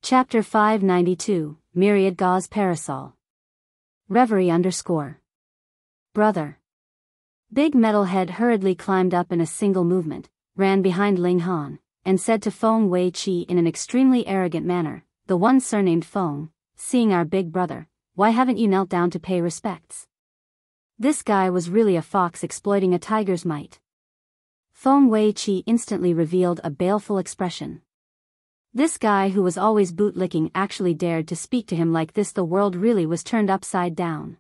Chapter 592, Myriad Gauze Parasol. Reverie _ Brother. Big Metalhead hurriedly climbed up in a single movement, ran behind Ling Han, and said to Feng Wei-Chi in an extremely arrogant manner, the one surnamed Feng, seeing our big brother, why haven't you knelt down to pay respects? This guy was really a fox exploiting a tiger's might. Feng Wei-Chi instantly revealed a baleful expression. This guy who was always bootlicking actually dared to speak to him like this. The world really was turned upside down.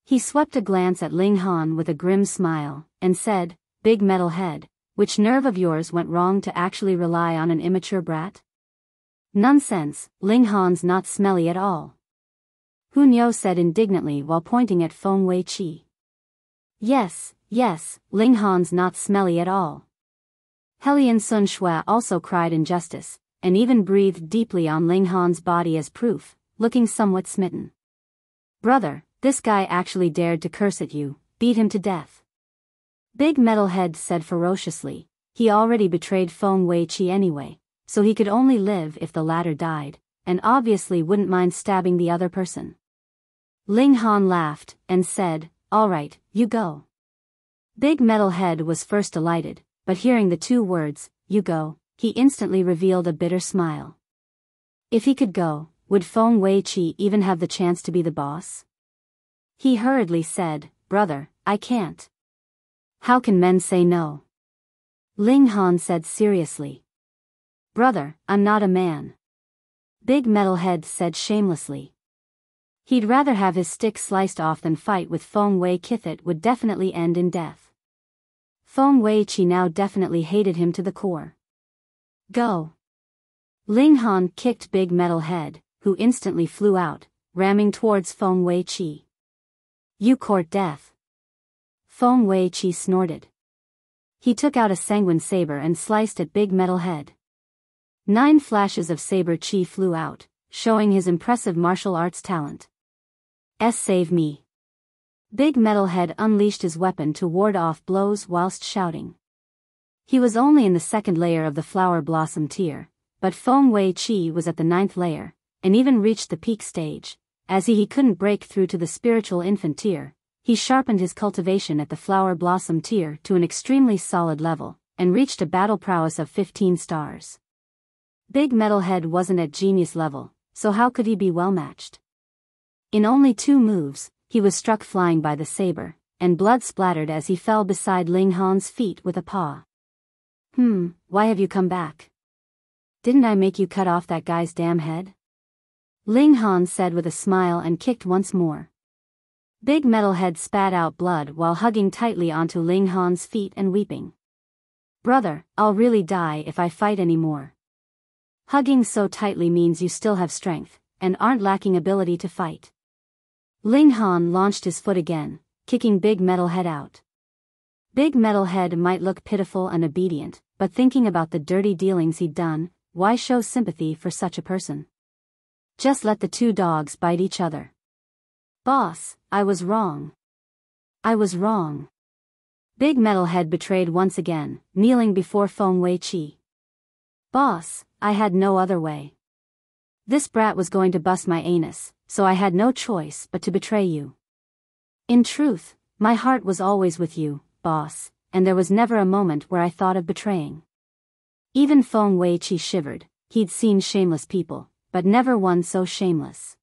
He swept a glance at Ling Han with a grim smile, and said, Big Metalhead, which nerve of yours went wrong to actually rely on an immature brat? Nonsense, Ling Han's not smelly at all. Hunyo said indignantly while pointing at Feng Wei-Chi. Yes, Ling Han's not smelly at all. Helian Sun Shui also cried injustice, and even breathed deeply on Ling Han's body as proof, looking somewhat smitten. Brother, this guy actually dared to curse at you, beat him to death. Big Metalhead said ferociously, he already betrayed Feng Wei-Chi anyway, so he could only live if the latter died, and obviously wouldn't mind stabbing the other person. Ling Han laughed, and said, Alright, you go. Big Metalhead was first delighted, but hearing the two words, you go, he instantly revealed a bitter smile. If he could go, would Feng Wei-Chi even have the chance to be the boss? He hurriedly said, Brother, I can't. How can men say no? Ling Han said seriously. Brother, I'm not a man. Big Metalhead said shamelessly. He'd rather have his stick sliced off than fight with Feng Wei-Chi. It would definitely end in death. Feng Wei-Chi now definitely hated him to the core. Go. Ling Han kicked Big Metalhead, who instantly flew out, ramming towards Feng Wei-Chi. You court death. Feng Wei-Chi snorted. He took out a sanguine saber and sliced at Big Metalhead. 9 flashes of saber chi flew out, showing his impressive martial arts talent. Save me. Big Metalhead unleashed his weapon to ward off blows whilst shouting. He was only in the 2nd layer of the flower blossom tier, but Feng Wei-Chi was at the 9th layer, and even reached the peak stage. As he couldn't break through to the spiritual infant tier, he sharpened his cultivation at the flower blossom tier to an extremely solid level, and reached a battle prowess of 15 stars. Big Metalhead wasn't at genius level, so how could he be well matched? In only 2 moves, he was struck flying by the saber, and blood splattered as he fell beside Ling Han's feet with a paw. Why have you come back? Didn't I make you cut off that guy's damn head? Ling Han said with a smile and kicked once more. Big Metalhead spat out blood while hugging tightly onto Ling Han's feet and weeping. Brother, I'll really die if I fight anymore. Hugging so tightly means you still have strength, and aren't lacking ability to fight. Ling Han launched his foot again, kicking Big Metalhead out. Big Metalhead might look pitiful and obedient, but thinking about the dirty dealings he'd done, why show sympathy for such a person? Just let the 2 dogs bite each other. Boss, I was wrong. I was wrong. Big Metalhead betrayed once again, kneeling before Feng Wei-Chi. Boss, I had no other way. This brat was going to bust my anus, so I had no choice but to betray you. In truth, my heart was always with you, boss, and there was never a moment where I thought of betraying. Even Feng Wei-Chi shivered. He'd seen shameless people, but never one so shameless.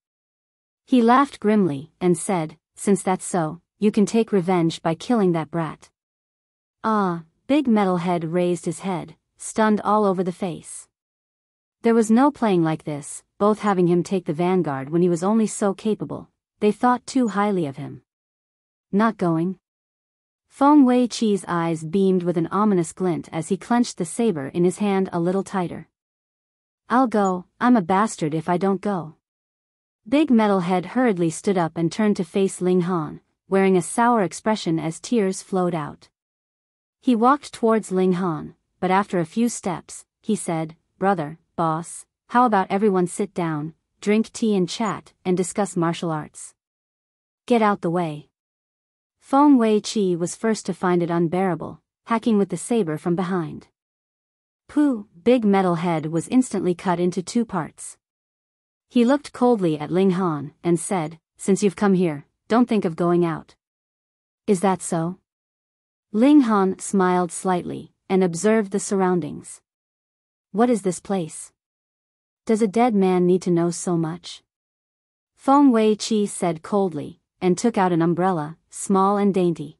He laughed grimly, and said, Since that's so, you can take revenge by killing that brat. Big Metalhead raised his head, stunned all over the face. There was no playing like this, both having him take the vanguard when he was only so capable. They thought too highly of him. Not going? Feng Wei-Chi's eyes beamed with an ominous glint as he clenched the saber in his hand a little tighter. I'll go, I'm a bastard if I don't go. Big Metalhead hurriedly stood up and turned to face Ling Han, wearing a sour expression as tears flowed out. He walked towards Ling Han, but after a few steps, he said, Brother, boss, how about everyone sit down, drink tea and chat, and discuss martial arts? Get out the way. Feng Wei-Chi was first to find it unbearable, hacking with the saber from behind. Pooh! Big Metalhead was instantly cut into 2 parts. He looked coldly at Ling Han and said, "Since you've come here, don't think of going out." "Is that so?" Ling Han smiled slightly and observed the surroundings. "What is this place? Does a dead man need to know so much?" Feng Wei-chi said coldly, and took out an umbrella, small and dainty.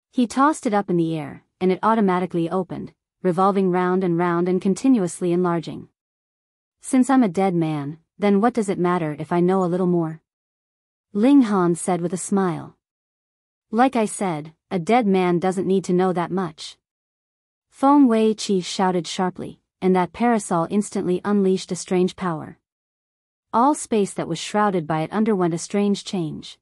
He tossed it up in the air, and it automatically opened, revolving round and continuously enlarging. "Since I'm a dead man, then what does it matter if I know a little more?" Ling Han said with a smile. "Like I said, a dead man doesn't need to know that much." Feng Wei-chi shouted sharply, and that parasol instantly unleashed a strange power. All space that was shrouded by it underwent a strange change.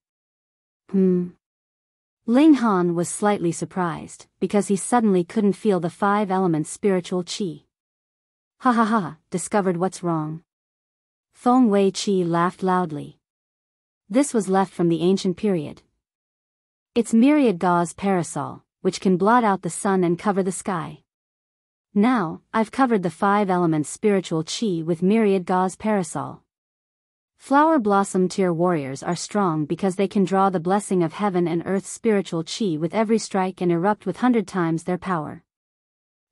Ling Han was slightly surprised, because he suddenly couldn't feel the 5 elements spiritual qi. "Ha ha ha, discovered what's wrong." Feng Wei-chi laughed loudly. This was left from the ancient period. It's Myriad Gauze Parasol, which can blot out the sun and cover the sky. Now, I've covered the 5 elements spiritual qi with Myriad Gauze Parasol. Flower Blossom Tier warriors are strong because they can draw the blessing of heaven and earth's spiritual qi with every strike and erupt with 100 times their power.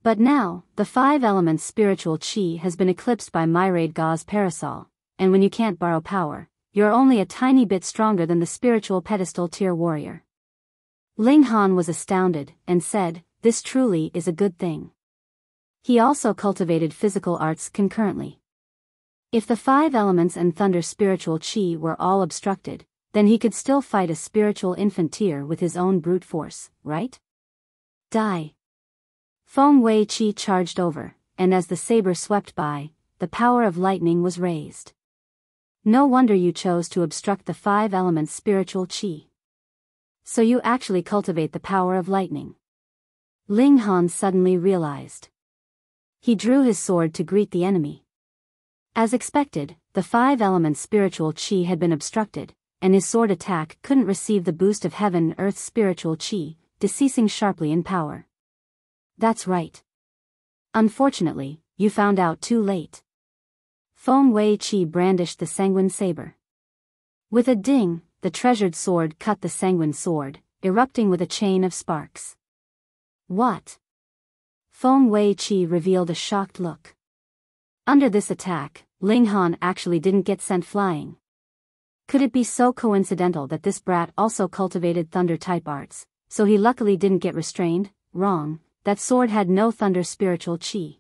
But now, the 5 elements spiritual qi has been eclipsed by Myriad Gauze Parasol, and when you can't borrow power, you're only a tiny bit stronger than the spiritual pedestal tier warrior. Ling Han was astounded, and said, "This truly is a good thing." He also cultivated physical arts concurrently. If the 5 elements and thunder spiritual qi were all obstructed, then he could still fight a spiritual infant tier with his own brute force, right? Die! Feng Wei-chi charged over, and as the saber swept by, the power of lightning was raised. "No wonder you chose to obstruct the 5 elements spiritual qi. So you actually cultivate the power of lightning." Ling Han suddenly realized. He drew his sword to greet the enemy. As expected, the 5 elements spiritual qi had been obstructed, and his sword attack couldn't receive the boost of heaven and earth's spiritual qi, deceasing sharply in power. "That's right. Unfortunately, you found out too late." Feng Wei-chi brandished the sanguine saber. With a ding, the treasured sword cut the sanguine sword, erupting with a chain of sparks. "What?" Feng Wei-chi revealed a shocked look. Under this attack, Ling Han actually didn't get sent flying. Could it be so coincidental that this brat also cultivated thunder-type arts, so he luckily didn't get restrained? Wrong, that sword had no thunder spiritual qi.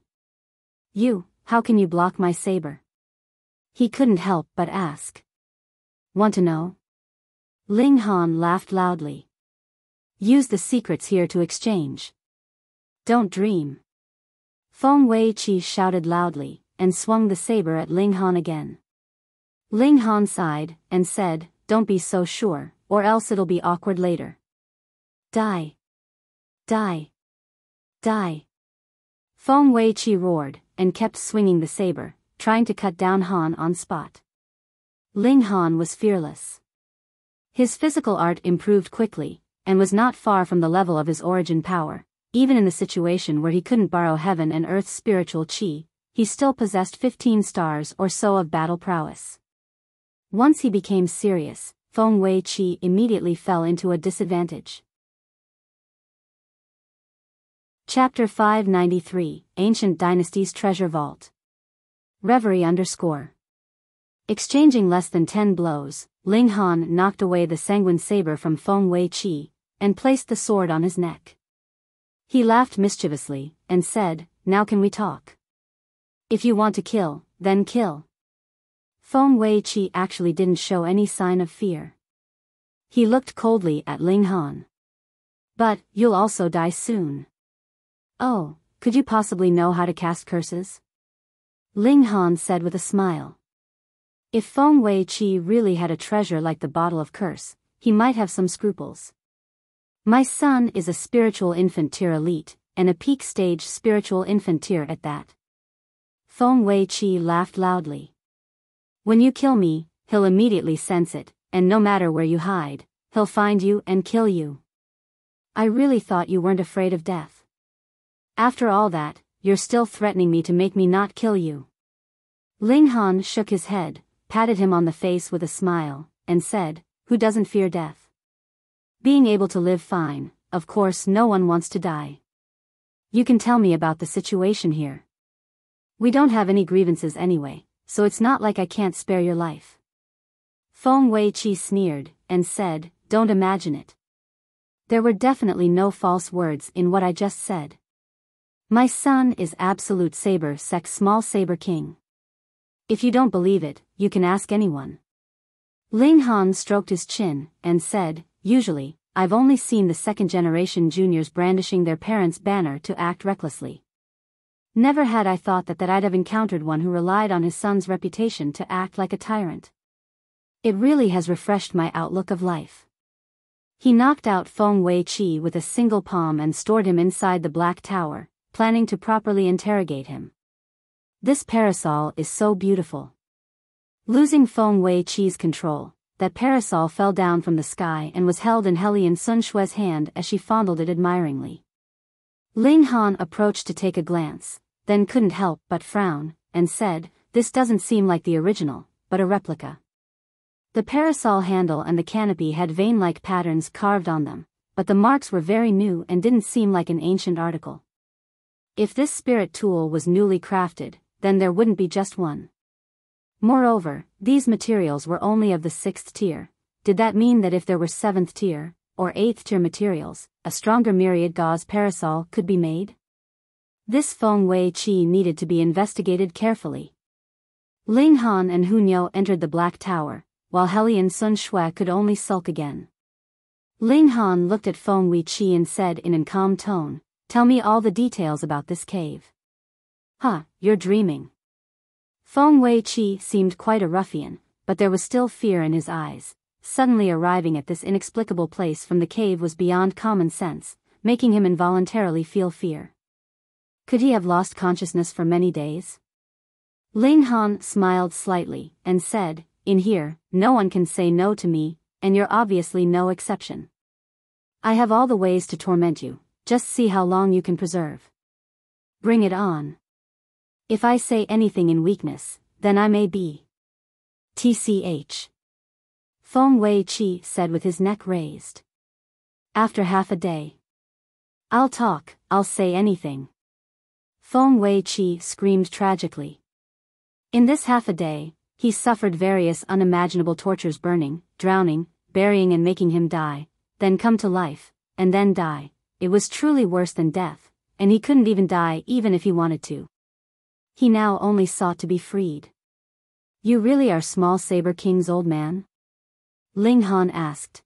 How can you block my saber?" He couldn't help but ask. "Want to know?" Ling Han laughed loudly. "Use the secrets here to exchange." "Don't dream." Feng Wei-chi shouted loudly, and swung the saber at Ling Han again. Ling Han sighed, and said, "Don't be so sure, or else it'll be awkward later." "Die! Die! Die!" Feng Wei-chi roared, and kept swinging the saber, trying to cut down Han on spot. Ling Han was fearless. His physical art improved quickly, and was not far from the level of his origin power. Even in the situation where he couldn't borrow heaven and earth's spiritual qi, he still possessed 15 stars or so of battle prowess. Once he became serious, Feng Wei-chi immediately fell into a disadvantage. Chapter 593, Ancient Dynasty's Treasure Vault. Reverie _ Exchanging less than 10 blows, Ling Han knocked away the sanguine saber from Feng Wei-chi, and placed the sword on his neck. He laughed mischievously, and said, "Now can we talk? If you want to kill, then kill." Feng Wei-chi actually didn't show any sign of fear. He looked coldly at Ling Han. "But, you'll also die soon." "Oh, could you possibly know how to cast curses?" Ling Han said with a smile. If Feng Wei-chi really had a treasure like the bottle of curse, he might have some scruples. "My son is a spiritual infant tier elite, and a peak stage spiritual infant tier at that." Feng Wei-chi laughed loudly. "When you kill me, he'll immediately sense it, and no matter where you hide, he'll find you and kill you. I really thought you weren't afraid of death. After all that, you're still threatening me to make me not kill you." Ling Han shook his head, patted him on the face with a smile, and said, "Who doesn't fear death? Being able to live fine, of course no one wants to die. You can tell me about the situation here. We don't have any grievances anyway, so it's not like I can't spare your life." Feng Weiqi sneered, and said, "Don't imagine it. There were definitely no false words in what I just said. My son is absolute Saber Sec Small Saber King. If you don't believe it, you can ask anyone." Ling Han stroked his chin, and said, "Usually, I've only seen the second-generation juniors brandishing their parents' banner to act recklessly. Never had I thought that I'd have encountered one who relied on his son's reputation to act like a tyrant. It really has refreshed my outlook of life." He knocked out Feng Weiqi with a single palm and stored him inside the Black Tower, planning to properly interrogate him. "This parasol is so beautiful." Losing Feng Weiqi's control, that parasol fell down from the sky and was held in Helian Sun Shue's hand as she fondled it admiringly. Ling Han approached to take a glance, then couldn't help but frown, and said, "This doesn't seem like the original, but a replica." The parasol handle and the canopy had vein-like patterns carved on them, but the marks were very new and didn't seem like an ancient article. If this spirit tool was newly crafted, then there wouldn't be just one. Moreover, these materials were only of the 6th tier. Did that mean that if there were 7th tier, or 8th tier materials, a stronger Myriad Gauze parasol could be made? This Feng Weiqi needed to be investigated carefully. Ling Han and Hunyo entered the Black Tower, while Helian Sun Shui could only sulk again. Ling Han looked at Feng Weiqi and said in a calm tone, "Tell me all the details about this cave." "Huh, you're dreaming." Feng Weiqi seemed quite a ruffian, but there was still fear in his eyes. Suddenly arriving at this inexplicable place from the cave was beyond common sense, making him involuntarily feel fear. Could he have lost consciousness for many days? Ling Han smiled slightly, and said, "In here, no one can say no to me, and you're obviously no exception. I have all the ways to torment you, just see how long you can preserve. Bring it on. If I say anything in weakness, then I may be TCH. Feng Weiqi said with his neck raised. "After half a day. I'll talk, I'll say anything." Feng Weiqi screamed tragically. In this half a day, he suffered various unimaginable tortures: burning, drowning, burying and making him die, then come to life, and then die. It was truly worse than death, and he couldn't even die even if he wanted to. He now only sought to be freed. "You really are Small Saber King's old man?" Ling Han asked.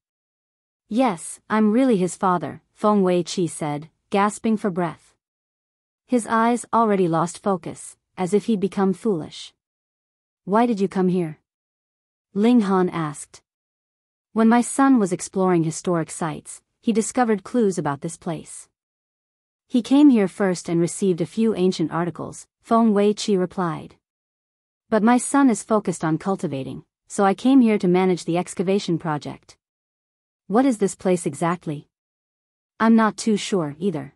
"Yes, I'm really his father," Feng Weiqi said, gasping for breath. His eyes already lost focus, as if he'd become foolish. "Why did you come here?" Ling Han asked. "When my son was exploring historic sites, he discovered clues about this place. He came here first and received a few ancient articles," Feng Weiqi replied. "But my son is focused on cultivating, so I came here to manage the excavation project." "What is this place exactly?" "I'm not too sure either.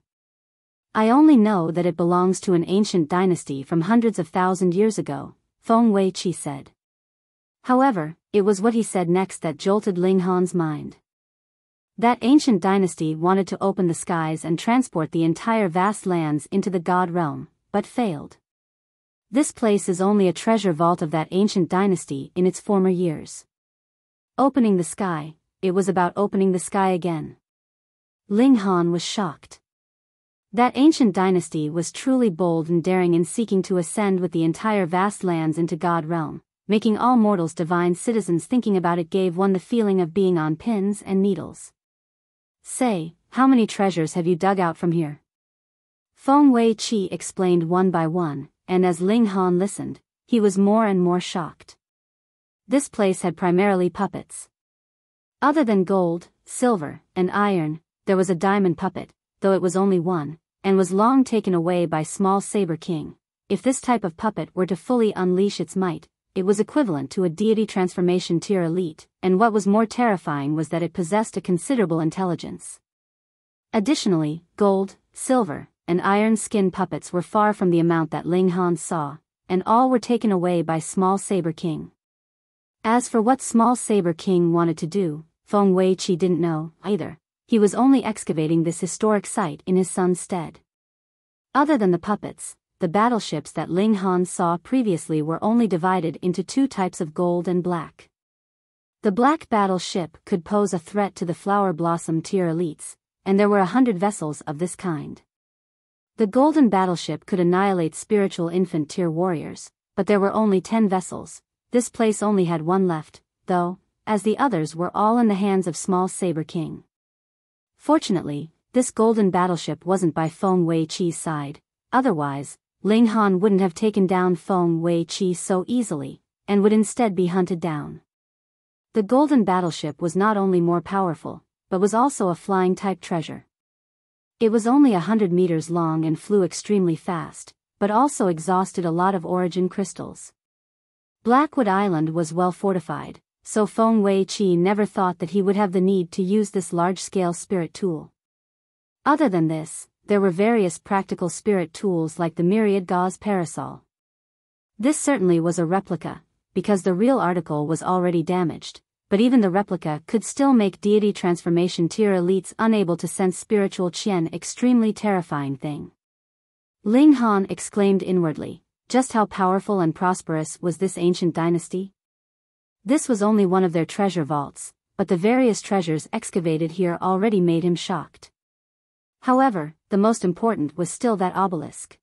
I only know that it belongs to an ancient dynasty from hundreds of thousand years ago," Feng Weiqi said. However, it was what he said next that jolted Ling Han's mind. That ancient dynasty wanted to open the skies and transport the entire vast lands into the God realm, but failed. This place is only a treasure vault of that ancient dynasty in its former years. Opening the sky, it was about opening the sky again. Ling Han was shocked. That ancient dynasty was truly bold and daring in seeking to ascend with the entire vast lands into God realm, making all mortals divine citizens. Thinking about it gave one the feeling of being on pins and needles. "Say, how many treasures have you dug out from here?" Feng Weiqi explained one by one, and as Ling Han listened, he was more and more shocked. This place had primarily puppets. Other than gold, silver, and iron, there was a diamond puppet, though it was only one, and was long taken away by Small Saber King. If this type of puppet were to fully unleash its might, it was equivalent to a deity transformation tier elite, and what was more terrifying was that it possessed a considerable intelligence. Additionally, gold, silver, and iron skin puppets were far from the amount that Ling Han saw, and all were taken away by Small Saber King. As for what small Saber King wanted to do, Feng Weiqi didn't know, either. He was only excavating this historic site in his son's stead. Other than the puppets, the battleships that Ling Han saw previously were only divided into two types of gold and black. The black battleship could pose a threat to the Flower Blossom tier elites, and there were 100 vessels of this kind. The golden battleship could annihilate spiritual infant tier warriors, but there were only 10 vessels. This place only had one left, though, as the others were all in the hands of small Saber King. Fortunately, this golden battleship wasn't by Feng Weiqi's side, otherwise, Ling Han wouldn't have taken down Feng Weiqi so easily, and would instead be hunted down. The golden battleship was not only more powerful, but was also a flying-type treasure. It was only 100 meters long and flew extremely fast, but also exhausted a lot of origin crystals. Blackwood Island was well fortified, so Feng Weiqi never thought that he would have the need to use this large-scale spirit tool. Other than this, there were various practical spirit tools like the Myriad Gauze Parasol. This certainly was a replica, because the real article was already damaged, but even the replica could still make deity transformation tier elites unable to sense spiritual Qian extremely terrifying thing. Ling Han exclaimed inwardly, just how powerful and prosperous was this ancient dynasty? This was only one of their treasure vaults, but the various treasures excavated here already made him shocked. However, the most important was still that obelisk.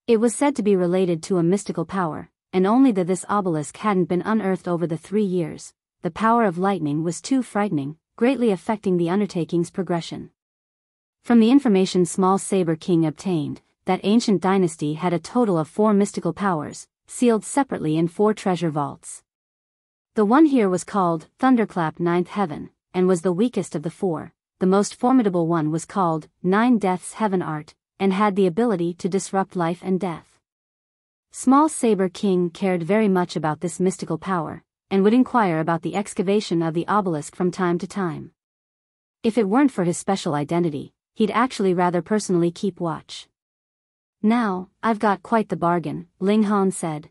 It was said to be related to a mystical power, and only that this obelisk hadn't been unearthed over the 3 years. The power of lightning was too frightening, greatly affecting the undertaking's progression. From the information small Saber King obtained, that ancient dynasty had a total of 4 mystical powers, sealed separately in 4 treasure vaults. The one here was called Thunderclap 9th Heaven, and was the weakest of the 4. The most formidable one was called 9 Deaths Heaven Art, and had the ability to disrupt life and death. Small Saber King cared very much about this mystical power, and would inquire about the excavation of the obelisk from time to time. If it weren't for his special identity, he'd actually rather personally keep watch. Now, I've got quite the bargain, Ling Han said.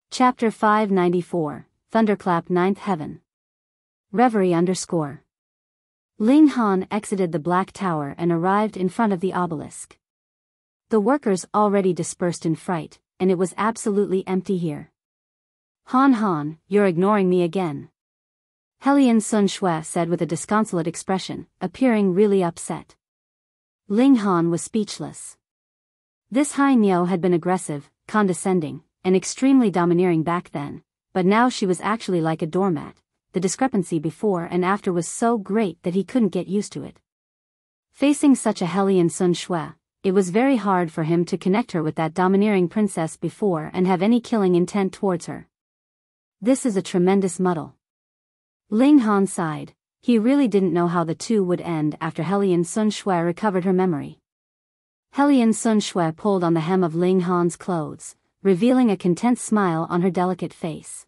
Chapter 594, Thunderclap 9th Heaven. Reverie _ Ling Han exited the Black Tower and arrived in front of the obelisk. The workers already dispersed in fright, and it was absolutely empty here. Han, you're ignoring me again. Hellion Sun Shui said with a disconsolate expression, appearing really upset. Ling Han was speechless. This Hai Niu had been aggressive, condescending, and extremely domineering back then, but now she was actually like a doormat. The discrepancy before and after was so great that he couldn't get used to it. Facing such a Hellion Sun Shui, it was very hard for him to connect her with that domineering princess before and have any killing intent towards her. This is a tremendous muddle. Ling Han sighed. He really didn't know how the two would end after Hellion Sun Shui recovered her memory. Hellion Sun Shui pulled on the hem of Ling Han's clothes, revealing a content smile on her delicate face.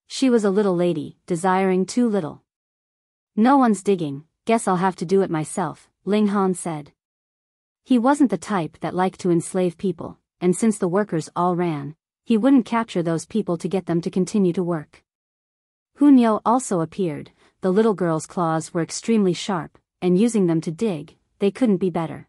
She was a little lady, desiring too little. No one's digging, guess I'll have to do it myself, Ling Han said. He wasn't the type that liked to enslave people, and since the workers all ran, he wouldn't capture those people to get them to continue to work. Hunyo also appeared. The little girl's claws were extremely sharp, and using them to dig, they couldn't be better.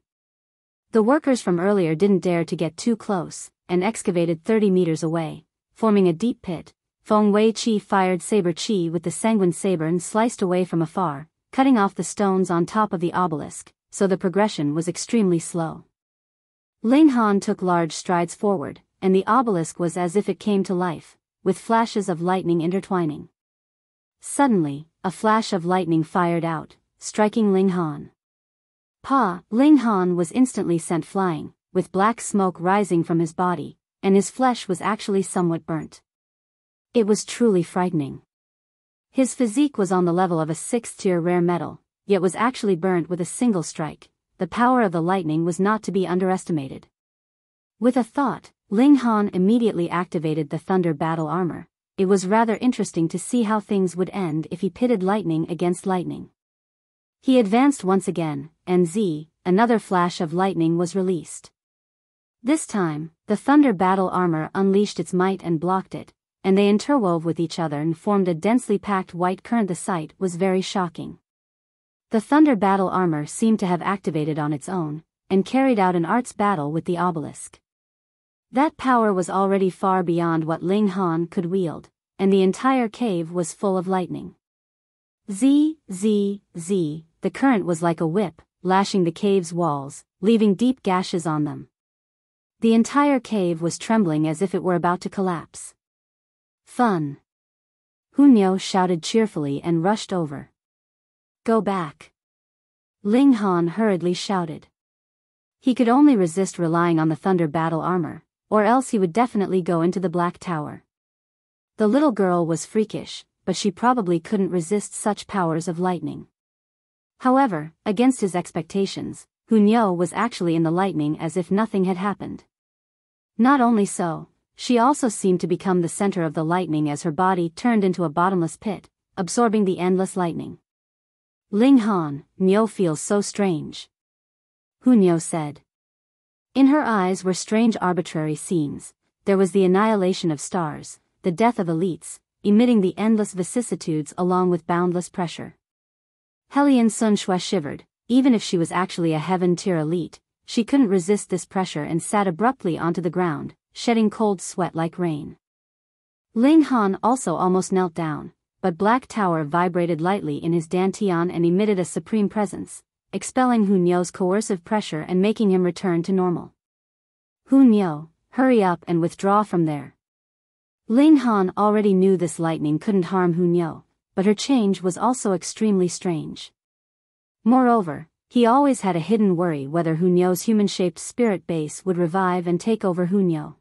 The workers from earlier didn't dare to get too close, and excavated 30 meters away, forming a deep pit. Feng Weiqi fired Saber Qi with the Sanguine Saber and sliced away from afar, cutting off the stones on top of the obelisk, so the progression was extremely slow. Ling Han took large strides forward, and the obelisk was as if it came to life, with flashes of lightning intertwining. Suddenly, a flash of lightning fired out, striking Ling Han. Ling Han was instantly sent flying, with black smoke rising from his body, and his flesh was actually somewhat burnt. It was truly frightening. His physique was on the level of a 6th-tier rare metal, yet was actually burnt with a single strike. The power of the lightning was not to be underestimated. With a thought, Ling Han immediately activated the Thunder Battle Armor. It was rather interesting to see how things would end if he pitted lightning against lightning. He advanced once again, and another flash of lightning was released. This time, The thunder battle armor unleashed its might and blocked it, and they interwove with each other and formed a densely packed white current. The sight was very shocking. The thunder battle armor seemed to have activated on its own, and carried out an arts battle with the obelisk. That power was already far beyond what Ling Han could wield, and the entire cave was full of lightning. Z, the current was like a whip, lashing the cave's walls, leaving deep gashes on them. The entire cave was trembling as if it were about to collapse. Fun! Niu shouted cheerfully and rushed over. Go back! Ling Han hurriedly shouted. He could only resist relying on the thunder battle armor, or else he would definitely go into the Black Tower. The little girl was freakish, but she probably couldn't resist such powers of lightning. However, against his expectations, Niu was actually in the lightning as if nothing had happened. Not only so, she also seemed to become the center of the lightning as her body turned into a bottomless pit, absorbing the endless lightning. Ling Han, Niu feels so strange. Niu said. In her eyes were strange arbitrary scenes. There was the annihilation of stars, the death of elites, emitting the endless vicissitudes along with boundless pressure. Hellion Sun Shui shivered. Even if she was actually a heaven-tier elite, she couldn't resist this pressure and sat abruptly onto the ground, shedding cold sweat like rain. Ling Han also almost knelt down, but Black Tower vibrated lightly in his dantian and emitted a supreme presence, expelling Niu's coercive pressure and making him return to normal. Niu, hurry up and withdraw from there. Ling Han already knew this lightning couldn't harm Niu, but her change was also extremely strange. Moreover, he always had a hidden worry whether Niu's human-shaped spirit base would revive and take over Niu.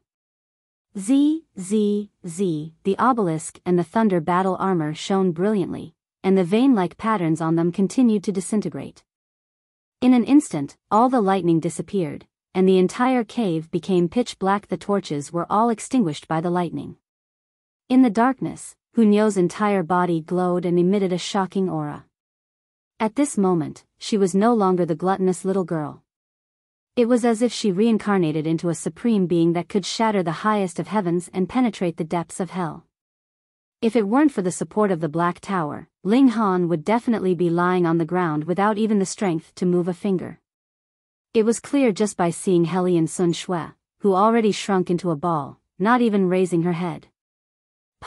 Z, the obelisk and the thunder battle armor shone brilliantly, and the vein-like patterns on them continued to disintegrate. In an instant, all the lightning disappeared, and the entire cave became pitch black. The torches were all extinguished by the lightning. In the darkness, Niu's entire body glowed and emitted a shocking aura. At this moment, she was no longer the gluttonous little girl. It was as if she reincarnated into a supreme being that could shatter the highest of heavens and penetrate the depths of hell. If it weren't for the support of the Black Tower, Ling Han would definitely be lying on the ground without even the strength to move a finger. It was clear just by seeing Hellion Sun Shui, who already shrunk into a ball, not even raising her head.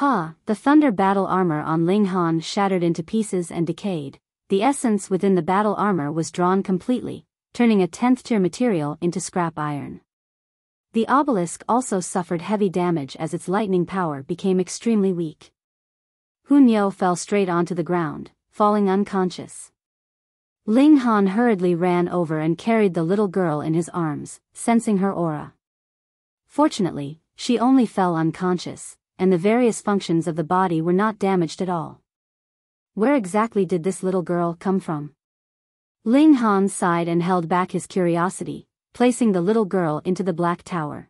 The thunder battle armor on Ling Han shattered into pieces and decayed. The essence within the battle armor was drawn completely, turning a 10th-tier material into scrap iron. The obelisk also suffered heavy damage as its lightning power became extremely weak. Niu fell straight onto the ground, falling unconscious. Ling Han hurriedly ran over and carried the little girl in his arms, sensing her aura. Fortunately, she only fell unconscious, and the various functions of the body were not damaged at all. Where exactly did this little girl come from? Ling Han sighed and held back his curiosity, placing the little girl into the Black Tower.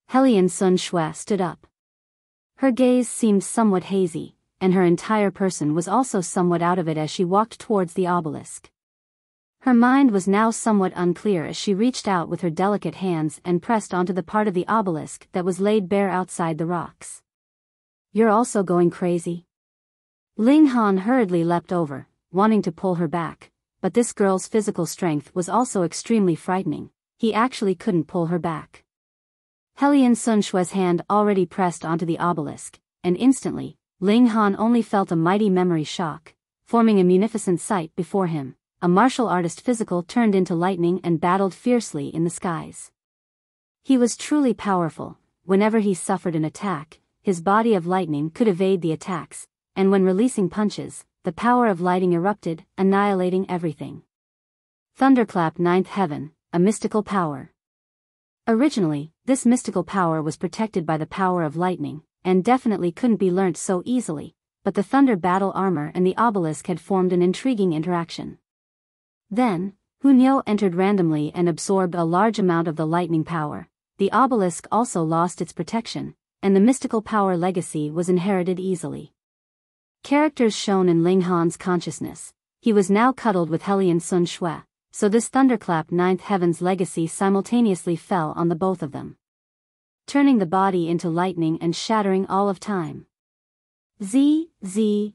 Hellion Sun Shui stood up. Her gaze seemed somewhat hazy, and her entire person was also somewhat out of it as she walked towards the obelisk. Her mind was now somewhat unclear as she reached out with her delicate hands and pressed onto the part of the obelisk that was laid bare outside the rocks. You're also going crazy? Ling Han hurriedly leapt over, wanting to pull her back, but this girl's physical strength was also extremely frightening. He actually couldn't pull her back. Hellion Sun Shui's hand already pressed onto the obelisk, and instantly, Ling Han only felt a mighty memory shock, forming a munificent sight before him. A martial artist physical turned into lightning and battled fiercely in the skies. He was truly powerful. Whenever he suffered an attack, his body of lightning could evade the attacks, and when releasing punches, the power of lightning erupted, annihilating everything. Thunderclap, Ninth Heaven, a mystical power. Originally, this mystical power was protected by the power of lightning, and definitely couldn't be learnt so easily, but the thunder battle armor and the obelisk had formed an intriguing interaction. Then, Niu entered randomly and absorbed a large amount of the lightning power. The obelisk also lost its protection, and the mystical power legacy was inherited easily. Characters shown in Ling Han's consciousness. He was now cuddled with Hellion Sun Shui, so this Thunderclap Ninth Heaven's legacy simultaneously fell on the both of them. turning the body into lightning and shattering all of time. Z, the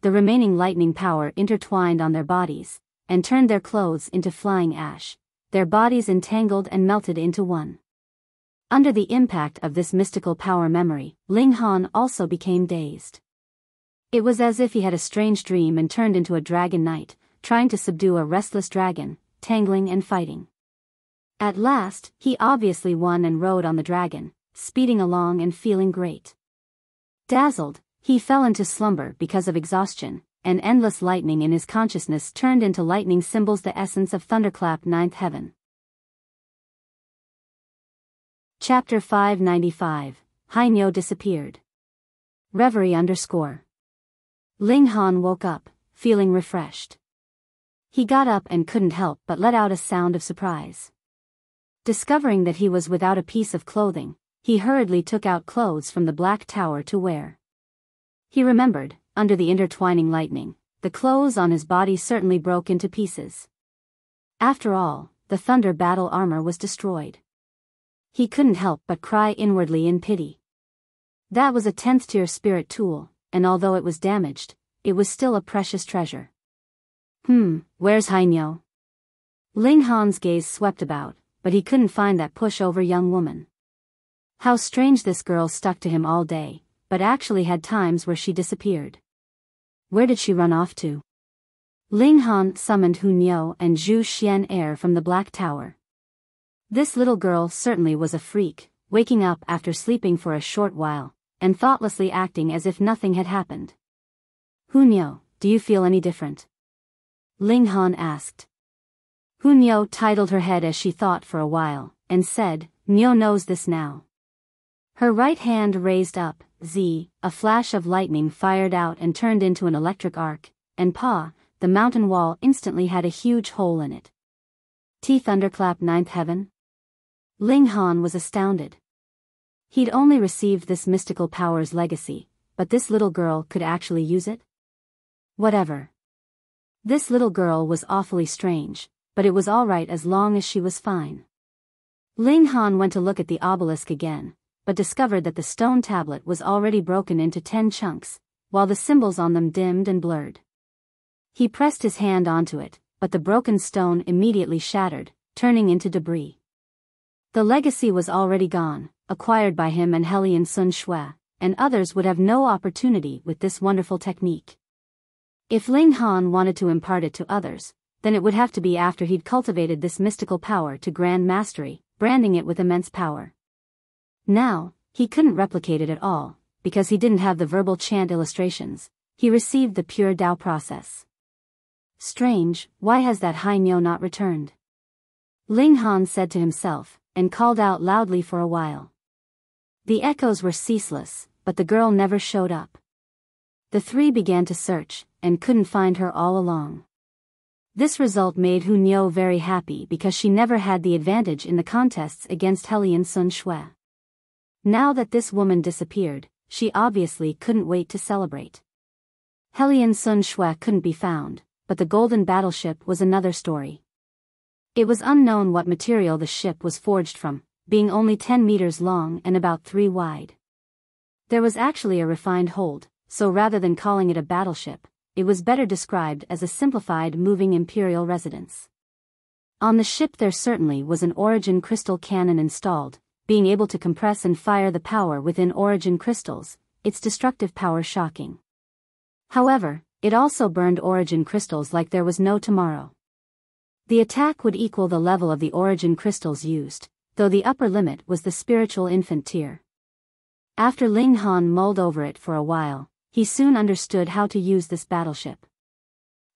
remaining lightning power intertwined on their bodies, and turned their clothes into flying ash, their bodies entangled and melted into one. Under the impact of this mystical power memory, Ling Han also became dazed. It was as if he had a strange dream and turned into a dragon knight, trying to subdue a restless dragon, tangling and fighting. At last, he obviously won and rode on the dragon, speeding along and feeling great. Dazzled, he fell into slumber because of exhaustion, and endless lightning in his consciousness turned into lightning symbols, the essence of Thunderclap, ninth heaven. Chapter 595, Niu Disappeared. Reverie _ Ling Han woke up, feeling refreshed. He got up and couldn't help but let out a sound of surprise. Discovering that he was without a piece of clothing, he hurriedly took out clothes from the black tower to wear. He remembered, under the intertwining lightning, the clothes on his body certainly broke into pieces. After all, the thunder battle armor was destroyed. He couldn't help but cry inwardly in pity. That was a 10th tier spirit tool, and although it was damaged, it was still a precious treasure. Where's Niu? Ling Han's gaze swept about, but he couldn't find that pushover young woman. How strange, this girl stuck to him all day, but actually had times where she disappeared. Where did she run off to? Ling Han summoned Niu and Zhu Xian from the Black Tower. This little girl certainly was a freak, waking up after sleeping for a short while, and thoughtlessly acting as if nothing had happened. Niu, do you feel any different? Ling Han asked. Niu titled her head as she thought for a while, and said, Niu knows this now. Her right hand raised up, a flash of lightning fired out and turned into an electric arc, and the mountain wall instantly had a huge hole in it. Thunderclap, ninth heaven? Ling Han was astounded. He'd only received this mystical power's legacy, but this little girl could actually use it? Whatever. This little girl was awfully strange, but it was alright as long as she was fine. Ling Han went to look at the obelisk again, but discovered that the stone tablet was already broken into 10 chunks, while the symbols on them dimmed and blurred. He pressed his hand onto it, but the broken stone immediately shattered, turning into debris. The legacy was already gone, acquired by him and Hellion Sun Shui, and others would have no opportunity with this wonderful technique. If Ling Han wanted to impart it to others, then it would have to be after he'd cultivated this mystical power to grand mastery, branding it with immense power. Now, he couldn't replicate it at all, because he didn't have the verbal chant illustrations. He received the pure Tao process. Strange, why has that Niu not returned? Ling Han said to himself, and called out loudly for a while. The echoes were ceaseless, but the girl never showed up. The three began to search, and couldn't find her all along. This result made Niu very happy because she never had the advantage in the contests against Hellion Sun Shui. Now that this woman disappeared, she obviously couldn't wait to celebrate. Hellion Sun Shui couldn't be found, but the golden battleship was another story. It was unknown what material the ship was forged from, being only 10 meters long and about 3 wide. There was actually a refined hold, so rather than calling it a battleship, it was better described as a simplified moving imperial residence. On the ship there certainly was an origin crystal cannon installed, being able to compress and fire the power within origin crystals, its destructive power shocking. However, it also burned origin crystals like there was no tomorrow. The attack would equal the level of the origin crystals used, though the upper limit was the spiritual infant tier. After Ling Han mulled over it for a while, he soon understood how to use this battleship.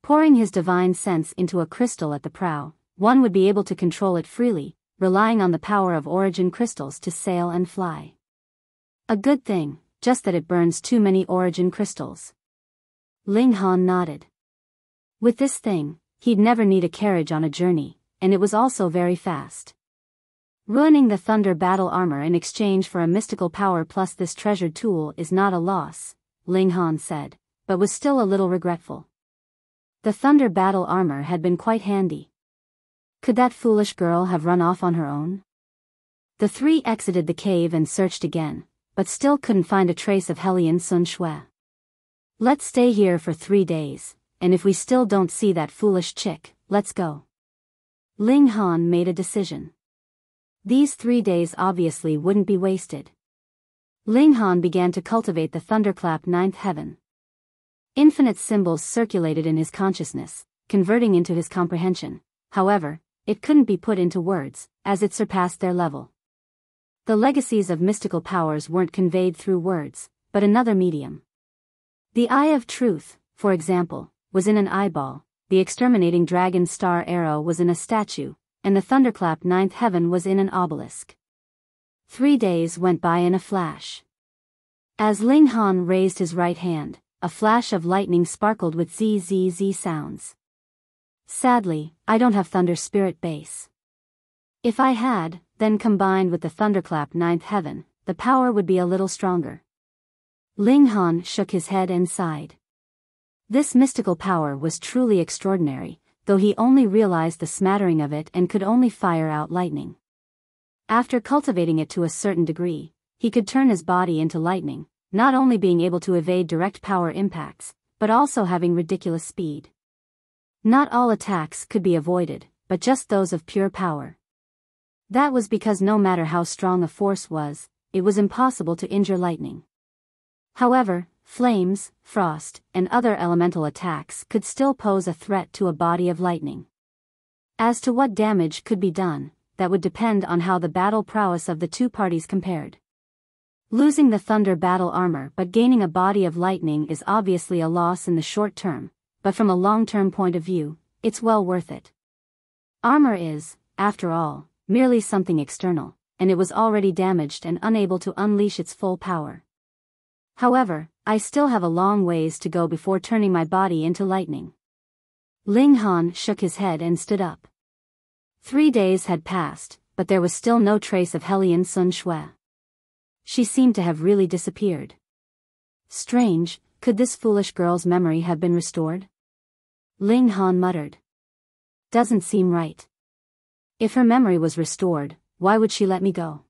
Pouring his divine sense into a crystal at the prow, one would be able to control it freely, relying on the power of origin crystals to sail and fly. A good thing, just that it burns too many origin crystals. Ling Han nodded. With this thing, he'd never need a carriage on a journey, and it was also very fast. Ruining the thunder battle armor in exchange for a mystical power plus this treasured tool is not a loss, Ling Han said, but was still a little regretful. The thunder battle armor had been quite handy. Could that foolish girl have run off on her own? The three exited the cave and searched again, but still couldn't find a trace of Hellion Sun Shui. Let's stay here for 3 days, and if we still don't see that foolish chick, let's go. Ling Han made a decision. These 3 days obviously wouldn't be wasted. Ling Han began to cultivate the Thunderclap ninth heaven. Infinite symbols circulated in his consciousness, converting into his comprehension. However, it couldn't be put into words, as it surpassed their level. The legacies of mystical powers weren't conveyed through words, but another medium. The Eye of Truth, for example, was in an eyeball, the exterminating dragon star arrow was in a statue, and the Thunderclap ninth heaven was in an obelisk. 3 days went by in a flash. As Ling Han raised his right hand, a flash of lightning sparkled with zzz sounds. Sadly, I don't have Thunder Spirit base. If I had, then combined with the Thunderclap ninth heaven, the power would be a little stronger. Ling Han shook his head and sighed. This mystical power was truly extraordinary, though he only realized the smattering of it and could only fire out lightning. After cultivating it to a certain degree, he could turn his body into lightning, not only being able to evade direct power impacts, but also having ridiculous speed. Not all attacks could be avoided, but just those of pure power. That was because no matter how strong a force was, it was impossible to injure lightning. However, flames, frost, and other elemental attacks could still pose a threat to a body of lightning. As to what damage could be done, that would depend on how the battle prowess of the two parties compared. Losing the thunder battle armor but gaining a body of lightning is obviously a loss in the short term, but from a long-term point of view, it's well worth it. Armor is, after all, merely something external, and it was already damaged and unable to unleash its full power. However, I still have a long ways to go before turning my body into lightning. Ling Han shook his head and stood up. 3 days had passed, but there was still no trace of Hellion Sun Shui. She seemed to have really disappeared. Strange, could this foolish girl's memory have been restored? Ling Han muttered. Doesn't seem right. If her memory was restored, why would she let me go?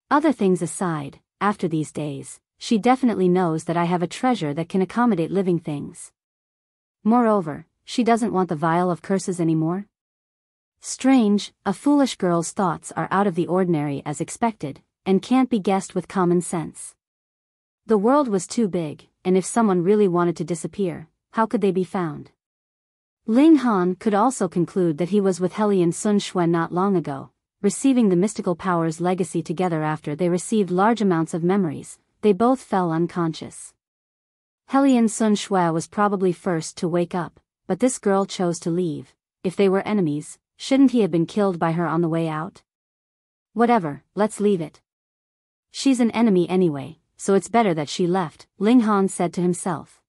Other things aside, after these days, she definitely knows that I have a treasure that can accommodate living things. Moreover, she doesn't want the vial of curses anymore. Strange, a foolish girl's thoughts are out of the ordinary as expected, and can't be guessed with common sense. The world was too big, and if someone really wanted to disappear, how could they be found? Ling Han could also conclude that he was with Hellion Sun Shui not long ago, receiving the mystical power's legacy together after they received large amounts of memories. They both fell unconscious. Hellion Sun Shui was probably first to wake up, but this girl chose to leave. If they were enemies, shouldn't he have been killed by her on the way out? Whatever, let's leave it. She's an enemy anyway, so it's better that she left, Ling Han said to himself.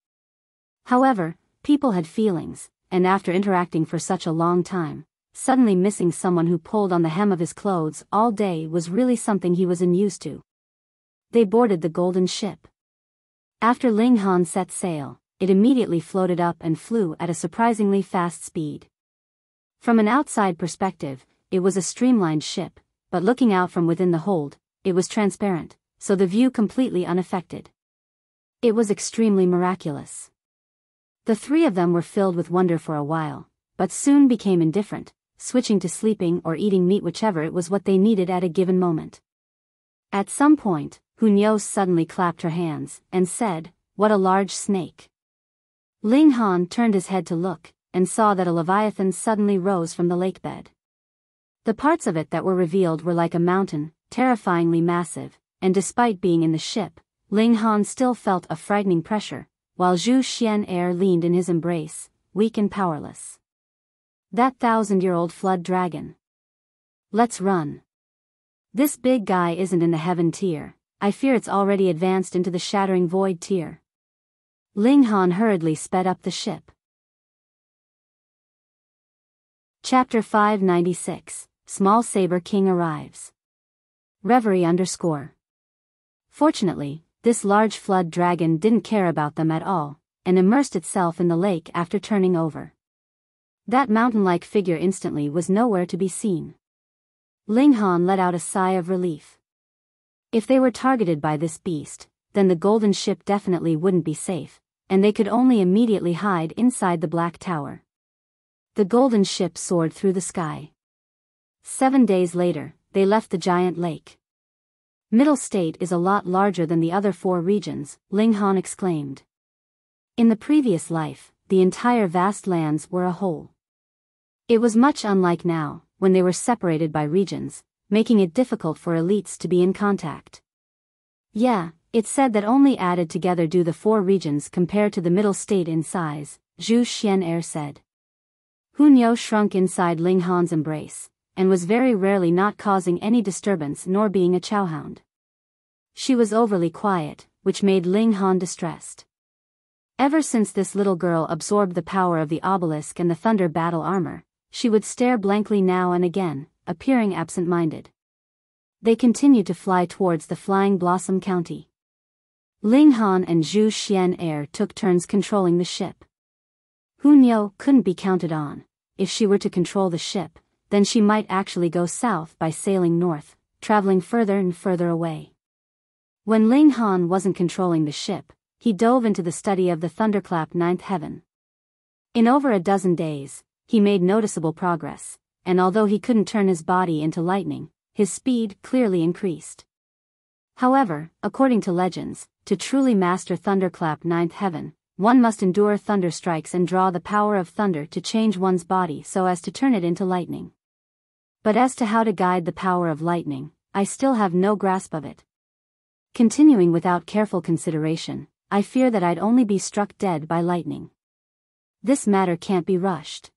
However, people had feelings, and after interacting for such a long time, suddenly missing someone who pulled on the hem of his clothes all day was really something he was unused to. They boarded the golden ship. After Ling Han set sail, it immediately floated up and flew at a surprisingly fast speed. From an outside perspective, it was a streamlined ship, but looking out from within the hold, it was transparent, so the view completely unaffected. It was extremely miraculous. The three of them were filled with wonder for a while, but soon became indifferent, switching to sleeping or eating meat, whichever it was what they needed at a given moment. At some point, Hunyos suddenly clapped her hands and said, "What a large snake." Ling Han turned his head to look, and saw that a leviathan suddenly rose from the lake bed. The parts of it that were revealed were like a mountain, terrifyingly massive, and despite being in the ship, Ling Han still felt a frightening pressure, while Zhu Xian leaned in his embrace, weak and powerless. That 1,000-year-old flood dragon. Let's run. This big guy isn't in the heaven tier. I fear it's already advanced into the shattering void tier. Ling Han hurriedly sped up the ship. Chapter 596, Small Saber King arrives. Reverie _ Fortunately, this large flood dragon didn't care about them at all, and immersed itself in the lake after turning over. That mountain-like figure instantly was nowhere to be seen. Ling Han let out a sigh of relief. If they were targeted by this beast, then the golden ship definitely wouldn't be safe, and they could only immediately hide inside the Black Tower. The golden ship soared through the sky. 7 days later, they left the giant lake. Middle State is a lot larger than the other 4 regions, Ling Han exclaimed. In the previous life, the entire vast lands were a whole. It was much unlike now, when they were separated by regions, making it difficult for elites to be in contact. Yeah, it's said that only added together do the 4 regions compare to the Middle State in size, Zhu Xian'er said. Hunyo shrunk inside Ling Han's embrace, and was very rarely not causing any disturbance nor being a chowhound. She was overly quiet, which made Ling Han distressed. Ever since this little girl absorbed the power of the obelisk and the thunder battle armor, she would stare blankly now and again, appearing absent-minded. They continued to fly towards the Flying Blossom County. Ling Han and Zhu Xian'er took turns controlling the ship. Hunyo couldn't be counted on. If she were to control the ship, then she might actually go south by sailing north, traveling further and further away. When Ling Han wasn't controlling the ship, he dove into the study of the Thunderclap 9th heaven. In over a dozen days, he made noticeable progress, and although he couldn't turn his body into lightning, his speed clearly increased. However, according to legends, to truly master Thunderclap 9th heaven, one must endure thunder strikes and draw the power of thunder to change one's body so as to turn it into lightning. But as to how to guide the power of lightning, I still have no grasp of it. Continuing without careful consideration, I fear that I'd only be struck dead by lightning. This matter can't be rushed.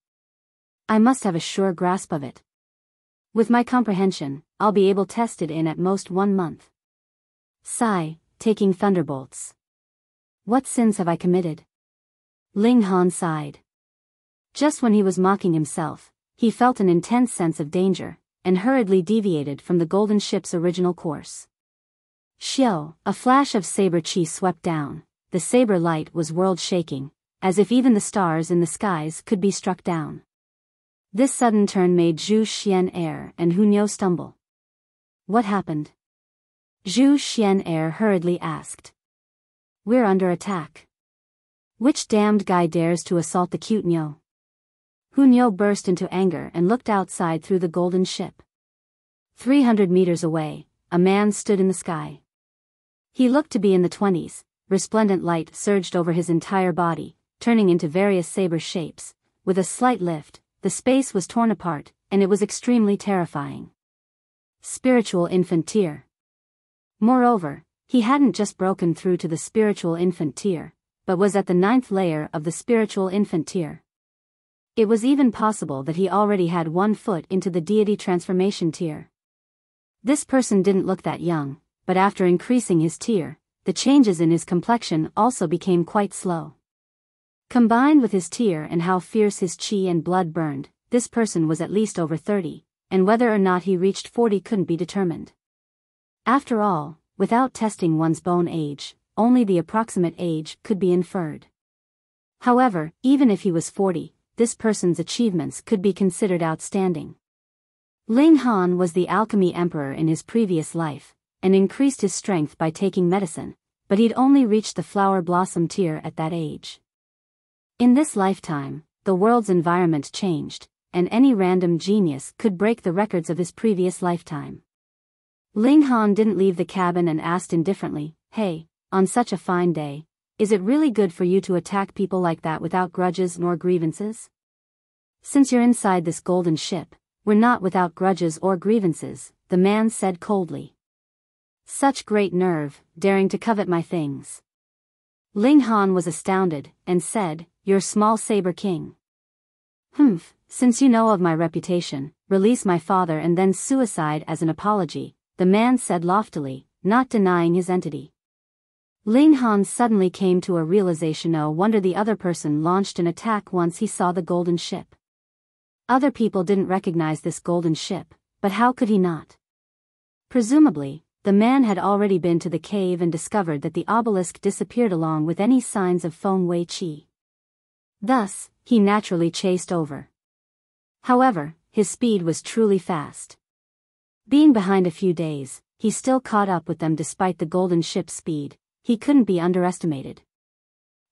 I must have a sure grasp of it. With my comprehension, I'll be able to test it in at most 1 month. Sigh, taking thunderbolts. What sins have I committed? Ling Han sighed. Just when he was mocking himself, he felt an intense sense of danger, and hurriedly deviated from the golden ship's original course. Xiao, a flash of saber chi swept down. The saber light was world-shaking, as if even the stars in the skies could be struck down. This sudden turn made Zhu Xian'er and Hunyo stumble. What happened? Zhu Xian'er hurriedly asked. We're under attack. Which damned guy dares to assault the cute Nyo? Hunyo burst into anger and looked outside through the golden ship. 300 meters away, a man stood in the sky. He looked to be in the 20s, resplendent light surged over his entire body, turning into various saber shapes. With a slight lift, the space was torn apart, and it was extremely terrifying. Spiritual infant tier. Moreover, he hadn't just broken through to the spiritual infant tier, but was at the 9th layer of the spiritual infant tier. It was even possible that he already had 1 foot into the deity transformation tier. This person didn't look that young, but after increasing his tier, the changes in his complexion also became quite slow. Combined with his tier and how fierce his chi and blood burned, this person was at least over 30, and whether or not he reached 40 couldn't be determined. After all, without testing one's bone age, only the approximate age could be inferred. However, even if he was 40, this person's achievements could be considered outstanding. Ling Han was the alchemy emperor in his previous life, and increased his strength by taking medicine, but he'd only reached the flower blossom tier at that age. In this lifetime, the world's environment changed, and any random genius could break the records of his previous lifetime. Ling Han didn't leave the cabin and asked indifferently, Hey, on such a fine day, is it really good for you to attack people like that without grudges nor grievances? Since you're inside this golden ship, we're not without grudges or grievances, the man said coldly. Such great nerve, daring to covet my things. Ling Han was astounded, and said, You're small saber king. Since you know of my reputation, release my father and then suicide as an apology, the man said loftily, not denying his entity. Ling Han suddenly came to a realization. No wonder the other person launched an attack once he saw the golden ship. Other people didn't recognize this golden ship, but how could he not? Presumably, the man had already been to the cave and discovered that the obelisk disappeared along with any signs of Feng Wei Qi. Thus, he naturally chased over. However, his speed was truly fast. Being behind a few days, he still caught up with them despite the golden ship's speed. He couldn't be underestimated.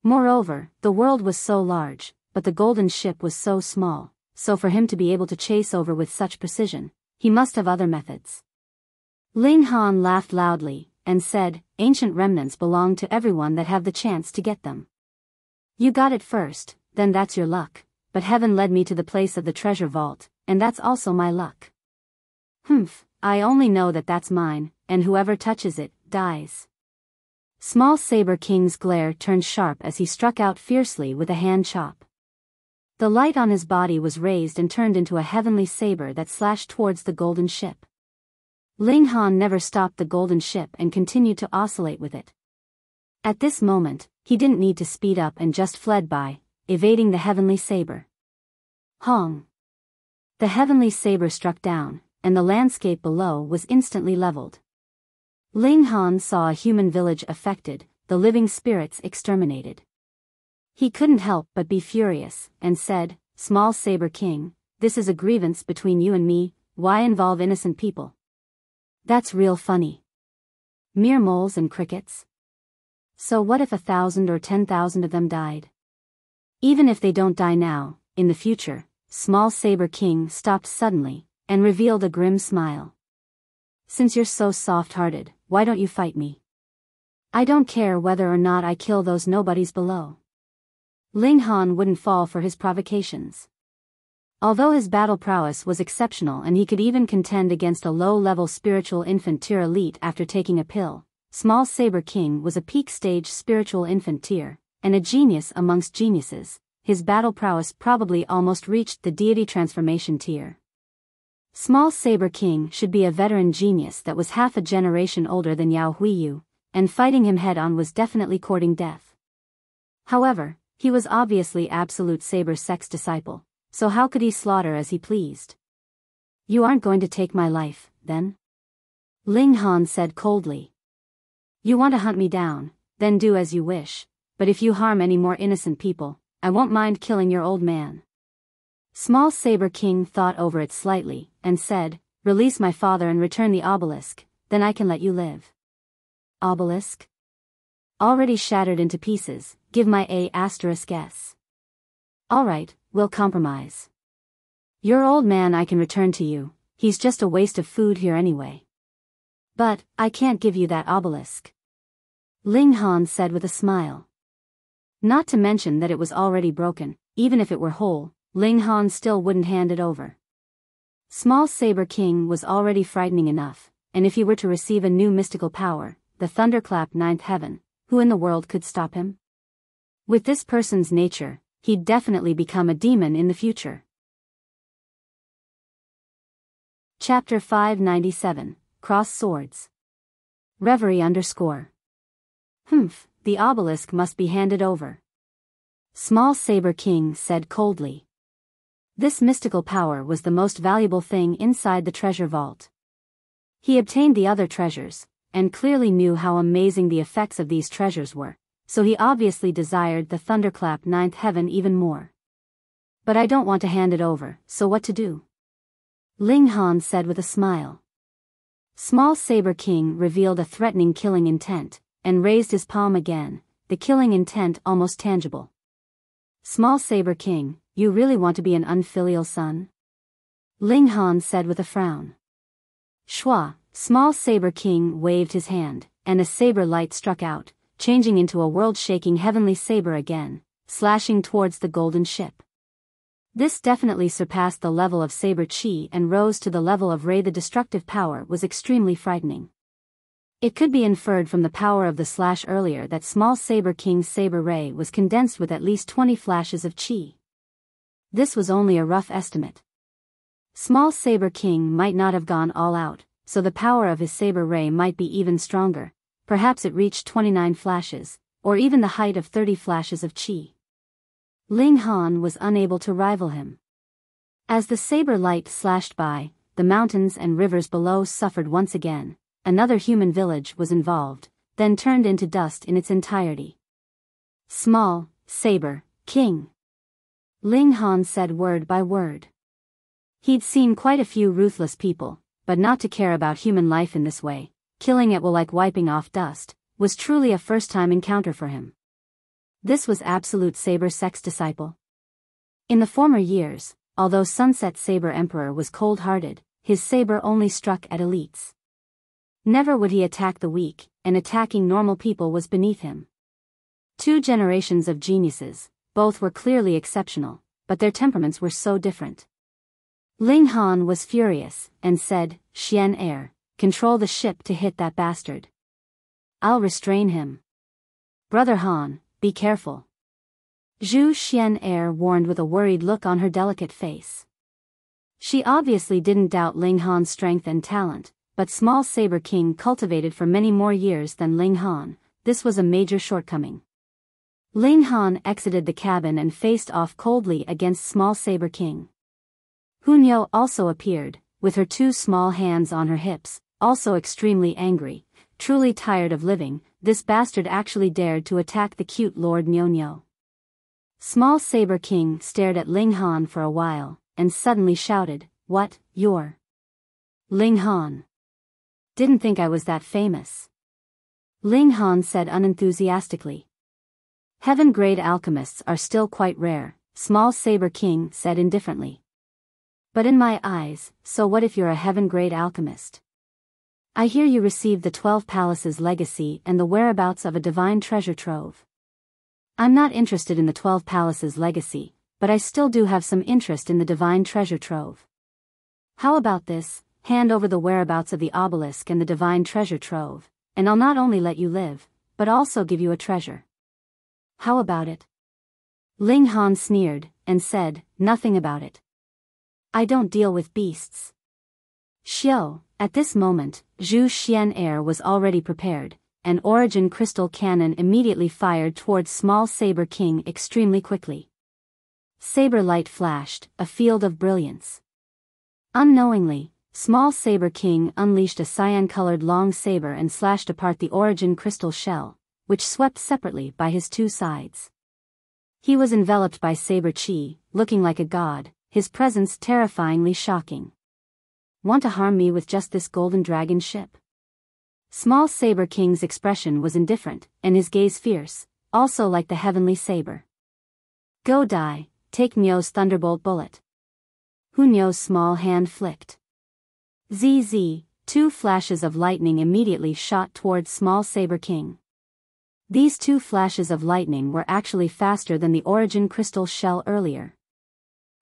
Moreover, the world was so large, but the golden ship was so small, so for him to be able to chase over with such precision, he must have other methods. Ling Han laughed loudly, and said, "Ancient remnants belong to everyone that have the chance to get them. You got it first, then that's your luck, but heaven led me to the place of the treasure vault, and that's also my luck. Humph, I only know that that's mine, and whoever touches it, dies." Small Saber King's glare turned sharp as he struck out fiercely with a hand chop. The light on his body was raised and turned into a heavenly saber that slashed towards the golden ship. Ling Han never stopped the golden ship and continued to oscillate with it. At this moment, he didn't need to speed up and just fled by, evading the heavenly saber. Hong! The heavenly saber struck down, and the landscape below was instantly leveled. Ling Han saw a human village affected, the living spirits exterminated. He couldn't help but be furious, and said, "Small Saber King, this is a grievance between you and me, why involve innocent people? That's real funny. Mere moles and crickets? So what if 1,000 or 10,000 of them died? Even if they don't die now, in the future." Small Saber King stopped suddenly, and revealed a grim smile. "Since you're so soft-hearted, why don't you fight me? I don't care whether or not I kill those nobodies below." Ling Han wouldn't fall for his provocations. Although his battle prowess was exceptional and he could even contend against a low-level spiritual infant tier elite after taking a pill, Small Saber King was a peak-stage spiritual infant tier, and a genius amongst geniuses. His battle prowess probably almost reached the deity transformation tier. Small Saber King should be a veteran genius that was half a generation older than Yao Huiyu, and fighting him head-on was definitely courting death. However, he was obviously Absolute Saber's sex disciple, so how could he slaughter as he pleased? "You aren't going to take my life, then?" Ling Han said coldly. "You want to hunt me down, then do as you wish, but if you harm any more innocent people, I won't mind killing your old man." Small Saber King thought over it slightly, and said, "Release my father and return the obelisk, then I can let you live." "Obelisk? Already shattered into pieces, give my A*S. Alright, we'll compromise. Your old man I can return to you, he's just a waste of food here anyway. But, I can't give you that obelisk," Ling Han said with a smile. Not to mention that it was already broken, even if it were whole, Ling Han still wouldn't hand it over. Small Saber King was already frightening enough, and if he were to receive a new mystical power, the Thunderclap Ninth Heaven, who in the world could stop him? With this person's nature, he'd definitely become a demon in the future. Chapter 597, Cross Swords. Reverie _ Humph, the obelisk must be handed over. Small Saber King said coldly. This mystical power was the most valuable thing inside the treasure vault. He obtained the other treasures, and clearly knew how amazing the effects of these treasures were, so he obviously desired the Thunderclap Ninth Heaven even more. "But I don't want to hand it over, so what to do?" Ling Han said with a smile. Small Saber King revealed a threatening killing intent, and raised his palm again, the killing intent almost tangible. "Small Saber King, you really want to be an unfilial son?" Ling Han said with a frown. Shua, Small Saber King waved his hand, and a saber light struck out, changing into a world-shaking heavenly saber again, slashing towards the golden ship. This definitely surpassed the level of saber chi and rose to the level of ray. The destructive power was extremely frightening. It could be inferred from the power of the slash earlier that Small Saber King's saber ray was condensed with at least 20 flashes of chi. This was only a rough estimate. Small Saber King might not have gone all out, so the power of his saber ray might be even stronger. Perhaps it reached 29 flashes, or even the height of 30 flashes of chi. Ling Han was unable to rival him. As the saber light slashed by, the mountains and rivers below suffered once again. Another human village was involved, then turned into dust in its entirety. "Small Saber King," Ling Han said word by word. He'd seen quite a few ruthless people, but not to care about human life in this way, killing it will like wiping off dust, was truly a first-time encounter for him. This was absolute Saber sex disciple. In the former years, although Sunset Saber Emperor was cold-hearted, his saber only struck at elites. Never would he attack the weak, and attacking normal people was beneath him. 2 generations of geniuses, both were clearly exceptional, but their temperaments were so different. Ling Han was furious, and said, "Xian Air, control the ship to hit that bastard. I'll restrain him. Brother Han, be careful." Zhu Xian Air warned with a worried look on her delicate face. She obviously didn't doubt Ling Han's strength and talent, but small Saber King cultivated for many more years than Ling Han, this was a major shortcoming. Ling Han exited the cabin and faced off coldly against small Saber King. Hunyou also appeared, with her 2 small hands on her hips, also extremely angry, truly tired of living. This bastard actually dared to attack the cute Lord Nyonyo. Small Saber King stared at Ling Han for a while, and suddenly shouted, "What, you're Ling Han? Didn't think I was that famous." Ling Han said unenthusiastically. "Heaven-grade alchemists are still quite rare," Small Saber King said indifferently. "But in my eyes, so what if you're a heaven-grade alchemist? I hear you received the 12 Palaces legacy and the whereabouts of a divine treasure trove. I'm not interested in the 12 Palaces legacy, but I still do have some interest in the divine treasure trove. How about this, hand over the whereabouts of the obelisk and the divine treasure trove, and I'll not only let you live, but also give you a treasure. How about it?" Ling Han sneered, and said, "Nothing about it. I don't deal with beasts." Xiao, at this moment, Zhu Xian Air was already prepared. An origin crystal cannon immediately fired towards Small Saber King extremely quickly. Saber light flashed, a field of brilliance. Unknowingly, Small Saber King unleashed a cyan-colored long saber and slashed apart the origin crystal shell, which swept separately by his 2 sides. He was enveloped by saber chi, looking like a god, his presence terrifyingly shocking. "Want to harm me with just this golden dragon ship?" Small Saber King's expression was indifferent, and his gaze fierce, also like the heavenly saber. "Go die, take Nyo's thunderbolt bullet." Hunyou's small hand flicked. ZZ, 2 flashes of lightning immediately shot towards Small Saber King. These 2 flashes of lightning were actually faster than the origin crystal shell earlier.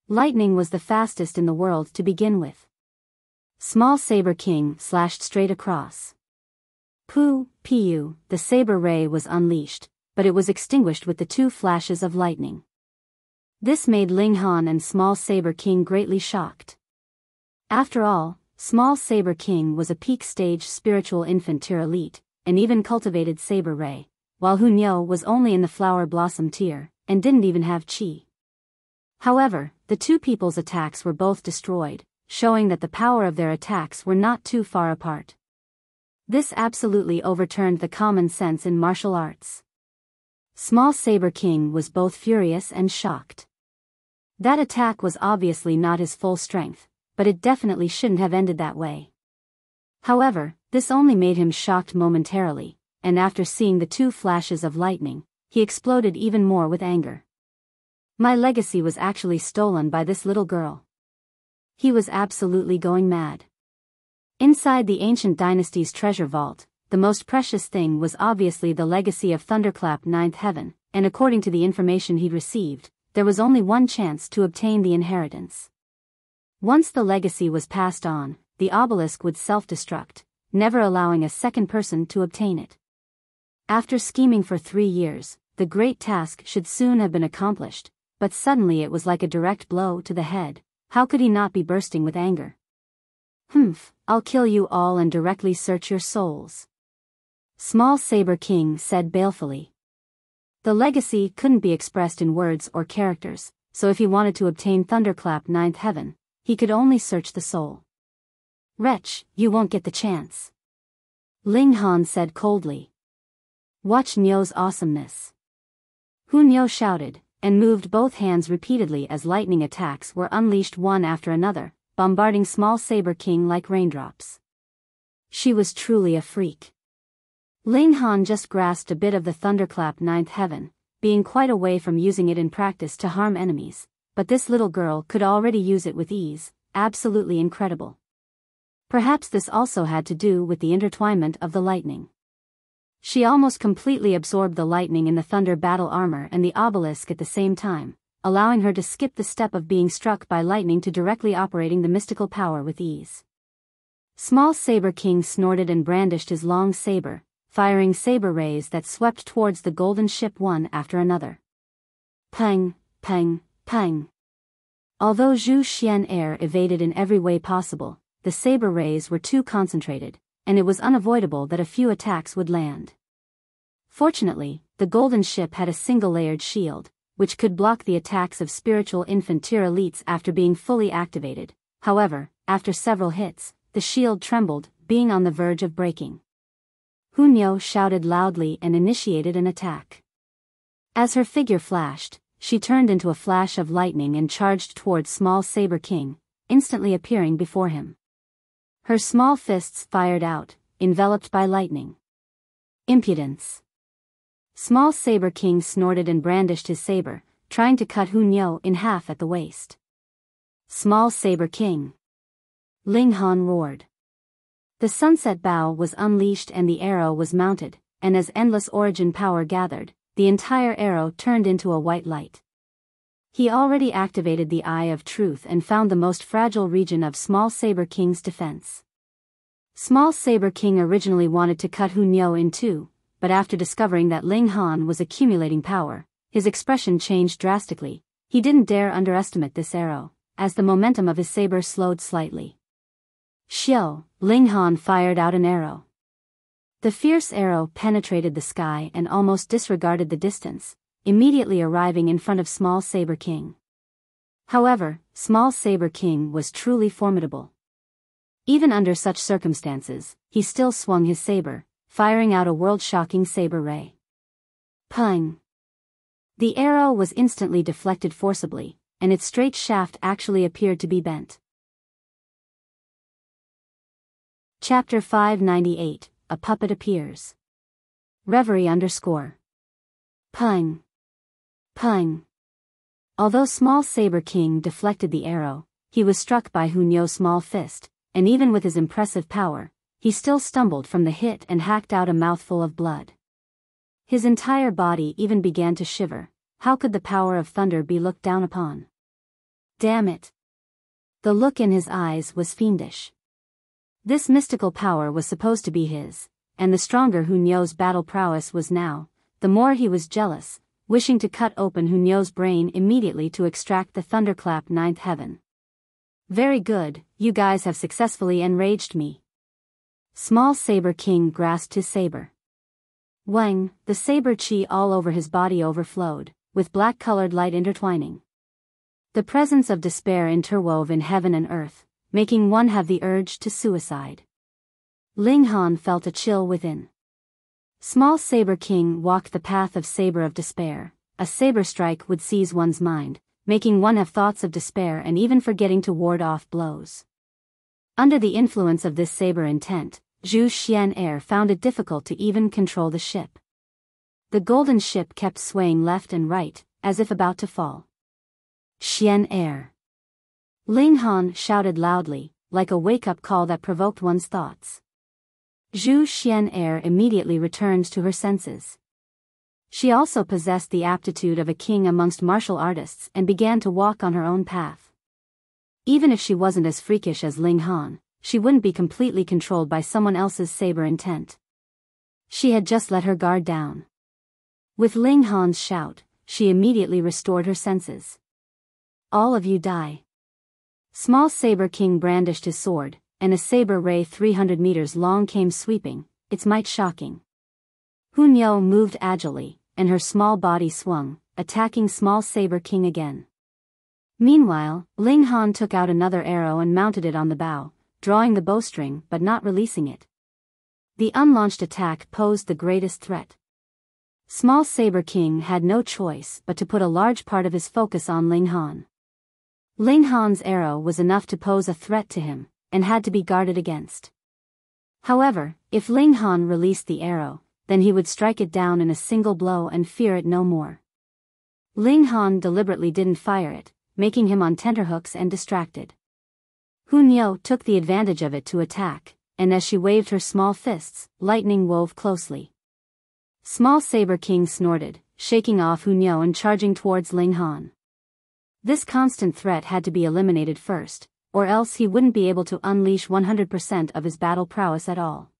Lightning was the fastest in the world to begin with. Small Saber King slashed straight across. Pu, the saber ray was unleashed, but it was extinguished with the 2 flashes of lightning. This made Ling Han and Small Saber King greatly shocked. After all, Small Saber King was a peak stage spiritual infant tier elite, and even cultivated saber ray, while Hunyou was only in the flower blossom tier, and didn't even have chi. However, the 2 people's attacks were both destroyed, showing that the power of their attacks were not too far apart. This absolutely overturned the common sense in martial arts. Small Saber King was both furious and shocked. That attack was obviously not his full strength, but it definitely shouldn't have ended that way. However, this only made him shocked momentarily, and after seeing the 2 flashes of lightning, he exploded even more with anger. My legacy was actually stolen by this little girl. He was absolutely going mad. Inside the ancient dynasty's treasure vault, the most precious thing was obviously the legacy of Thunderclap 9th Heaven, and according to the information he'd received, there was only one chance to obtain the inheritance. Once the legacy was passed on, the obelisk would self-destruct, never allowing a second person to obtain it. After scheming for 3 years, the great task should soon have been accomplished, but suddenly it was like a direct blow to the head. How could he not be bursting with anger? "Humph, I'll kill you all and directly search your souls," Small Saber King said balefully. The legacy couldn't be expressed in words or characters, so if he wanted to obtain Thunderclap 9th Heaven, he could only search the soul. "Wretch, you won't get the chance," Ling Han said coldly. "Watch Nyo's awesomeness." Hunyou shouted, and moved both hands repeatedly as lightning attacks were unleashed one after another, bombarding Small Saber King like raindrops. She was truly a freak. Ling Han just grasped a bit of the Thunderclap ninth heaven, being quite away from using it in practice to harm enemies, but this little girl could already use it with ease, absolutely incredible. Perhaps this also had to do with the intertwinement of the lightning. She almost completely absorbed the lightning in the thunder battle armor and the obelisk at the same time, allowing her to skip the step of being struck by lightning to directly operating the mystical power with ease. Small Saber King snorted and brandished his long saber, firing saber rays that swept towards the golden ship one after another. Pang, pang, pang. Although Zhu Xian'er evaded in every way possible, the saber rays were too concentrated, and it was unavoidable that a few attacks would land. Fortunately, the golden ship had a single-layered shield, which could block the attacks of spiritual infant tier elites after being fully activated. However, after several hits, the shield trembled, being on the verge of breaking. Hunyo shouted loudly and initiated an attack. As her figure flashed, she turned into a flash of lightning and charged towards Small Saber King, instantly appearing before him. Her small fists fired out, enveloped by lightning. Impudence. Small Saber King snorted and brandished his saber, trying to cut Hunyo in half at the waist. Small Saber King. Ling Han roared. The sunset bow was unleashed and the arrow was mounted, and as endless origin power gathered, the entire arrow turned into a white light. He already activated the Eye of Truth and found the most fragile region of Small Saber King's defense. Small Saber King originally wanted to cut Hunyo in two, but after discovering that Ling Han was accumulating power, his expression changed drastically. He didn't dare underestimate this arrow, as the momentum of his saber slowed slightly. Xiao, Ling Han fired out an arrow. The fierce arrow penetrated the sky and almost disregarded the distance, immediately arriving in front of Small Saber King. However, Small Saber King was truly formidable. Even under such circumstances, he still swung his saber, firing out a world-shocking saber ray. Pang! The arrow was instantly deflected forcibly, and its straight shaft actually appeared to be bent. Chapter 598, A Puppet Appears. Reverie _ Pang. Pang. Although Small Saber King deflected the arrow, he was struck by Hunyo's small fist, and even with his impressive power, he still stumbled from the hit and hacked out a mouthful of blood. His entire body even began to shiver. How could the power of thunder be looked down upon? Damn it! The look in his eyes was fiendish. This mystical power was supposed to be his, and the stronger Hunyo's battle prowess was now, the more he was jealous, wishing to cut open Hunyo's brain immediately to extract the Thunderclap ninth heaven. Very good, you guys have successfully enraged me. Small Saber King grasped his saber. Wang, the saber chi all over his body overflowed, with black-colored light intertwining. The presence of despair interwove in heaven and earth, making one have the urge to suicide. Ling Han felt a chill within. Small Saber King walked the path of saber of despair. A saber strike would seize one's mind, making one have thoughts of despair and even forgetting to ward off blows. Under the influence of this saber intent, Zhu Xian'er found it difficult to even control the ship. The golden ship kept swaying left and right, as if about to fall. Xian'er. Ling Han shouted loudly, like a wake-up call that provoked one's thoughts. Zhu Xian'er immediately returned to her senses. She also possessed the aptitude of a king amongst martial artists and began to walk on her own path. Even if she wasn't as freakish as Ling Han, she wouldn't be completely controlled by someone else's saber intent. She had just let her guard down. With Ling Han's shout, she immediately restored her senses. All of you die. Small Saber King brandished his sword, and a saber ray 300 meters long came sweeping, its might shocking. Hunyo moved agilely, and her small body swung, attacking Small Saber King again. Meanwhile, Ling Han took out another arrow and mounted it on the bow, drawing the bowstring but not releasing it. The unlaunched attack posed the greatest threat. Small Saber King had no choice but to put a large part of his focus on Ling Han. Ling Han's arrow was enough to pose a threat to him, and had to be guarded against. However, if Ling Han released the arrow, then he would strike it down in a single blow and fear it no more. Ling Han deliberately didn't fire it, making him on tenterhooks and distracted. Hunyo took the advantage of it to attack, and as she waved her small fists, lightning wove closely. Small Saber King snorted, shaking off Hunyo and charging towards Ling Han. This constant threat had to be eliminated first, or else he wouldn't be able to unleash 100% of his battle prowess at all.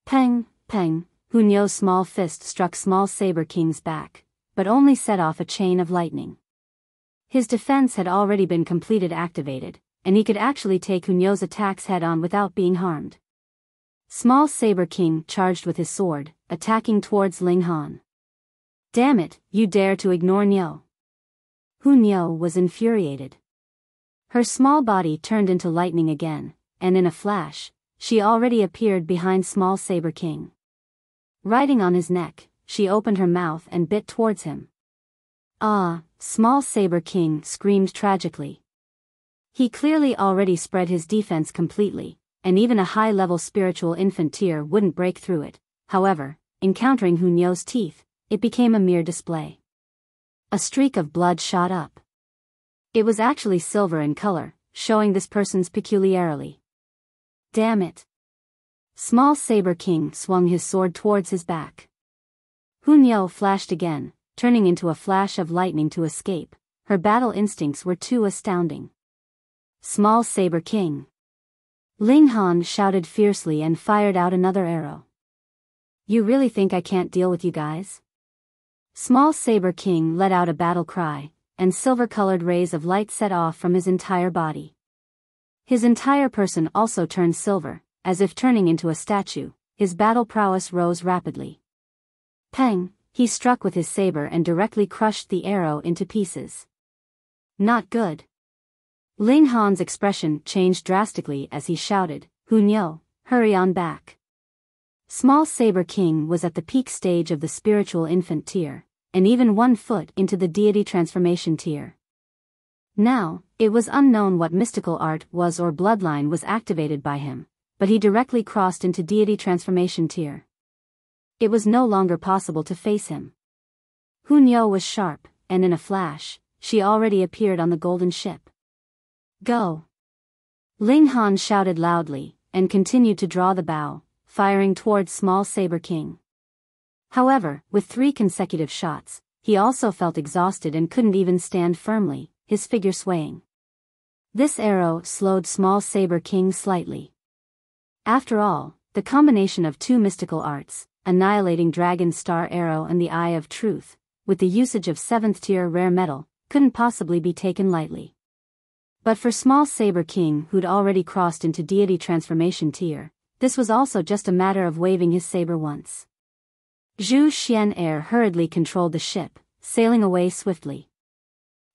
Peng, peng, Hunyo's small fist struck Small Saber King's back, but only set off a chain of lightning. His defense had already been activated, and he could actually take Hunyo's attacks head-on without being harmed. Small Saber King charged with his sword, attacking towards Ling Han. Damn it, you dare to ignore Nyo. Hunyo was infuriated. Her small body turned into lightning again, and in a flash, she already appeared behind Small Saber King. Riding on his neck, she opened her mouth and bit towards him. Ah, Small Saber King screamed tragically. He clearly already spread his defense completely, and even a high-level spiritual infant tier wouldn't break through it. However, encountering Hunyo's teeth, it became a mere display. A streak of blood shot up. It was actually silver in color, showing this person's peculiarity. Damn it. Small Saber King swung his sword towards his back. Hunyo flashed again, turning into a flash of lightning to escape. Her battle instincts were too astounding. Small Saber King. Ling Han shouted fiercely and fired out another arrow. You really think I can't deal with you guys? Small Saber King let out a battle cry, and silver-colored rays of light set off from his entire body. His entire person also turned silver, as if turning into a statue. His battle prowess rose rapidly. Peng, he struck with his saber and directly crushed the arrow into pieces. Not good. Ling Han's expression changed drastically as he shouted, Hunyo, hurry on back. Small Saber King was at the peak stage of the spiritual infant tier, and even 1 foot into the deity transformation tier. Now, it was unknown what mystical art was or bloodline was activated by him, but he directly crossed into deity transformation tier. It was no longer possible to face him. Hunyo was sharp, and in a flash, she already appeared on the golden ship. Go! Ling Han shouted loudly, and continued to draw the bow, firing towards Small Saber King. However, with 3 consecutive shots, he also felt exhausted and couldn't even stand firmly, his figure swaying. This arrow slowed Small Saber King slightly. After all, the combination of 2 mystical arts, Annihilating Dragon Star Arrow and the Eye of Truth, with the usage of 7th tier rare metal, couldn't possibly be taken lightly. But for Small Saber King who'd already crossed into deity transformation tier, this was also just a matter of waving his saber once. Zhu Xian Air hurriedly controlled the ship, sailing away swiftly.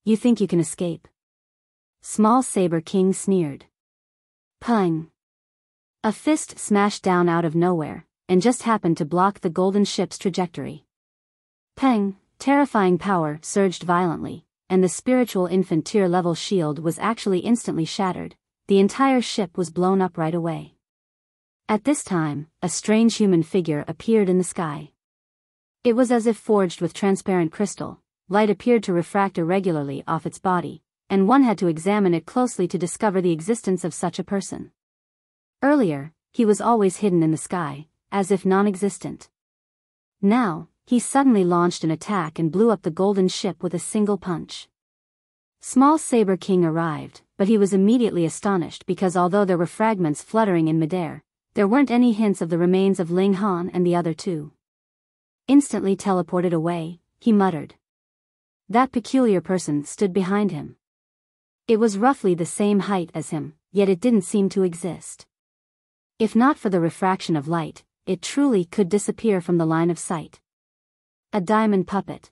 You think you can escape? Small Saber King sneered. Peng! A fist smashed down out of nowhere, and just happened to block the golden ship's trajectory. Peng, terrifying power surged violently, and the spiritual infant tier level shield was actually instantly shattered. The entire ship was blown up right away. At this time, a strange human figure appeared in the sky. It was as if forged with transparent crystal. Light appeared to refract irregularly off its body, and one had to examine it closely to discover the existence of such a person. Earlier, he was always hidden in the sky, as if non-existent. Now, he suddenly launched an attack and blew up the golden ship with a single punch. Small Saber King arrived, but he was immediately astonished because although there were fragments fluttering in midair, there weren't any hints of the remains of Ling Han and the other 2. Instantly teleported away, he muttered. That peculiar person stood behind him. It was roughly the same height as him, yet it didn't seem to exist. If not for the refraction of light, it truly could disappear from the line of sight. A diamond puppet.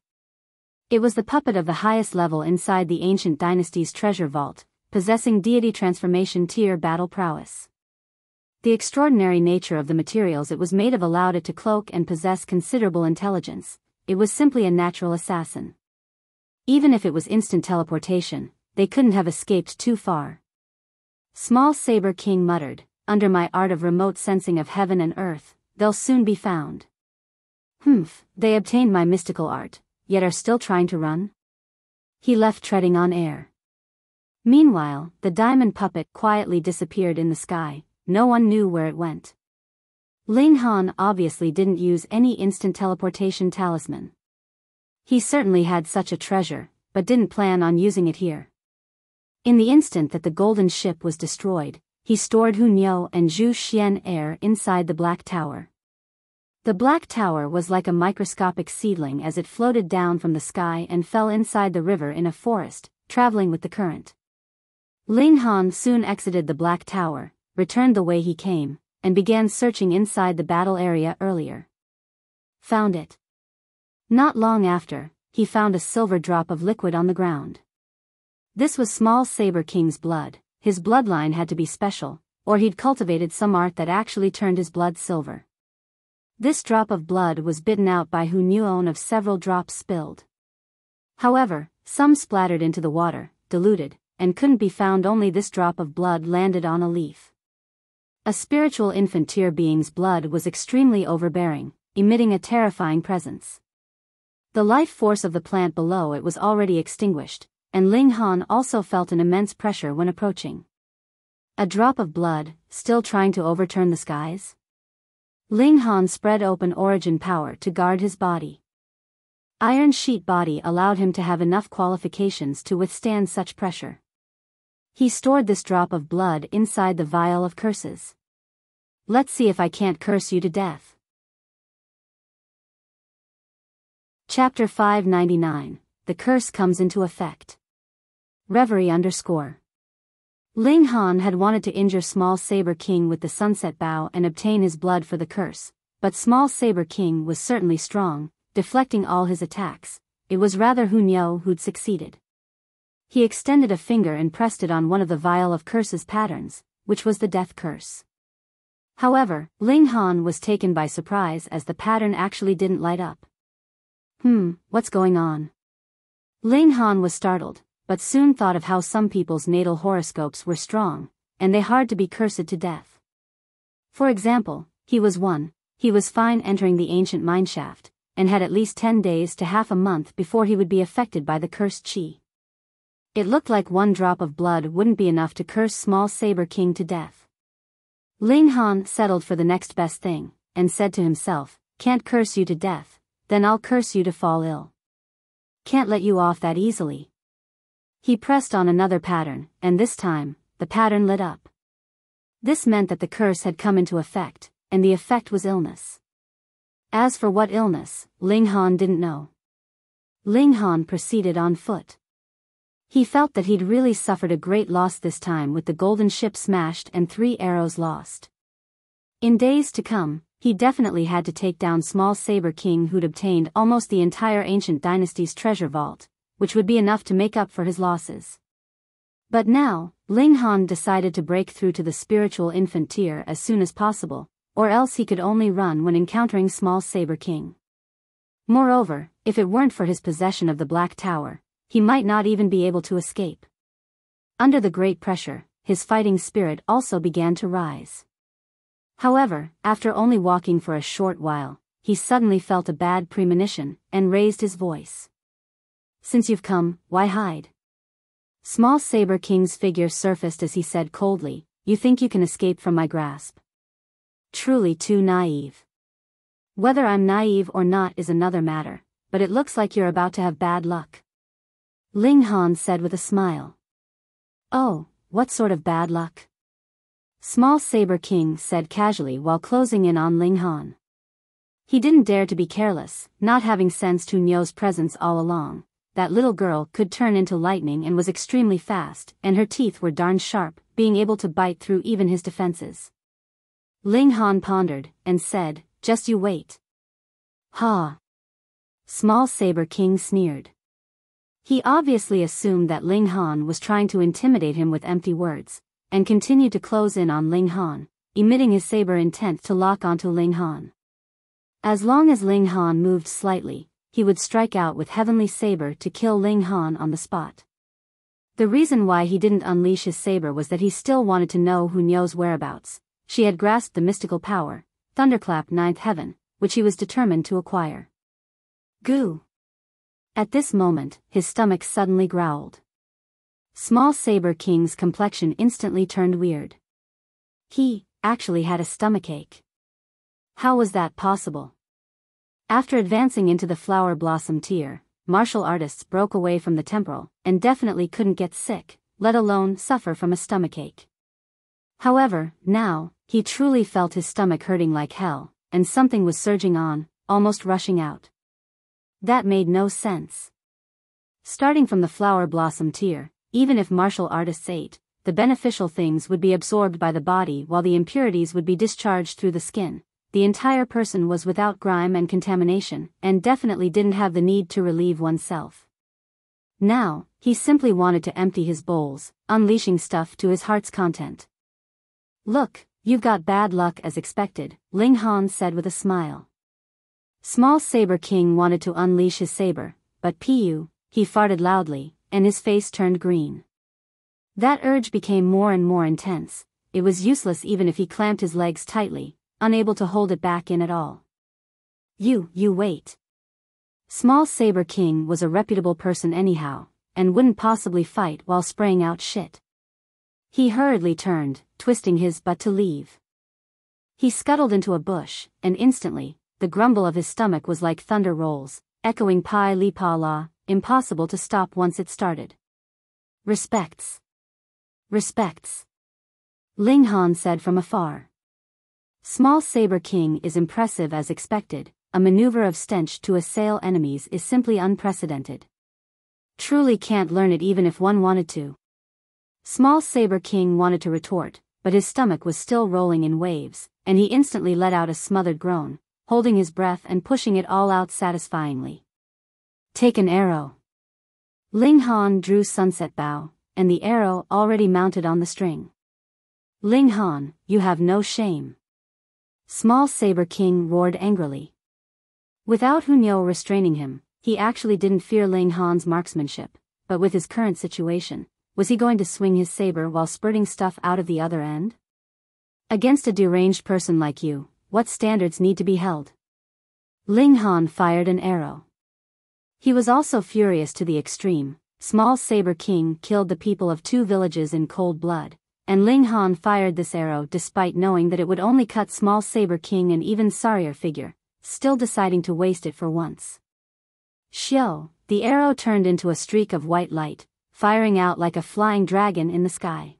It was the puppet of the highest level inside the ancient dynasty's treasure vault, possessing deity transformation tier battle prowess. The extraordinary nature of the materials it was made of allowed it to cloak and possess considerable intelligence. It was simply a natural assassin. Even if it was instant teleportation, they couldn't have escaped too far. Small Saber King muttered, under my art of remote sensing of heaven and earth, they'll soon be found. They obtained my mystical art, yet are still trying to run? He left treading on air. Meanwhile, the diamond puppet quietly disappeared in the sky, no one knew where it went. Ling Han obviously didn't use any instant teleportation talisman. He certainly had such a treasure, but didn't plan on using it here. In the instant that the golden ship was destroyed, he stored Hu Niu and Zhu Xian Air inside the Black Tower. The Black Tower was like a microscopic seedling as it floated down from the sky and fell inside the river in a forest, traveling with the current. Ling Han soon exited the Black Tower, returned the way he came, and began searching inside the battle area earlier. Found it. Not long after, he found a silver drop of liquid on the ground. This was Small Saber King's blood. His bloodline had to be special, or he'd cultivated some art that actually turned his blood silver. This drop of blood was bitten out by Hu Niuon of several drops spilled. However, some splattered into the water, diluted, and couldn't be found. Only this drop of blood landed on a leaf. A spiritual infantile being's blood was extremely overbearing, emitting a terrifying presence. The life force of the plant below it was already extinguished, and Ling Han also felt an immense pressure when approaching. A drop of blood, still trying to overturn the skies? Ling Han spread open origin power to guard his body. Iron Sheet body allowed him to have enough qualifications to withstand such pressure. He stored this drop of blood inside the vial of curses. Let's see if I can't curse you to death. Chapter 599, The Curse Comes into Effect. Reverie _ Ling Han had wanted to injure Small Saber King with the Sunset Bow and obtain his blood for the curse, but Small Saber King was certainly strong, deflecting all his attacks. It was rather Hu Niu who'd succeeded. He extended a finger and pressed it on one of the vial of curses patterns, which was the death curse. However, Ling Han was taken by surprise as the pattern actually didn't light up. What's going on? Ling Han was startled, but soon thought of how some people's natal horoscopes were strong, and they hard to be cursed to death. For example, he was fine entering the ancient mineshaft, and had at least 10 days to half a month before he would be affected by the cursed qi. It looked like one drop of blood wouldn't be enough to curse Small Saber King to death. Ling Han settled for the next best thing, and said to himself, can't curse you to death, then I'll curse you to fall ill. Can't let you off that easily. He pressed on another pattern, and this time, the pattern lit up. This meant that the curse had come into effect, and the effect was illness. As for what illness, Ling Han didn't know. Ling Han proceeded on foot. He felt that he'd really suffered a great loss this time with the golden ship smashed and 3 arrows lost. In days to come, he definitely had to take down Small Saber King who'd obtained almost the entire ancient dynasty's treasure vault, which would be enough to make up for his losses. But now, Ling Han decided to break through to the spiritual infantile as soon as possible, or else he could only run when encountering Small Saber King. Moreover, if it weren't for his possession of the Black Tower, he might not even be able to escape. Under the great pressure, his fighting spirit also began to rise. However, after only walking for a short while, he suddenly felt a bad premonition, and raised his voice. Since you've come, why hide? Small Saber King's figure surfaced as he said coldly, you think you can escape from my grasp? Truly too naive. Whether I'm naive or not is another matter, but it looks like you're about to have bad luck. Ling Han said with a smile. Oh, what sort of bad luck? Small Saber King said casually while closing in on Ling Han. He didn't dare to be careless, not having sensed Hu Niu's presence all along. That little girl could turn into lightning and was extremely fast, and her teeth were darn sharp, being able to bite through even his defenses. Ling Han pondered, and said, just you wait. Ha! Small Saber King sneered. He obviously assumed that Ling Han was trying to intimidate him with empty words, and continued to close in on Ling Han, emitting his saber intent to lock onto Ling Han. As long as Ling Han moved slightly, he would strike out with Heavenly Saber to kill Ling Han on the spot. The reason why he didn't unleash his saber was that he still wanted to know Hu Niu's whereabouts. She had grasped the mystical power, Thunderclap Ninth Heaven, which he was determined to acquire. Goo! At this moment, his stomach suddenly growled. Small Saber King's complexion instantly turned weird. He, actually had a stomachache. How was that possible? After advancing into the flower blossom tier, martial artists broke away from the temporal, and definitely couldn't get sick, let alone suffer from a stomachache. However, now, he truly felt his stomach hurting like hell, and something was surging on, almost rushing out. That made no sense. Starting from the flower blossom tier, even if martial artists ate, the beneficial things would be absorbed by the body while the impurities would be discharged through the skin. The entire person was without grime and contamination, and definitely didn't have the need to relieve oneself. Now, he simply wanted to empty his bowls, unleashing stuff to his heart's content. Look, you've got bad luck as expected, Ling Han said with a smile. Small Saber King wanted to unleash his saber, but Pu, he farted loudly, and his face turned green. That urge became more and more intense. It was useless even if he clamped his legs tightly, unable to hold it back in at all. You wait. Small Saber King was a reputable person anyhow, and wouldn't possibly fight while spraying out shit. He hurriedly turned, twisting his butt to leave. He scuttled into a bush, and instantly, the grumble of his stomach was like thunder rolls, echoing pi li pa la, impossible to stop once it started. Respects. Respects. Ling Han said from afar. Small Saber King is impressive as expected, a maneuver of stench to assail enemies is simply unprecedented. Truly can't learn it even if one wanted to. Small Saber King wanted to retort, but his stomach was still rolling in waves, and he instantly let out a smothered groan, holding his breath and pushing it all out satisfyingly. Take an arrow. Ling Han drew Sunset Bow, and the arrow already mounted on the string. Ling Han, you have no shame. Small Saber King roared angrily. Without Hu Niu restraining him, he actually didn't fear Ling Han's marksmanship, but with his current situation, was he going to swing his saber while spurting stuff out of the other end? Against a deranged person like you, what standards need to be held? Ling Han fired an arrow. He was also furious to the extreme. Small Saber King killed the people of 2 villages in cold blood, and Ling Han fired this arrow despite knowing that it would only cut Small Saber King an even sorrier figure, still deciding to waste it for once. Xiao, the arrow turned into a streak of white light, firing out like a flying dragon in the sky.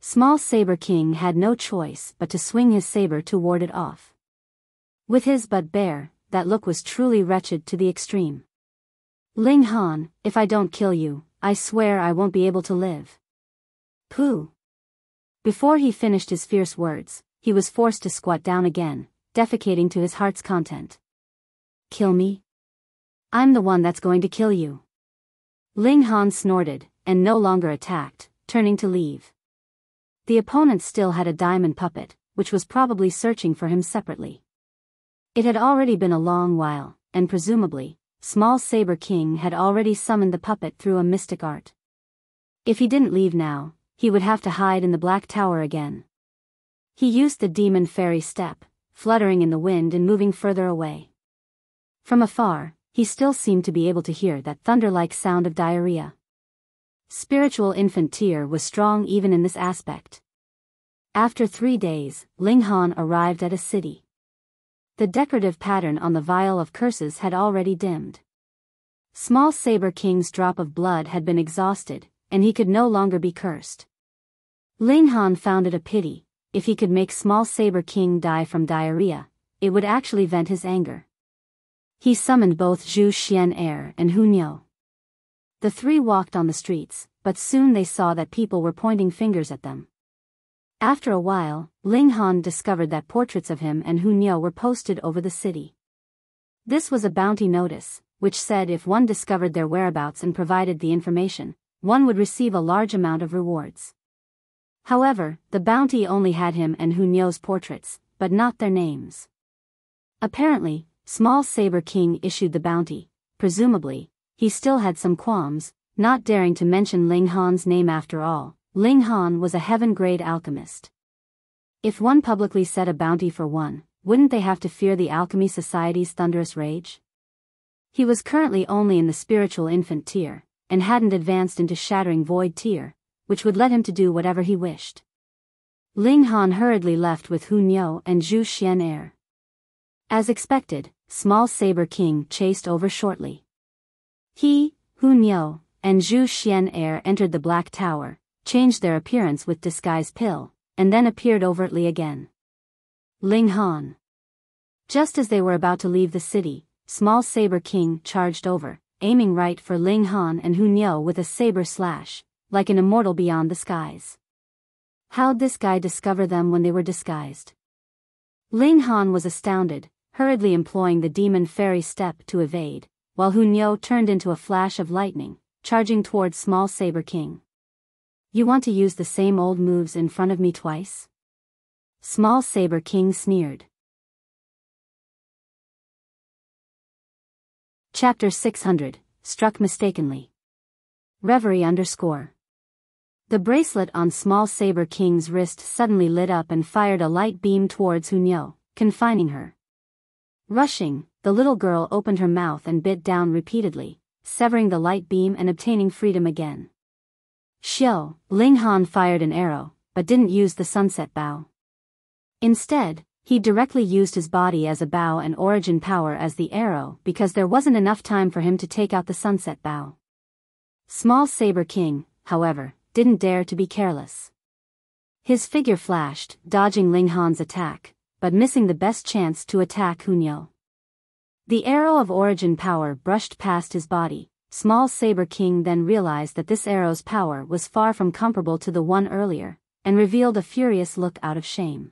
Small Saber King had no choice but to swing his saber to ward it off. With his butt bare, that look was truly wretched to the extreme. Ling Han, if I don't kill you, I swear I won't be able to live. Pooh. Before he finished his fierce words, he was forced to squat down again, defecating to his heart's content. Kill me? I'm the one that's going to kill you. Ling Han snorted, and no longer attacked, turning to leave. The opponent still had a diamond puppet, which was probably searching for him separately. It had already been a long while, and presumably, Small Saber King had already summoned the puppet through a mystic art. If he didn't leave now, he would have to hide in the Black Tower again. He used the demon fairy step, fluttering in the wind and moving further away. From afar, he still seemed to be able to hear that thunder-like sound of diarrhea. Spiritual infant tear was strong even in this aspect. After 3 days, Ling Han arrived at a city. The decorative pattern on the vial of curses had already dimmed. Small Saber King's drop of blood had been exhausted, and he could no longer be cursed. Ling Han found it a pity. If he could make Small Saber King die from diarrhea, it would actually vent his anger. He summoned both Zhu Xian'er and Hu Niu. The 3 walked on the streets, but soon they saw that people were pointing fingers at them. After a while, Ling Han discovered that portraits of him and Hu Niu were posted over the city. This was a bounty notice, which said if one discovered their whereabouts and provided the information, one would receive a large amount of rewards. However, the bounty only had him and Hu Niu's portraits, but not their names. Apparently, Small Saber King issued the bounty. Presumably, he still had some qualms, not daring to mention Ling Han's name after all. Ling Han was a heaven-grade alchemist. If one publicly set a bounty for one, wouldn't they have to fear the Alchemy Society's thunderous rage? He was currently only in the spiritual infant tier, and hadn't advanced into shattering void tier, which would let him to do whatever he wished. Ling Han hurriedly left with Hu Niu and Zhu Xian'er. As expected, Small Saber King chased over shortly. He, Hu Niu, and Zhu Xian'er entered the Black Tower, changed their appearance with Disguise Pill, and then appeared overtly again. Ling Han. Just as they were about to leave the city, Small Saber King charged over, aiming right for Ling Han and Hu Niu with a saber slash, like an immortal beyond the skies. How'd this guy discover them when they were disguised? Ling Han was astounded, hurriedly employing the demon fairy step to evade, while Hu Niu turned into a flash of lightning, charging towards Small Saber King. You want to use the same old moves in front of me twice? Small Saber King sneered. Chapter 600, Struck Mistakenly. Reverie _ The bracelet on Small Saber King's wrist suddenly lit up and fired a light beam towards Hu Niu, confining her. Rushing, the little girl opened her mouth and bit down repeatedly, severing the light beam and obtaining freedom again. Xiao, Ling Han fired an arrow, but didn't use the sunset bow. Instead, he directly used his body as a bow and origin power as the arrow because there wasn't enough time for him to take out the sunset bow. Small Saber King, however, didn't dare to be careless. His figure flashed, dodging Ling Han's attack, but missing the best chance to attack Hu Niu. The arrow of origin power brushed past his body. Small Saber King then realized that this arrow's power was far from comparable to the one earlier, and revealed a furious look out of shame.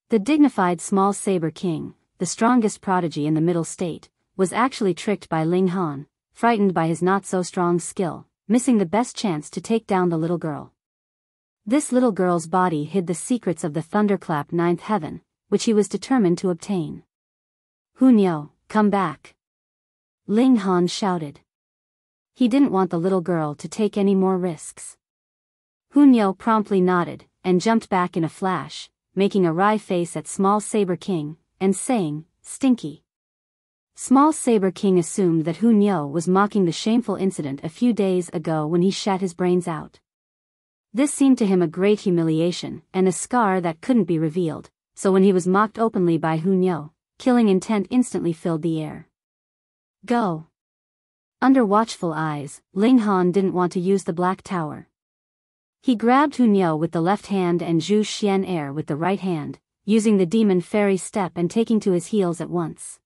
The dignified Small Saber King, the strongest prodigy in the Middle State, was actually tricked by Ling Han, frightened by his not-so-strong skill, missing the best chance to take down the little girl. This little girl's body hid the secrets of the Thunderclap ninth heaven, which he was determined to obtain. Hu Niu, come back! Ling Han shouted. He didn't want the little girl to take any more risks. Hu Niu promptly nodded, and jumped back in a flash, making a wry face at Small Saber King, and saying, "Stinky." Small Saber King assumed that Hu Niu was mocking the shameful incident a few days ago when he shat his brains out. This seemed to him a great humiliation, and a scar that couldn't be revealed, so when he was mocked openly by Hu Niu, killing intent instantly filled the air. Go! Under watchful eyes, Ling Han didn't want to use the Black Tower. He grabbed Hu Niu with the left hand and Zhu Xian'er with the right hand, using the demon fairy step and taking to his heels at once.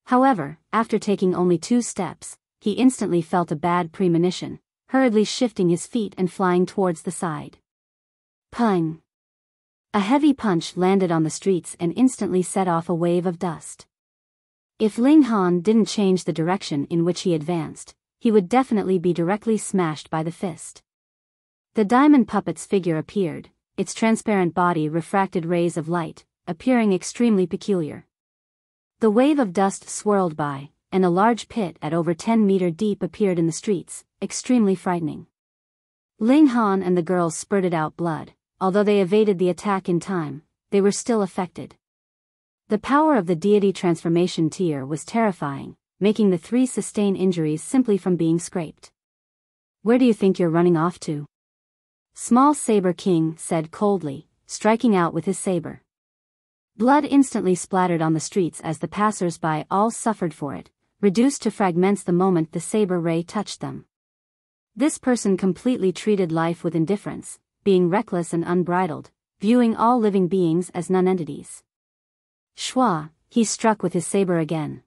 However, after taking only 2 steps, he instantly felt a bad premonition, hurriedly shifting his feet and flying towards the side. Pung! A heavy punch landed on the streets and instantly set off a wave of dust. If Ling Han didn't change the direction in which he advanced, he would definitely be directly smashed by the fist. The diamond puppet's figure appeared, its transparent body refracted rays of light, appearing extremely peculiar. The wave of dust swirled by, and a large pit at over 10 meters deep appeared in the streets, extremely frightening. Ling Han and the girls spurted out blood. Although they evaded the attack in time, they were still affected. The power of the deity transformation tier was terrifying, making the 3 sustain injuries simply from being scraped. Where do you think you're running off to? Small Saber King said coldly, striking out with his saber. Blood instantly splattered on the streets as the passers-by all suffered for it, reduced to fragments the moment the saber ray touched them. This person completely treated life with indifference, being reckless and unbridled, viewing all living beings as non-entities. Shua, he struck with his saber again.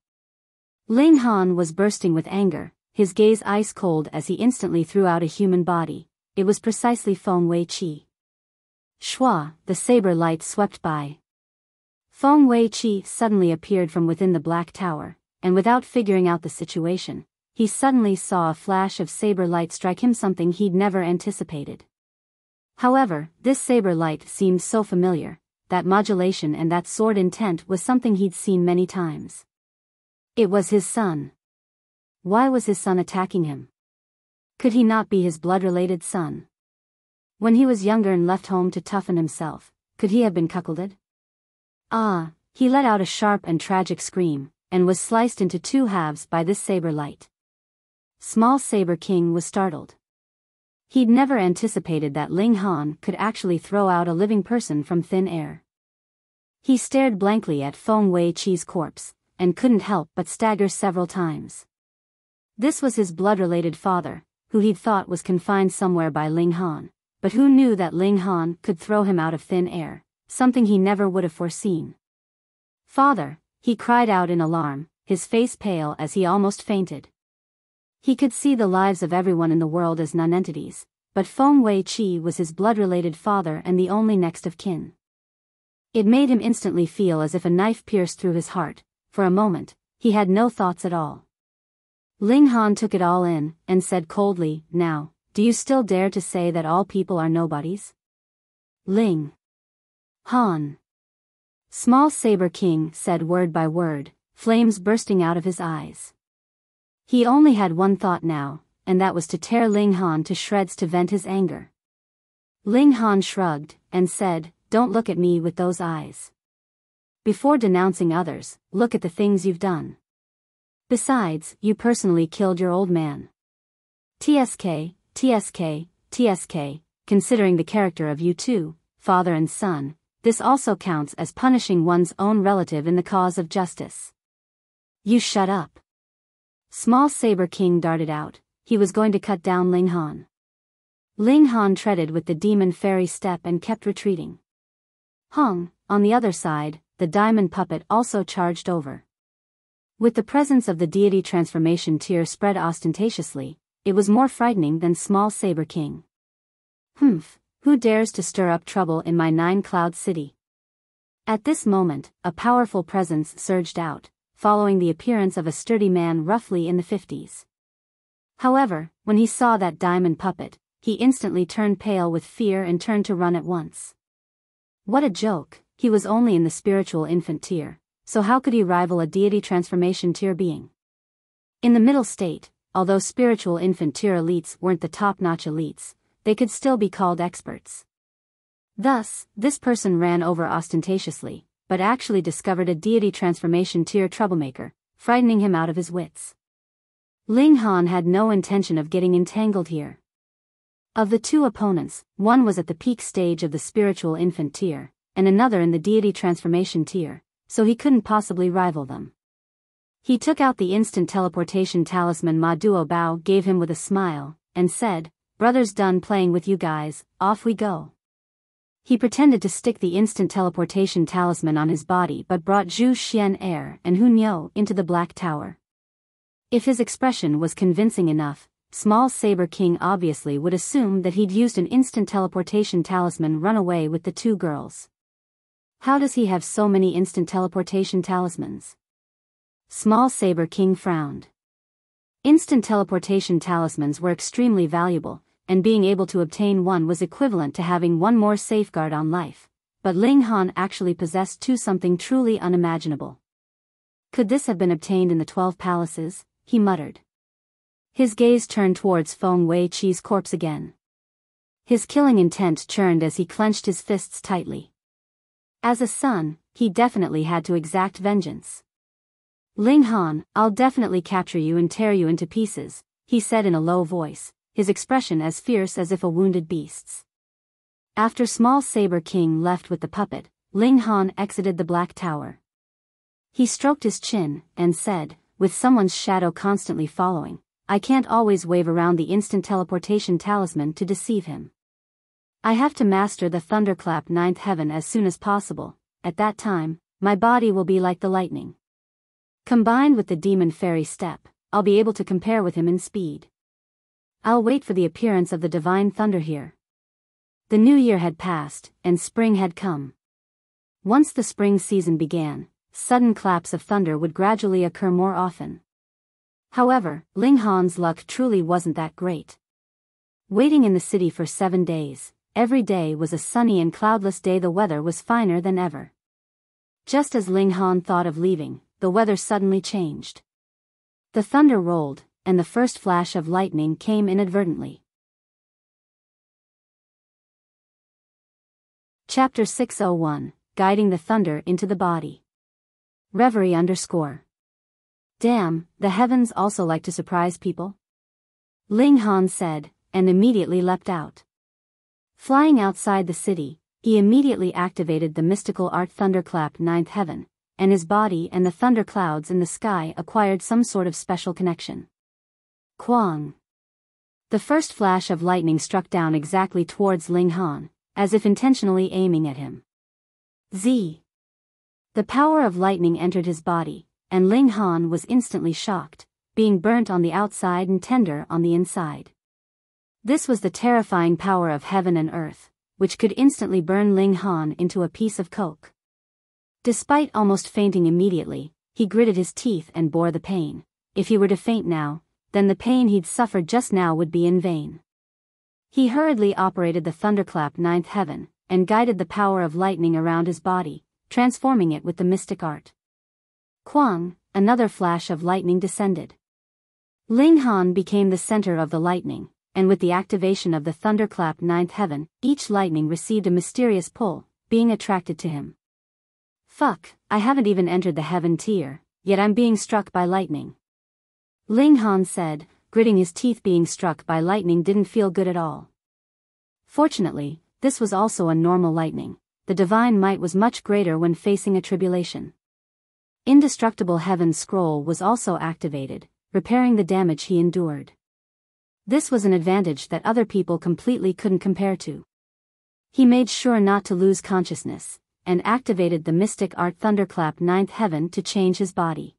Ling Han was bursting with anger, his gaze ice-cold as he instantly threw out a human body. It was precisely Feng Wei-Qi. Shua, the saber light swept by. Feng Wei-Qi suddenly appeared from within the Black Tower, and without figuring out the situation, he suddenly saw a flash of saber light strike him, something he'd never anticipated. However, this saber light seemed so familiar, that modulation and that sword intent was something he'd seen many times. It was his son. Why was his son attacking him? Could he not be his blood-related son? When he was younger and left home to toughen himself, could he have been cuckolded? Ah, he let out a sharp and tragic scream, and was sliced into two halves by this saber light. Small Saber King was startled. He'd never anticipated that Ling Han could actually throw out a living person from thin air. He stared blankly at Feng Wei-Chi's corpse, and couldn't help but stagger several times. This was his blood-related father, who he'd thought was confined somewhere by Ling Han, but who knew that Ling Han could throw him out of thin air, something he never would have foreseen. "Father," he cried out in alarm, his face pale as he almost fainted. He could see the lives of everyone in the world as nonentities, but Feng Wei-Chi was his blood-related father and the only next of kin. It made him instantly feel as if a knife pierced through his heart. For a moment, he had no thoughts at all. Ling Han took it all in, and said coldly, "Now, do you still dare to say that all people are nobodies?" Ling Han. Small Saber King said word by word, flames bursting out of his eyes. He only had one thought now, and that was to tear Ling Han to shreds to vent his anger. Ling Han shrugged, and said, "Don't look at me with those eyes. Before denouncing others, look at the things you've done. Besides, you personally killed your old man. TSK, TSK, TSK, considering the character of you two, father and son, this also counts as punishing one's own relative in the cause of justice." "You shut up." Small Saber King darted out. He was going to cut down Ling Han. Ling Han treaded with the demon fairy step and kept retreating. Hong, on the other side, the diamond puppet also charged over. With the presence of the deity transformation tier spread ostentatiously, it was more frightening than Small Saber King. "Humph, who dares to stir up trouble in my nine-cloud city?" At this moment, a powerful presence surged out, following the appearance of a sturdy man roughly in the 50s. However, when he saw that diamond puppet, he instantly turned pale with fear and turned to run at once. What a joke, he was only in the spiritual infant tier, so how could he rival a deity transformation tier being? In the middle state, although spiritual infant tier elites weren't the top-notch elites, they could still be called experts. Thus, this person ran over ostentatiously, but actually discovered a deity transformation tier troublemaker, frightening him out of his wits. Ling Han had no intention of getting entangled here. Of the two opponents, one was at the peak stage of the spiritual infant tier, and another in the deity transformation tier, so he couldn't possibly rival them. He took out the instant teleportation talisman Ma Duo Bao gave him with a smile, and said, "Brother's done playing with you guys, off we go." He pretended to stick the instant teleportation talisman on his body but brought Zhu Xian Air and Hu Niu into the Black Tower. If his expression was convincing enough, Small Saber King obviously would assume that he'd used an instant teleportation talisman run away with the two girls. How does he have so many instant teleportation talismans? Small Saber King frowned. Instant teleportation talismans were extremely valuable, and being able to obtain one was equivalent to having one more safeguard on life, but Ling Han actually possessed two, something truly unimaginable. Could this have been obtained in the 12 palaces? He muttered. His gaze turned towards Feng Wei-Chi's corpse again. His killing intent churned as he clenched his fists tightly. As a son, he definitely had to exact vengeance. "Ling Han, I'll definitely capture you and tear you into pieces," he said in a low voice, his expression as fierce as if a wounded beast's. After Small Saber King left with the puppet, Ling Han exited the Black Tower. He stroked his chin, and said, with someone's shadow constantly following, "I can't always wave around the instant teleportation talisman to deceive him. I have to master the Thunderclap 9th heaven as soon as possible. At that time, my body will be like the lightning. Combined with the demon fairy step, I'll be able to compare with him in speed. I'll wait for the appearance of the divine thunder here." The new year had passed, and spring had come. Once the spring season began, sudden claps of thunder would gradually occur more often. However, Ling Han's luck truly wasn't that great. Waiting in the city for 7 days, every day was a sunny and cloudless day. The weather was finer than ever. Just as Ling Han thought of leaving, the weather suddenly changed. The thunder rolled, and the first flash of lightning came inadvertently. Chapter 601, Guiding the Thunder into the Body. Reverie _ Damn, the heavens also like to surprise people? Ling Han said, and immediately leapt out. Flying outside the city, he immediately activated the mystical art Thunderclap 9th heaven, and his body and the thunder clouds in the sky acquired some sort of special connection. Quang. The first flash of lightning struck down exactly towards Ling Han, as if intentionally aiming at him. Z. The power of lightning entered his body, and Ling Han was instantly shocked, being burnt on the outside and tender on the inside. This was the terrifying power of heaven and earth, which could instantly burn Ling Han into a piece of coke. Despite almost fainting immediately, he gritted his teeth and bore the pain. If he were to faint now, then the pain he'd suffered just now would be in vain. He hurriedly operated the Thunderclap 9th heaven, and guided the power of lightning around his body, transforming it with the mystic art. Quang, another flash of lightning descended. Ling Han became the center of the lightning, and with the activation of the Thunderclap 9th heaven, each lightning received a mysterious pull, being attracted to him. Fuck, I haven't even entered the heaven tier, yet I'm being struck by lightning. Ling Han said, gritting his teeth. Being struck by lightning didn't feel good at all. Fortunately, this was also a normal lightning. The divine might was much greater when facing a tribulation. Indestructible Heaven Scroll was also activated, repairing the damage he endured. This was an advantage that other people completely couldn't compare to. He made sure not to lose consciousness, and activated the mystic art Thunderclap 9th heaven to change his body.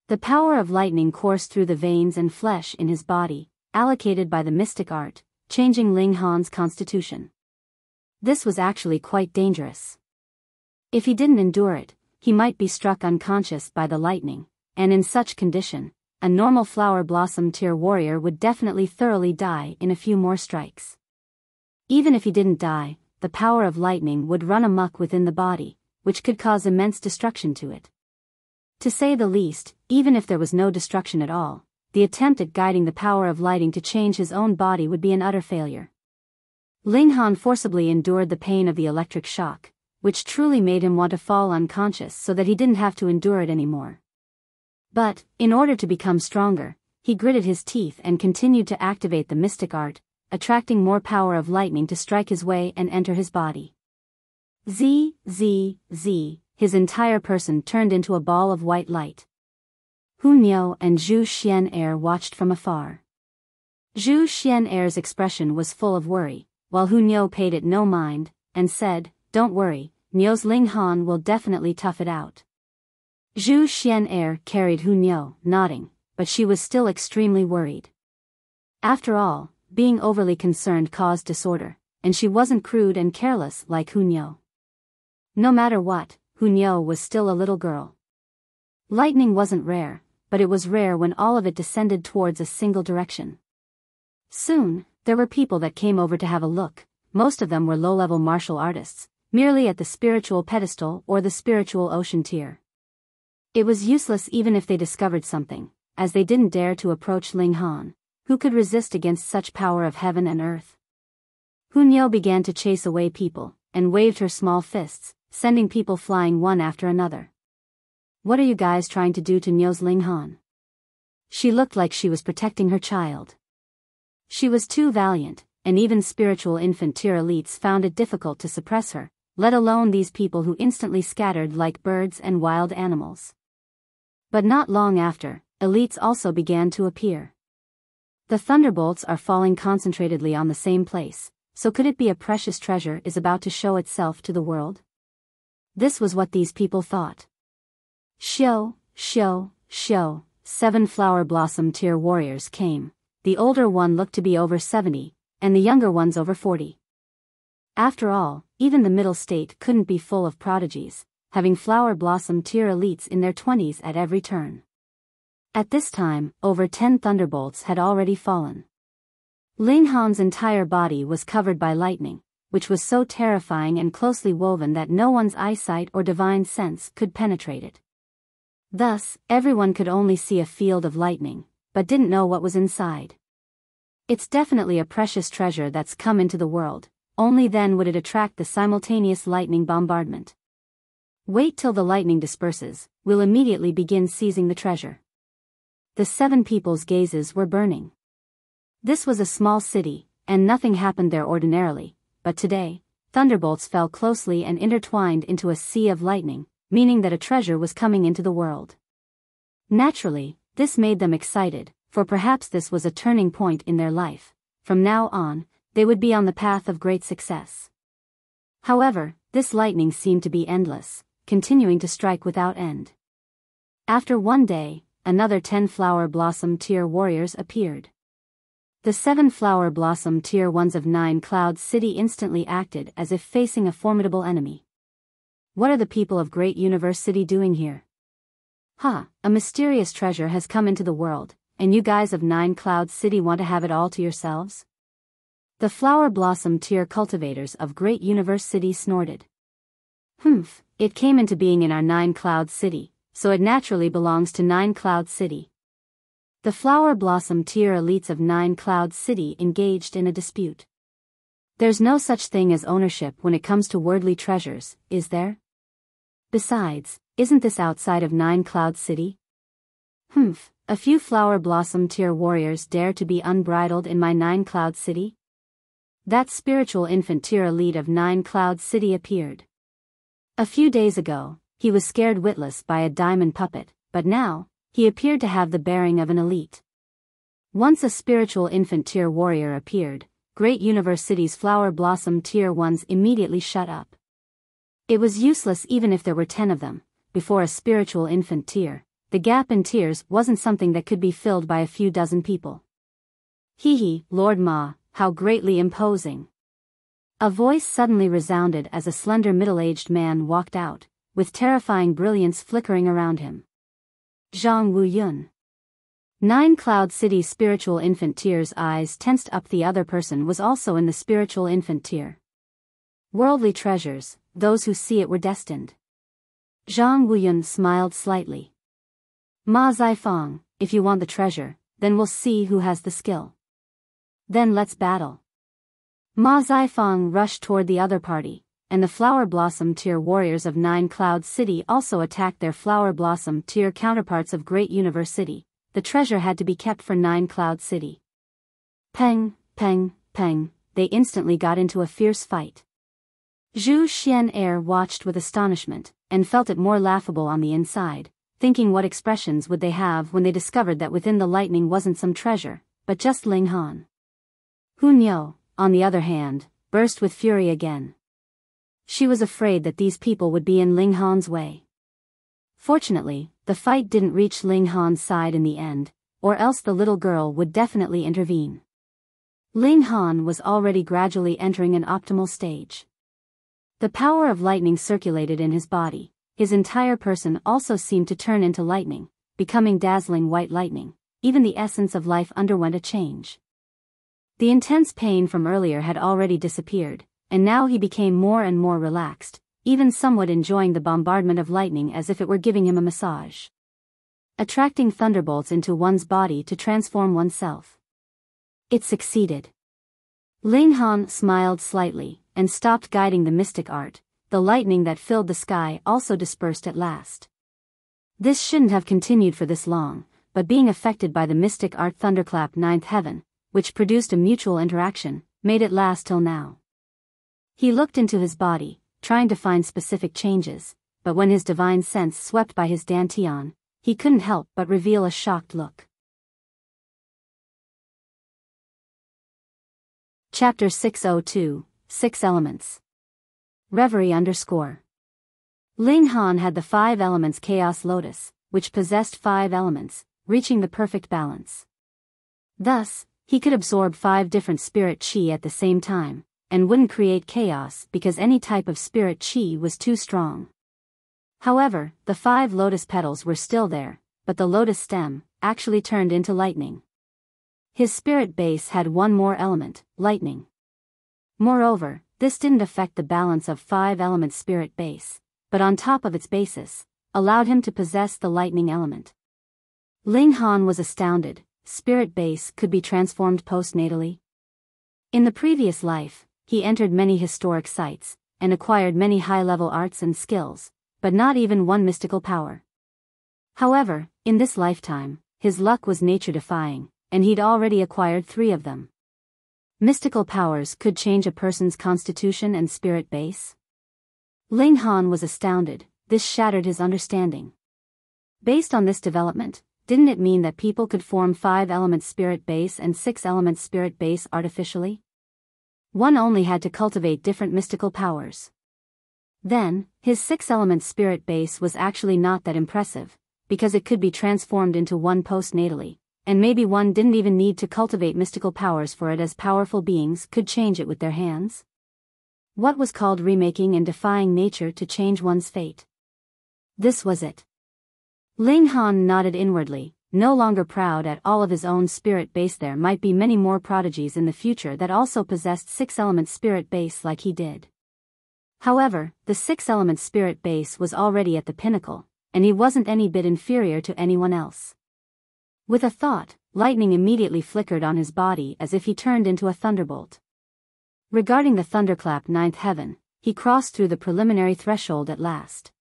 The power of lightning coursed through the veins and flesh in his body, allocated by the mystic art, changing Ling Han's constitution. This was actually quite dangerous. If he didn't endure it, he might be struck unconscious by the lightning, and in such condition, a normal flower blossom tier warrior would definitely thoroughly die in a few more strikes. Even if he didn't die, the power of lightning would run amok within the body, which could cause immense destruction to it. To say the least, even if there was no destruction at all, the attempt at guiding the power of lightning to change his own body would be an utter failure. Ling Han forcibly endured the pain of the electric shock, which truly made him want to fall unconscious so that he didn't have to endure it anymore. But, in order to become stronger, he gritted his teeth and continued to activate the mystic art, attracting more power of lightning to strike his way and enter his body. Z. His entire person turned into a ball of white light. Hu Niu and Zhu Xian'er watched from afar. Zhu Xian'er's expression was full of worry, while Hu Niu paid it no mind, and said, "Don't worry, Niu's Ling Han will definitely tough it out." Zhu Xian'er carried Hu Niu, nodding, but she was still extremely worried. After all, being overly concerned caused disorder, and she wasn't crude and careless like Hu Niu. No matter what, Hu Niu was still a little girl. Lightning wasn't rare, but it was rare when all of it descended towards a single direction. Soon, there were people that came over to have a look. Most of them were low-level martial artists, merely at the spiritual pedestal or the spiritual ocean tier. It was useless even if they discovered something, as they didn't dare to approach Ling Han, who could resist against such power of heaven and earth. Hu Niu began to chase away people, and waved her small fists, sending people flying one after another. "What are you guys trying to do to Niu's Ling Han?" She looked like she was protecting her child. She was too valiant, and even spiritual infant tier elites found it difficult to suppress her, let alone these people who instantly scattered like birds and wild animals. But not long after, elites also began to appear. The thunderbolts are falling concentratedly on the same place, so could it be a precious treasure is about to show itself to the world? This was what these people thought. Shio, 7 flower blossom tier warriors came. The older one looked to be over 70, and the younger ones over 40. After all, even the middle state couldn't be full of prodigies, having flower blossom tier elites in their 20s at every turn. At this time, over 10 thunderbolts had already fallen. Ling Han's entire body was covered by lightning, which was so terrifying and closely woven that no one's eyesight or divine sense could penetrate it. Thus, everyone could only see a field of lightning, but didn't know what was inside. It's definitely a precious treasure that's come into the world, only then would it attract the simultaneous lightning bombardment. Wait till the lightning disperses, we'll immediately begin seizing the treasure. The 7 people's gazes were burning. This was a small city, and nothing happened there ordinarily, but today, thunderbolts fell closely and intertwined into a sea of lightning, meaning that a treasure was coming into the world. Naturally, this made them excited, for perhaps this was a turning point in their life. From now on, they would be on the path of great success. However, this lightning seemed to be endless, continuing to strike without end. After one day, another 10 flower blossom tier warriors appeared. The 7 flower blossom tier ones of 9 Cloud City instantly acted as if facing a formidable enemy. What are the people of Great Universe City doing here? A mysterious treasure has come into the world, and you guys of 9 Cloud City want to have it all to yourselves? The flower blossom tier cultivators of Great Universe City snorted. It came into being in our 9 Cloud City, so it naturally belongs to 9 Cloud City. The flower blossom tier elites of 9 Cloud City engaged in a dispute. There's no such thing as ownership when it comes to worldly treasures, is there? Besides, isn't this outside of 9 Cloud City? A few flower blossom tier warriors dare to be unbridled in my 9 Cloud City? That spiritual infant tier elite of 9 Cloud City appeared. A few days ago, he was scared witless by a diamond puppet, but now, he appeared to have the bearing of an elite. Once a spiritual infant tier warrior appeared, Great Universe City's flower blossom tier ones immediately shut up. It was useless even if there were 10 of them. Before a spiritual infant tier, the gap in tiers wasn't something that could be filled by a few dozen people. Lord Ma, how greatly imposing. A voice suddenly resounded as a slender middle-aged man walked out, with terrifying brilliance flickering around him. Zhang Wuyun. 9 Cloud City's spiritual infant tier's eyes tensed up. The other person was also in the spiritual infant tier. Worldly treasures, those who see it were destined. Zhang Wuyun smiled slightly. Ma Zifang, if you want the treasure, then we'll see who has the skill. Then let's battle. Ma Zifang rushed toward the other party, and the flower blossom tier warriors of 9 Cloud City also attacked their flower blossom tier counterparts of Great Universe City. The treasure had to be kept for 9 Cloud City. Peng, peng, peng, they instantly got into a fierce fight. Zhu Xian'er watched with astonishment, and felt it more laughable on the inside, thinking what expressions would they have when they discovered that within the lightning wasn't some treasure, but just Ling Han. Hunyo, on the other hand, burst with fury again. She was afraid that these people would be in Ling Han's way. Fortunately, the fight didn't reach Ling Han's side in the end, or else the little girl would definitely intervene. Ling Han was already gradually entering an optimal stage. The power of lightning circulated in his body. His entire person also seemed to turn into lightning, becoming dazzling white lightning. Even the essence of life underwent a change. The intense pain from earlier had already disappeared, and now he became more and more relaxed, even somewhat enjoying the bombardment of lightning as if it were giving him a massage. Attracting thunderbolts into one's body to transform oneself. It succeeded. Ling Han smiled slightly, and stopped guiding the mystic art. The lightning that filled the sky also dispersed at last. This shouldn't have continued for this long, but being affected by the mystic art Thunderclap 9th Heaven, which produced a mutual interaction, made it last till now. He looked into his body, trying to find specific changes, but when his divine sense swept by his dantian, he couldn't help but reveal a shocked look. Chapter 602, 6 Elements. Reverie _ Ling Han had the 5 elements Chaos Lotus, which possessed 5 elements, reaching the perfect balance. Thus, he could absorb 5 different spirit chi at the same time, and wouldn't create chaos because any type of spirit chi was too strong. However, the 5 lotus petals were still there, but the lotus stem actually turned into lightning. His spirit base had one more element, lightning. Moreover, this didn't affect the balance of 5 element spirit base, but on top of its basis, allowed him to possess the lightning element. Ling Han was astounded, spirit base could be transformed postnatally? In the previous life, he entered many historic sites, and acquired many high-level arts and skills, but not even one mystical power. However, in this lifetime, his luck was nature-defying, and he'd already acquired 3 of them. Mystical powers could change a person's constitution and spirit base? Ling Han was astounded. This shattered his understanding. Based on this development, didn't it mean that people could form 5-element spirit base and 6-element spirit base artificially? One only had to cultivate different mystical powers. Then, his 6-element spirit base was actually not that impressive, because it could be transformed into one postnatally, and maybe one didn't even need to cultivate mystical powers for it, as powerful beings could change it with their hands. What was called remaking and defying nature to change one's fate? This was it. Ling Han nodded inwardly, no longer proud at all of his own spirit base. There might be many more prodigies in the future that also possessed 6-element spirit base like he did. However, the 6-element spirit base was already at the pinnacle, and he wasn't any bit inferior to anyone else. With a thought, lightning immediately flickered on his body as if he turned into a thunderbolt. Regarding the Thunderclap 9th heaven, he crossed through the preliminary threshold at last.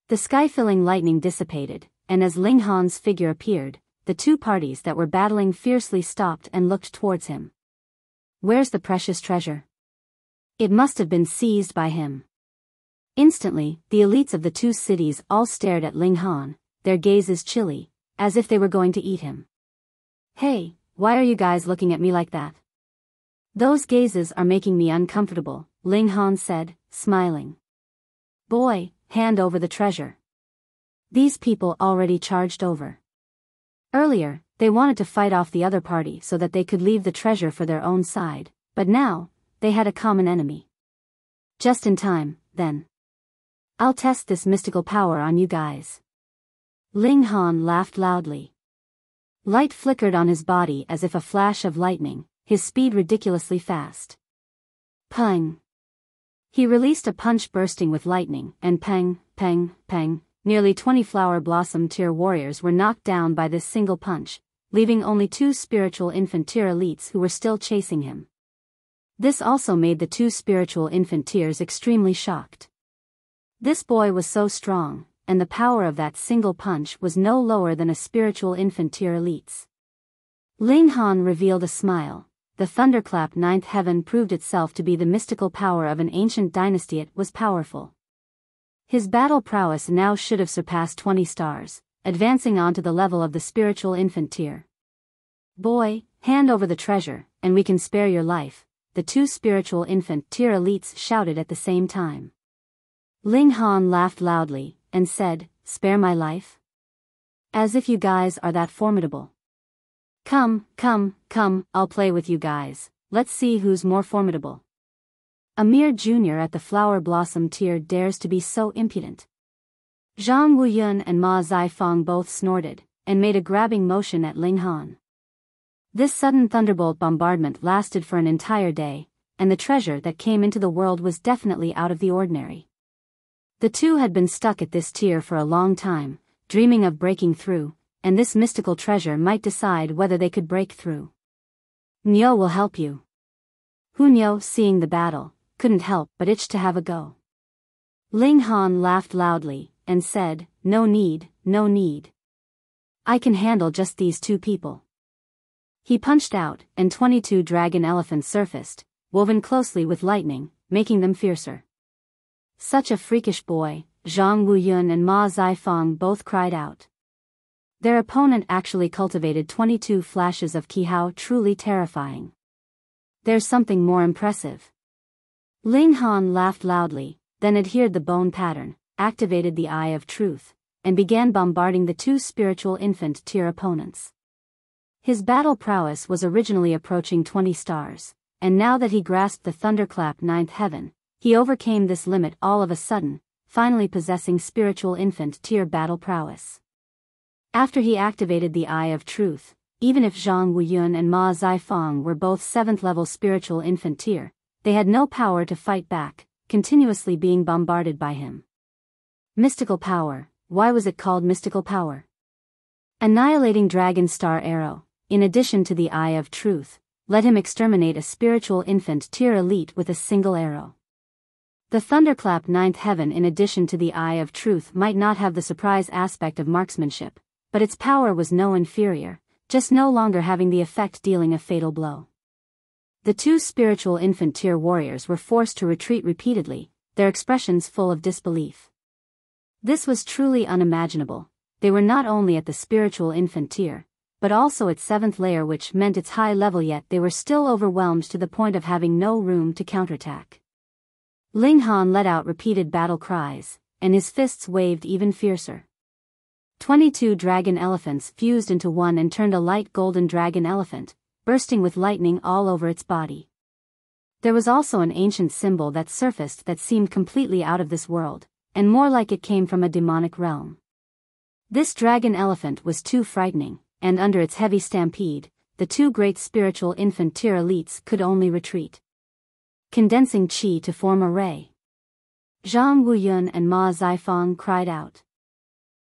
The sky-filling lightning dissipated, and as Ling Han's figure appeared, the 2 parties that were battling fiercely stopped and looked towards him. Where's the precious treasure? It must have been seized by him. Instantly, the elites of the 2 cities all stared at Ling Han, their gazes chilly, as if they were going to eat him. Hey, why are you guys looking at me like that? Those gazes are making me uncomfortable, Ling Han said, smiling. Boy, hand over the treasure. These people already charged over. Earlier, they wanted to fight off the other party so that they could leave the treasure for their own side, but now, they had a common enemy. Just in time, then. I'll test this mystical power on you guys. Ling Han laughed loudly. Light flickered on his body as if a flash of lightning, his speed ridiculously fast. Pang! He released a punch bursting with lightning, and pang, pang, pang, nearly 20 flower blossom tier warriors were knocked down by this single punch, leaving only 2 spiritual infant tier elites who were still chasing him. This also made the 2 spiritual infant tiers extremely shocked. This boy was so strong, and the power of that single punch was no lower than a spiritual infant tier elites. Ling Han revealed a smile. The Thunderclap 9th heaven proved itself to be the mystical power of an ancient dynasty. It was powerful. His battle prowess now should have surpassed 20 stars, advancing on to the level of the spiritual infant tier. Boy, hand over the treasure, and we can spare your life, the 2 spiritual infant tier elites shouted at the same time. Ling Han laughed loudly, and said, spare my life? As if you guys are that formidable. Come, come, come, I'll play with you guys, let's see who's more formidable. A mere junior at the flower blossom tier dares to be so impudent. Zhang Wuyun and Ma Zifang both snorted, and made a grabbing motion at Ling Han. This sudden thunderbolt bombardment lasted for an entire day, and the treasure that came into the world was definitely out of the ordinary. The 2 had been stuck at this tier for a long time, dreaming of breaking through, and this mystical treasure might decide whether they could break through. Niu will help you. Niu, seeing the battle, couldn't help but itch to have a go. Ling Han laughed loudly, and said, no need, no need. I can handle just these 2 people. He punched out, and 22 dragon elephants surfaced, woven closely with lightning, making them fiercer. Such a freakish boy, Zhang Wuyun and Ma Zifang both cried out. Their opponent actually cultivated 22 flashes of Qihao, truly terrifying. There's something more impressive. Ling Han laughed loudly, then adhered the bone pattern, activated the Eye of Truth, and began bombarding the 2 spiritual infant tier opponents. His battle prowess was originally approaching 20 stars, and now that he grasped the Thunderclap 9th heaven, he overcame this limit all of a sudden, finally possessing spiritual infant tier battle prowess. After he activated the Eye of Truth, even if Zhang Wuyun and Ma Zifang were both 7th level spiritual infant tier, they had no power to fight back, continuously being bombarded by him. Mystical power. Why was it called mystical power? Annihilating Dragon Star Arrow. in addition to the Eye of Truth, let him exterminate a spiritual infant tier elite with a single arrow. The Thunderclap Ninth Heaven in addition to the Eye of Truth might not have the surprise aspect of marksmanship, but its power was no inferior, just no longer having the effect dealing a fatal blow. The two spiritual infant tier warriors were forced to retreat repeatedly, their expressions full of disbelief. This was truly unimaginable. They were not only at the spiritual infant tier, but also its 7th layer, which meant its high level, yet they were still overwhelmed to the point of having no room to counterattack. Ling Han let out repeated battle cries, and his fists waved even fiercer. 22 dragon elephants fused into one and turned a light golden dragon elephant, bursting with lightning all over its body. There was also an ancient symbol that surfaced that seemed completely out of this world, and more like it came from a demonic realm. This dragon elephant was too frightening, and under its heavy stampede, the two great spiritual infant tier elites could only retreat. Condensing qi to form a ray. Zhang Wuyun and Ma Zifang cried out.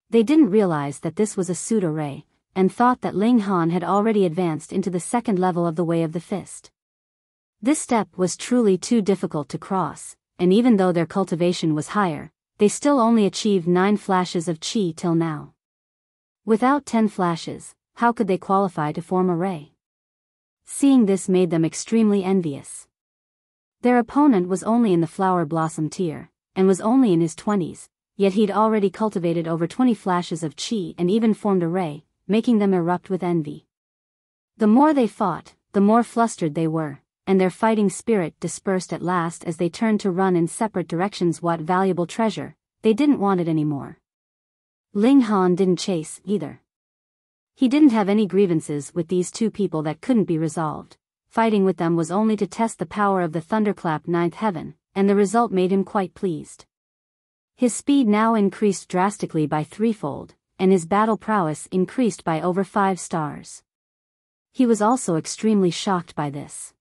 They didn't realize that this was a pseudo-ray, and thought that Ling Han had already advanced into the 2nd level of the Way of the Fist. This step was truly too difficult to cross, and even though their cultivation was higher, they still only achieved 9 flashes of qi till now. Without 10 flashes, how could they qualify to form a ray? Seeing this made them extremely envious. Their opponent was only in the flower blossom tier, and was only in his 20s, yet he'd already cultivated over 20 flashes of qi and even formed a ray, making them erupt with envy. The more they fought, the more flustered they were, and their fighting spirit dispersed at last as they turned to run in separate directions. What valuable treasure, they didn't want it anymore. Ling Han didn't chase, either. He didn't have any grievances with these two people that couldn't be resolved. Fighting with them was only to test the power of the Thunderclap Ninth Heaven, and the result made him quite pleased. His speed now increased drastically by 3-fold, and his battle prowess increased by over 5 stars. He was also extremely shocked by this.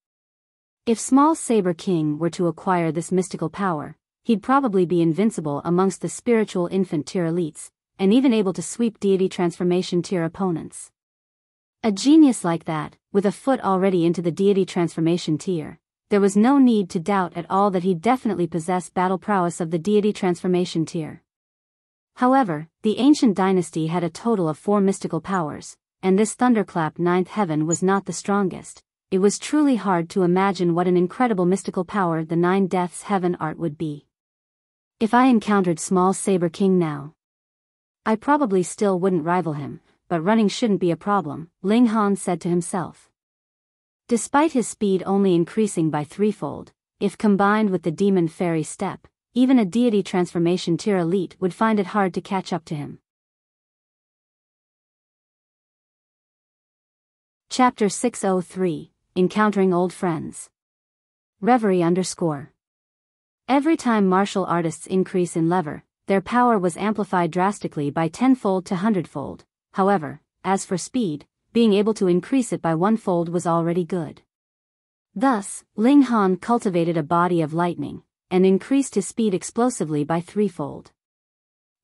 If small Saber King were to acquire this mystical power, he'd probably be invincible amongst the spiritual infant tier elites, and even able to sweep deity transformation tier opponents. A genius like that, with a foot already into the deity transformation tier, there was no need to doubt at all that he'd definitely possess battle prowess of the deity transformation tier. However, the ancient dynasty had a total of 4 mystical powers, and this Thunderclap Ninth Heaven was not the strongest. It was truly hard to imagine what an incredible mystical power the 9 Deaths Heaven art would be. If I encountered small Saber King now, I probably still wouldn't rival him, but running shouldn't be a problem, Ling Han said to himself. Despite his speed only increasing by 3-fold, if combined with the Demon Fairy Step, even a deity transformation tier elite would find it hard to catch up to him. Chapter 603, Encountering Old Friends. Reverie _ Every time martial artists increase in lever, their power was amplified drastically by 10-fold to 100-fold. However, as for speed, being able to increase it by 1-fold was already good. Thus, Ling Han cultivated a body of lightning, and increased his speed explosively by 3-fold.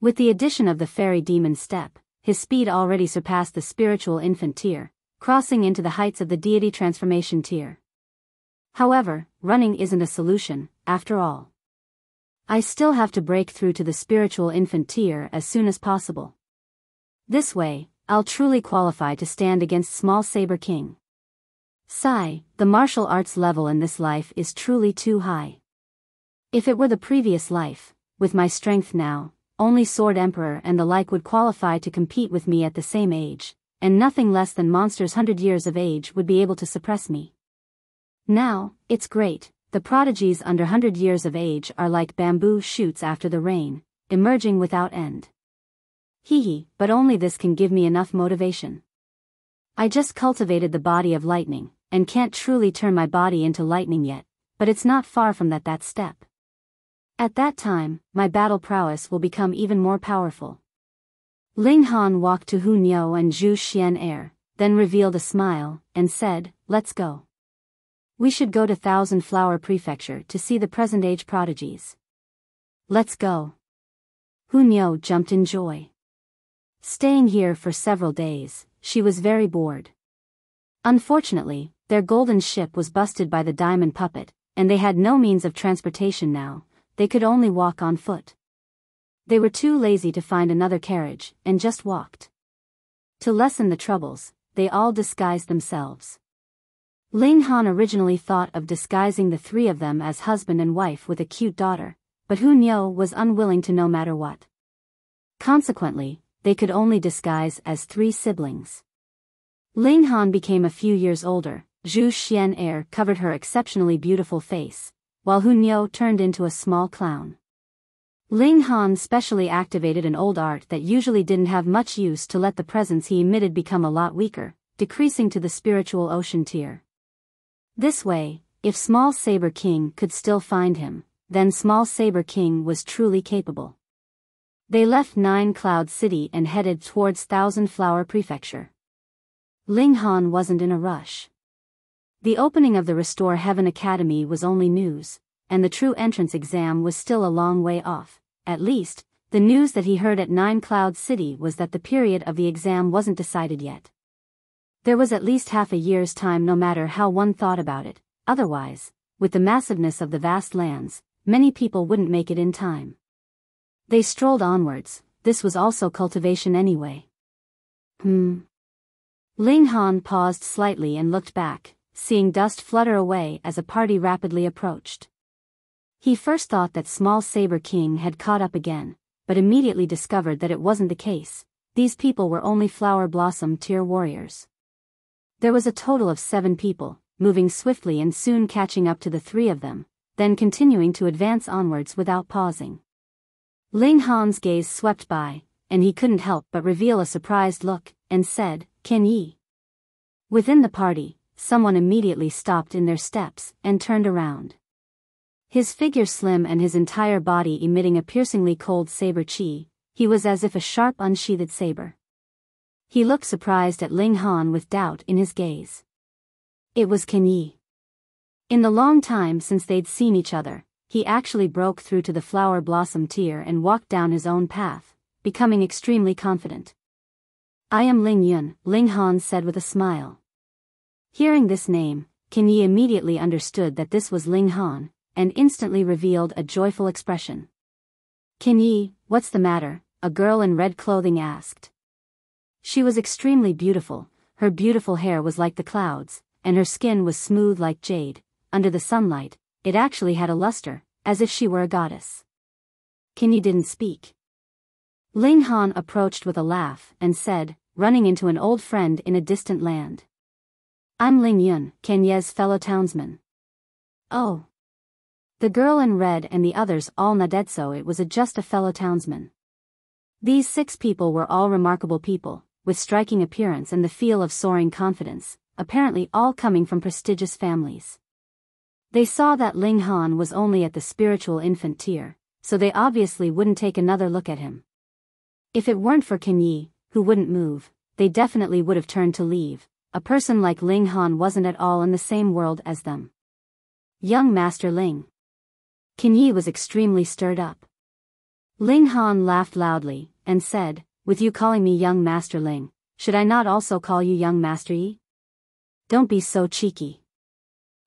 With the addition of the Fairy Demon Step, his speed already surpassed the spiritual infant tier, crossing into the heights of the deity transformation tier. However, running isn't a solution, after all. I still have to break through to the spiritual infant tier as soon as possible. This way, I'll truly qualify to stand against small Saber King. Sigh, the martial arts level in this life is truly too high. If it were the previous life, with my strength now, only Sword Emperor and the like would qualify to compete with me at the same age, and nothing less than monsters 100 years of age would be able to suppress me. Now, it's great, the prodigies under 100 years of age are like bamboo shoots after the rain, emerging without end. Hee, but only this can give me enough motivation. I just cultivated the body of lightning, and can't truly turn my body into lightning yet, but it's not far from that step. At that time, my battle prowess will become even more powerful. Ling Han walked to Hu Niu and Zhu Xian, then revealed a smile, and said, "Let's go. We should go to Thousand Flower Prefecture to see the present-age prodigies." "Let's go." Hu Niu jumped in joy. Staying here for several days, she was very bored. Unfortunately, their golden ship was busted by the diamond puppet, and they had no means of transportation now. They could only walk on foot. They were too lazy to find another carriage, and just walked. To lessen the troubles, they all disguised themselves. Ling Han originally thought of disguising the three of them as husband and wife with a cute daughter, but Hu Niu was unwilling to no matter what. Consequently, they could only disguise as three siblings. Ling Han became a few years older. Zhu Xian air covered her exceptionally beautiful face, while Hu Niu turned into a small clown. Ling Han specially activated an old art that usually didn't have much use to let the presence he emitted become a lot weaker, decreasing to the spiritual ocean tier. This way, if Small Saber King could still find him, then Small Saber King was truly capable. They left Nine Cloud City and headed towards Thousand Flower Prefecture. Ling Han wasn't in a rush. The opening of the Restore Heaven Academy was only news, and the true entrance exam was still a long way off. At least, the news that he heard at Nine Cloud City was that the period of the exam wasn't decided yet. There was at least half a year's time no matter how one thought about it. Otherwise, with the massiveness of the vast lands, many people wouldn't make it in time. They strolled onwards. This was also cultivation anyway. Ling Han paused slightly and looked back, seeing dust flutter away as a party rapidly approached. He first thought that Small Saber King had caught up again, but immediately discovered that it wasn't the case. These people were only Flower Blossom tier warriors. There was a total of 7 people, moving swiftly and soon catching up to the 3 of them, then continuing to advance onwards without pausing. Ling Han's gaze swept by, and he couldn't help but reveal a surprised look, and said, "Can ye?" Within the party, someone immediately stopped in their steps and turned around. His figure slim and his entire body emitting a piercingly cold saber chi, he was as if a sharp unsheathed saber. He looked surprised at Ling Han with doubt in his gaze. It was Can Yi. In the long time since they'd seen each other, he actually broke through to the Flower Blossom tier and walked down his own path, becoming extremely confident. "I am Ling Yun," Ling Han said with a smile. Hearing this name, Can Yi immediately understood that this was Ling Han, and instantly revealed a joyful expression. "Can Yi, what's the matter?" a girl in red clothing asked. She was extremely beautiful. Her beautiful hair was like the clouds, and her skin was smooth like jade. Under the sunlight, it actually had a luster, as if she were a goddess. Can Yi didn't speak. Ling Han approached with a laugh and said, running into an old friend in a distant land. "I'm Ling Yun, Can Ye's fellow townsman." "Oh." The girl in red and the others all nodded, so it was just a fellow townsman. These 6 people were all remarkable people, with striking appearance and the feel of soaring confidence, apparently all coming from prestigious families. They saw that Ling Han was only at the spiritual infant tier, so they obviously wouldn't take another look at him. If it weren't for Can Yi, who wouldn't move, they definitely would have turned to leave. A person like Ling Han wasn't at all in the same world as them. "Young Master Ling." Can Yi was extremely stirred up. Ling Han laughed loudly, and said, "With you calling me Young Master Ling, should I not also call you Young Master Yi? Don't be so cheeky."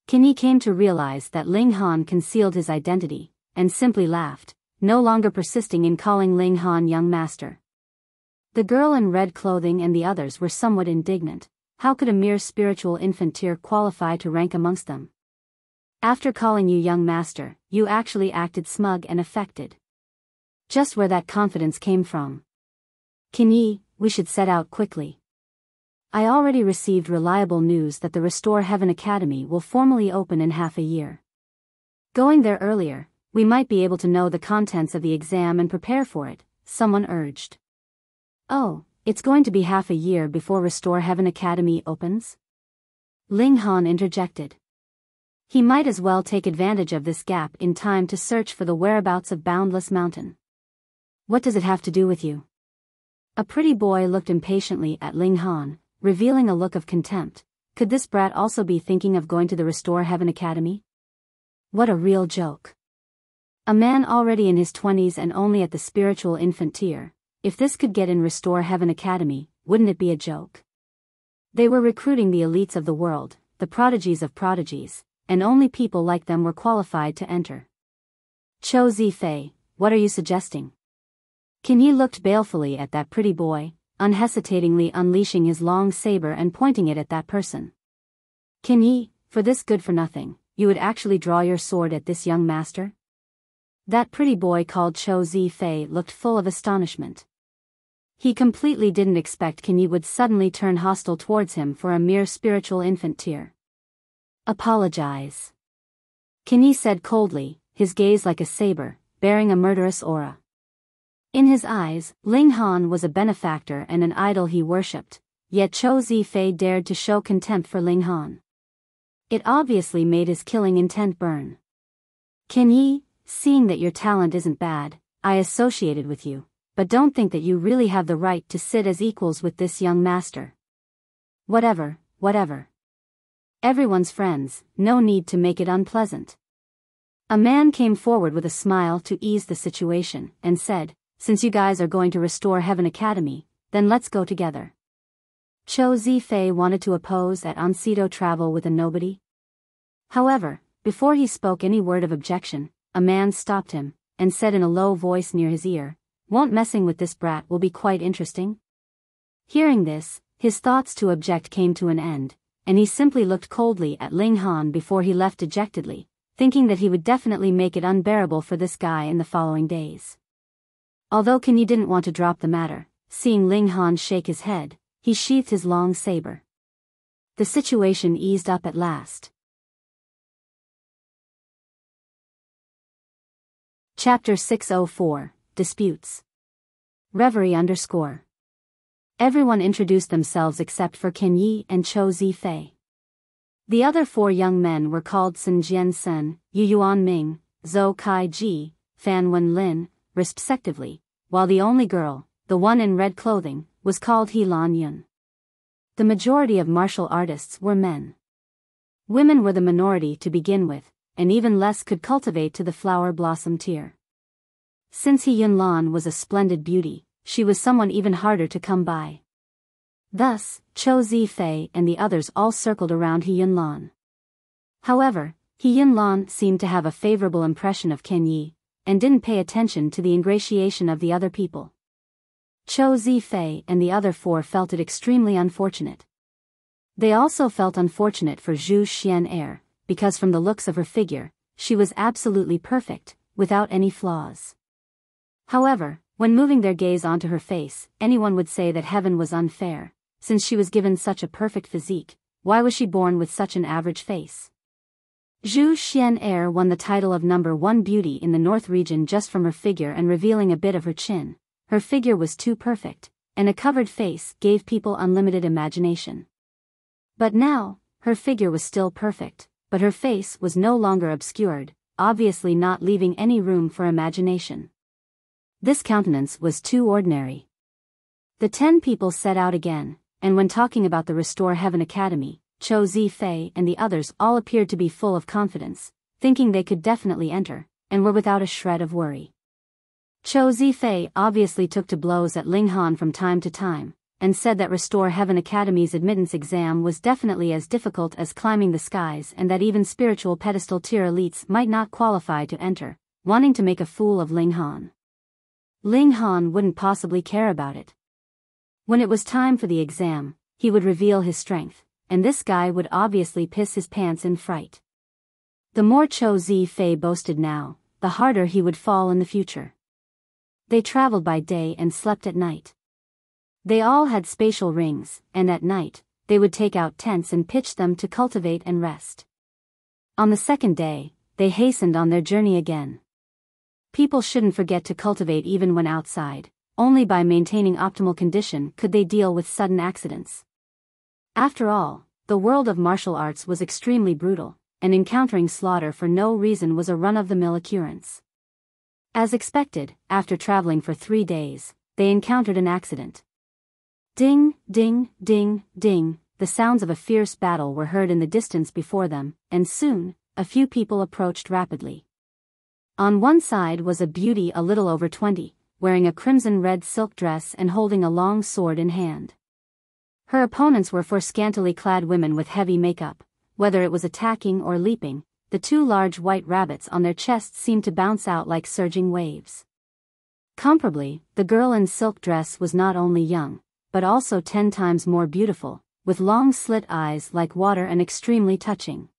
Can Yi came to realize that Ling Han concealed his identity, and simply laughed, no longer persisting in calling Ling Han Young Master. The girl in red clothing and the others were somewhat indignant. How could a mere spiritual infant tier qualify to rank amongst them? After calling you Young Master, you actually acted smug and affected. Just where that confidence came from. "Can Yi, we should set out quickly. I already received reliable news that the Restore Heaven Academy will formally open in half a year. Going there earlier, we might be able to know the contents of the exam and prepare for it," someone urged. "Oh, it's going to be half a year before Restore Heaven Academy opens?" Ling Han interjected. He might as well take advantage of this gap in time to search for the whereabouts of Boundless Mountain. "What does it have to do with you?" A pretty boy looked impatiently at Ling Han, revealing a look of contempt. Could this brat also be thinking of going to the Restore Heaven Academy? What a real joke. A man already in his 20s and only at the spiritual infant tier, if this could get in Restore Heaven Academy, wouldn't it be a joke? They were recruiting the elites of the world, the prodigies of prodigies, and only people like them were qualified to enter. Cho Zifei, what are you suggesting? Qin Yi looked balefully at that pretty boy, unhesitatingly unleashing his long saber and pointing it at that person. Qin Yi, for this good-for-nothing, you would actually draw your sword at this young master? That pretty boy called Cho Zifei looked full of astonishment. He completely didn't expect Qin Yi would suddenly turn hostile towards him for a mere spiritual infant tear. Apologize. Qin Yi said coldly, his gaze like a saber, bearing a murderous aura. In his eyes, Ling Han was a benefactor and an idol he worshipped, yet Cho Zifei dared to show contempt for Ling Han. It obviously made his killing intent burn. Qin Yi, seeing that your talent isn't bad, I associated with you, but don't think that you really have the right to sit as equals with this young master. Whatever. Everyone's friends, no need to make it unpleasant. A man came forward with a smile to ease the situation, and said, since you guys are going to restore Heaven Academy, then let's go together. Cho Zifei wanted to oppose at Onseto travel with a nobody. However, before he spoke any word of objection, a man stopped him, and said in a low voice near his ear, won't messing with this brat will be quite interesting? Hearing this, his thoughts to object came to an end, and he simply looked coldly at Ling Han before he left dejectedly, thinking that he would definitely make it unbearable for this guy in the following days. Although Qin Yi didn't want to drop the matter, seeing Ling Han shake his head, he sheathed his long saber. The situation eased up at last. Chapter 604, Disputes. Reverie _. Everyone introduced themselves except for Qin Yi and Cho Zifei. The other four young men were called Sun Jian-sen, Yu Yuan-ming, Zhou Kai-ji, Fan Wen-lin, respectively, while the only girl, the one in red clothing, was called He Lan-yun. The majority of martial artists were men. Women were the minority to begin with, and even less could cultivate to the flower blossom tier. Since He Yun-lan was a splendid beauty, she was someone even harder to come by. Thus, Cho Zifei and the others all circled around He Yun-lan. However, He Yun-lan seemed to have a favorable impression of Qin Yi, and didn't pay attention to the ingratiation of the other people. Cho Zifei and the other four felt it extremely unfortunate. They also felt unfortunate for Zhu Xian-er, because from the looks of her figure, she was absolutely perfect, without any flaws. However, when moving their gaze onto her face, anyone would say that heaven was unfair, since she was given such a perfect physique. Why was she born with such an average face? Zhu Xian-er won the title of #1 beauty in the North region just from her figure and revealing a bit of her chin. Her figure was too perfect, and a covered face gave people unlimited imagination. But now, her figure was still perfect, but her face was no longer obscured, obviously not leaving any room for imagination. This countenance was too ordinary. The 10 people set out again, and when talking about the Restore Heaven Academy, Cho Zifei and the others all appeared to be full of confidence, thinking they could definitely enter, and were without a shred of worry. Cho Zifei obviously took to blows at Ling Han from time to time, and said that Restore Heaven Academy's admittance exam was definitely as difficult as climbing the skies and that even spiritual pedestal tier elites might not qualify to enter, wanting to make a fool of Ling Han. Ling Han wouldn't possibly care about it. When it was time for the exam, he would reveal his strength, and this guy would obviously piss his pants in fright. The more Cho Zifei boasted now, the harder he would fall in the future. They traveled by day and slept at night. They all had spatial rings, and at night, they would take out tents and pitch them to cultivate and rest. On the second day, they hastened on their journey again. People shouldn't forget to cultivate even when outside. Only by maintaining optimal condition could they deal with sudden accidents. After all, the world of martial arts was extremely brutal, and encountering slaughter for no reason was a run-of-the-mill occurrence. As expected, after traveling for 3 days, they encountered an accident. Ding, ding, ding, ding, the sounds of a fierce battle were heard in the distance before them, and soon, a few people approached rapidly. On one side was a beauty a little over 20, wearing a crimson-red silk dress and holding a long sword in hand. Her opponents were four scantily clad women with heavy makeup. Whether it was attacking or leaping, the two large white rabbits on their chests seemed to bounce out like surging waves. Comparably, the girl in silk dress was not only young, but also 10 times more beautiful, with long slit eyes like water and extremely touching.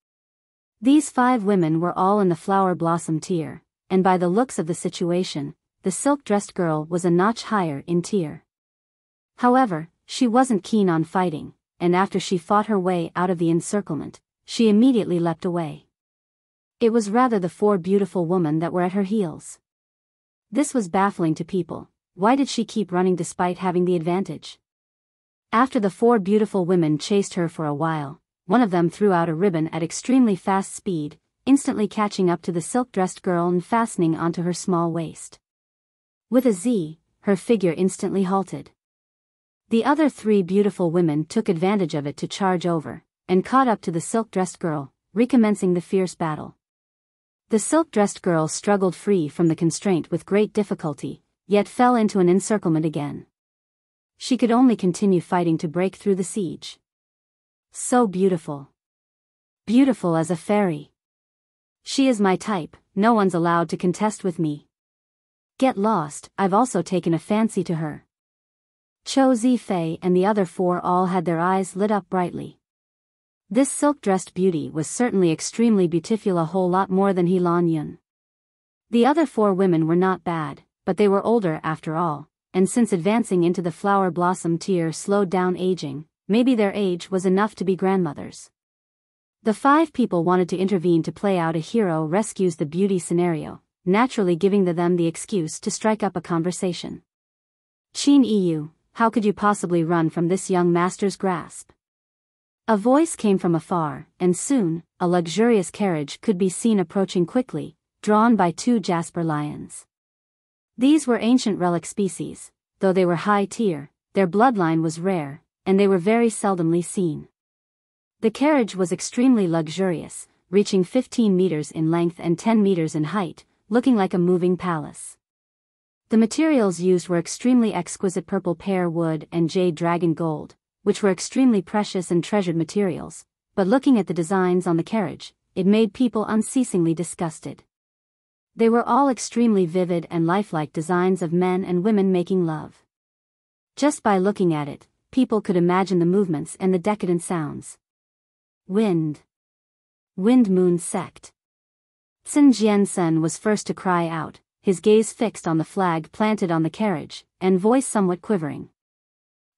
These 5 women were all in the flower blossom tier, and by the looks of the situation, the silk-dressed girl was a notch higher in tier. However, she wasn't keen on fighting, and after she fought her way out of the encirclement, she immediately leapt away. It was rather the 4 beautiful women that were at her heels. This was baffling to people. Why did she keep running despite having the advantage? After the 4 beautiful women chased her for a while, one of them threw out a ribbon at extremely fast speed, instantly catching up to the silk-dressed girl and fastening onto her small waist. With a Z, her figure instantly halted. The other 3 beautiful women took advantage of it to charge over, and caught up to the silk-dressed girl, recommencing the fierce battle. The silk-dressed girl struggled free from the constraint with great difficulty, yet fell into an encirclement again. She could only continue fighting to break through the siege. So beautiful. Beautiful as a fairy. She is my type, no one's allowed to contest with me. Get lost, I've also taken a fancy to her. Cho Zifei and the other 4 all had their eyes lit up brightly. This silk-dressed beauty was certainly extremely beautiful, a whole lot more than He Lan Yun. The other 4 women were not bad, but they were older after all, and since advancing into the flower blossom tier slowed down aging, maybe their age was enough to be grandmothers. The 5 people wanted to intervene to play out a hero rescues the beauty scenario, naturally giving them the excuse to strike up a conversation. Qin Yu, how could you possibly run from this young master's grasp? A voice came from afar, and soon, a luxurious carriage could be seen approaching quickly, drawn by 2 jasper lions. These were ancient relic species. Though they were high tier, their bloodline was rare, and they were very seldomly seen. The carriage was extremely luxurious, reaching 15 meters in length and 10 meters in height, looking like a moving palace. The materials used were extremely exquisite purple pear wood and jade dragon gold, which were extremely precious and treasured materials, but looking at the designs on the carriage, it made people unceasingly disgusted. They were all extremely vivid and lifelike designs of men and women making love. Just by looking at it, people could imagine the movements and the decadent sounds. Wind Moon Sect. Sun Jiansen was first to cry out, his gaze fixed on the flag planted on the carriage, and voice somewhat quivering.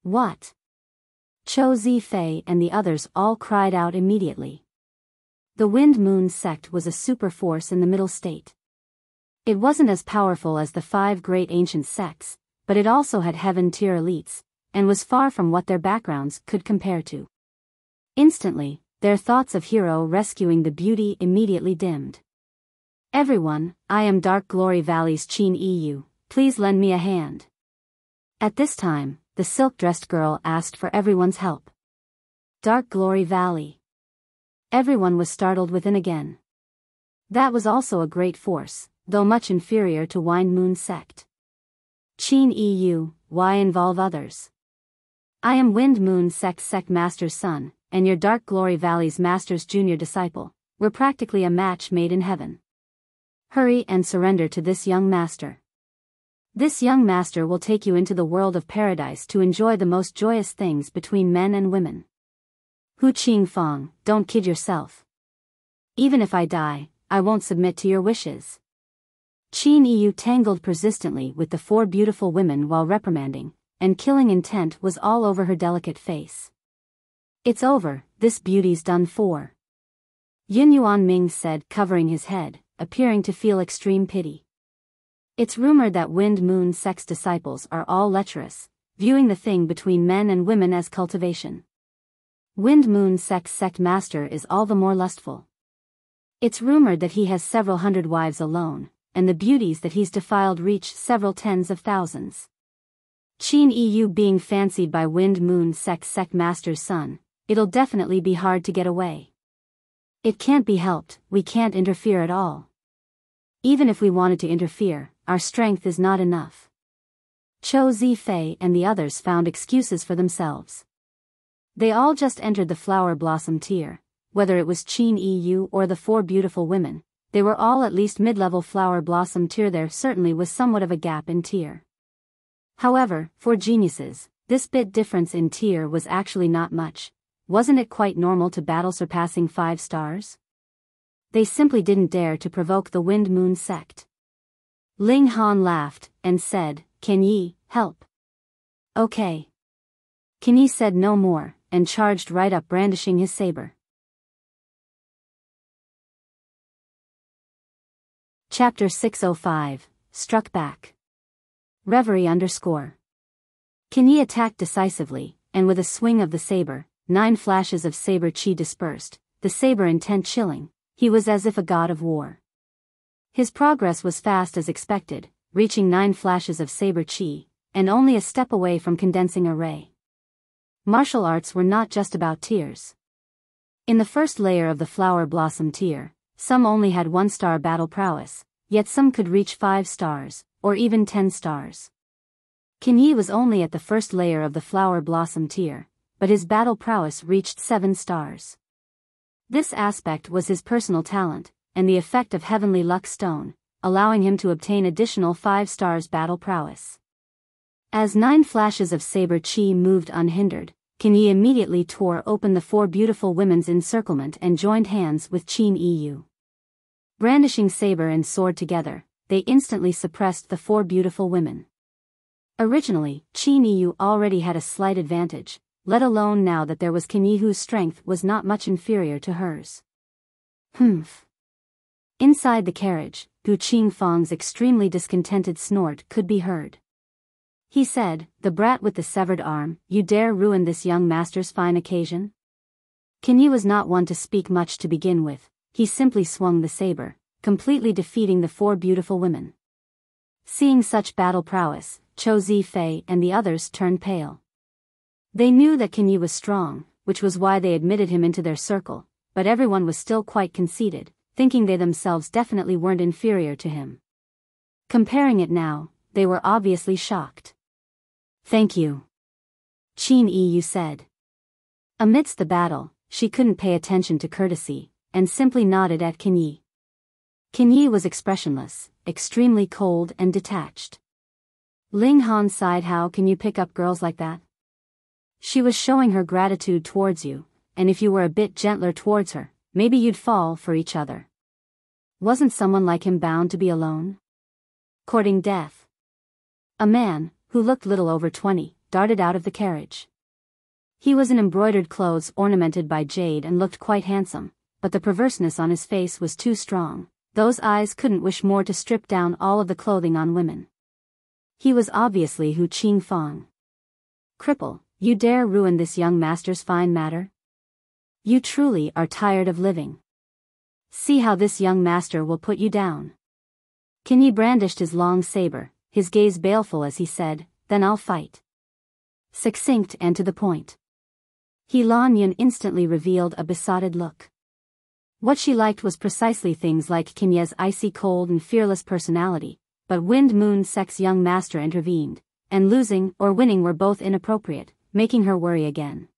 What? Cho Zifei and the others all cried out immediately. The Wind Moon Sect was a super force in the Middle State. It wasn't as powerful as the 5 great ancient sects, but it also had heaven-tier elites, and was far from what their backgrounds could compare to. Instantly, their thoughts of hero rescuing the beauty immediately dimmed. Everyone, I am Dark Glory Valley's Qin Yu, please lend me a hand. At this time, the silk-dressed girl asked for everyone's help. Dark Glory Valley. Everyone was startled within again. That was also a great force, though much inferior to Wind Moon Sect. Qin Yu, why involve others? I am Wind Moon Sect Master's son, and your Dark Glory Valley's Master's junior disciple. We're practically a match made in heaven. Hurry and surrender to this young master. This young master will take you into the world of paradise to enjoy the most joyous things between men and women. Hu Qing Fang, don't kid yourself. Even if I die, I won't submit to your wishes. Qin Yu tangled persistently with the 4 beautiful women while reprimanding, and killing intent was all over her delicate face. It's over, this beauty's done for. Yun Yuan Ming said, covering his head, appearing to feel extreme pity. It's rumored that Wind Moon Sect's disciples are all lecherous, viewing the thing between men and women as cultivation. Wind Moon Sect's sect master is all the more lustful. It's rumored that he has several hundred wives alone, and the beauties that he's defiled reach several tens of thousands. Qin Yu being fancied by Wind Moon Sect's sect master's son, it'll definitely be hard to get away. It can't be helped, we can't interfere at all. Even if we wanted to interfere, our strength is not enough. Cho Zifei and the others found excuses for themselves. They all just entered the flower blossom tier. Whether it was Qing EU or the four beautiful women, they were all at least mid-level flower blossom tier. There certainly was somewhat of a gap in tier. However, for geniuses, this bit difference in tier was actually not much. Wasn't it quite normal to battle surpassing 5 stars? They simply didn't dare to provoke the Wind Moon sect. Ling Han laughed, and said, "Can ye help?" "Okay." Can Yi said no more, and charged right up brandishing his saber. Chapter 605, Struck Back. Reverie _ Can Yi attacked decisively, and with a swing of the saber, 9 flashes of saber chi dispersed, the saber intent chilling. He was as if a god of war. His progress was fast as expected, reaching 9 flashes of saber chi, and only a step away from condensing a ray. Martial arts were not just about tiers. In the first layer of the flower blossom tier, some only had 1-star battle prowess, yet some could reach 5 stars, or even 10 stars. Can Yi was only at the first layer of the flower blossom tier, but his battle prowess reached 7 stars. This aspect was his personal talent, and the effect of Heavenly Luck Stone, allowing him to obtain additional 5 stars battle prowess. As 9 flashes of saber chi moved unhindered, Can Yi immediately tore open the 4 beautiful women's encirclement and joined hands with Qing EU. Brandishing saber and sword together, they instantly suppressed the 4 beautiful women. Originally, Qing EU already had a slight advantage, let alone now that there was Can Yi whose strength was not much inferior to hers. Humph. Inside the carriage, Gu Qingfang's extremely discontented snort could be heard. He said, "The brat with the severed arm, you dare ruin this young master's fine occasion?" Can Yi was not one to speak much to begin with. He simply swung the saber, completely defeating the 4 beautiful women. Seeing such battle prowess, Chou Zifei and the others turned pale. They knew that Can Yi was strong, which was why they admitted him into their circle, but everyone was still quite conceited, thinking they themselves definitely weren't inferior to him. Comparing it now, they were obviously shocked. "Thank you," Qing EU said. Amidst the battle, she couldn't pay attention to courtesy, and simply nodded at Can Yi. Can Yi was expressionless, extremely cold and detached. Ling Han sighed. "How can you pick up girls like that? She was showing her gratitude towards you, and if you were a bit gentler towards her, maybe you'd fall for each other. Wasn't someone like him bound to be alone? Courting death?" A man, who looked little over 20, darted out of the carriage. He was in embroidered clothes ornamented by jade and looked quite handsome, but the perverseness on his face was too strong. Those eyes couldn't wish more to strip down all of the clothing on women. He was obviously Hu Qingfang. "Cripple, you dare ruin this young master's fine matter? You truly are tired of living. See how this young master will put you down." Can Yi brandished his long saber, his gaze baleful as he said, "Then I'll fight." Succinct and to the point. He Lan Yun instantly revealed a besotted look. What she liked was precisely things like Can Yi's icy cold and fearless personality, but Wind Moon Sec's young master intervened, and losing or winning were both inappropriate, making her worry again.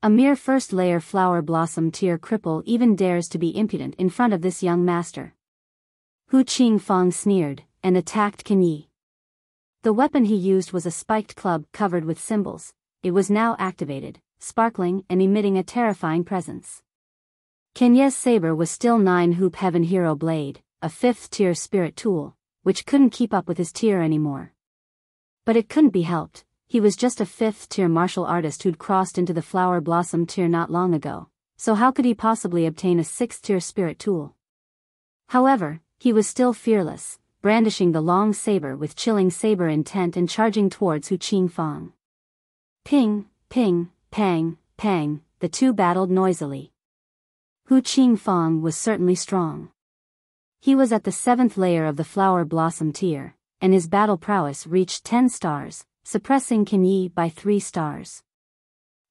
A mere first-layer flower blossom tier cripple even dares to be impudent in front of this young master. Hu Qingfang sneered, and attacked Can Yi. The weapon he used was a spiked club covered with symbols. It was now activated, sparkling and emitting a terrifying presence. Can Yi's saber was still 9-hoop Heaven Hero Blade, a 5th-tier spirit tool, which couldn't keep up with his tier anymore. But it couldn't be helped. He was just a 5th-tier martial artist who'd crossed into the flower blossom tier not long ago, so how could he possibly obtain a 6th-tier spirit tool? However, he was still fearless, brandishing the long saber with chilling saber intent and charging towards Hu Qingfang. Ping, ping, pang, pang, the two battled noisily. Hu Qingfang was certainly strong. He was at the 7th layer of the flower blossom tier, and his battle prowess reached 10 stars, suppressing Can Yi by 3 stars.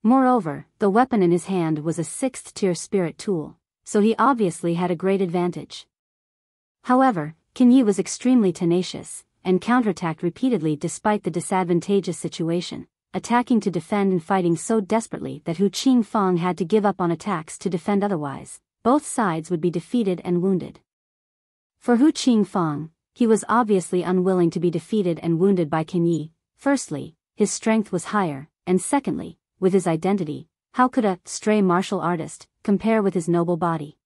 Moreover, the weapon in his hand was a 6th-tier spirit tool, so he obviously had a great advantage. However, Can Yi was extremely tenacious, and counterattacked repeatedly despite the disadvantageous situation, attacking to defend and fighting so desperately that Hu Qingfang had to give up on attacks to defend, otherwise both sides would be defeated and wounded. For Hu Qingfang, he was obviously unwilling to be defeated and wounded by Qin Yi. Firstly, his strength was higher, and secondly, with his identity, how could a stray martial artist compare with his noble body?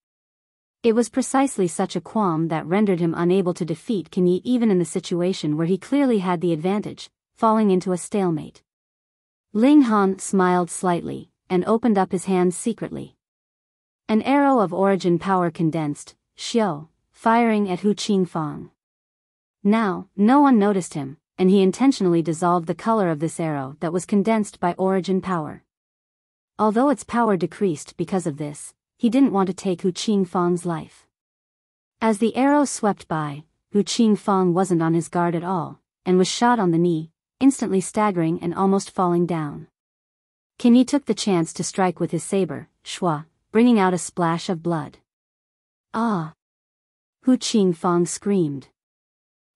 It was precisely such a qualm that rendered him unable to defeat Qin Yi even in the situation where he clearly had the advantage, falling into a stalemate. Ling Han smiled slightly, and opened up his hands secretly. An arrow of origin power condensed, xiao, firing at Hu Qingfang. Now, no one noticed him, and he intentionally dissolved the color of this arrow that was condensed by origin power. Although its power decreased because of this, he didn't want to take Hu Qingfang's life. As the arrow swept by, Hu Qingfang wasn't on his guard at all, and was shot on the knee, instantly staggering and almost falling down. Qin Yi took the chance to strike with his saber, shua, bringing out a splash of blood. Ah! Hu Qingfang screamed.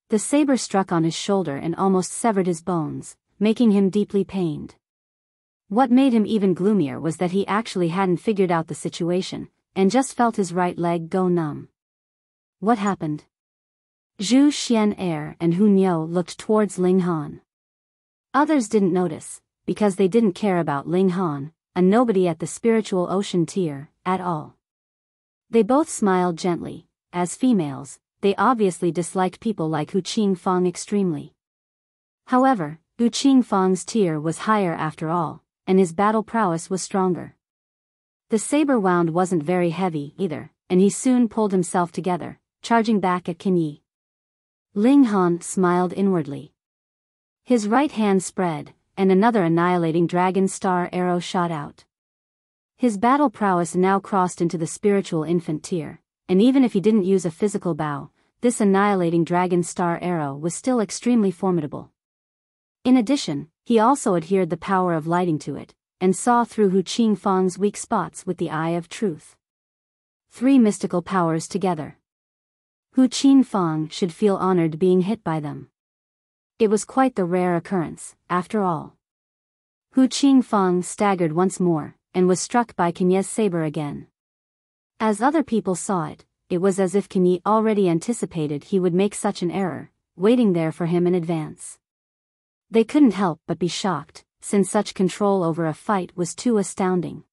The saber struck on his shoulder and almost severed his bones, making him deeply pained. What made him even gloomier was that he actually hadn't figured out the situation, and just felt his right leg go numb. What happened? Zhu Xian'er and Hu Niu looked towards Ling Han. Others didn't notice, because they didn't care about Ling Han, a nobody at the spiritual ocean tier, at all. They both smiled gently. As females, they obviously disliked people like Hu Qingfang extremely. However, Hu Qingfang's tier was higher after all, and his battle prowess was stronger. The saber wound wasn't very heavy either, and he soon pulled himself together, charging back at Qin Yi. Ling Han smiled inwardly. His right hand spread, and another annihilating dragon star arrow shot out. His battle prowess now crossed into the spiritual infant tier, and even if he didn't use a physical bow, this annihilating dragon star arrow was still extremely formidable. In addition, he also adhered the power of lighting to it, and saw through Hu Qingfang's weak spots with the eye of truth. 3 mystical powers together. Hu Qingfang should feel honored being hit by them. It was quite the rare occurrence, after all. Hu Qingfang staggered once more, and was struck by Qin Yi's saber again. As other people saw it, it was as if Qin Yi already anticipated he would make such an error, waiting there for him in advance. They couldn't help but be shocked, since such control over a fight was too astounding.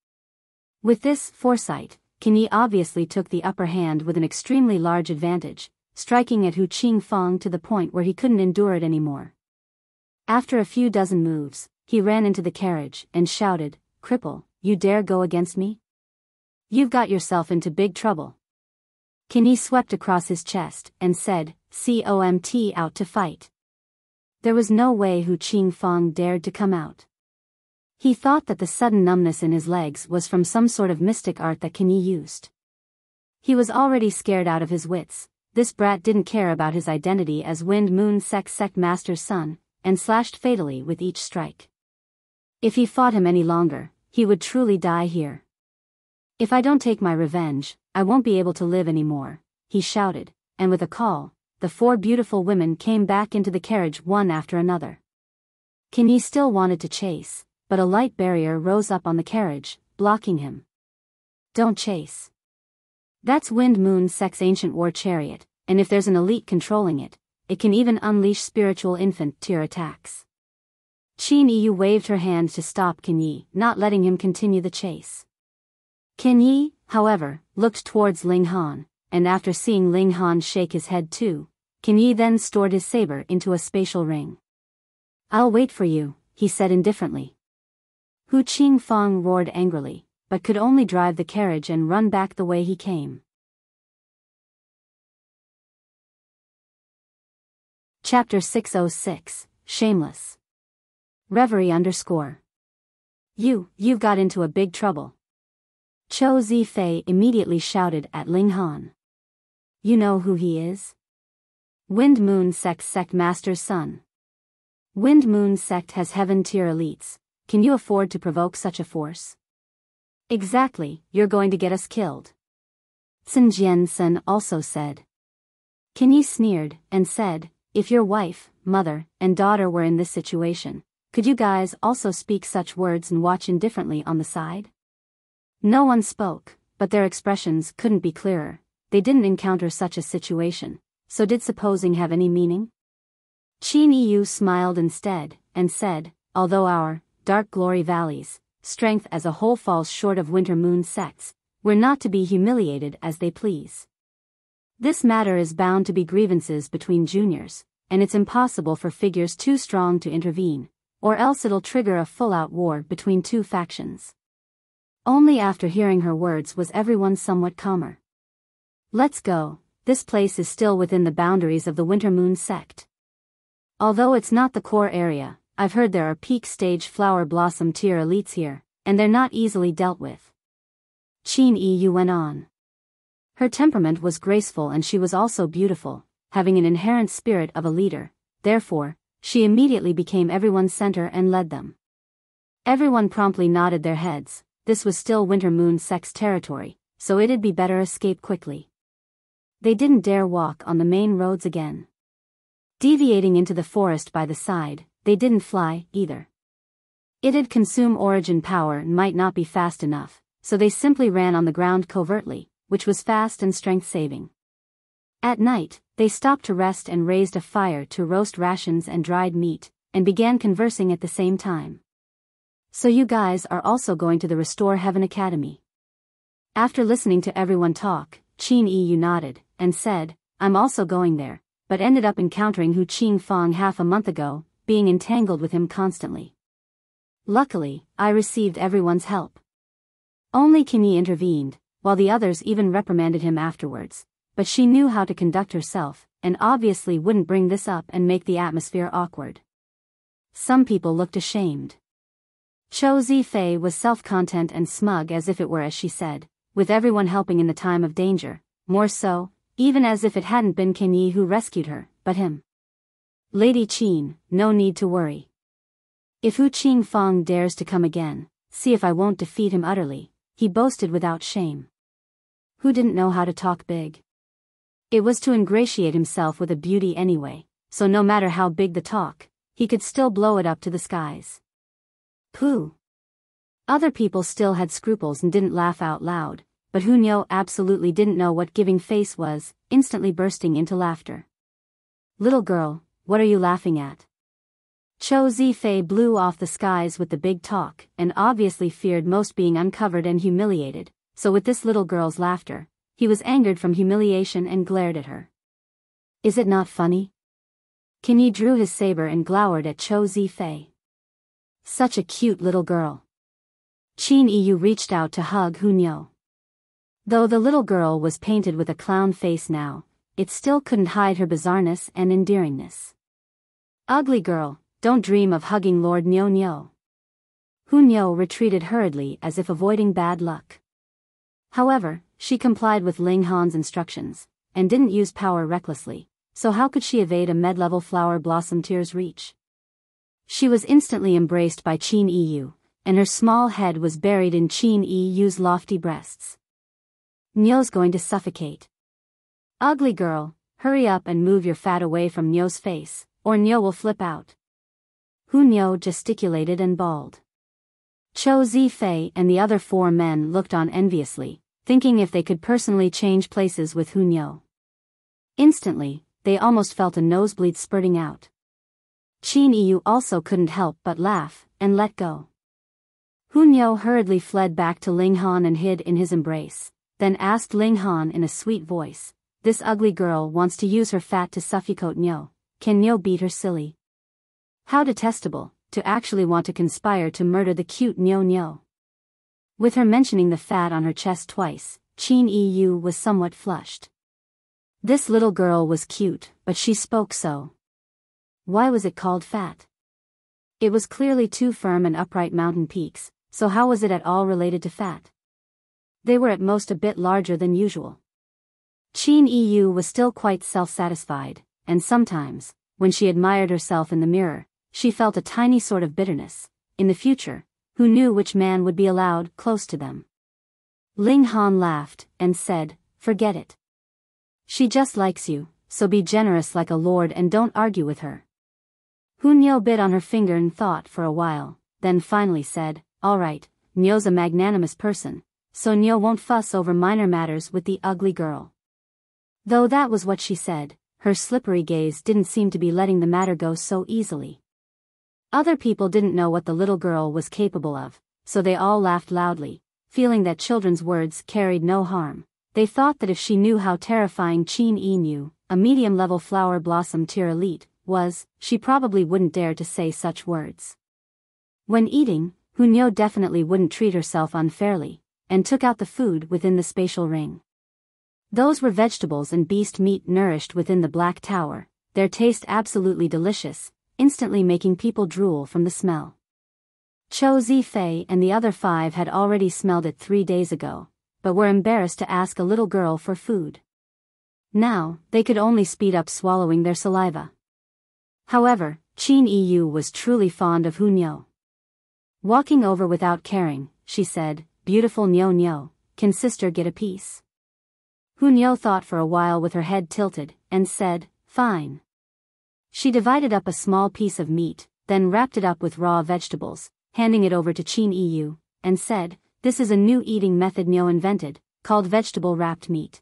With this foresight, Qin Yi obviously took the upper hand with an extremely large advantage, striking at Hu Qingfang to the point where he couldn't endure it anymore. After a few dozen moves, he ran into the carriage and shouted, "Cripple, you dare go against me? You've got yourself into big trouble." Qin Yi swept across his chest and said, "Comt out to fight." There was no way Hu Qingfang dared to come out. He thought that the sudden numbness in his legs was from some sort of mystic art that Qin Yi used. He was already scared out of his wits. This brat didn't care about his identity as Wind Moon Sect Master's son, and slashed fatally with each strike. If he fought him any longer, he would truly die here. "If I don't take my revenge, I won't be able to live anymore," he shouted, and with a call, the 4 beautiful women came back into the carriage one after another. Qin Yi still wanted to chase, but a light barrier rose up on the carriage, blocking him. "Don't chase. That's Wind Moon Sect's ancient war chariot, and if there's an elite controlling it, it can even unleash spiritual infant tier attacks." Qin Yi waved her hand to stop Qin Yi, not letting him continue the chase. Qin Yi, however, looked towards Ling Han, and after seeing Ling Han shake his head too, Qin Yi then stored his saber into a spatial ring. "I'll wait for you," he said indifferently. Hu Qingfang roared angrily, but could only drive the carriage and run back the way he came. Chapter 606, Shameless. Reverie _ You've got into a big trouble. Chou Zifei immediately shouted at Ling Han. "You know who he is? Wind Moon Sect Master's son. Wind Moon Sect has heaven tier elites. Can you afford to provoke such a force?" "Exactly, you're going to get us killed," Sun Jiansen also said. Qin Yi sneered, and said, "If your wife, mother, and daughter were in this situation, could you guys also speak such words and watch indifferently on the side? No one spoke, but their expressions couldn't be clearer. They didn't encounter such a situation, so did supposing have any meaning? Qin Yu smiled instead, and said, although our dark glory valleys, strength as a whole falls short of winter moon sects, we're not to be humiliated as they please. This matter is bound to be grievances between juniors, and it's impossible for figures too strong to intervene, or else it'll trigger a full-out war between two factions. Only after hearing her words was everyone somewhat calmer. Let's go, this place is still within the boundaries of the Winter Moon sect. Although it's not the core area, I've heard there are peak stage flower blossom tier elites here, and they're not easily dealt with. Qin Yu went on. Her temperament was graceful and she was also beautiful, having an inherent spirit of a leader, therefore, she immediately became everyone's center and led them. Everyone promptly nodded their heads. This was still Winter Moon sect's territory, so it'd be better escape quickly. They didn't dare walk on the main roads again. Deviating into the forest by the side, they didn't fly, either. It'd consume origin power and might not be fast enough, so they simply ran on the ground covertly, which was fast and strength-saving. At night, they stopped to rest and raised a fire to roast rations and dried meat, and began conversing at the same time. So you guys are also going to the Restore Heaven Academy? After listening to everyone talk, Qin Yu nodded, and said, I'm also going there, but ended up encountering Qing Fang half a month ago, being entangled with him constantly. Luckily, I received everyone's help. Only Qin intervened, while the others even reprimanded him afterwards, but she knew how to conduct herself, and obviously wouldn't bring this up and make the atmosphere awkward. Some people looked ashamed. Chou Zifei was self-content and smug as if it were as she said, with everyone helping in the time of danger, more so, even as if it hadn't been Qin Yi who rescued her, but him. Lady Qin, no need to worry. If Qing Fang dares to come again, see if I won't defeat him utterly, he boasted without shame. Who didn't know how to talk big? It was to ingratiate himself with a beauty anyway, so no matter how big the talk, he could still blow it up to the skies. Pooh. Other people still had scruples and didn't laugh out loud, but Hunyo absolutely didn't know what giving face was, instantly bursting into laughter. Little girl, what are you laughing at? Chou Zifei blew off the skies with the big talk, and obviously feared most being uncovered and humiliated, so with this little girl's laughter, he was angered from humiliation and glared at her. Is it not funny? Qin Yi drew his saber and glowered at Chou Zifei. Such a cute little girl. Qin Yu reached out to hug Hunyo. Though the little girl was painted with a clown face now, it still couldn't hide her bizarreness and endearingness. Ugly girl, don't dream of hugging Lord Nyo. Hunyo retreated hurriedly as if avoiding bad luck. However, she complied with Ling Han's instructions, and didn't use power recklessly, so how could she evade a mid-level flower blossom tier's reach? She was instantly embraced by Qin Yu, and her small head was buried in Qin Yu's lofty breasts. Nyo's going to suffocate. Ugly girl, hurry up and move your fat away from Nyo's face, or Nyo will flip out. Hunyo gesticulated and bawled. Chou Zifei and the other 4 men looked on enviously, thinking if they could personally change places with Hunyo. Instantly, they almost felt a nosebleed spurting out. Qin Yu also couldn't help but laugh, and let go. Hunyo hurriedly fled back to Ling Han and hid in his embrace, then asked Ling Han in a sweet voice, this ugly girl wants to use her fat to suffocate Nyo, can Nyo beat her silly? How detestable, to actually want to conspire to murder the cute Nyo. With her mentioning the fat on her chest twice, Qin Yu was somewhat flushed. This little girl was cute, but she spoke so. Why was it called fat? It was clearly 2 firm and upright mountain peaks, so how was it at all related to fat? They were at most a bit larger than usual. Qin Yu was still quite self-satisfied, and sometimes, when she admired herself in the mirror, she felt a tiny sort of bitterness. In the future, who knew which man would be allowed close to them? Ling Han laughed, and said, forget it. She just likes you, so be generous like a lord and don't argue with her. Niu bit on her finger and thought for a while, then finally said, "All right, Niu's a magnanimous person, so Niu won't fuss over minor matters with the ugly girl." Though that was what she said, her slippery gaze didn't seem to be letting the matter go so easily. Other people didn't know what the little girl was capable of, so they all laughed loudly, feeling that children's words carried no harm. They thought that if she knew how terrifying Qing Niu, a medium-level flower blossom tier elite, was, she probably wouldn't dare to say such words. When eating, Niu definitely wouldn't treat herself unfairly, and took out the food within the spatial ring. Those were vegetables and beast meat nourished within the Black Tower, their taste absolutely delicious, instantly making people drool from the smell. Chou Zifei and the other 5 had already smelled it 3 days ago, but were embarrassed to ask a little girl for food. Now, they could only speed up swallowing their saliva. However, Qing Yu was truly fond of Niu. Walking over without caring, she said, "Beautiful Niu, can sister get a piece?" Niu thought for a while with her head tilted, and said, "Fine." She divided up a small piece of meat, then wrapped it up with raw vegetables, handing it over to Qing Yu, and said, "This is a new eating method Niu invented, called vegetable-wrapped meat."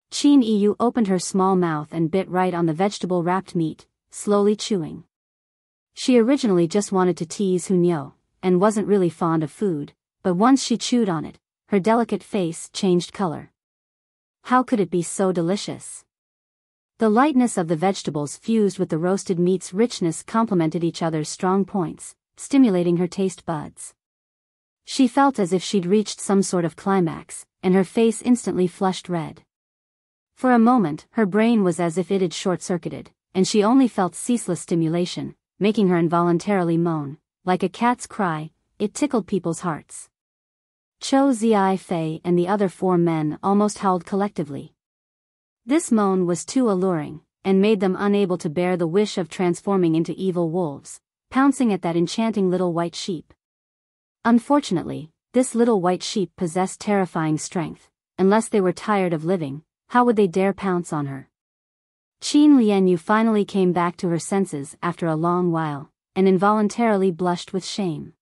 Qing Yu opened her small mouth and bit right on the vegetable-wrapped meat, slowly chewing. She originally just wanted to tease Niu, and wasn't really fond of food, but once she chewed on it, her delicate face changed color. How could it be so delicious? The lightness of the vegetables fused with the roasted meat's richness complemented each other's strong points, stimulating her taste buds. She felt as if she'd reached some sort of climax, and her face instantly flushed red. For a moment, her brain was as if it had short-circuited, and she only felt ceaseless stimulation, making her involuntarily moan. Like a cat's cry, it tickled people's hearts. Chou Zifei and the other 4 men almost howled collectively. This moan was too alluring, and made them unable to bear the wish of transforming into evil wolves, pouncing at that enchanting little white sheep. Unfortunately, this little white sheep possessed terrifying strength. Unless they were tired of living, how would they dare pounce on her? Qing Lianyu finally came back to her senses after a long while, and involuntarily blushed with shame.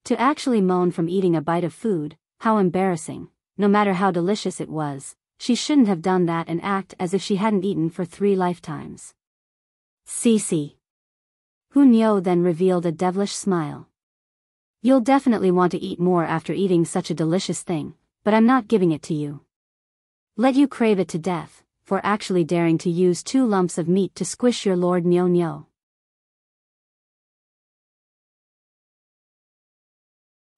To actually moan from eating a bite of food, how embarrassing. No matter how delicious it was, she shouldn't have done that and act as if she hadn't eaten for 3 lifetimes. "Cece." Niu then revealed a devilish smile. "You'll definitely want to eat more after eating such a delicious thing, but I'm not giving it to you. Let you crave it to death, for actually daring to use 2 lumps of meat to squish your lord Niu."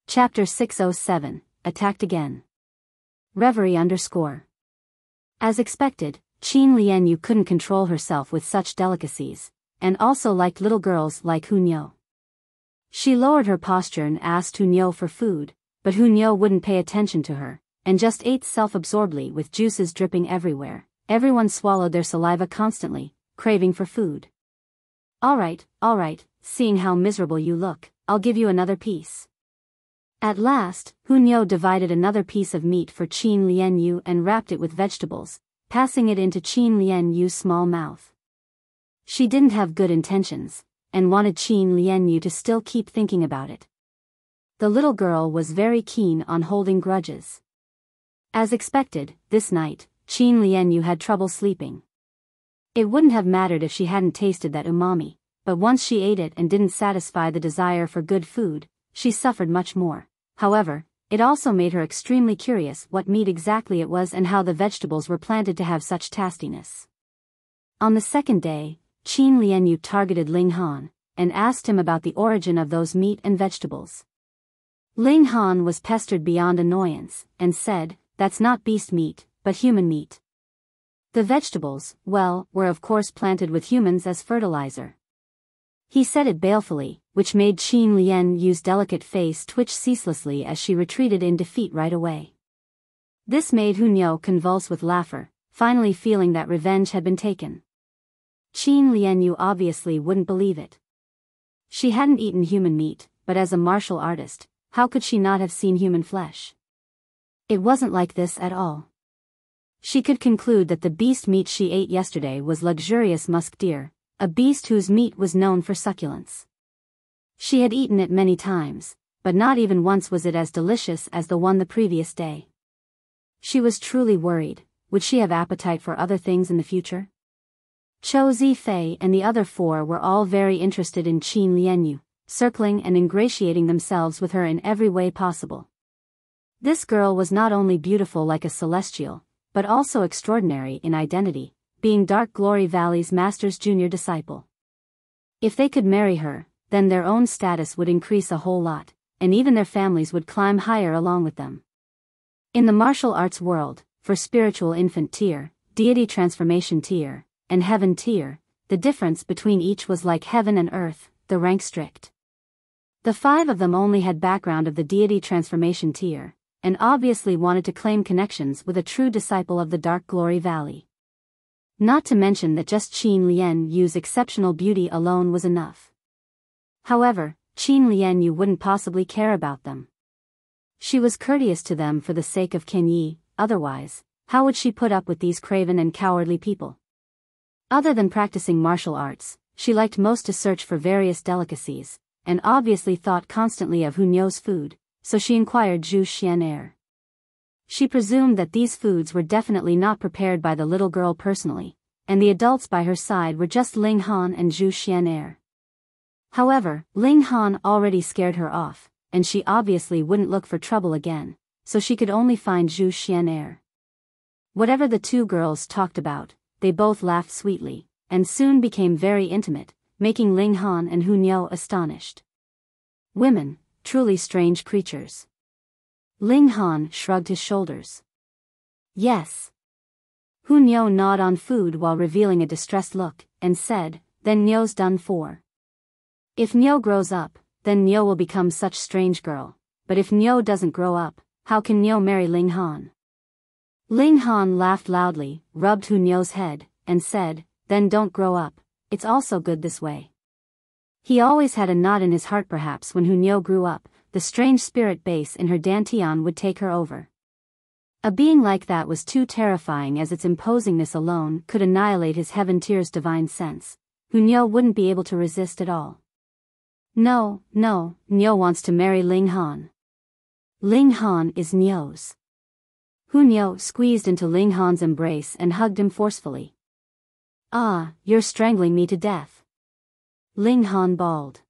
Chapter 607, Attacked Again. Reverie _ As expected, Qing Lianyu couldn't control herself with such delicacies, and also liked little girls like Niu. She lowered her posture and asked Niu for food, but Niu wouldn't pay attention to her, and just ate self-absorbedly with juices dripping everywhere. Everyone swallowed their saliva constantly, craving for food. All right, seeing how miserable you look, I'll give you another piece." At last, Niu divided another piece of meat for Qing Lianyu and wrapped it with vegetables, passing it into Qing Lianyu's small mouth. She didn't have good intentions, and wanted Qing Lianyu to still keep thinking about it. The little girl was very keen on holding grudges. As expected, this night, Qing Lianyu had trouble sleeping. It wouldn't have mattered if she hadn't tasted that umami, but once she ate it and didn't satisfy the desire for good food, she suffered much more. However, it also made her extremely curious what meat exactly it was and how the vegetables were planted to have such tastiness. On the second day, Qing Lianyu targeted Ling Han, and asked him about the origin of those meat and vegetables. Ling Han was pestered beyond annoyance, and said, "That's not beast meat, but human meat." The vegetables, well, were of course planted with humans as fertilizer. He said it balefully, which made Qing Lianyu's delicate face twitch ceaselessly as she retreated in defeat right away. This made Niu convulse with laughter, finally feeling that revenge had been taken. Qing Lianyu obviously wouldn't believe it. She hadn't eaten human meat, but as a martial artist, how could she not have seen human flesh? It wasn't like this at all. She could conclude that the beast meat she ate yesterday was luxurious musk deer, a beast whose meat was known for succulence. She had eaten it many times, but not even once was it as delicious as the one the previous day. She was truly worried. Would she have appetite for other things in the future? Chou Zifei and the other four were all very interested in Qin Lianyu, circling and ingratiating themselves with her in every way possible. This girl was not only beautiful like a celestial, but also extraordinary in identity, being Dark Glory Valley's master's junior disciple. If they could marry her, then their own status would increase a whole lot, and even their families would climb higher along with them. In the martial arts world, for spiritual infant tier, deity transformation tier, and heaven tier, the difference between each was like heaven and earth, the rank strict. The five of them only had background of the deity transformation tier, and obviously wanted to claim connections with a true disciple of the Dark Glory Valley. Not to mention that just Qin Lianyu's exceptional beauty alone was enough. However, Qin Lianyu wouldn't possibly care about them. She was courteous to them for the sake of Kenyi, otherwise, how would she put up with these craven and cowardly people? Other than practicing martial arts, she liked most to search for various delicacies, and obviously thought constantly of Hunyo's food, so she inquired Zhu Xian'er. She presumed that these foods were definitely not prepared by the little girl personally, and the adults by her side were just Ling Han and Zhu Xian'er. However, Ling Han already scared her off, and she obviously wouldn't look for trouble again, so she could only find Zhu Xian'er. Whatever the two girls talked about, they both laughed sweetly, and soon became very intimate, making Ling Han and Hunyo astonished. Women, truly strange creatures. Ling Han shrugged his shoulders. Yes. Hunyo gnawed on food while revealing a distressed look, and said, then Nyo's done for. If Nyo grows up, then Nyo will become such strange girl, but if Nyo doesn't grow up, how can Nyo marry Ling Han? Ling Han laughed loudly, rubbed Hunyo's head, and said, then don't grow up, it's also good this way. He always had a knot in his heart. Perhaps when Hunyo grew up, the strange spirit base in her dantian would take her over. A being like that was too terrifying, as its imposingness alone could annihilate his heaven tier's divine sense. Hunyo wouldn't be able to resist at all. No, Nyo wants to marry Ling Han. Ling Han is Nyo's. Hunyo squeezed into Ling Han's embrace and hugged him forcefully. Ah, you're strangling me to death. Ling Han bawled.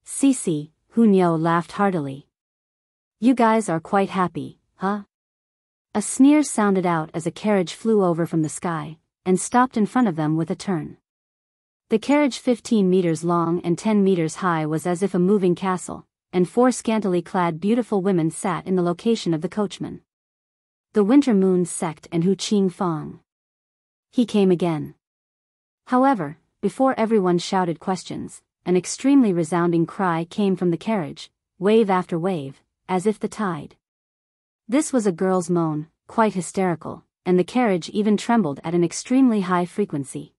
Cece, Hunyo laughed heartily. You guys are quite happy, huh? A sneer sounded out as a carriage flew over from the sky, and stopped in front of them with a turn. The carriage, 15 meters long and 10 meters high, was as if a moving castle, and four scantily clad beautiful women sat in the location of the coachman. The winter moon set and Hu Qing Fang. He came again. However, before everyone shouted questions, an extremely resounding cry came from the carriage, wave after wave, as if the tide. This was a girl's moan, quite hysterical, and the carriage even trembled at an extremely high frequency.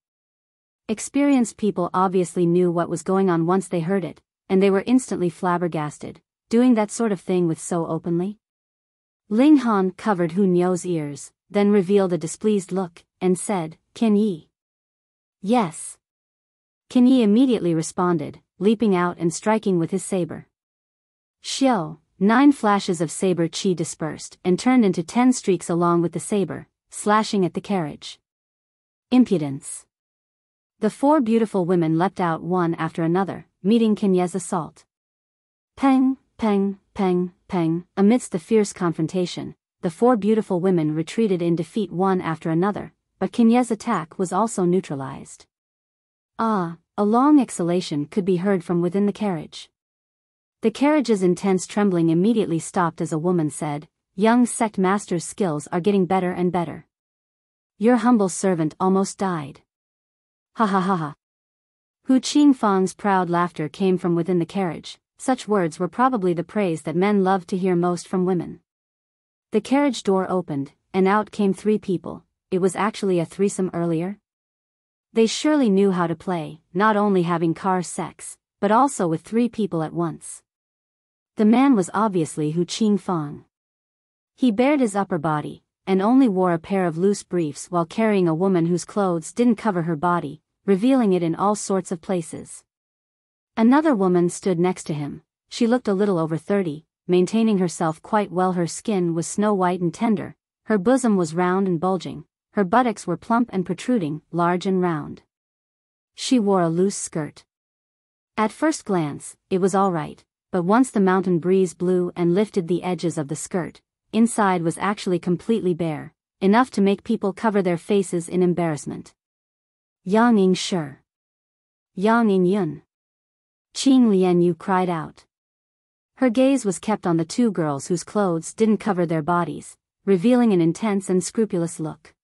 Experienced people obviously knew what was going on once they heard it, and they were instantly flabbergasted, doing that sort of thing with so openly. Ling Han covered Hunyo's ears, then revealed a displeased look, and said, Can ye? Yes. Can ye immediately responded, leaping out and striking with his saber. Xiao, 9 flashes of saber chi dispersed and turned into 10 streaks along with the saber, slashing at the carriage. Impudence. The 4 beautiful women leapt out one after another, meeting Kenye's assault. Peng, peng, peng, peng. Amidst the fierce confrontation, the 4 beautiful women retreated in defeat one after another, but Kenye's attack was also neutralized. Ah, a long exhalation could be heard from within the carriage. The carriage's intense trembling immediately stopped as a woman said, Young sect master's skills are getting better and better. Your humble servant almost died. Ha ha ha ha. Hu Qingfang's proud laughter came from within the carriage. Such words were probably the praise that men loved to hear most from women. The carriage door opened, and out came 3 people. It was actually a threesome earlier. They surely knew how to play, not only having car sex, but also with 3 people at once. The man was obviously Hu Qingfang. He bared his upper body, and only wore a pair of loose briefs while carrying a woman whose clothes didn't cover her body, revealing it in all sorts of places. Another woman stood next to him. She looked a little over 30, maintaining herself quite well. Her skin was snow-white and tender, her bosom was round and bulging, her buttocks were plump and protruding, large and round. She wore a loose skirt. At first glance, it was all right, but once the mountain breeze blew and lifted the edges of the skirt, inside was actually completely bare, enough to make people cover their faces in embarrassment. Yang Yingshi. Yang Yingyun. Qing Lianyu cried out. Her gaze was kept on the two girls whose clothes didn't cover their bodies, revealing an intense and scrupulous look.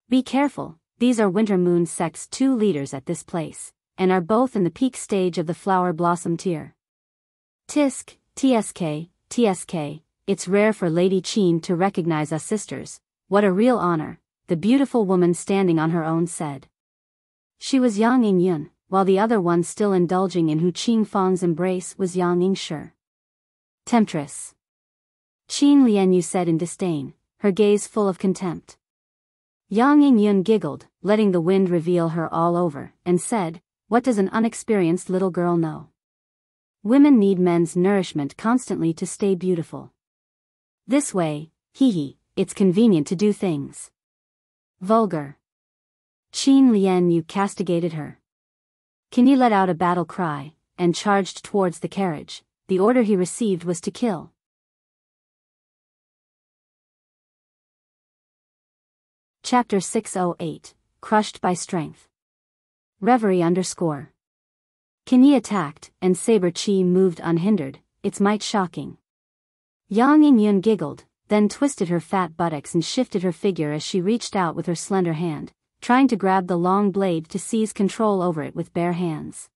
Be careful, these are Winter Moon Sect's 2 leaders at this place, and are both in the peak stage of the flower blossom tier. Tisk, TSK, it's rare for Lady Qin to recognize us sisters, what a real honor, the beautiful woman standing on her own said. She was Yang Yingyun, while the other one still indulging in Hu Qingfang's embrace was Yang Yingshi. Temptress. Qin Lianyu said in disdain, her gaze full of contempt. Yang Yingyun giggled, letting the wind reveal her all over, and said, what does an unexperienced little girl know? Women need men's nourishment constantly to stay beautiful. This way, it's convenient to do things. Vulgar. Qin Lianyu castigated her. Qin let out a battle cry, and charged towards the carriage. The order he received was to kill. Chapter 608, Crushed by Strength. Reverie _ Qin attacked, and Saber Qi moved unhindered, its might shocking. Yang Yingyun giggled, then twisted her fat buttocks and shifted her figure as she reached out with her slender hand, trying to grab the long blade to seize control over it with bare hands.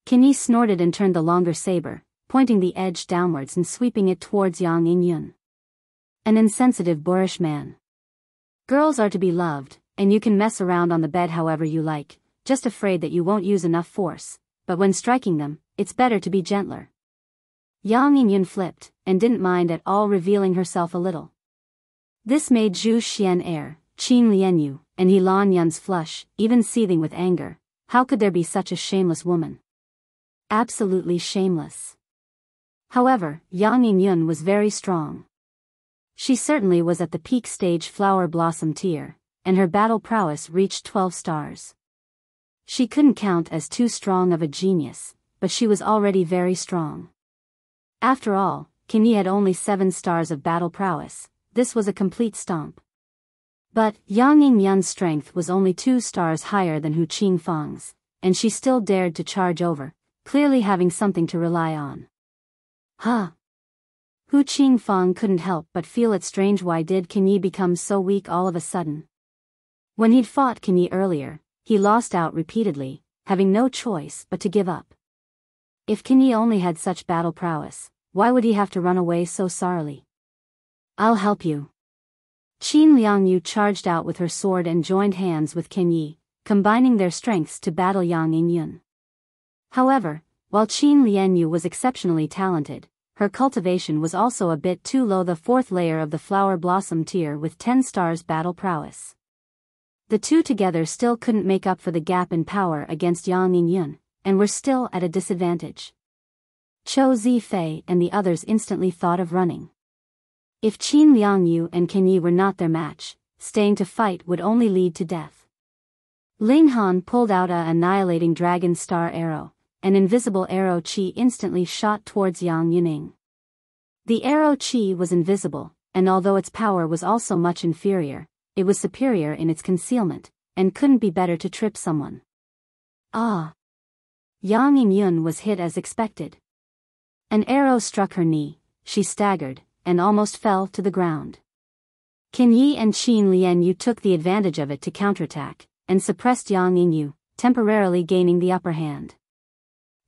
Qin snorted and turned the longer saber, pointing the edge downwards and sweeping it towards Yang Yingyun. An insensitive boorish man. Girls are to be loved, and you can mess around on the bed however you like, just afraid that you won't use enough force, but when striking them, it's better to be gentler. Yang Yingyun flipped, and didn't mind at all revealing herself a little. This made Zhu Xian err, Qin Lianyu, and He Lan Yun's flush, even seething with anger. How could there be such a shameless woman? Absolutely shameless. However, Yang Yingyun was very strong. She certainly was at the peak stage flower blossom tier, and her battle prowess reached 12 stars. She couldn't count as too strong of a genius, but she was already very strong. After all, Qin had only 7 stars of battle prowess. This was a complete stomp. But Yang Yingyun's strength was only 2 stars higher than Hu Qingfang's, and she still dared to charge over, clearly having something to rely on. Huh. Hu Qingfang couldn't help but feel it strange. Why did Qin become so weak all of a sudden? When he'd fought Qin earlier, he lost out repeatedly, having no choice but to give up. If Qin only had such battle prowess, why would he have to run away so sorrily? I'll help you. Qin Liangyu charged out with her sword and joined hands with Qin, combining their strengths to battle Yang Yingyun. However, while Qin Lianyu was exceptionally talented, her cultivation was also a bit too low. The 4th layer of the flower blossom tier with 10 stars battle prowess. The two together still couldn't make up for the gap in power against Yang Yingyun, and were still at a disadvantage. Chou Zifei and the others instantly thought of running. If Qin Liangyu and Qin were not their match, staying to fight would only lead to death. Ling Han pulled out a annihilating dragon star arrow. An invisible arrow Qi instantly shot towards Yang Yuning. The arrow Qi was invisible, and although its power was also much inferior, it was superior in its concealment, and couldn't be better to trip someone. Ah! Yang Yingyun was hit as expected. An arrow struck her knee, she staggered, and almost fell to the ground. Qin and Qin Lianyu took the advantage of it to counterattack, and suppressed Yang Yingyun, temporarily gaining the upper hand.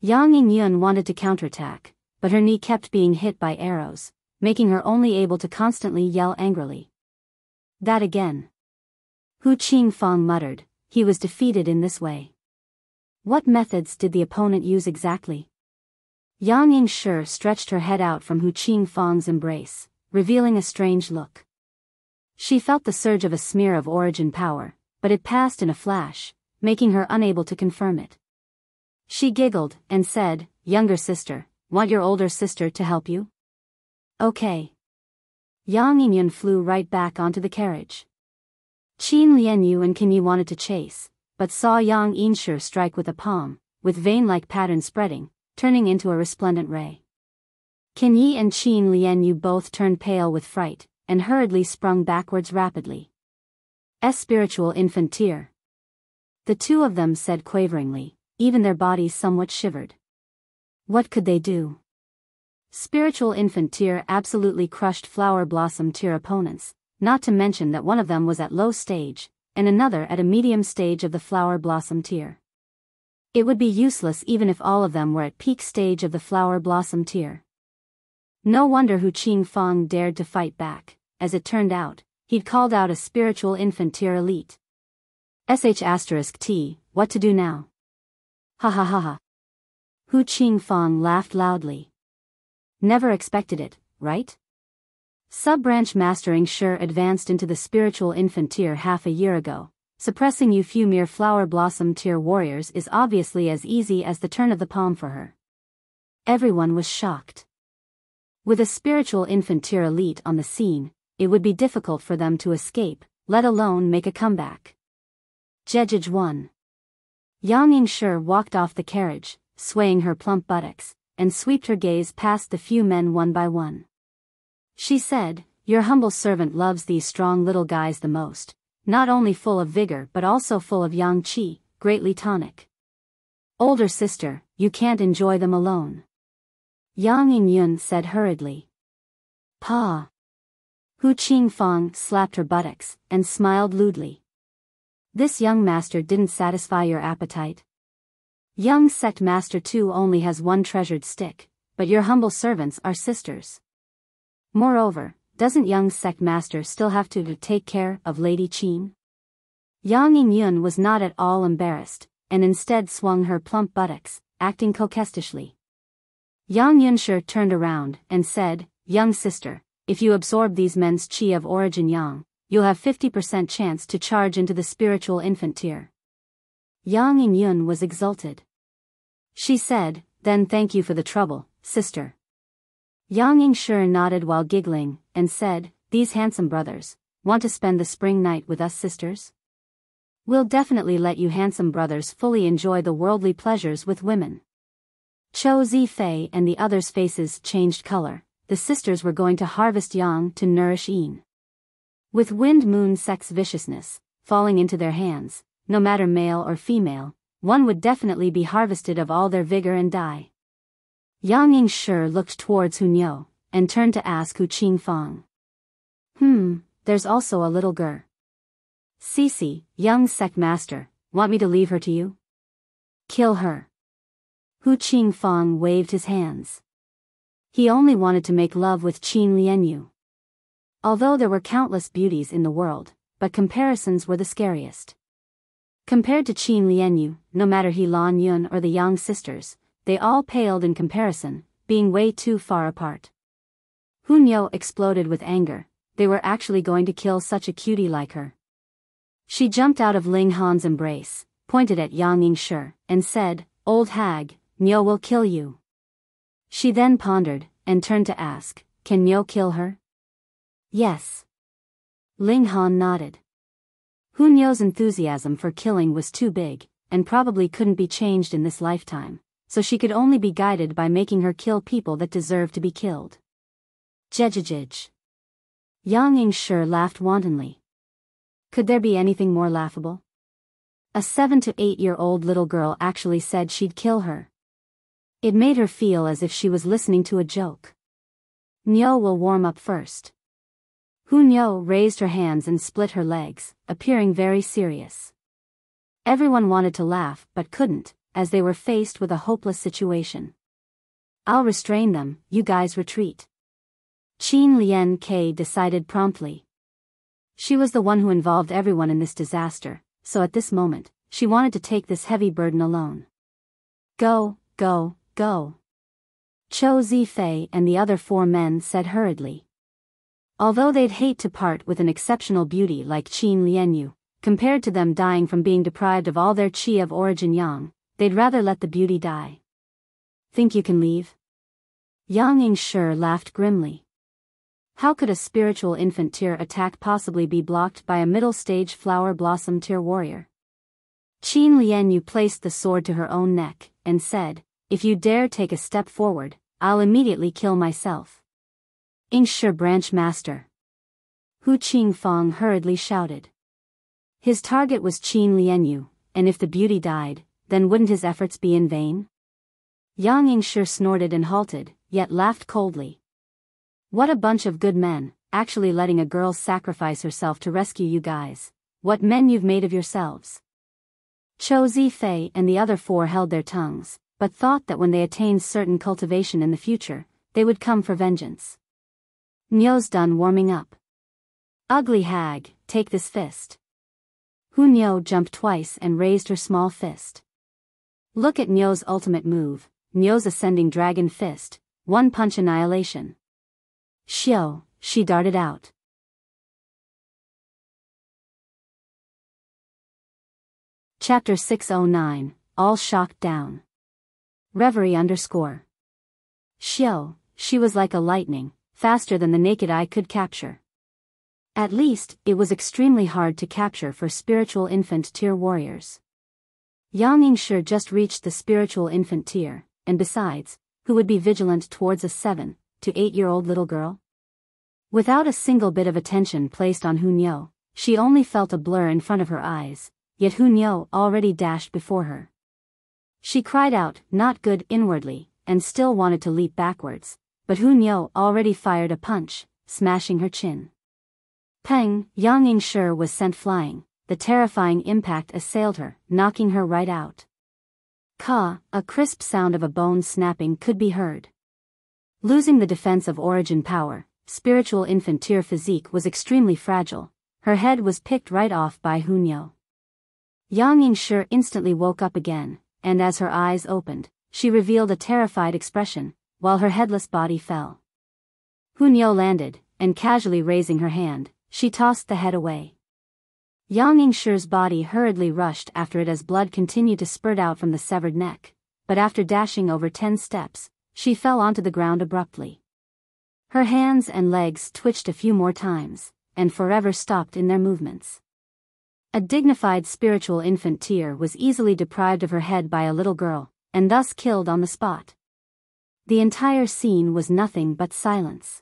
Yang Yingyun wanted to counterattack, but her knee kept being hit by arrows, making her only able to constantly yell angrily. That again. Hu Qingfang muttered, he was defeated in this way. What methods did the opponent use exactly? Yang Yingshi stretched her head out from Hu Qingfang's embrace, revealing a strange look. She felt the surge of a smear of origin power, but it passed in a flash, making her unable to confirm it. She giggled and said, "Younger sister, want your older sister to help you?" "Okay." Yang Yingyun flew right back onto the carriage. Qin Lianyu and Qin Yi wanted to chase, but saw Yang Yinshu strike with a palm, with vein-like pattern spreading, turning into a resplendent ray. Qin Yi and Qin Lianyu both turned pale with fright, and hurriedly sprung backwards rapidly. Spiritual infant tear. The two of them said quaveringly, even their bodies somewhat shivered. What could they do? Spiritual infant tear absolutely crushed flower blossom tear opponents, not to mention that one of them was at low stage, and another at a medium stage of the flower blossom tier. It would be useless even if all of them were at peak stage of the flower blossom tier. No wonder Qing Fang dared to fight back. As it turned out, he'd called out a spiritual infant tier elite. *T, what to do now? Ha ha ha ha. Qing Fang laughed loudly. Never expected it, right? Sub-branch mastering sure advanced into the spiritual infant tier half a year ago. Suppressing you few mere flower blossom tier warriors is obviously as easy as the turn of the palm for her. Everyone was shocked. With a spiritual infant tier elite on the scene, it would be difficult for them to escape, let alone make a comeback. Jejij 1. Yang Yingshu walked off the carriage, swaying her plump buttocks, and swept her gaze past the few men one by one. She said, "Your humble servant loves these strong little guys the most, not only full of vigor but also full of yang qi, greatly tonic. Older sister, you can't enjoy them alone." Yang Yingyun said hurriedly. "Pa." Qing Fang slapped her buttocks, and smiled lewdly. "This young master didn't satisfy your appetite? Young sect master too only has one treasured stick, but your humble servants are sisters. Moreover, doesn't young sect master still have to take care of Lady Qin?" Yang Yingyun was not at all embarrassed, and instead swung her plump buttocks, acting coquettishly. Yang Yinshu turned around and said, "Young sister, if you absorb these men's qi of origin yang, you'll have 50% chance to charge into the spiritual infant tier." Yang Yingyun was exulted. She said, "Then thank you for the trouble, sister." Yang Yingshu nodded while giggling, and said, "These handsome brothers, want to spend the spring night with us sisters? We'll definitely let you handsome brothers fully enjoy the worldly pleasures with women." Chou Zifei and the others' faces changed color. The sisters were going to harvest yang to nourish yin. With wind moon sex viciousness falling into their hands, no matter male or female, one would definitely be harvested of all their vigor and die. Yang Yingshu looked towards Hunyou, and turned to ask Qing Fang. There's also a little girl. Cece, young sect master, want me to leave her to you? Kill her. Qing Fang waved his hands. He only wanted to make love with Qin Lianyu. Although there were countless beauties in the world, but comparisons were the scariest. Compared to Qin Lianyu, no matter He Lan Yun or the Yang sisters, they all paled in comparison, being way too far apart. Hunyou exploded with anger. They were actually going to kill such a cutie like her. She jumped out of Ling Han's embrace, pointed at Yang Yingshu, and said, "Old hag, Niu will kill you." She then pondered, and turned to ask, "Can Niu kill her?" "Yes." Ling Han nodded. Hunyou's enthusiasm for killing was too big, and probably couldn't be changed in this lifetime, so she could only be guided by making her kill people that deserved to be killed. Jejijij. Yang Yingshu laughed wantonly. Could there be anything more laughable? A 7 to 8-year-old little girl actually said she'd kill her. It made her feel as if she was listening to a joke. Niu will warm up first. Hunyou raised her hands and split her legs, appearing very serious. Everyone wanted to laugh but couldn't, as they were faced with a hopeless situation. "I'll restrain them, you guys retreat." Qin Lian Ke decided promptly. She was the one who involved everyone in this disaster, so at this moment, she wanted to take this heavy burden alone. "Go, go, go." Chou Zifei and the other 4 men said hurriedly. Although they'd hate to part with an exceptional beauty like Qin Lianyu, compared to them dying from being deprived of all their qi of origin yang, they'd rather let the beauty die. Think you can leave? Yang Yingshi laughed grimly. How could a spiritual infant tier attack possibly be blocked by a middle-stage flower blossom tier warrior? Qin Lianyu placed the sword to her own neck, and said, "If you dare take a step forward, I'll immediately kill myself." Yingshi branch master. Hu Qingfang hurriedly shouted. His target was Qin Lianyu, and if the beauty died, then wouldn't his efforts be in vain? Yang Yingshi snorted and halted, yet laughed coldly. What a bunch of good men, actually letting a girl sacrifice herself to rescue you guys. What men you've made of yourselves. Chou Zifei and the other four held their tongues, but thought that when they attained certain cultivation in the future, they would come for vengeance. Nyo's done warming up. Ugly hag, take this fist. Hu Nyo jumped twice and raised her small fist. Look at Nyo's ultimate move, Nyo's ascending dragon fist, one punch annihilation. Xiao, she darted out. Chapter 609, All Shocked Down. Reverie _ Xiao, she was like a lightning, faster than the naked eye could capture. At least, it was extremely hard to capture for spiritual infant tier warriors. Yang Yingshi just reached the spiritual infant tier, and besides, who would be vigilant towards a 7 to 8-year-old little girl? Without a single bit of attention placed on Hu Nyo, she only felt a blur in front of her eyes, yet Hu Nyo already dashed before her. She cried out, "Not good," inwardly, and still wanted to leap backwards, but Hu Nyo already fired a punch, smashing her chin. Peng, Yang Yingshi was sent flying, the terrifying impact assailed her, knocking her right out. Ka, a crisp sound of a bone snapping could be heard. Losing the defense of origin power, spiritual infant tier physique was extremely fragile, her head was picked right off by Hu Nyo. Yang Yingshi instantly woke up again, and as her eyes opened, she revealed a terrified expression, while her headless body fell. Hu Nyo landed, and casually raising her hand, she tossed the head away. Yang Yingshi's body hurriedly rushed after it as blood continued to spurt out from the severed neck, but after dashing over 10 steps, she fell onto the ground abruptly. Her hands and legs twitched a few more times, and forever stopped in their movements. A dignified spiritual infant tier was easily deprived of her head by a little girl, and thus killed on the spot. The entire scene was nothing but silence.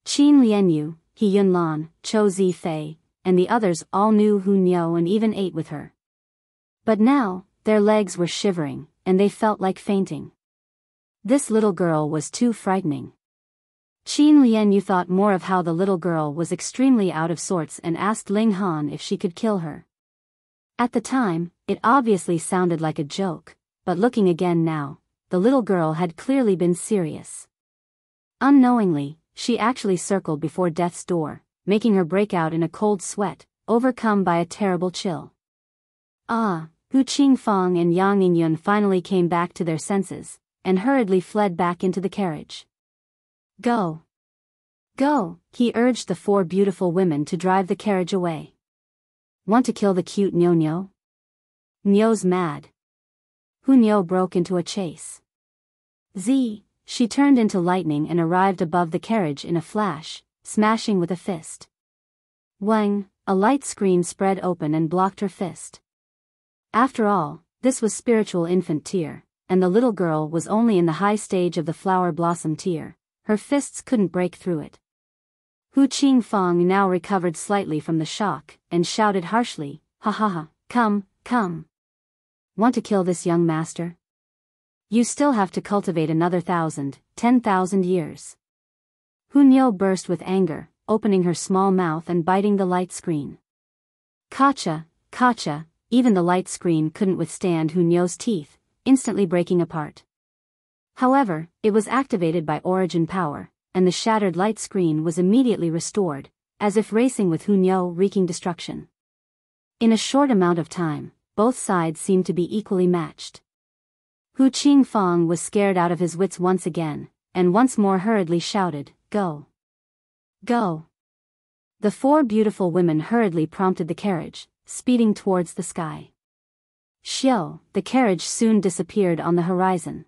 Qin Lianyu, He Yunlan, Chou Zifei, and the others all knew Hu Nyo and even ate with her. But now, their legs were shivering, and they felt like fainting. This little girl was too frightening. Qin Lianyu thought more of how the little girl was extremely out of sorts and asked Ling Han if she could kill her. At the time, it obviously sounded like a joke, but looking again now, the little girl had clearly been serious. Unknowingly, she actually circled before death's door, making her break out in a cold sweat, overcome by a terrible chill. Hu Qingfang and Yang Yingyun finally came back to their senses, and hurriedly fled back into the carriage. Go! Go! He urged the 4 beautiful women to drive the carriage away. Want to kill the cute Nyo? Nyo's mad. Hu Nyo broke into a chase. She turned into lightning and arrived above the carriage in a flash, smashing with a fist. Wang, a light screen spread open and blocked her fist. After all, this was spiritual infant tier, and the little girl was only in the high stage of the flower blossom tier. Her fists couldn't break through it. Hu Qingfang now recovered slightly from the shock, and shouted harshly, "Ha ha ha, come. Want to kill this young master? You still have to cultivate another 10,000 years." Hu Nyo burst with anger, opening her small mouth and biting the light screen. Kacha, even the light screen couldn't withstand Hu Nyo's teeth, instantly breaking apart. However, it was activated by origin power, and the shattered light screen was immediately restored, as if racing with Hu Nyo wreaking destruction. In a short amount of time, both sides seemed to be equally matched. Hu Qingfang was scared out of his wits once again, and once more hurriedly shouted, "Go! Go!" The 4 beautiful women hurriedly prompted the carriage, speeding towards the sky. Xiao, the carriage soon disappeared on the horizon.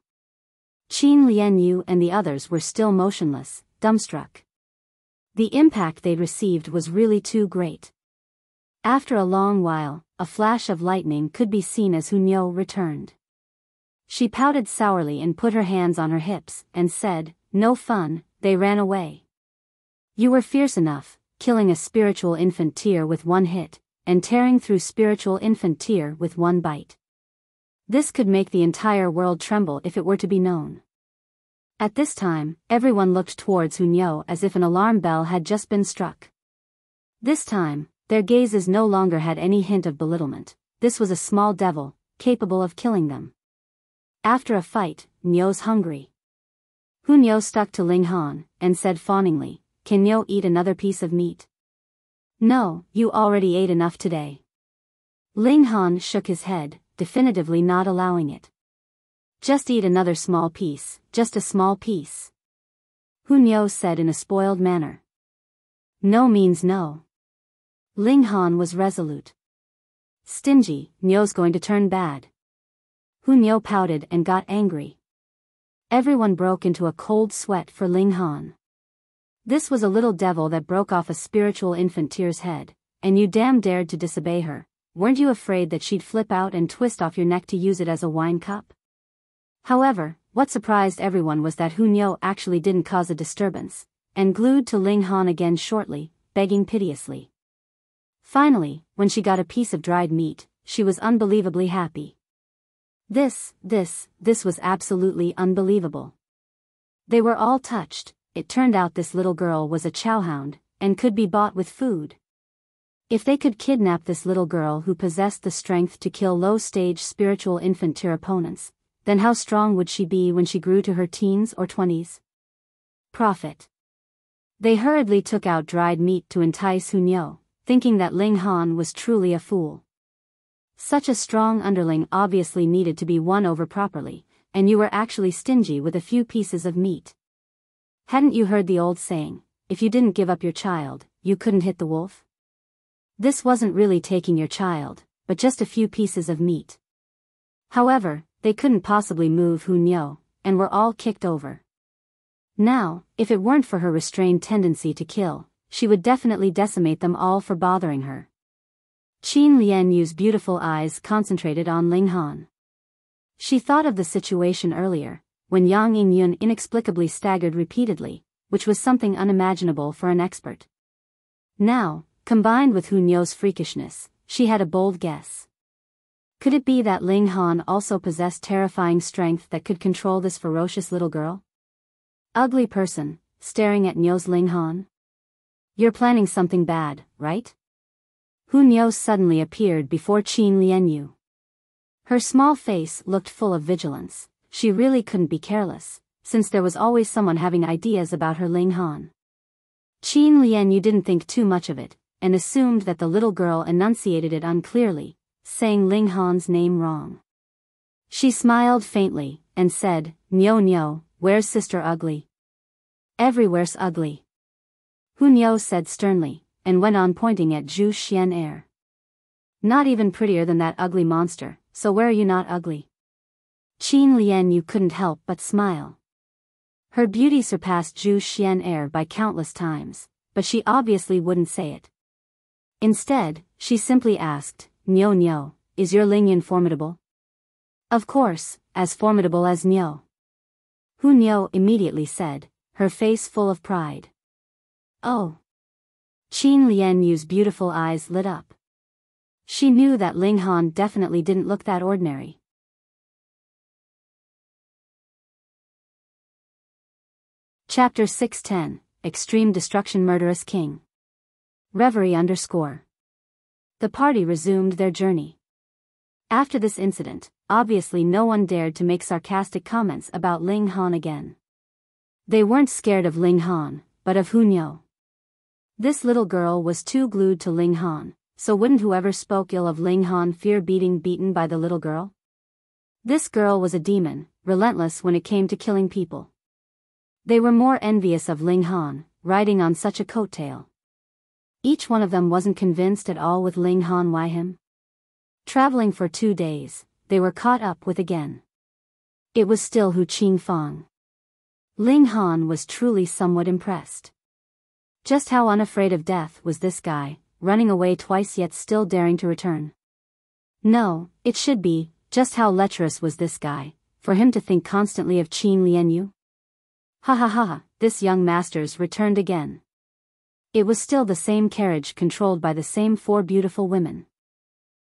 Qin Lianyu and the others were still motionless, dumbstruck. The impact they'd received was really too great. After a long while, a flash of lightning could be seen as Hunyo returned. She pouted sourly and put her hands on her hips, and said, "No fun, they ran away. You were fierce enough, killing a spiritual infant tear with one hit, and tearing through spiritual infant tear with one bite. This could make the entire world tremble if it were to be known." At this time, everyone looked towards Hunyo as if an alarm bell had just been struck. This time, their gazes no longer had any hint of belittlement. This was a small devil, capable of killing them. After a fight, Nyo's hungry. Hunyo stuck to Ling Han, and said fawningly, "Can Nyo eat another piece of meat?" "No, you already ate enough today." Ling Han shook his head, definitively not allowing it. "Just eat another small piece, just a small piece," Hunyo said in a spoiled manner. "No means no." Ling Han was resolute. "Stingy, Nyo's going to turn bad." Hunyo pouted and got angry. Everyone broke into a cold sweat for Ling Han. This was a little devil that broke off a spiritual infant tear's head, and you damn dared to disobey her. Weren't you afraid that she'd flip out and twist off your neck to use it as a wine cup? However, what surprised everyone was that Hunyo actually didn't cause a disturbance, and glued to Ling Han again shortly, begging piteously. Finally, when she got a piece of dried meat, she was unbelievably happy. This was absolutely unbelievable. They were all touched. It turned out this little girl was a chowhound, and could be bought with food. If they could kidnap this little girl who possessed the strength to kill low-stage spiritual infant tier opponents, then how strong would she be when she grew to her teens or 20s? Profit. They hurriedly took out dried meat to entice Hunyo, thinking that Ling Han was truly a fool. Such a strong underling obviously needed to be won over properly, and you were actually stingy with a few pieces of meat. Hadn't you heard the old saying, if you didn't give up your child, you couldn't hit the wolf? This wasn't really taking your child, but just a few pieces of meat. However, they couldn't possibly move Hunyo, and were all kicked over. Now, if it weren't for her restrained tendency to kill, she would definitely decimate them all for bothering her. Qin Lianyu's beautiful eyes concentrated on Ling Han. She thought of the situation earlier, when Yang Yingyun inexplicably staggered repeatedly, which was something unimaginable for an expert. Now, combined with Hunyo's freakishness, she had a bold guess. Could it be that Ling Han also possessed terrifying strength that could control this ferocious little girl? Ugly person, staring at Nyo's Ling Han. You're planning something bad, right? Hunyo suddenly appeared before Qin Lianyu. Her small face looked full of vigilance. She really couldn't be careless, since there was always someone having ideas about her Ling Han. Qin Lianyu didn't think too much of it, and assumed that the little girl enunciated it unclearly, saying Ling Han's name wrong. She smiled faintly, and said, "Nyo, where's Sister Ugly?" "Everywhere's ugly," Hunyo said sternly, and went on pointing at Zhu Xian'er. "Not even prettier than that ugly monster, so where are you not ugly?" Qin Lianyu couldn't help but smile. Her beauty surpassed Zhu Xian'er by countless times, but she obviously wouldn't say it. Instead, she simply asked, Nyo, is your Lingyan formidable?" "Of course, as formidable as Nyo," Hunyo immediately said, her face full of pride. "Oh." Qin Lianyu's beautiful eyes lit up. She knew that Ling Han definitely didn't look that ordinary. Chapter 610, Extreme Destruction Murderous King. Reverie _ The party resumed their journey. After this incident, obviously no one dared to make sarcastic comments about Ling Han again. They weren't scared of Ling Han, but of Hunyo. This little girl was too glued to Ling Han, so wouldn't whoever spoke ill of Ling Han fear being beaten by the little girl? This girl was a demon, relentless when it came to killing people. They were more envious of Ling Han, riding on such a coattail. Each one of them wasn't convinced at all with Ling Han why him. Traveling for 2 days, they were caught up with again. It was still Hu Qing Fang. Ling Han was truly somewhat impressed. Just how unafraid of death was this guy, running away twice yet still daring to return? No, it should be, just how lecherous was this guy, for him to think constantly of Qin Lianyu? Ha ha ha, this young master's returned again. It was still the same carriage controlled by the same 4 beautiful women.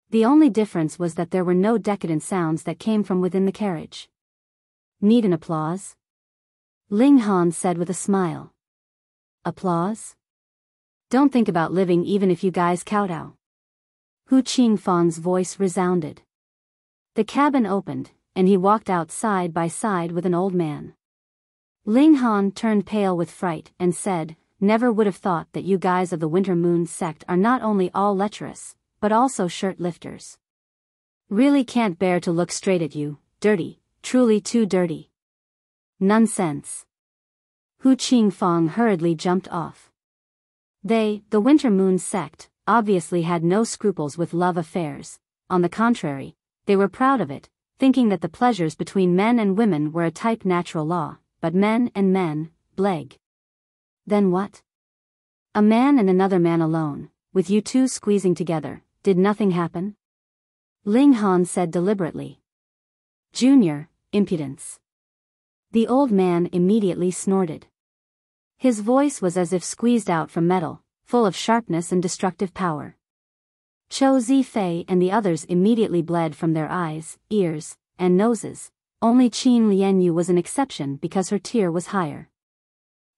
The only difference was that there were no decadent sounds that came from within the carriage. Need an applause? Ling Han said with a smile. Applause? Don't think about living even if you guys kowtow. Hu Qing Fang's voice resounded. The cabin opened, and he walked out side by side with an old man. Ling Han turned pale with fright and said, "Never would have thought that you guys of the Winter Moon sect are not only all lecherous, but also shirt lifters. Really can't bear to look straight at you, dirty, truly too dirty." Nonsense. Hu Qing Fang hurriedly jumped off. They, the Winter Moon sect, obviously had no scruples with love affairs. On the contrary, they were proud of it, thinking that the pleasures between men and women were a type natural law, but men and men, bleg. Then what? A man and another man alone, with you two squeezing together, did nothing happen? Ling Han said deliberately. Junior, impudence. The old man immediately snorted. His voice was as if squeezed out from metal, full of sharpness and destructive power. Chou Zifei and the others immediately bled from their eyes, ears, and noses. Only Qin Lianyu was an exception because her tier was higher.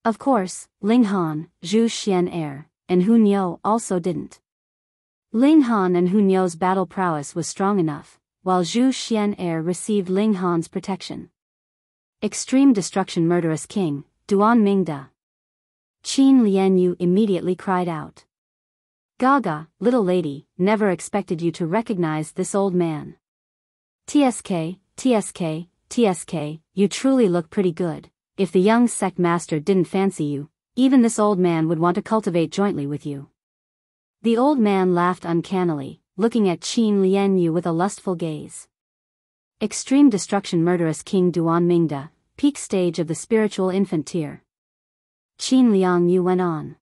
Of course, Ling Han, Zhu Xian'er, and Hu Niu also didn't. Ling Han and Hu Niu's battle prowess was strong enough, while Zhu Xian'er received Ling Han's protection. Extreme destruction Murderous King, Duan Mingda. Qin Lianyu immediately cried out. Gaga, little lady, never expected you to recognize this old man. TSK, TSK, TSK, you truly look pretty good. If the young sect master didn't fancy you, even this old man would want to cultivate jointly with you. The old man laughed uncannily, looking at Qin Lianyu with a lustful gaze. Extreme destruction Murderous King Duan Mingda, peak stage of the spiritual infant tier. Qin Lianyu went on.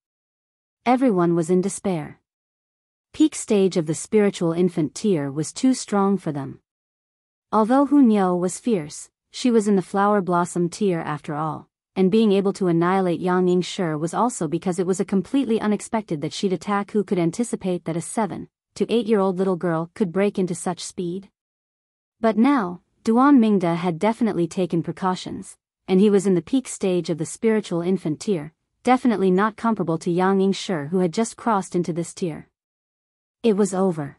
Everyone was in despair. Peak stage of the spiritual infant tier was too strong for them. Although Hu Niu was fierce, she was in the flower blossom tier after all, and being able to annihilate Yang Yingshi was also because it was a completely unexpected that she'd attack. Who could anticipate that a 7 to 8-year-old little girl could break into such speed? But now, Duan Mingda had definitely taken precautions, and he was in the peak stage of the spiritual infant tier, definitely not comparable to Yang Yingshi who had just crossed into this tier. It was over.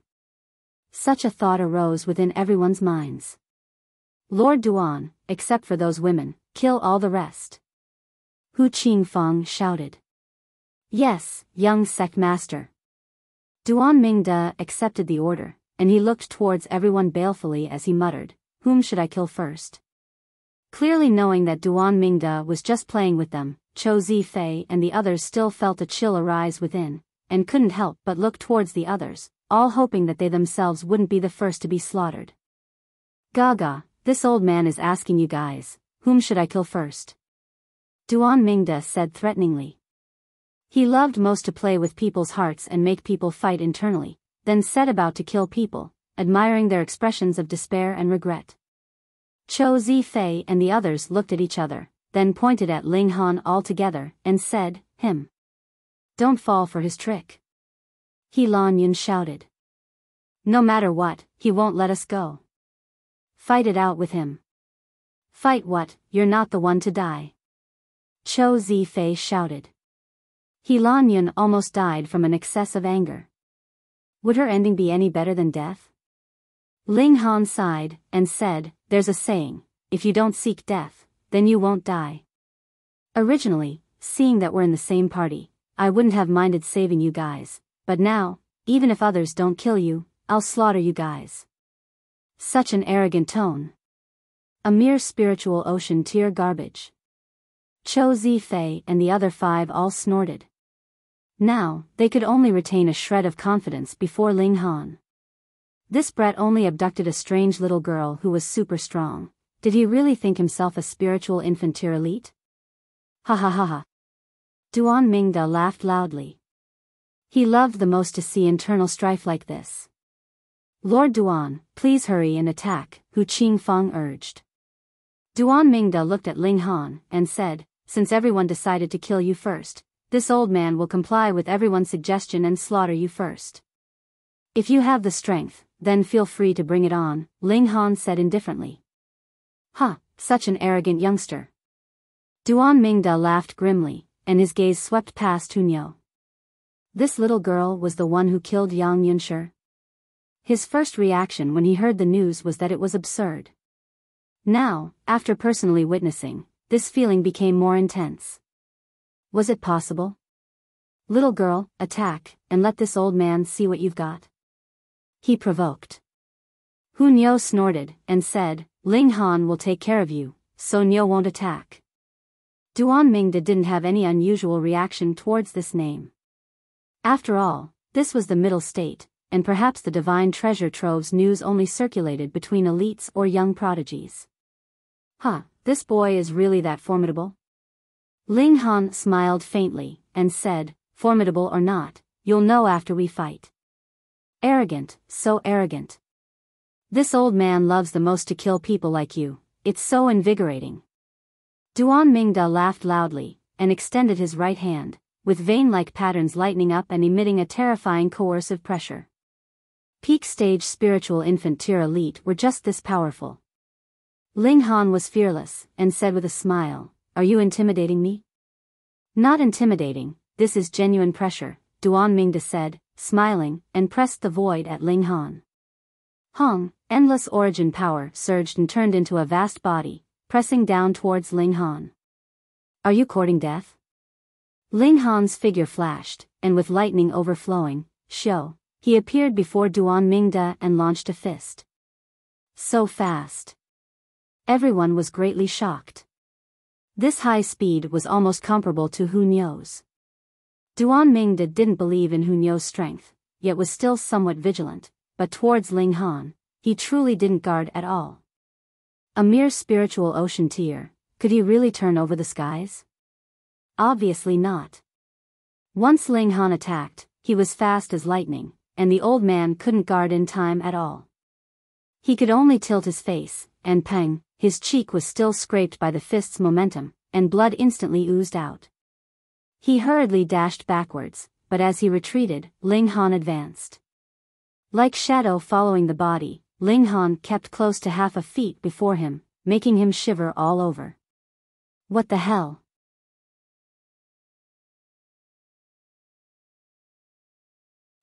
Such a thought arose within everyone's minds. Lord Duan, except for those women, kill all the rest. Hu Qing Fang shouted. Yes, young sect master. Duan Mingda accepted the order, and he looked towards everyone balefully as he muttered, whom should I kill first? Clearly knowing that Duan Mingda was just playing with them, Chou Zifei and the others still felt a chill arise within, and couldn't help but look towards the others, all hoping that they themselves wouldn't be the first to be slaughtered. Gaga, this old man is asking you guys, whom should I kill first? Duan Mingda said threateningly. He loved most to play with people's hearts and make people fight internally, then set about to kill people, admiring their expressions of despair and regret. Chou Zifei and the others looked at each other, then pointed at Ling Han all together and said, him. Don't fall for his trick. He Lan Yun shouted. No matter what, he won't let us go. Fight it out with him. Fight what, you're not the one to die. Chou Zifei shouted. He Lan Yun almost died from an excess of anger. Would her ending be any better than death? Ling Han sighed, and said, there's a saying, if you don't seek death, then you won't die. Originally, seeing that we're in the same party, I wouldn't have minded saving you guys, but now, even if others don't kill you, I'll slaughter you guys. Such an arrogant tone. A mere spiritual ocean tier garbage. Chou Zifei and the other 5 all snorted. Now, they could only retain a shred of confidence before Ling Han. This brat only abducted a strange little girl who was super strong. Did he really think himself a spiritual infant tier elite? Ha ha ha ha. Duan Mingda laughed loudly. He loved the most to see internal strife like this. Lord Duan, please hurry and attack, Hu Qing Fang urged. Duan Mingda looked at Ling Han and said, since everyone decided to kill you first, this old man will comply with everyone's suggestion and slaughter you first. If you have the strength, then feel free to bring it on, Ling Han said indifferently. Ha, such an arrogant youngster. Duan Mingda laughed grimly, and his gaze swept past Hunyo. This little girl was the one who killed Yang Yunshi. His first reaction when he heard the news was that it was absurd. Now, after personally witnessing, this feeling became more intense. Was it possible? Little girl, attack, and let this old man see what you've got. He provoked. Hunyo snorted, and said, Ling Han will take care of you, so Nyo won't attack. Duan Mingda didn't have any unusual reaction towards this name. After all, this was the middle state, and perhaps the divine treasure trove's news only circulated between elites or young prodigies. Huh, this boy is really that formidable? Ling Han smiled faintly, and said, formidable or not, you'll know after we fight. Arrogant, so arrogant. This old man loves the most to kill people like you, it's so invigorating. Duan Mingda laughed loudly, and extended his right hand, with vein-like patterns lightening up and emitting a terrifying coercive pressure. Peak stage spiritual infant tier elite were just this powerful. Ling Han was fearless, and said with a smile, are you intimidating me? Not intimidating, this is genuine pressure, Duan Mingda said, smiling, and pressed the void at Ling Han. Hong, endless origin power surged and turned into a vast body, pressing down towards Ling Han. Are you courting death? Ling Han's figure flashed, and with lightning overflowing, he appeared before Duan Mingda and launched a fist. So fast. Everyone was greatly shocked. This high speed was almost comparable to Hunyo's. Duan Mingda didn't believe in Hunyo's strength, yet was still somewhat vigilant, but towards Ling Han, he truly didn't guard at all. A mere spiritual ocean tier, could he really turn over the skies? Obviously not. Once Ling Han attacked, he was fast as lightning, and the old man couldn't guard in time at all. He could only tilt his face, and pang, his cheek was still scraped by the fist's momentum, and blood instantly oozed out. He hurriedly dashed backwards, but as he retreated, Ling Han advanced. Like shadow following the body, Ling Han kept close to half a feet before him, making him shiver all over. What the hell?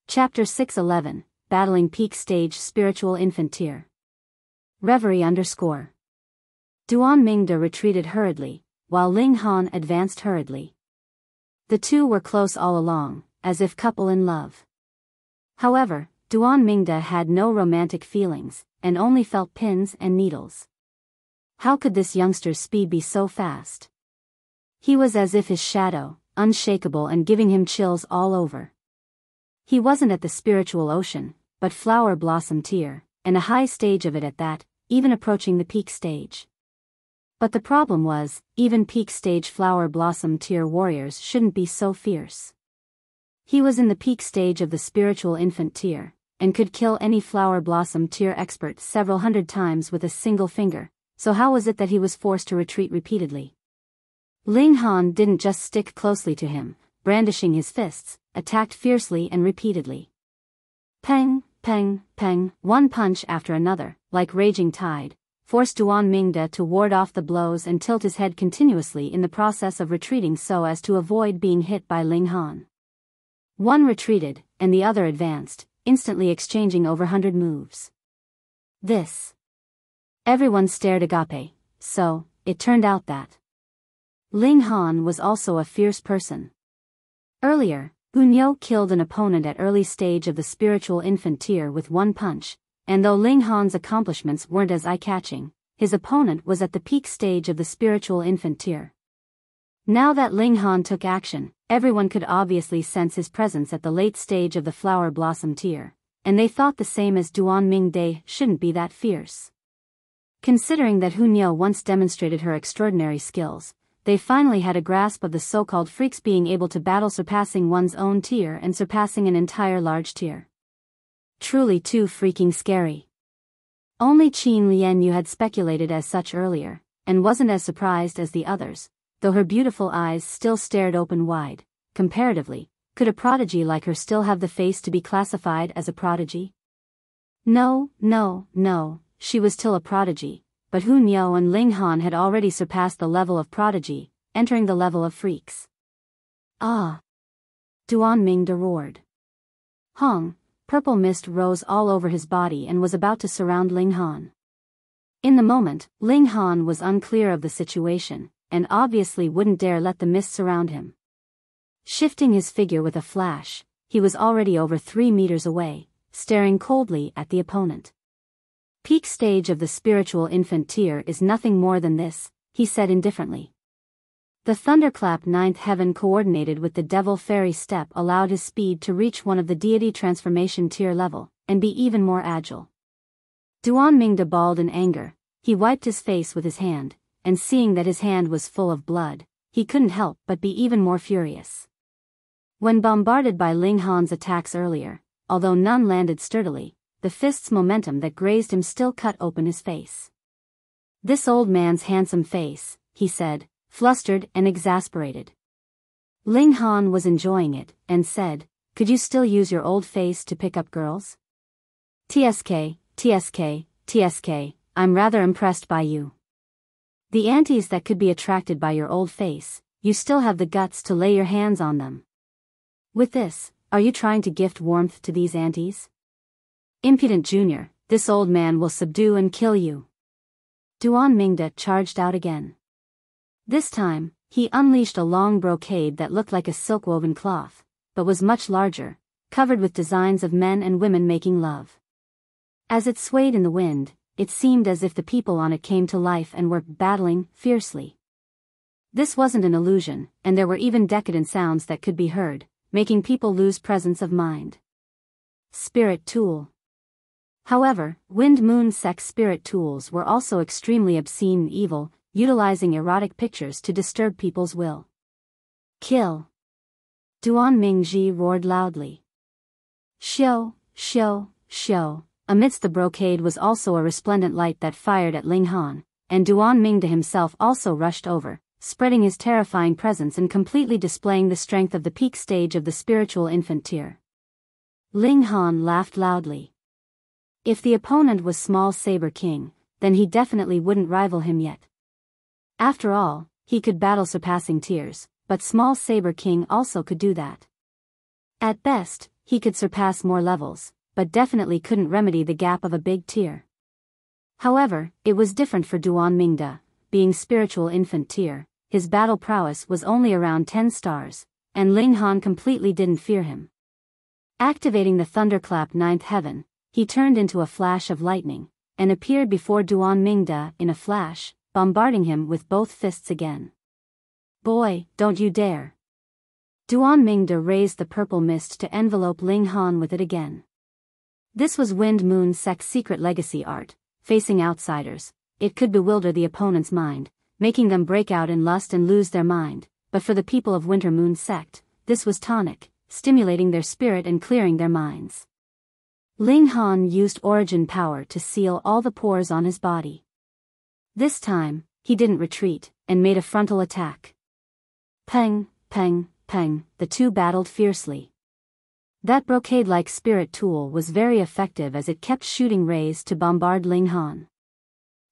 Chapter 611, Battling Peak Stage Spiritual Infant Tier. Reverie _ Duan Mingda retreated hurriedly, while Ling Han advanced hurriedly. The two were close all along, as if couple in love. However, Duan Mingda had no romantic feelings, and only felt pins and needles. How could this youngster's speed be so fast? He was as if his shadow, unshakable and giving him chills all over. He wasn't at the spiritual ocean, but flower blossom tier, and a high stage of it at that, even approaching the peak stage. But the problem was, even peak stage flower blossom tier warriors shouldn't be so fierce. He was in the peak stage of the spiritual infant tier, and could kill any flower blossom tier expert several hundred times with a single finger, so how was it that he was forced to retreat repeatedly? Ling Han didn't just stick closely to him, brandishing his fists, attacked fiercely and repeatedly. Peng, peng, peng, one punch after another, like raging tide, forced Duan Mingda to ward off the blows and tilt his head continuously in the process of retreating so as to avoid being hit by Ling Han. One retreated, and the other advanced, instantly exchanging over 100 moves. Everyone stared agape, so, it turned out that Ling Han was also a fierce person. Earlier, Hunyo killed an opponent at early stage of the spiritual infant tier with one punch, and though Ling Han's accomplishments weren't as eye-catching, his opponent was at the peak stage of the spiritual infant tier. Now that Ling Han took action, everyone could obviously sense his presence at the late stage of the flower blossom tier, and they thought the same as Duan Mingde shouldn't be that fierce. Considering that Hu Niu once demonstrated her extraordinary skills, they finally had a grasp of the so-called freaks being able to battle surpassing one's own tier and surpassing an entire large tier. Truly too freaking scary. Only Qin Lianyu had speculated as such earlier, and wasn't as surprised as the others, though her beautiful eyes still stared open wide. Comparatively, could a prodigy like her still have the face to be classified as a prodigy? No, she was still a prodigy, but Hu Niu and Ling Han had already surpassed the level of prodigy, entering the level of freaks. Ah! Duan Mingde roared. Hong, purple mist rose all over his body and was about to surround Ling Han. In the moment, Ling Han was unclear of the situation, and obviously wouldn't dare let the mist surround him. Shifting his figure with a flash, he was already over 3 meters away, staring coldly at the opponent. Peak stage of the spiritual infant tier is nothing more than this, he said indifferently. The Thunderclap 9th heaven coordinated with the Devil Fairy step allowed his speed to reach one of the deity transformation tier level, and be even more agile. Duan Mingde bawled in anger, he wiped his face with his hand, and seeing that his hand was full of blood, he couldn't help but be even more furious. When bombarded by Ling Han's attacks earlier, although none landed sturdily, the fist's momentum that grazed him still cut open his face. This old man's handsome face, he said, flustered and exasperated. Ling Han was enjoying it, and said, could you still use your old face to pick up girls? TSK, I'm rather impressed by you. The aunties that could be attracted by your old face, you still have the guts to lay your hands on them. With this, are you trying to gift warmth to these aunties? Impudent junior, this old man will subdue and kill you. Duan Mingde charged out again. This time, he unleashed a long brocade that looked like a silk-woven cloth, but was much larger, covered with designs of men and women making love. As it swayed in the wind, it seemed as if the people on it came to life and were battling fiercely. This wasn't an illusion, and there were even decadent sounds that could be heard, making people lose presence of mind. Spirit tool. However, Wind Moon Sect spirit tools were also extremely obscene and evil, utilizing erotic pictures to disturb people's will. Kill! Duan Mingji roared loudly. Shio! Amidst the brocade was also a resplendent light that fired at Ling Han, and Duan Mingde himself also rushed over, spreading his terrifying presence and completely displaying the strength of the peak stage of the spiritual infant tier. Ling Han laughed loudly. If the opponent was small Saber King, then he definitely wouldn't rival him yet. After all, he could battle surpassing tiers, but small Saber King also could do that. At best, he could surpass more levels, but definitely couldn't remedy the gap of a big tier. However, it was different for Duan Mingde, being spiritual infant tier, his battle prowess was only around 10 stars, and Ling Han completely didn't fear him. Activating the Thunderclap 9th heaven, he turned into a flash of lightning, and appeared before Duan Mingde in a flash, bombarding him with both fists again. Boy, don't you dare! Duan Mingde raised the purple mist to envelope Ling Han with it again. This was Wind Moon Sect's secret legacy art. Facing outsiders, it could bewilder the opponent's mind, making them break out in lust and lose their mind, but for the people of Winter Moon Sect, this was tonic, stimulating their spirit and clearing their minds. Ling Han used origin power to seal all the pores on his body. This time, he didn't retreat, and made a frontal attack. Peng, the two battled fiercely. That brocade-like spirit tool was very effective as it kept shooting rays to bombard Ling Han.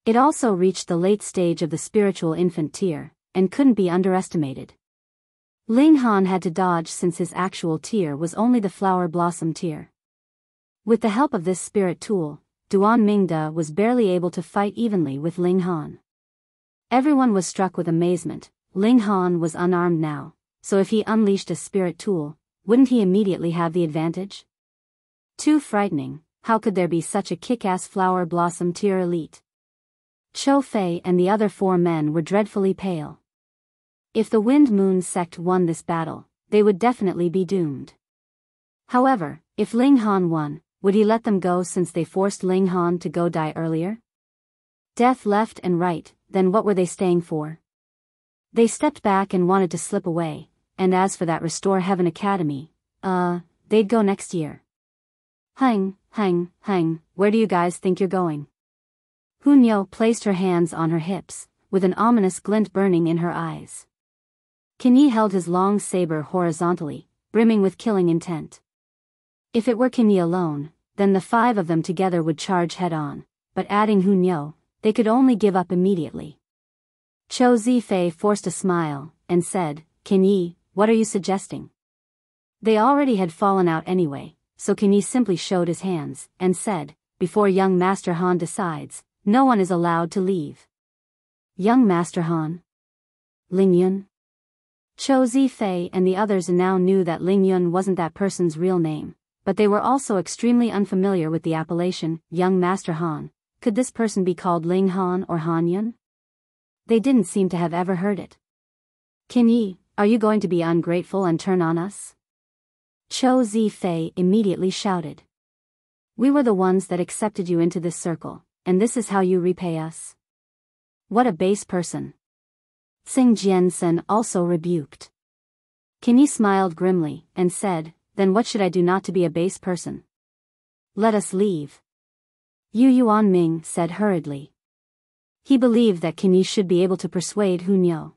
It also reached the late stage of the spiritual infant tier, and couldn't be underestimated. Ling Han had to dodge since his actual tier was only the flower blossom tier. With the help of this spirit tool, Duan Mingde was barely able to fight evenly with Ling Han. Everyone was struck with amazement. Ling Han was unarmed now, so if he unleashed a spirit tool, wouldn't he immediately have the advantage? Too frightening, how could there be such a kick-ass flower blossom tier elite? Cho Fei and the other 4 men were dreadfully pale. If the Wind Moon Sect won this battle, they would definitely be doomed. However, if Ling Han won, would he let them go since they forced Ling Han to go die earlier? Death left and right, then what were they staying for? They stepped back and wanted to slip away, and as for that Restore Heaven Academy, they'd go next year. Hang, where do you guys think you're going? Hunyo placed her hands on her hips, with an ominous glint burning in her eyes. Qing held his long saber horizontally, brimming with killing intent. If it were Qing alone, then the 5 of them together would charge head-on, but adding Hunyo, they could only give up immediately. Cho Zifei forced a smile, and said, Qing, what are you suggesting? They already had fallen out anyway, so Qing simply showed his hands, and said, before young Master Han decides, no one is allowed to leave. Young Master Han? Ling Yun? Cho Zifei and the others now knew that Ling Yun wasn't that person's real name, but they were also extremely unfamiliar with the appellation, Young Master Han. Could this person be called Ling Han or Han Yun? They didn't seem to have ever heard it. Qing, are you going to be ungrateful and turn on us? Cho Zifei immediately shouted. We were the ones that accepted you into this circle, and this is how you repay us? What a base person. Xing Jiansen also rebuked. Qing smiled grimly, and said, then what should I do not to be a base person? Let us leave. Yu Yuanming said hurriedly. He believed that Qing should be able to persuade Hunyo.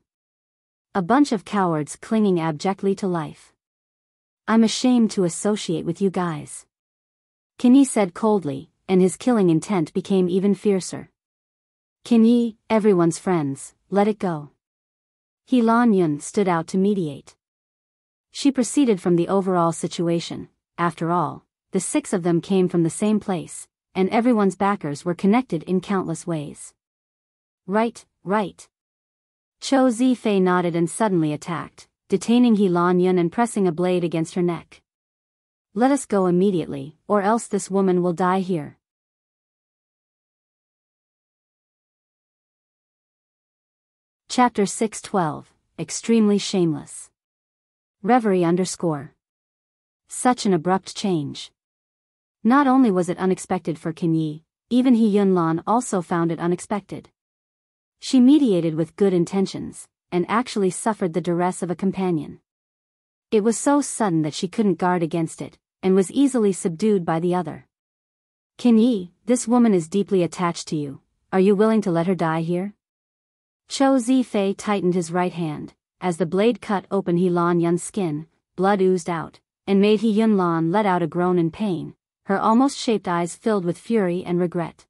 A bunch of cowards clinging abjectly to life. I'm ashamed to associate with you guys. Qing said coldly, and his killing intent became even fiercer. Qing, everyone's friends, let it go. He Lan Yun stood out to mediate. She proceeded from the overall situation. After all, the 6 of them came from the same place, and everyone's backers were connected in countless ways. Right. Cho Zifei nodded and suddenly attacked, detaining He Lan Yun and pressing a blade against her neck. Let us go immediately, or else this woman will die here. Chapter 612, Extremely Shameless. Reverie _ Such an abrupt change. Not only was it unexpected for Qing, even He Yunlan also found it unexpected. She mediated with good intentions, and actually suffered the duress of a companion. It was so sudden that she couldn't guard against it, and was easily subdued by the other. Qing, this woman is deeply attached to you. Are you willing to let her die here? Cho Zifei tightened his right hand. As the blade cut open He Lan Yun's skin, blood oozed out, and made He Yunlan let out a groan in pain, her almost shaped eyes filled with fury and regret.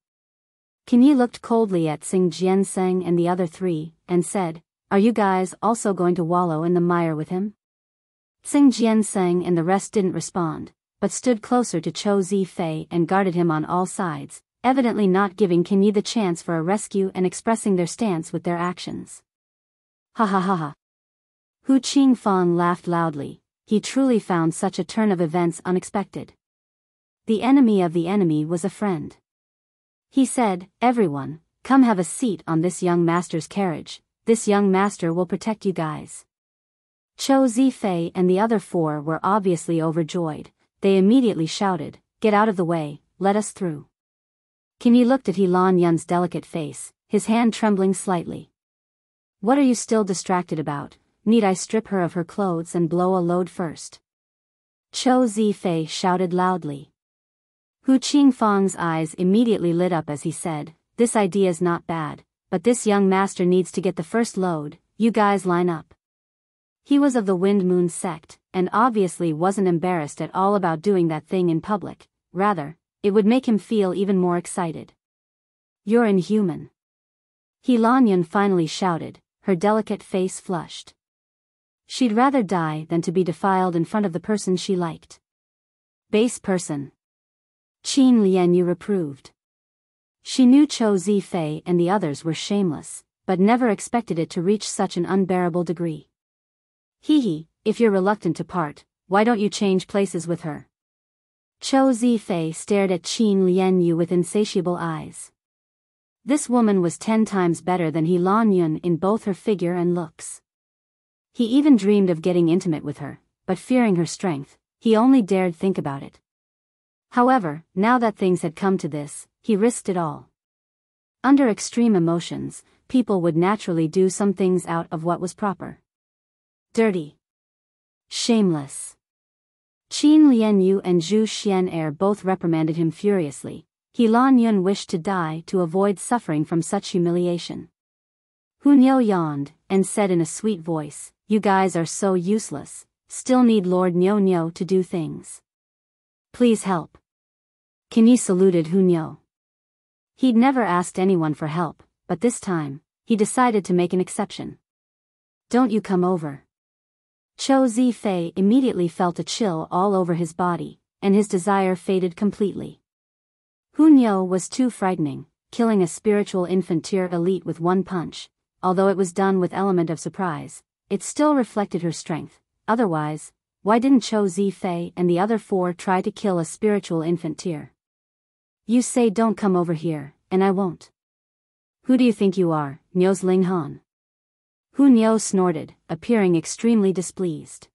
Qing looked coldly at Xing Jianseng and the other 3, and said, are you guys also going to wallow in the mire with him? Xing Jianseng and the rest didn't respond, but stood closer to Cho Zifei and guarded him on all sides, evidently not giving Qing the chance for a rescue and expressing their stance with their actions. Ha ha ha ha. Hu Qingfang laughed loudly. He truly found such a turn of events unexpected. The enemy of the enemy was a friend. He said, everyone, come have a seat on this young master's carriage. This young master will protect you guys. Cho Zifei and the other 4 were obviously overjoyed. They immediately shouted, get out of the way, let us through. Qing looked at He Lan Yun's delicate face, his hand trembling slightly. What are you still distracted about? Need I strip her of her clothes and blow a load first? Cho Zifei shouted loudly. Hu Qingfang's eyes immediately lit up as he said, this idea is not bad, but this young master needs to get the first load, you guys line up. He was of the Wind Moon sect, and obviously wasn't embarrassed at all about doing that thing in public, rather, it would make him feel even more excited. You're inhuman. He Lan Yun finally shouted, her delicate face flushed. She'd rather die than to be defiled in front of the person she liked. Base person. Qin Lianyu reproved. She knew Cho Zifei and the others were shameless, but never expected it to reach such an unbearable degree. Hee, if you're reluctant to part, why don't you change places with her? Cho Zifei stared at Qin Lianyu with insatiable eyes. This woman was 10 times better than He Lan Yun in both her figure and looks. He even dreamed of getting intimate with her, but fearing her strength, he only dared think about it. However, now that things had come to this, he risked it all. Under extreme emotions, people would naturally do some things out of what was proper. Dirty. Shameless. Qin Lianyu and Zhu Xian'er both reprimanded him furiously. He Lan Yun wished to die to avoid suffering from such humiliation. Hu Niu yawned, and said in a sweet voice, "You guys are so useless, still need Lord Niu Niu to do things. Please help." Qin saluted Hu Niu. He'd never asked anyone for help, but this time, he decided to make an exception. "Don't you come over." Chou Zifei immediately felt a chill all over his body, and his desire faded completely. Hu Niu was too frightening, killing a spiritual infant tier elite with one punch. Although it was done with element of surprise, it still reflected her strength. Otherwise, why didn't Chou Zifei and the other 4 try to kill a spiritual infant tier? "You say don't come over here, and I won't." "Who do you think you are, Niu's Ling Han?" Hu Niu snorted, appearing extremely displeased.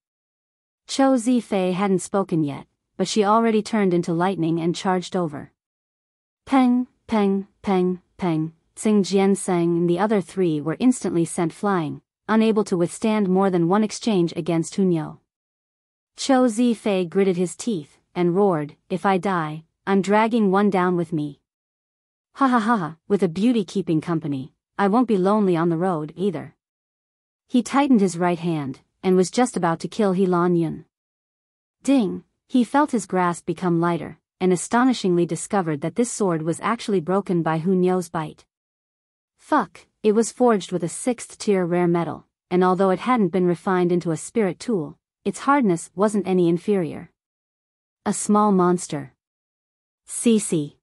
Chou Zifei hadn't spoken yet, but she already turned into lightning and charged over. Peng, peng, peng, peng. Xing Jianseng and the other 3 were instantly sent flying, unable to withstand more than one exchange against Hu Niu. Chou Zifei gritted his teeth, and roared, "If I die, I'm dragging one down with me. Ha ha ha ha, with a beauty keeping company, I won't be lonely on the road either." He tightened his right hand, and was just about to kill He Lan Yun. Ding! He felt his grasp become lighter, and astonishingly discovered that this sword was actually broken by Hu Niu's bite. Fuck, it was forged with a 6th tier rare metal, and although it hadn't been refined into a spirit tool, its hardness wasn't any inferior. A small monster. CC.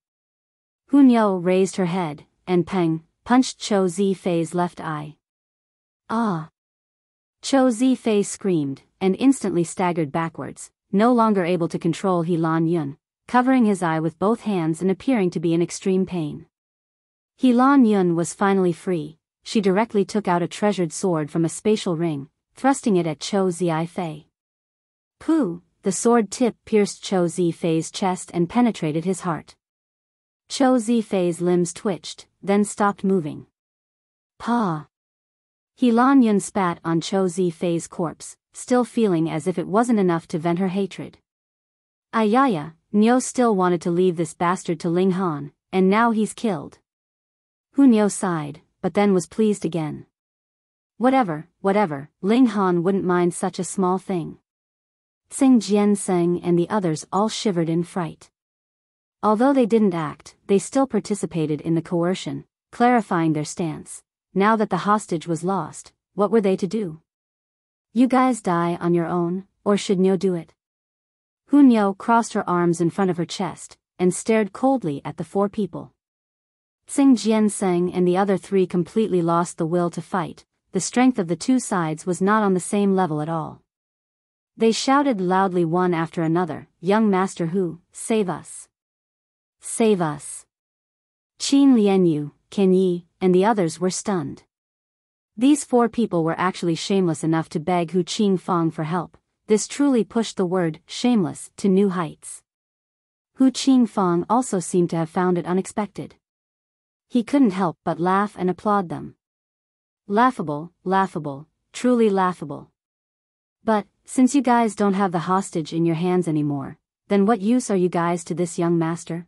Hu Niu raised her head, and Peng punched Chou Zifei's left eye. Ah! Chou Zifei screamed, and instantly staggered backwards, no longer able to control He Lan Yun, covering his eye with both hands and appearing to be in extreme pain. He Lan Yun was finally free. She directly took out a treasured sword from a spatial ring, thrusting it at Chou Zifei. Pooh! The sword tip pierced Chou Zifei's chest and penetrated his heart. Chou Zifei's limbs twitched, then stopped moving. Pa! He Lan Yun spat on Chou Zifei's corpse, still feeling as if it wasn't enough to vent her hatred. Ayaya, Niu still wanted to leave this bastard to Ling Han, and now he's killed. Hu Niu sighed, but then was pleased again. Whatever, Ling Han wouldn't mind such a small thing. Xing Jianseng and the others all shivered in fright. Although they didn't act, they still participated in the coercion, clarifying their stance. Now that the hostage was lost, what were they to do? "You guys die on your own, or should Niu do it?" Hu Niu crossed her arms in front of her chest, and stared coldly at the 4 people. Xing Jianseng and the other 3 completely lost the will to fight. The strength of the 2 sides was not on the same level at all. They shouted loudly one after another, "Young Master Hu, save us! Save us!" Qin Lianyu, Ken Yi, and the others were stunned. These 4 people were actually shameless enough to beg Hu Qing Fang for help. This truly pushed the word shameless to new heights. Hu Qing Fang also seemed to have found it unexpected. He couldn't help but laugh and applaud them. Laughable, laughable, truly laughable. But, since you guys don't have the hostage in your hands anymore, then what use are you guys to this young master?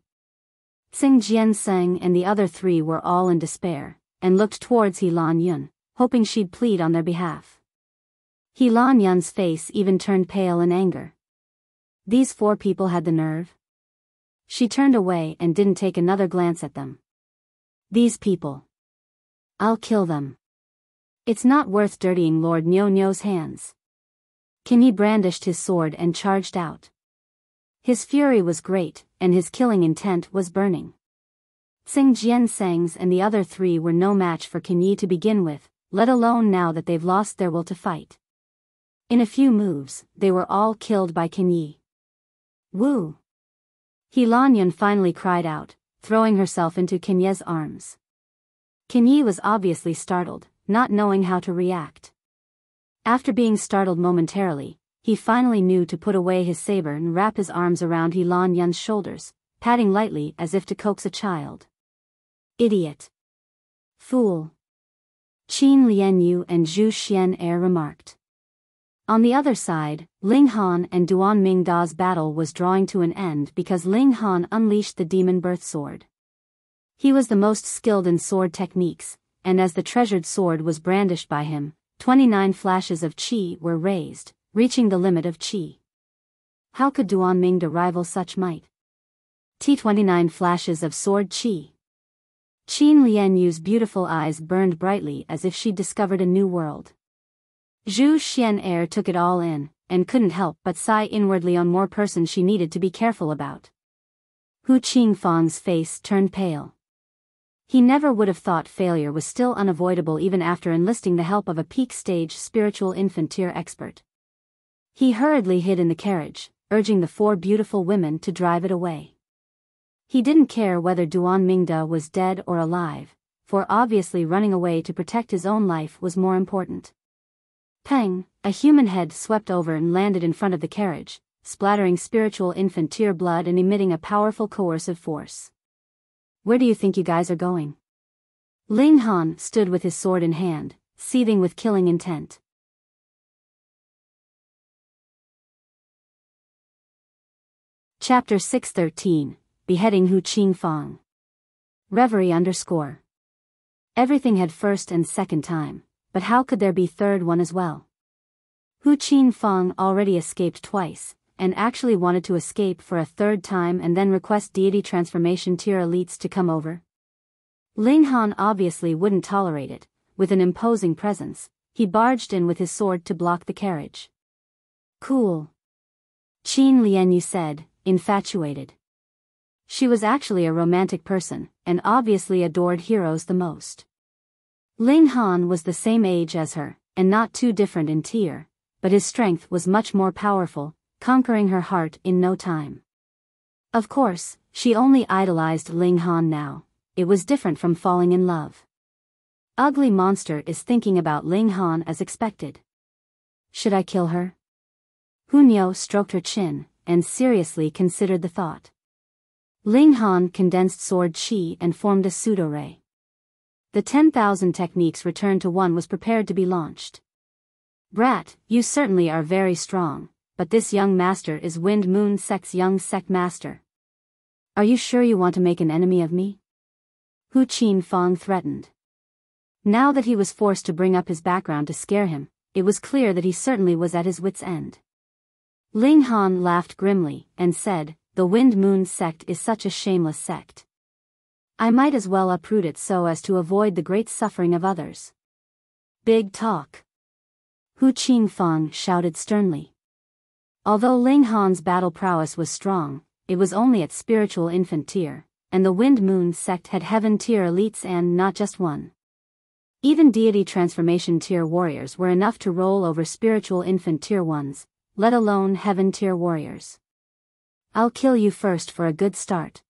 Xing Jianseng and the other 3 were all in despair, and looked towards He Lan Yun, hoping she'd plead on their behalf. He Lan Yun's face even turned pale in anger. These 4 people had the nerve? She turned away and didn't take another glance at them. These people. I'll kill them. It's not worth dirtying Lord Niu Niu's hands. Qin brandished his sword and charged out. His fury was great, and his killing intent was burning. Xing Jianseng's and the other 3 were no match for Qin to begin with, let alone now that they've lost their will to fight. In a few moves, they were all killed by Qin. Woo! He Lan Yun finally cried out, throwing herself into Qin's arms. Qin was obviously startled, not knowing how to react. After being startled momentarily, he finally knew to put away his saber and wrap his arms around He Lan Yun's shoulders, patting lightly as if to coax a child. Idiot. Fool. Qin Lianyu and Zhu Xian'er remarked. On the other side, Ling Han and Duan Mingda's battle was drawing to an end because Ling Han unleashed the demon birth sword. He was the most skilled in sword techniques, and as the treasured sword was brandished by him, 29 flashes of qi were raised, reaching the limit of qi. How could Duan Mingda rival such might? 29 flashes of sword qi. Qin Lianyu's beautiful eyes burned brightly as if she'd discovered a new world. Zhu Xian'er took it all in, and couldn't help but sigh inwardly on more person she needed to be careful about. Hu Qingfang's face turned pale. He never would have thought failure was still unavoidable even after enlisting the help of a peak-stage spiritual infant tier expert. He hurriedly hid in the carriage, urging the 4 beautiful women to drive it away. He didn't care whether Duan Mingda was dead or alive, for obviously running away to protect his own life was more important. Fang, a human head swept over and landed in front of the carriage, splattering spiritual infant tier blood and emitting a powerful coercive force. Where do you think you guys are going? Ling Han stood with his sword in hand, seething with killing intent. Chapter 613, Beheading Hu Qingfang. Reverie _ Everything had first and second time, but how could there be third one as well? Hu Qingfang already escaped twice, and actually wanted to escape for a third time and then request deity transformation tier elites to come over? Ling Han obviously wouldn't tolerate it. With an imposing presence, he barged in with his sword to block the carriage. Cool. Qin Lianyu said, infatuated. She was actually a romantic person, and obviously adored heroes the most. Ling Han was the same age as her, and not too different in tier, but his strength was much more powerful, conquering her heart in no time. Of course, she only idolized Ling Han now. It was different from falling in love. Ugly monster is thinking about Ling Han as expected. Should I kill her? Hunyo stroked her chin, and seriously considered the thought. Ling Han condensed sword qi and formed a pseudo-ray. The 10,000 techniques returned to one was prepared to be launched. Brat, you certainly are very strong, but this young master is Wind Moon Sect's young sect master. Are you sure you want to make an enemy of me? Hu Qingfang threatened. Now that he was forced to bring up his background to scare him, it was clear that he certainly was at his wit's end. Ling Han laughed grimly, and said, the Wind Moon Sect is such a shameless sect. I might as well uproot it so as to avoid the great suffering of others. Big talk. Hu Qingfang shouted sternly. Although Ling Han's battle prowess was strong, it was only at spiritual infant tier, and the Wind Moon Sect had heaven tier elites and not just one. Even deity transformation tier warriors were enough to roll over spiritual infant tier ones, let alone heaven tier warriors. I'll kill you first for a good start.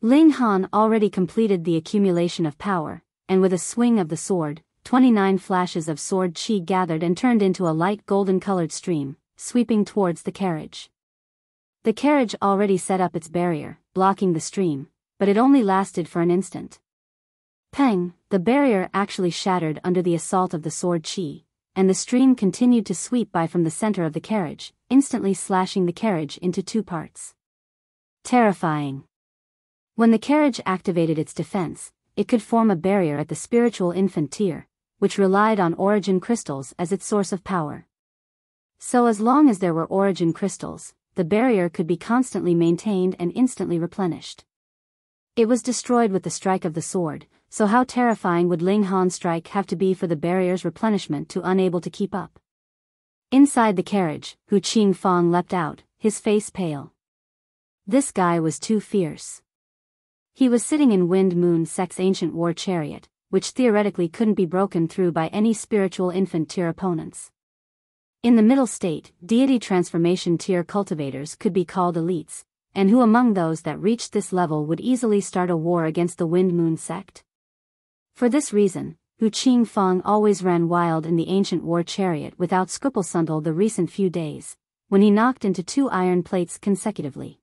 Ling Han already completed the accumulation of power, and with a swing of the sword, 29 flashes of sword qi gathered and turned into a light golden-colored stream, sweeping towards the carriage. The carriage already set up its barrier, blocking the stream, but it only lasted for an instant. Peng, the barrier actually shattered under the assault of the sword qi, and the stream continued to sweep by from the center of the carriage, instantly slashing the carriage into 2 parts. Terrifying. When the carriage activated its defense, it could form a barrier at the spiritual infant tier, which relied on origin crystals as its source of power. So as long as there were origin crystals, the barrier could be constantly maintained and instantly replenished. It was destroyed with the strike of the sword, so how terrifying would Ling Han's strike have to be for the barrier's replenishment to unable to keep up? Inside the carriage, Hu Qingfang leapt out, his face pale. This guy was too fierce. He was sitting in Wind Moon Sect's ancient war chariot, which theoretically couldn't be broken through by any spiritual infant tier opponents. In the middle state, deity transformation tier cultivators could be called elites, and who among those that reached this level would easily start a war against the Wind Moon Sect? For this reason, Hu Qing Fang always ran wild in the ancient war chariot without scruples until the recent few days, when he knocked into 2 iron plates consecutively.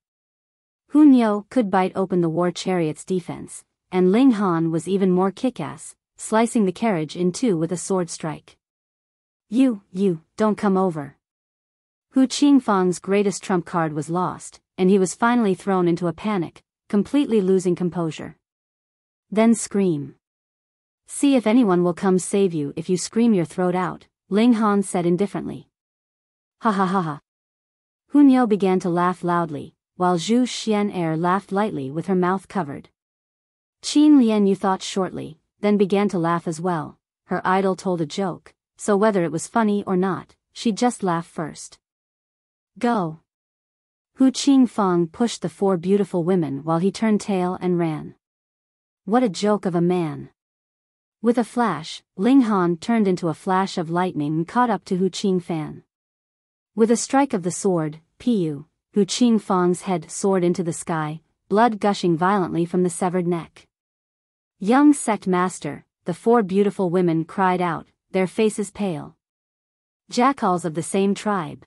Hu Niu could bite open the war chariot's defense, and Ling Han was even more kick-ass, slicing the carriage in 2 with a sword strike. You, don't come over. Hu Qing Fang's greatest trump card was lost, and he was finally thrown into a panic, completely losing composure. Then scream. See if anyone will come save you if you scream your throat out, Ling Han said indifferently. Ha ha ha ha. Hu Niu began to laugh loudly, while Zhu Xian'er laughed lightly with her mouth covered. Qin Lianyu thought shortly, then began to laugh as well. Her idol told a joke, so whether it was funny or not, she'd just laugh first. Go. Hu Qing Fang pushed the 4 beautiful women while he turned tail and ran. What a joke of a man. With a flash, Ling Han turned into a flash of lightning and caught up to Hu Qing Fan. With a strike of the sword, Pu, Hu Qing Fang's head soared into the sky, blood gushing violently from the severed neck. Young sect master, the 4 beautiful women cried out, their faces pale. Jackals of the same tribe.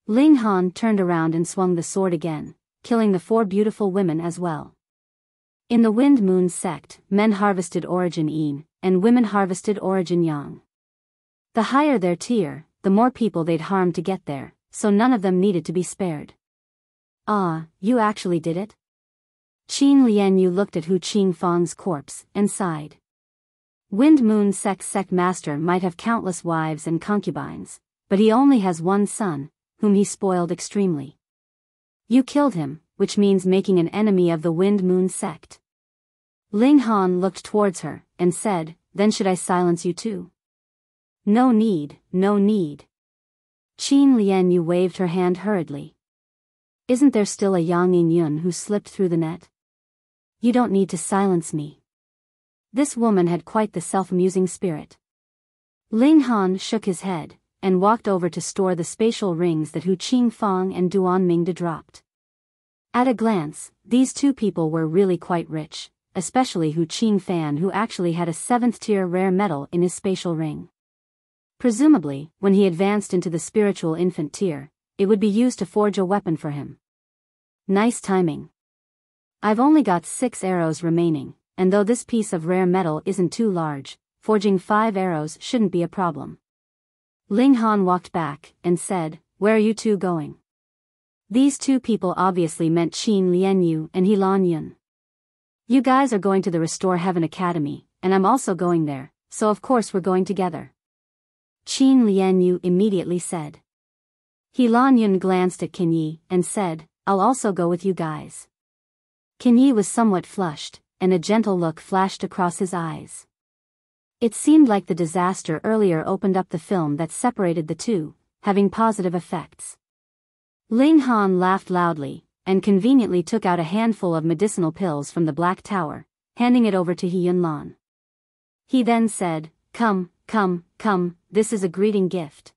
Ling Han turned around and swung the sword again, killing the 4 beautiful women as well. In the Wind Moon sect, men harvested origin Yin, and women harvested origin Yang. The higher their tier, the more people they'd harm to get there, so none of them needed to be spared. Ah, you actually did it? Qin Lianyu looked at Hu Qing Fang's corpse, and sighed. Wind Moon sect master might have countless wives and concubines, but he only has one son, whom he spoiled extremely. You killed him, which means making an enemy of the Wind Moon sect. Ling Han looked towards her, and said, then should I silence you too? No need, no need. Qin Lianyu waved her hand hurriedly. Isn't there still a Yang Yun who slipped through the net? You don't need to silence me. This woman had quite the self-amusing spirit. Ling Han shook his head, and walked over to store the spatial rings that Hu Qing Fang and Duan Mingde dropped. At a glance, these 2 people were really quite rich, especially Hu Qing Fan, who actually had a 7th-tier rare metal in his spatial ring. Presumably, when he advanced into the spiritual infant tier, it would be used to forge a weapon for him. Nice timing. I've only got 6 arrows remaining, and though this piece of rare metal isn't too large, forging 5 arrows shouldn't be a problem. Ling Han walked back, and said, where are you 2 going? These 2 people obviously meant Qin Lianyu and He Lan Yun. You guys are going to the Restore Heaven Academy, and I'm also going there, so of course we're going together. Qin Lianyu immediately said. He Lan Yun glanced at Qin Yi, and said, I'll also go with you guys. Qin Yi was somewhat flushed, and a gentle look flashed across his eyes. It seemed like the disaster earlier opened up the film that separated the 2, having positive effects. Ling Han laughed loudly, and conveniently took out a handful of medicinal pills from the Black Tower, handing it over to He Yunlan. He then said, come, this is a greeting gift.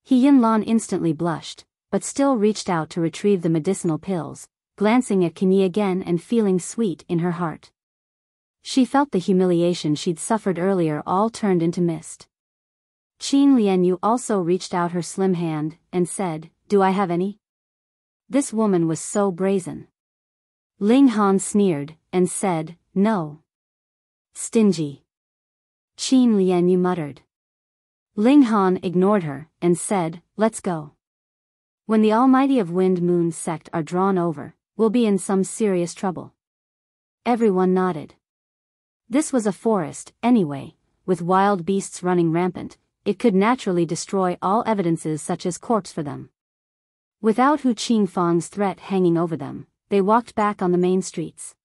He Yunlan instantly blushed, but still reached out to retrieve the medicinal pills, glancing at Qin Yi again and feeling sweet in her heart. She felt the humiliation she'd suffered earlier all turned into mist. Qin Lianyu also reached out her slim hand, and said, do I have any? This woman was so brazen. Ling Han sneered, and said, no. Stingy. Qin Lianyu muttered. Ling Han ignored her, and said, let's go. When the Almighty of Wind Moon sect are drawn over, we'll be in some serious trouble. Everyone nodded. This was a forest, anyway, with wild beasts running rampant. It could naturally destroy all evidences such as corpse for them. Without Hu Qing Fang's threat hanging over them, they walked back on the main streets.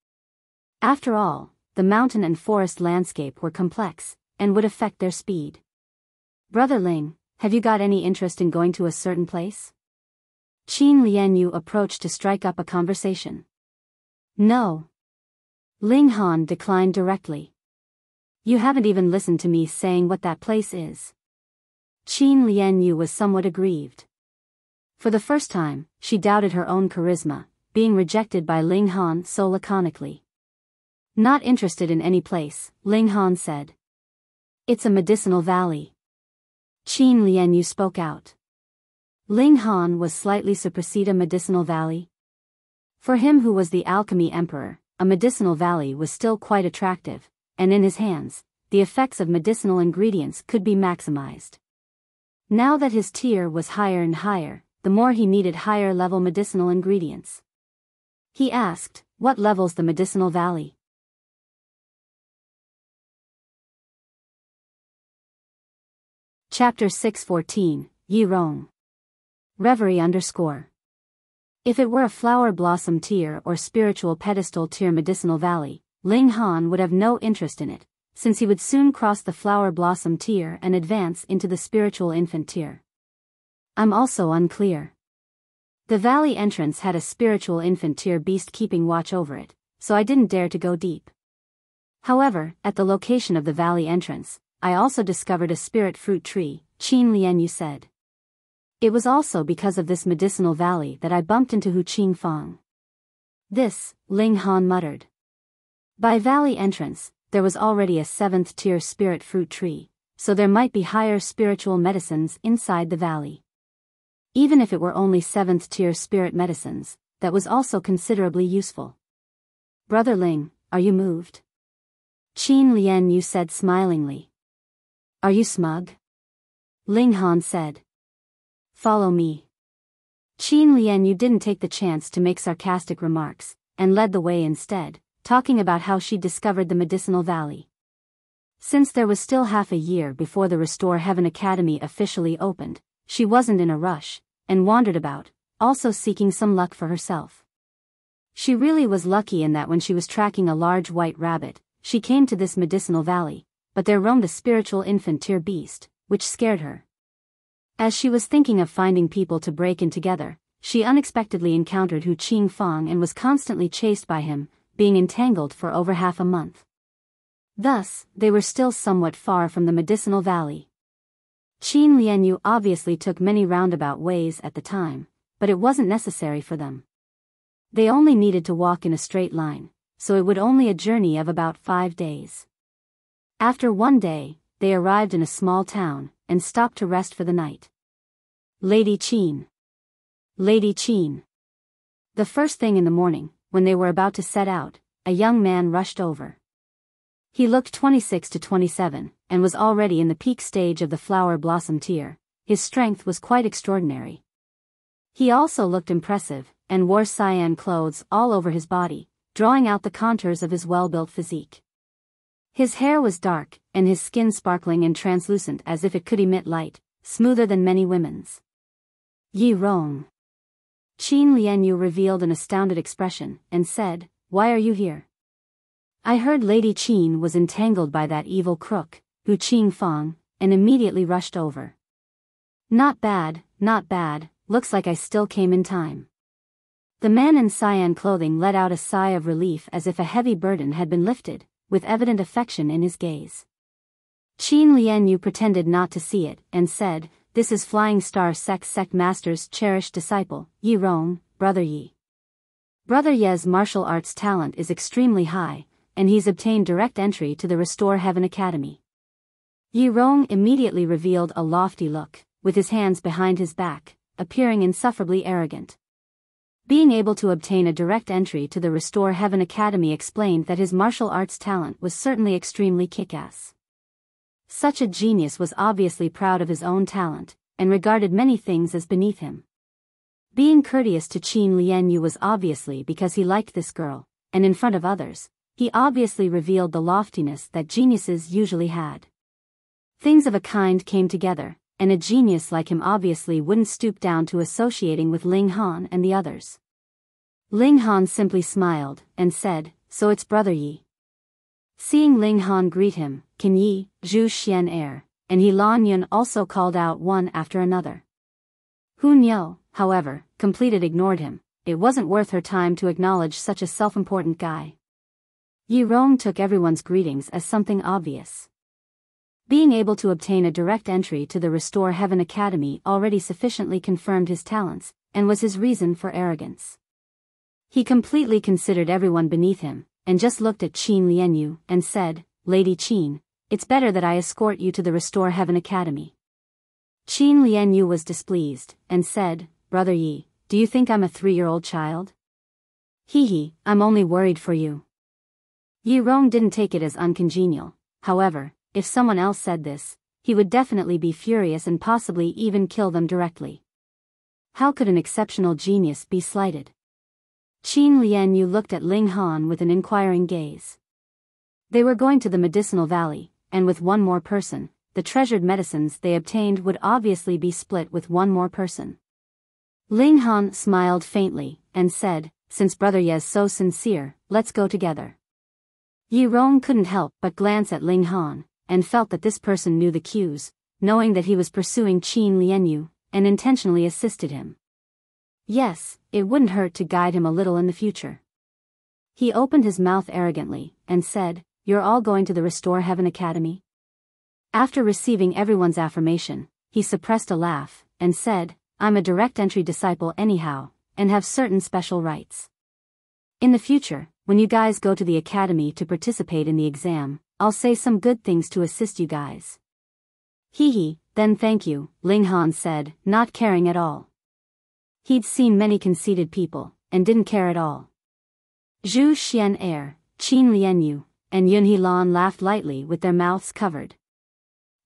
After all, the mountain and forest landscape were complex, and would affect their speed. Brother Ling, have you got any interest in going to a certain place? Qin Lianyu approached to strike up a conversation. No. Ling Han declined directly. You haven't even listened to me saying what that place is. Qin Lianyu was somewhat aggrieved. For the first time, she doubted her own charisma, being rejected by Ling Han so laconically. Not interested in any place, Ling Han said. It's a medicinal valley. Qin Lianyu spoke out. Ling Han was slightly surprised. A medicinal valley? For him who was the alchemy emperor, a medicinal valley was still quite attractive, and in his hands, the effects of medicinal ingredients could be maximized. Now that his tier was higher and higher, the more he needed higher level medicinal ingredients. He asked, what level's the medicinal valley? Chapter 614, Yi Rong. Reverie _ If it were a flower blossom tier or spiritual pedestal tier medicinal valley, Ling Han would have no interest in it, since he would soon cross the flower blossom tier and advance into the spiritual infant tier. I'm also unclear. The valley entrance had a spiritual infant tier beast keeping watch over it, so I didn't dare to go deep. However, at the location of the valley entrance, I also discovered a spirit fruit tree, Qin Lianyu said. It was also because of this medicinal valley that I bumped into Qing Fang. This, Ling Han muttered. By valley entrance, there was already a 7th tier spirit fruit tree, so there might be higher spiritual medicines inside the valley. Even if it were only 7th tier spirit medicines, that was also considerably useful. Brother Ling, are you moved? Qin Lianyu said smilingly. Are you smug? Ling Han said. Follow me. Qin Lianyu didn't take the chance to make sarcastic remarks, and led the way instead, talking about how she discovered the medicinal valley. Since there was still half a year before the Restore Heaven Academy officially opened, she wasn't in a rush, and wandered about, also seeking some luck for herself. She really was lucky in that when she was tracking a large white rabbit, she came to this medicinal valley, but there roamed a spiritual infant tier beast, which scared her. As she was thinking of finding people to break in together, she unexpectedly encountered Qing Fang and was constantly chased by him, being entangled for over half a month. Thus, they were still somewhat far from the medicinal valley. Qin Lianyu obviously took many roundabout ways at the time, but it wasn't necessary for them. They only needed to walk in a straight line, so it would only a journey of about 5 days. After one day, they arrived in a small town, and stopped to rest for the night. Lady Qin. Lady Qin. The first thing in the morning, when they were about to set out, a young man rushed over. He looked 26 to 27, and was already in the peak stage of the flower blossom tier. His strength was quite extraordinary. He also looked impressive, and wore cyan clothes all over his body, drawing out the contours of his well-built physique. His hair was dark, and his skin sparkling and translucent as if it could emit light, smoother than many women's. Yi Rong. Qin Lianyu revealed an astounded expression, and said, Why are you here? I heard Lady Qin was entangled by that evil crook, Qing Fang, and immediately rushed over. Not bad, looks like I still came in time. The man in cyan clothing let out a sigh of relief as if a heavy burden had been lifted, with evident affection in his gaze. Qin Lianyu pretended not to see it, and said, This is Flying Star Sect Master's cherished disciple, Yi Rong, Brother Yi. Brother Ye's martial arts talent is extremely high, and he's obtained direct entry to the Restore Heaven Academy. Yi Rong immediately revealed a lofty look, with his hands behind his back, appearing insufferably arrogant. Being able to obtain a direct entry to the Restore Heaven Academy explained that his martial arts talent was certainly extremely kick-ass. Such a genius was obviously proud of his own talent, and regarded many things as beneath him. Being courteous to Qin Lianyu was obviously because he liked this girl, and in front of others, he obviously revealed the loftiness that geniuses usually had. Things of a kind came together, and a genius like him obviously wouldn't stoop down to associating with Ling Han and the others. Ling Han simply smiled, and said, So it's Brother Yi. Seeing Ling Han greet him, Can Yi, Zhu Xian Er, and He Lan Yun also called out one after another. Hu Niu, however, ignored him. It wasn't worth her time to acknowledge such a self-important guy. Yi Rong took everyone's greetings as something obvious. Being able to obtain a direct entry to the Restore Heaven Academy already sufficiently confirmed his talents, and was his reason for arrogance. He completely considered everyone beneath him, and just looked at Qin Lianyu, and said, Lady Qin, it's better that I escort you to the Restore Heaven Academy. Qin Lianyu was displeased, and said, Brother Yi, do you think I'm a 3-year-old child? Hee, I'm only worried for you. Yi Rong didn't take it as uncongenial. However, if someone else said this, he would definitely be furious and possibly even kill them directly. How could an exceptional genius be slighted? Qin Lianyu looked at Ling Han with an inquiring gaze. They were going to the Medicinal Valley, and with one more person, the treasured medicines they obtained would obviously be split with one more person. Ling Han smiled faintly, and said, since Brother Ye is so sincere, let's go together. Yi Rong couldn't help but glance at Ling Han, and felt that this person knew the cues, knowing that he was pursuing Qin Lianyu, and intentionally assisted him. Yes, it wouldn't hurt to guide him a little in the future. He opened his mouth arrogantly, and said, You're all going to the Restore Heaven Academy? After receiving everyone's affirmation, he suppressed a laugh, and said, I'm a direct entry disciple anyhow, and have certain special rights. In the future, when you guys go to the academy to participate in the exam, I'll say some good things to assist you guys. Then thank you, Ling Han said, not caring at all. He'd seen many conceited people, and didn't care at all. Zhu Xian, Qin Lianyu, and Yun Helan laughed lightly with their mouths covered.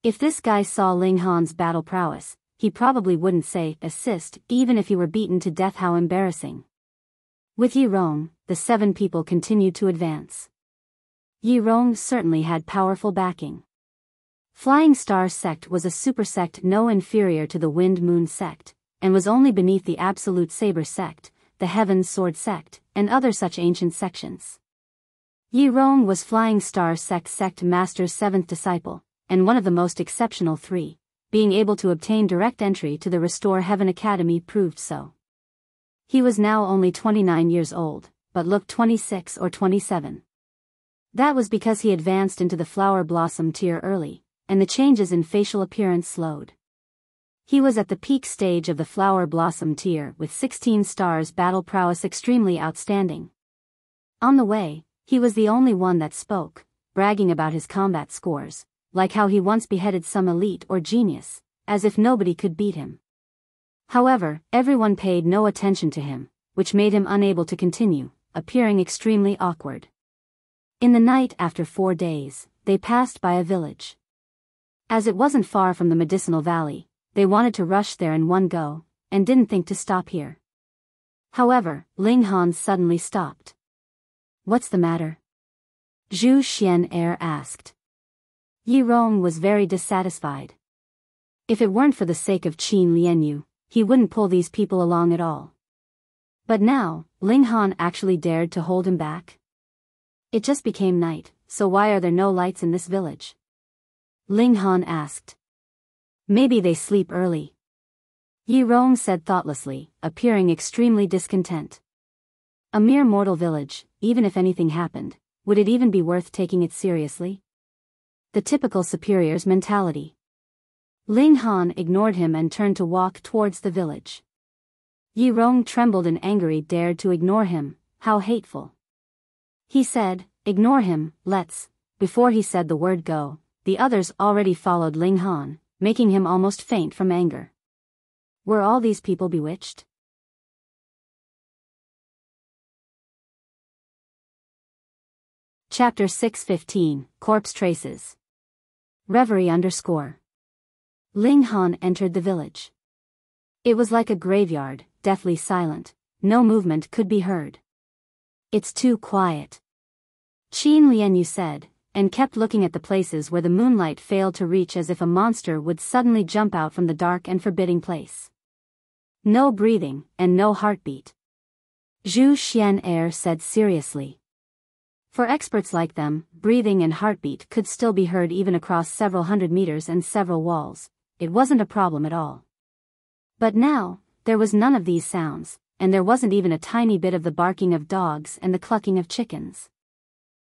If this guy saw Ling Han's battle prowess, he probably wouldn't say assist even if he were beaten to death. How embarrassing. With Yi Rong, the 7 people continued to advance. Yi Rong certainly had powerful backing. Flying Star Sect was a super sect no inferior to the Wind Moon Sect, and was only beneath the Absolute Saber Sect, the Heaven's Sword Sect, and other such ancient sections. Yi Rong was Flying Star Sect Master's 7th disciple, and one of the most exceptional 3, being able to obtain direct entry to the Restore Heaven Academy proved so. He was now only 29 years old, but looked 26 or 27. That was because he advanced into the Flower Blossom tier early, and the changes in facial appearance slowed. He was at the peak stage of the Flower Blossom tier with 16 stars battle prowess extremely outstanding. On the way, he was the only one that spoke, bragging about his combat scores, like how he once beheaded some elite or genius, as if nobody could beat him. However, everyone paid no attention to him, which made him unable to continue, appearing extremely awkward. In the night after 4 days, they passed by a village. As it wasn't far from the Medicinal Valley, they wanted to rush there in one go, and didn't think to stop here. However, Ling Han suddenly stopped. What's the matter? Zhu Xian asked. Yi Rong was very dissatisfied. If it weren't for the sake of Qin Lianyu, he wouldn't pull these people along at all. But now, Ling Han actually dared to hold him back? It just became night, so why are there no lights in this village? Ling Han asked. Maybe they sleep early. Yi Rong said thoughtlessly, appearing extremely discontent. A mere mortal village, even if anything happened, would it even be worth taking it seriously? The typical superior's mentality. Ling Han ignored him and turned to walk towards the village. Yi Rong trembled and angrily dared to ignore him. How hateful. He said, ignore him, let's. Before he said the word go, the others already followed Ling Han, making him almost faint from anger. Were all these people bewitched? Chapter 615, Corpse Traces. Reverie _ Ling Han entered the village. It was like a graveyard, deathly silent, no movement could be heard. It's too quiet. Qin Lianyu said, and kept looking at the places where the moonlight failed to reach as if a monster would suddenly jump out from the dark and forbidding place. No breathing, and no heartbeat. Zhu Xian said seriously. For experts like them, breathing and heartbeat could still be heard even across several hundred meters and several walls. It wasn't a problem at all. But now, there was none of these sounds, and there wasn't even a tiny bit of the barking of dogs and the clucking of chickens.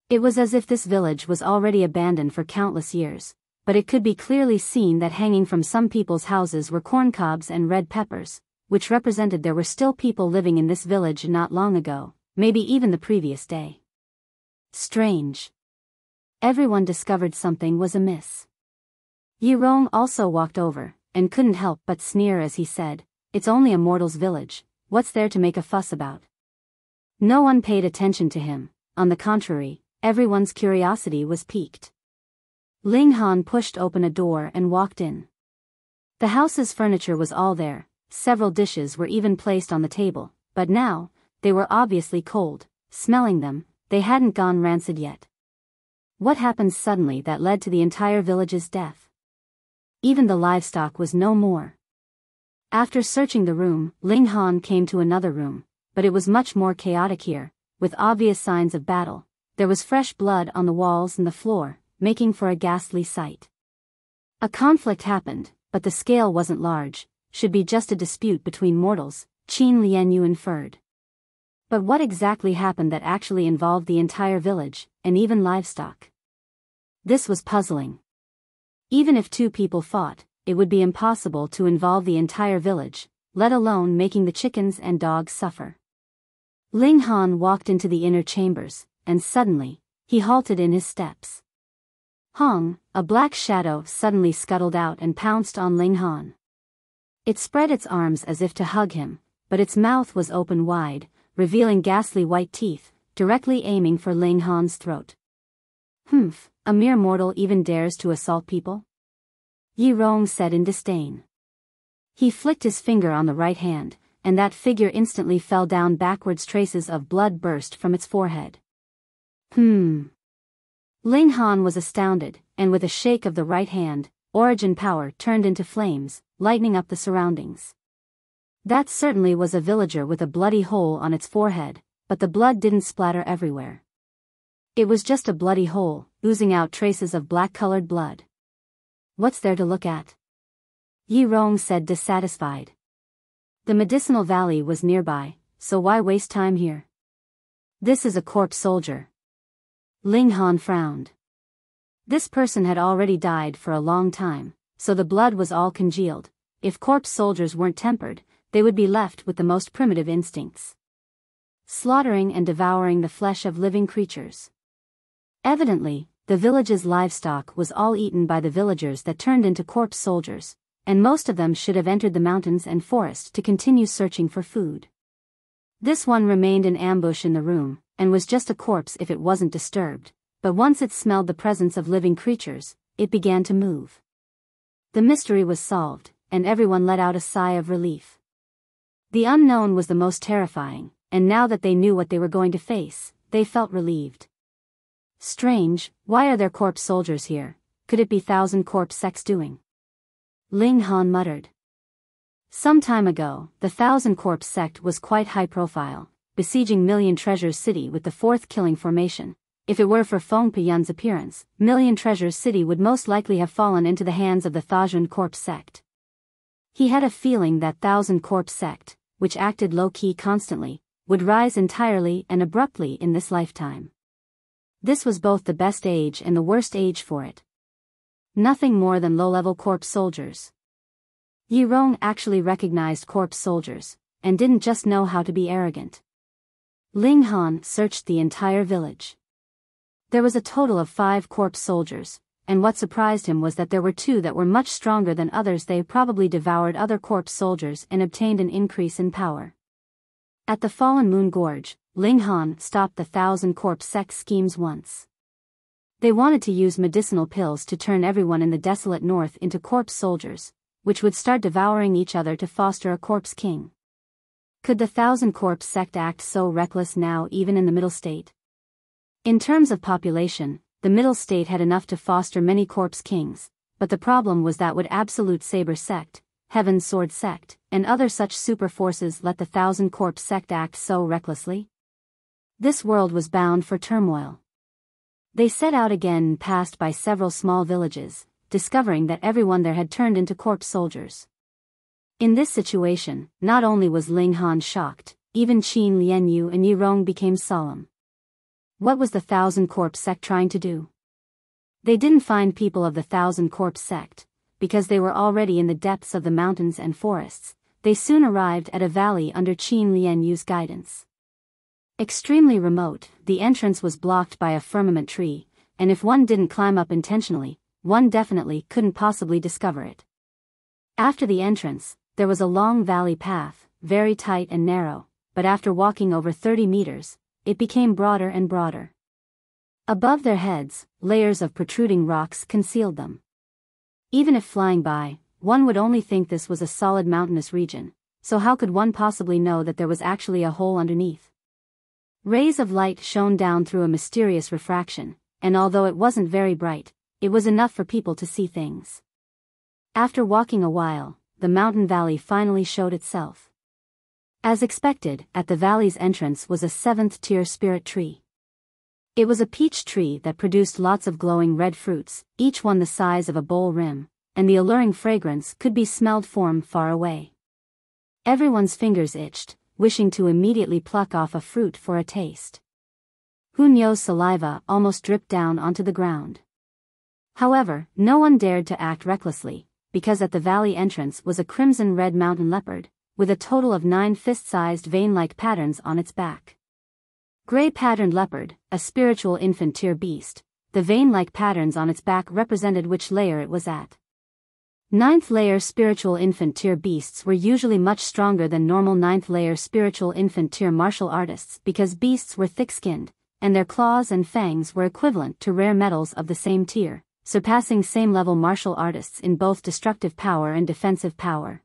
It was as if this village was already abandoned for countless years, but it could be clearly seen that hanging from some people's houses were corncobs and red peppers, which represented there were still people living in this village not long ago, maybe even the previous day. Strange. everyone discovered something was amiss. Rong also walked over, and couldn't help but sneer as he said, "It's only a mortal's village, what's there to make a fuss about?" No one paid attention to him, on the contrary, everyone's curiosity was piqued. Ling Han pushed open a door and walked in. The house's furniture was all there, several dishes were even placed on the table, but now, they were obviously cold, smelling them, they hadn't gone rancid yet. What happened suddenly that led to the entire village's death? Even the livestock was no more. After searching the room, Ling Han came to another room, but it was much more chaotic here, with obvious signs of battle. There was fresh blood on the walls and the floor, making for a ghastly sight. A conflict happened, but the scale wasn't large, should be just a dispute between mortals, Qin Lianyu inferred. But what exactly happened that actually involved the entire village, and even livestock? This was puzzling. Even if two people fought, it would be impossible to involve the entire village, let alone making the chickens and dogs suffer. Ling Han walked into the inner chambers, and suddenly, he halted in his steps. Hong, a black shadow suddenly scuttled out and pounced on Ling Han. It spread its arms as if to hug him, but its mouth was open wide, revealing ghastly white teeth, directly aiming for Ling Han's throat. "Humph, a mere mortal even dares to assault people?" Rong said in disdain. He flicked his finger on the right hand, and that figure instantly fell down backwards. Traces of blood burst from its forehead. Ling Han was astounded, and with a shake of the right hand, origin power turned into flames, lighting up the surroundings. That certainly was a villager with a bloody hole on its forehead, but the blood didn't splatter everywhere. It was just a bloody hole, oozing out traces of black-colored blood. "What's there to look at?" Rong said, dissatisfied. The Medicinal Valley was nearby, so why waste time here? "This is a corpse soldier." Ling Han frowned. This person had already died for a long time, so the blood was all congealed. If corpse soldiers weren't tempered, they would be left with the most primitive instincts. Slaughtering and devouring the flesh of living creatures. Evidently, the village's livestock was all eaten by the villagers that turned into corpse soldiers, and most of them should have entered the mountains and forest to continue searching for food. This one remained in ambush in the room, and was just a corpse if it wasn't disturbed, but once it smelled the presence of living creatures, it began to move. The mystery was solved, and everyone let out a sigh of relief. The unknown was the most terrifying, and now that they knew what they were going to face, they felt relieved. Strange, why are there corpse soldiers here? Could it be Thousand Corpse Sect's doing? Ling Han muttered. Some time ago, the Thousand Corpse Sect was quite high profile, besieging Million Treasures City with the fourth killing formation. If it were for Feng Piyun's appearance, Million Treasures City would most likely have fallen into the hands of the Thousand Corpse Sect. He had a feeling that Thousand Corpse Sect, which acted low-key constantly, would rise entirely and abruptly in this lifetime. This was both the best age and the worst age for it. Nothing more than low-level corpse soldiers. Rong actually recognized corpse soldiers, and didn't just know how to be arrogant. Ling Han searched the entire village. There was a total of 5 corpse soldiers, and what surprised him was that there were 2 that were much stronger than others. They probably devoured other corpse soldiers and obtained an increase in power. At the Fallen Moon Gorge, Ling Han stopped the Thousand Corpse Sect schemes once. They wanted to use medicinal pills to turn everyone in the desolate north into corpse soldiers, which would start devouring each other to foster a corpse king. Could the Thousand Corpse Sect act so reckless now even in the Middle State? In terms of population, the Middle State had enough to foster many corpse kings, but the problem was that would Absolute Saber Sect, Heaven's Sword Sect, and other such super forces let the Thousand Corpse Sect act so recklessly? This world was bound for turmoil. They set out again and passed by several small villages, discovering that everyone there had turned into corpse soldiers. In this situation, not only was Ling Han shocked, even Qin Lianyu and Rong became solemn. What was the Thousand Corpse Sect trying to do? They didn't find people of the Thousand Corpse Sect, because they were already in the depths of the mountains and forests. They soon arrived at a valley under Qin Lianyu's guidance. Extremely remote, the entrance was blocked by a firmament tree, and if one didn't climb up intentionally, one definitely couldn't possibly discover it. After the entrance, there was a long valley path, very tight and narrow, but after walking over 30 meters, it became broader and broader. Above their heads, layers of protruding rocks concealed them. Even if flying by, one would only think this was a solid mountainous region, so how could one possibly know that there was actually a hole underneath? Rays of light shone down through a mysterious refraction, and although it wasn't very bright, it was enough for people to see things. After walking a while, the mountain valley finally showed itself. As expected, at the valley's entrance was a 7th-tier spirit tree. It was a peach tree that produced lots of glowing red fruits, each one the size of a bowl rim, and the alluring fragrance could be smelled from far away. Everyone's fingers itched, wishing to immediately pluck off a fruit for a taste. Hunyo's saliva almost dripped down onto the ground. However, no one dared to act recklessly, because at the valley entrance was a crimson-red mountain leopard, with a total of 9 fist-sized vein-like patterns on its back. Gray-patterned leopard, a spiritual infant-tier beast, the vein-like patterns on its back represented which layer it was at. 9th-layer spiritual infant-tier beasts were usually much stronger than normal 9th-layer spiritual infant-tier martial artists because beasts were thick-skinned, and their claws and fangs were equivalent to rare metals of the same tier, surpassing same-level martial artists in both destructive power and defensive power.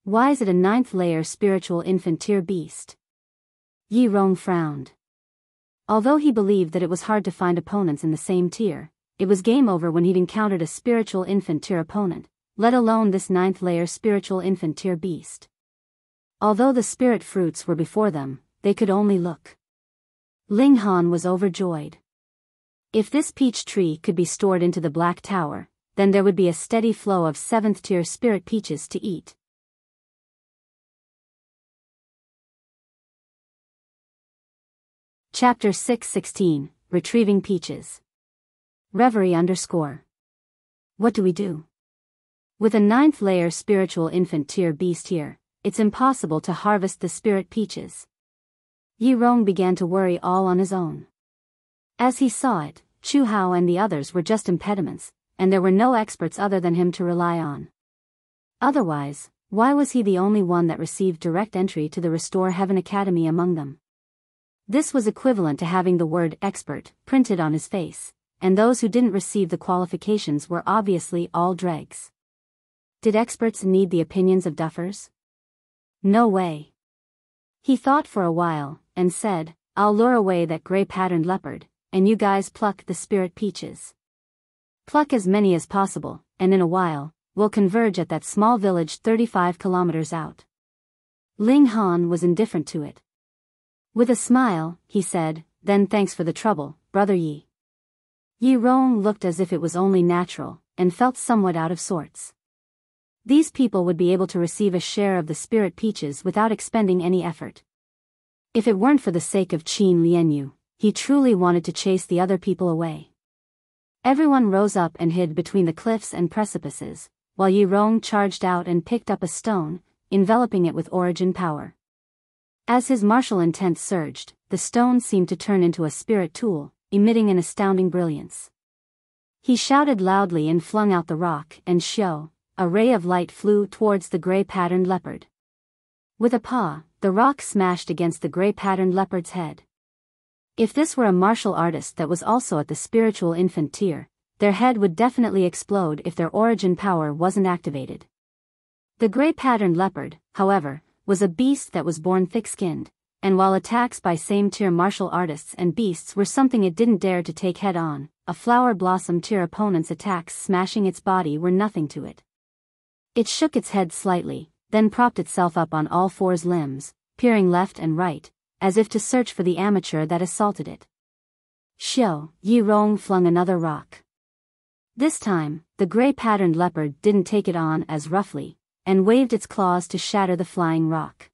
Why is it a 9th-layer spiritual infant-tier beast? Rong frowned. Although he believed that it was hard to find opponents in the same tier, it was game over when he'd encountered a spiritual infant-tier opponent, let alone this 9th-layer spiritual infant-tier beast. Although the spirit fruits were before them, they could only look. Ling Han was overjoyed. If this peach tree could be stored into the Black Tower, then there would be a steady flow of 7th-tier spirit peaches to eat. Chapter 616, Retrieving Peaches. Reverie _. What do we do? With a 9th-layer spiritual infant-tier beast here, it's impossible to harvest the spirit peaches. Rong began to worry all on his own. As he saw it, Chu Hao and the others were just impediments, and there were no experts other than him to rely on. Otherwise, why was he the only one that received direct entry to the Restore Heaven Academy among them? This was equivalent to having the word expert printed on his face, and those who didn't receive the qualifications were obviously all dregs. Did experts need the opinions of duffers? No way. He thought for a while, and said, I'll lure away that gray-patterned leopard, and you guys pluck the spirit peaches. Pluck as many as possible, and in a while, we'll converge at that small village 35 kilometers out. Ling Han was indifferent to it. With a smile, he said, then thanks for the trouble, Brother Yi. Rong looked as if it was only natural, and felt somewhat out of sorts. These people would be able to receive a share of the spirit peaches without expending any effort. If it weren't for the sake of Qin Lianyu, he truly wanted to chase the other people away. Everyone rose up and hid between the cliffs and precipices, while Rong charged out and picked up a stone, enveloping it with origin power. As his martial intent surged, the stone seemed to turn into a spirit tool, emitting an astounding brilliance. He shouted loudly and flung out the rock, and shio, a ray of light flew towards the gray-patterned leopard. With a paw, the rock smashed against the gray-patterned leopard's head. If this were a martial artist that was also at the spiritual infant tier, their head would definitely explode if their origin power wasn't activated. The gray-patterned leopard, however, was a beast that was born thick-skinned, and while attacks by same-tier martial artists and beasts were something it didn't dare to take head-on, a flower blossom tier opponent's attacks smashing its body were nothing to it. It shook its head slightly, then propped itself up on all 4 limbs, peering left and right, as if to search for the amateur that assaulted it. Shio, Rong flung another rock. This time, the gray-patterned leopard didn't take it on as roughly, and waved its claws to shatter the flying rock.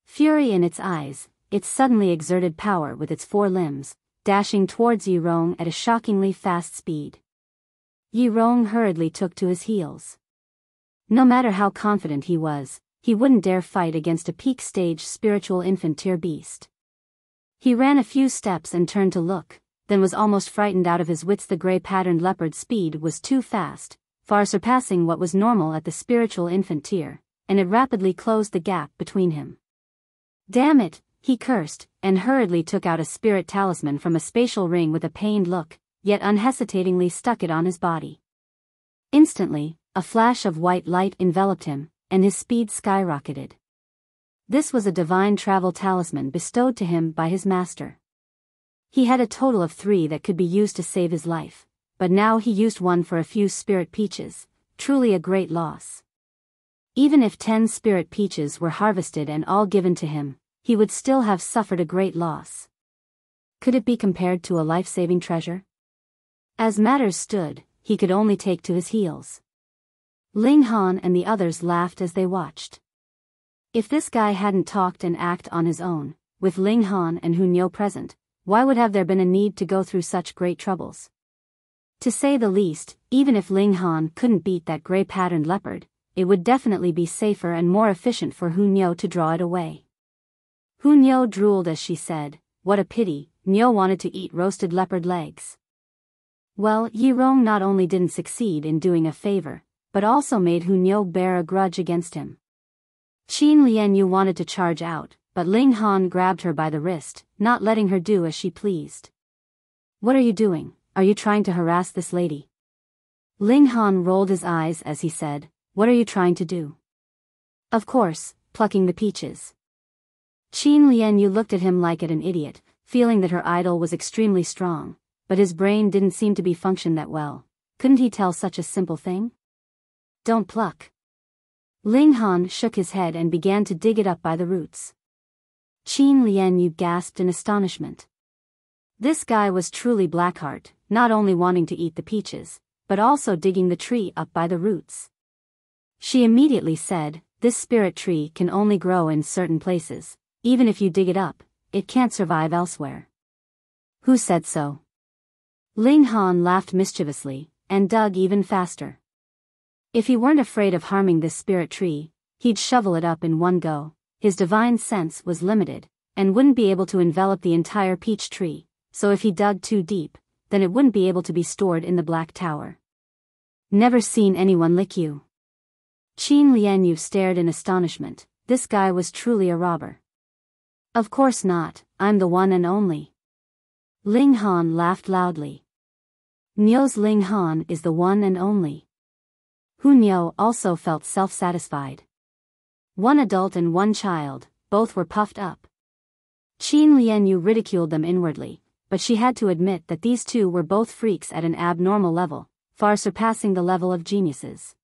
Fury in its eyes, it suddenly exerted power with its 4 limbs, dashing towards Rong at a shockingly fast speed. Rong hurriedly took to his heels. No matter how confident he was, he wouldn't dare fight against a peak-stage spiritual infant tier beast. He ran a few steps and turned to look, then was almost frightened out of his wits. The gray-patterned leopard's speed was too fast, far surpassing what was normal at the spiritual infant tier, and it rapidly closed the gap between him. Damn it, he cursed, and hurriedly took out a spirit talisman from a spatial ring with a pained look, yet unhesitatingly stuck it on his body. Instantly, a flash of white light enveloped him, and his speed skyrocketed. This was a divine travel talisman bestowed to him by his master. He had a total of 3 that could be used to save his life, but now he used one for a few spirit peaches, truly a great loss. Even if 10 spirit peaches were harvested and all given to him, he would still have suffered a great loss. Could it be compared to a life-saving treasure? As matters stood, he could only take to his heels. Ling Han and the others laughed as they watched. If this guy hadn't talked and acted on his own, with Ling Han and Hu Niu present, why would have there been a need to go through such great troubles? To say the least, even if Ling Han couldn't beat that gray-patterned leopard, it would definitely be safer and more efficient for Hu Niu to draw it away. Hu Niu drooled as she said, "What a pity, Niu wanted to eat roasted leopard legs." Well, Yi Rong not only didn't succeed in doing a favor, but also made Hu Niu bear a grudge against him. Qin Lianyu wanted to charge out, but Ling Han grabbed her by the wrist, not letting her do as she pleased. "What are you doing? Are you trying to harass this lady?" Ling Han rolled his eyes as he said, "What are you trying to do?" "Of course, plucking the peaches." Qin Lianyu looked at him like at an idiot, feeling that her idol was extremely strong, but his brain didn't seem to be function that well. Couldn't he tell such a simple thing? "Don't pluck." Ling Han shook his head and began to dig it up by the roots. Qin Lianyu gasped in astonishment. This guy was truly Blackheart, not only wanting to eat the peaches, but also digging the tree up by the roots. She immediately said, "This spirit tree can only grow in certain places. Even if you dig it up, it can't survive elsewhere." "Who said so?" Ling Han laughed mischievously, and dug even faster. If he weren't afraid of harming this spirit tree, he'd shovel it up in one go. His divine sense was limited, and wouldn't be able to envelop the entire peach tree, so if he dug too deep, then it wouldn't be able to be stored in the Black Tower. "Never seen anyone lick you." Qin Lianyu stared in astonishment. This guy was truly a robber. "Of course not, I'm the one and only." Ling Han laughed loudly. "Niu's Ling Han is the one and only." Hu Niu also felt self-satisfied. One adult and one child, both were puffed up. Qin Lianyu ridiculed them inwardly, but she had to admit that these two were both freaks at an abnormal level, far surpassing the level of geniuses.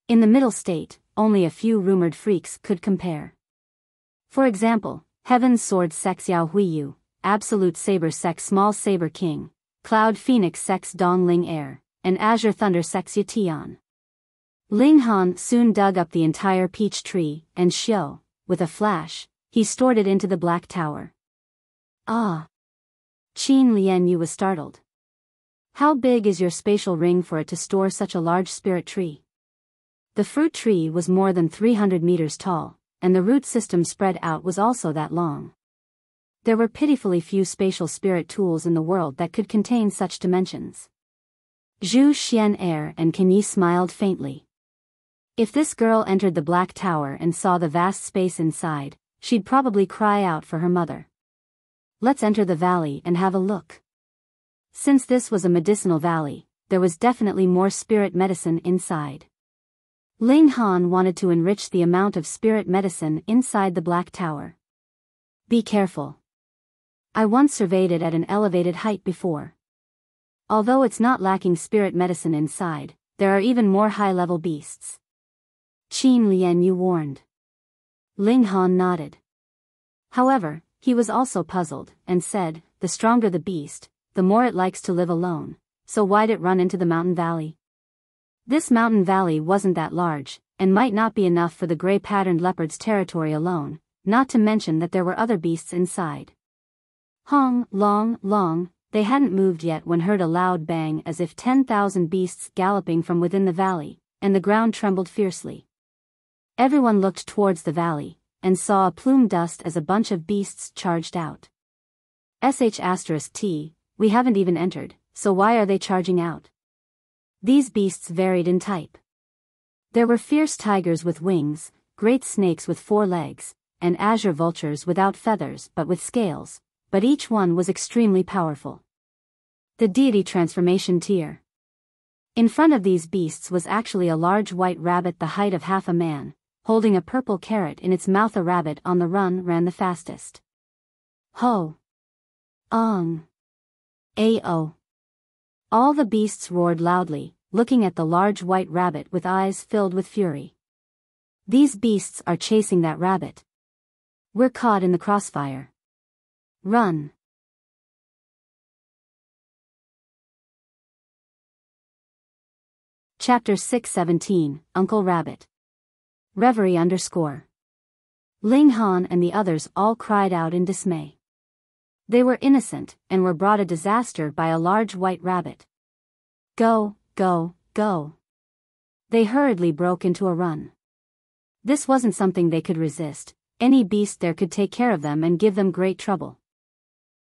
In the middle state, only a few rumored freaks could compare. For example, Heaven's Sword Sex Yao Huiyu, Absolute Saber Sex Small Saber King, Cloud Phoenix Sex Dong Ling Air, and Azure Thunder Sex Yatian. Ling Han soon dug up the entire peach tree, and with a flash, he stored it into the Black Tower. "Ah!" Qin Lianyu was startled. "How big is your spatial ring for it to store such a large spirit tree?" The fruit tree was more than 300 meters tall, and the root system spread out was also that long. There were pitifully few spatial spirit tools in the world that could contain such dimensions. Zhu Xian Air and Kenyi smiled faintly. If this girl entered the Black Tower and saw the vast space inside, she'd probably cry out for her mother. "Let's enter the valley and have a look." Since this was a medicinal valley, there was definitely more spirit medicine inside. Ling Han wanted to enrich the amount of spirit medicine inside the Black Tower. "Be careful. I once surveyed it at an elevated height before. Although it's not lacking spirit medicine inside, there are even more high-level beasts." Qin Lianyu warned. Ling Han nodded. However, he was also puzzled, and said, "The stronger the beast, the more it likes to live alone, so why'd it run into the mountain valley?" This mountain valley wasn't that large, and might not be enough for the gray-patterned leopard's territory alone, not to mention that there were other beasts inside. Hong, long, long, they hadn't moved yet when heard a loud bang as if 10,000 beasts galloping from within the valley, and the ground trembled fiercely. Everyone looked towards the valley, and saw a plume dust as a bunch of beasts charged out. T, we haven't even entered, so why are they charging out? These beasts varied in type. There were fierce tigers with wings, great snakes with 4 legs, and azure vultures without feathers but with scales, but each one was extremely powerful. The deity transformation tier. In front of these beasts was actually a large white rabbit the height of half a man, holding a purple carrot in its mouth. A rabbit on the run ran the fastest. Ho! Ong! Ao! All the beasts roared loudly, looking at the large white rabbit with eyes filled with fury. These beasts are chasing that rabbit. We're caught in the crossfire. Run! Chapter 617, Uncle Rabbit. Reverie _ Ling Han and the others all cried out in dismay. They were innocent, and were brought a disaster by a large white rabbit. Go, go, go. They hurriedly broke into a run. This wasn't something they could resist. Any beast there could take care of them and give them great trouble.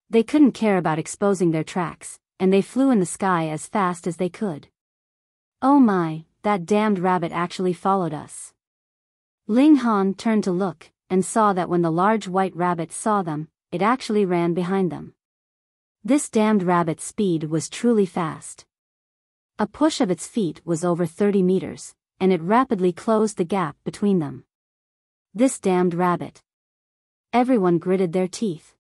They couldn't care about exposing their tracks, and they flew in the sky as fast as they could. Oh my, that damned rabbit actually followed us. Ling Han turned to look, and saw that when the large white rabbit saw them, it actually ran behind them. This damned rabbit's speed was truly fast. A push of its feet was over 30 meters, and it rapidly closed the gap between them. This damned rabbit. Everyone gritted their teeth.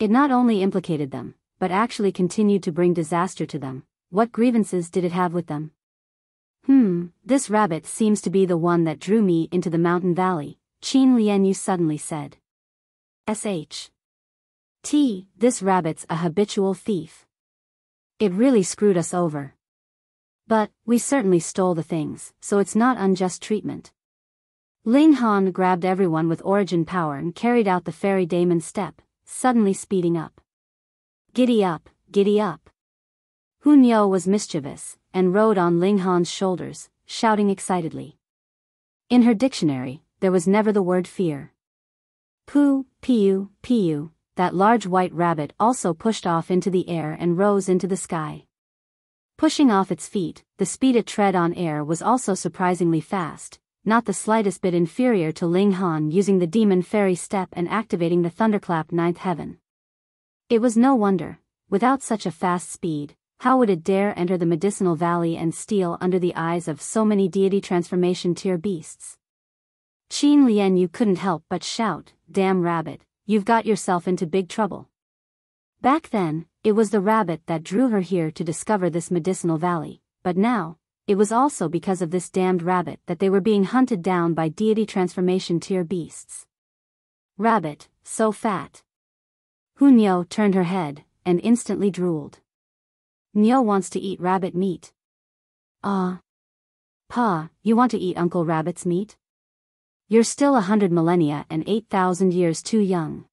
It not only implicated them, but actually continued to bring disaster to them. What grievances did it have with them? This rabbit seems to be the one that drew me into the mountain valley, Qin Lianyu suddenly said. This rabbit's a habitual thief. It really screwed us over. But, we certainly stole the things, so it's not unjust treatment. Ling Han grabbed everyone with origin power and carried out the fairy daemon step, suddenly speeding up. Giddy up, giddy up. Hunyo was mischievous, and rode on Ling Han's shoulders, shouting excitedly. In her dictionary, there was never the word fear. Poo, piu, piu, that large white rabbit also pushed off into the air and rose into the sky. Pushing off its feet, the speed it tread on air was also surprisingly fast, not the slightest bit inferior to Ling Han using the demon fairy step and activating the Thunderclap 9th heaven. It was no wonder, without such a fast speed, how would it dare enter the medicinal valley and steal under the eyes of so many deity transformation tier beasts? Qin Lianyu couldn't help but shout, "Damn rabbit, you've got yourself into big trouble." Back then, it was the rabbit that drew her here to discover this medicinal valley, but now, it was also because of this damned rabbit that they were being hunted down by deity transformation tier beasts. Rabbit, so fat. Hunyo turned her head, and instantly drooled. Nyo wants to eat rabbit meat. Pa, you want to eat Uncle Rabbit's meat? You're still 100 millennia and 8,000 years too young.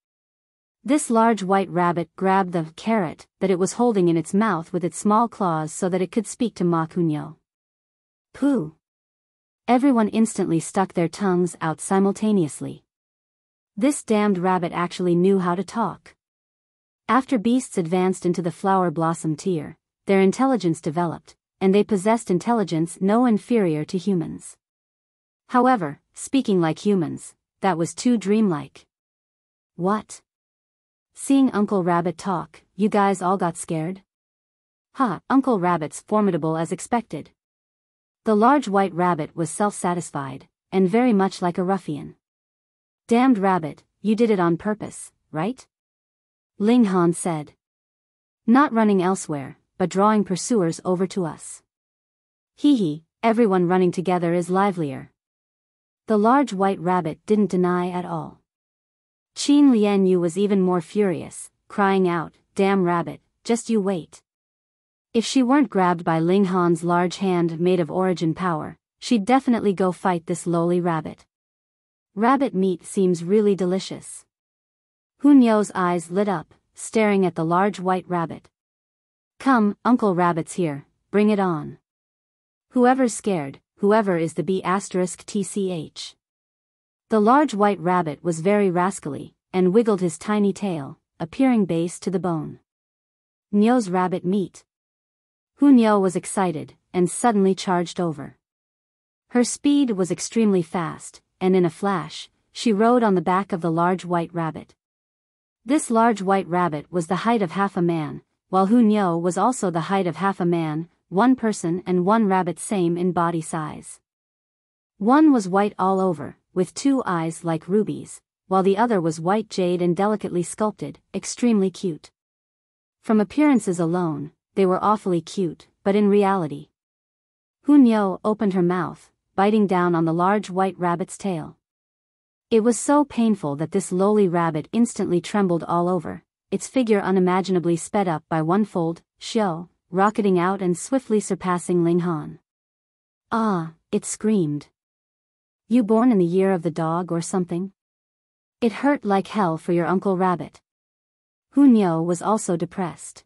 This large white rabbit grabbed the carrot that it was holding in its mouth with its small claws so that it could speak to Ma Kunyo. Pooh! Everyone instantly stuck their tongues out simultaneously. This damned rabbit actually knew how to talk. After beasts advanced into the flower blossom tier, their intelligence developed, and they possessed intelligence no inferior to humans. However, speaking like humans, that was too dreamlike. What? Seeing Uncle Rabbit talk, you guys all got scared? Uncle Rabbit's formidable as expected. The large white rabbit was self-satisfied, and very much like a ruffian. Damned rabbit, you did it on purpose, right? Ling Han said. Not running elsewhere, but drawing pursuers over to us. Hee, everyone running together is livelier. The large white rabbit didn't deny at all. Qin Lianyu was even more furious, crying out, "Damn rabbit, just you wait." If she weren't grabbed by Ling Han's large hand made of origin power, she'd definitely go fight this lowly rabbit. Rabbit meat seems really delicious. Hunyo's eyes lit up, staring at the large white rabbit. Come, Uncle Rabbit's here, bring it on. Whoever's scared, whoever is the B*TCH. The large white rabbit was very rascally, and wiggled his tiny tail, appearing base to the bone. Niu's rabbit meat. Niu was excited, and suddenly charged over. Her speed was extremely fast, and in a flash, she rode on the back of the large white rabbit. This large white rabbit was the height of half a man, while Niu was also the height of half a man, one person and one rabbit same in body size. One was white all over, with two eyes like rubies, while the other was white jade and delicately sculpted, extremely cute. From appearances alone, they were awfully cute, but in reality. Niu opened her mouth, biting down on the large white rabbit's tail. It was so painful that this lowly rabbit instantly trembled all over, its figure unimaginably sped up by one fold, rocketing out and swiftly surpassing Ling Han. "Ah," it screamed. "You born in the year of the dog or something? It hurt like hell for your Uncle Rabbit." Niu was also depressed.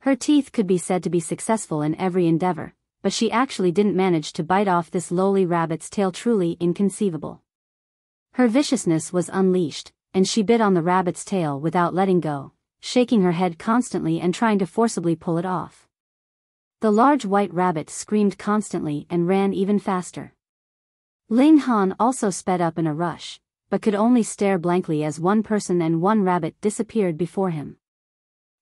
Her teeth could be said to be successful in every endeavor, but she actually didn't manage to bite off this lowly rabbit's tail, truly inconceivable. Her viciousness was unleashed, and she bit on the rabbit's tail without letting go, shaking her head constantly and trying to forcibly pull it off. The large white rabbit screamed constantly and ran even faster. Ling Han also sped up in a rush, but could only stare blankly as one person and one rabbit disappeared before him.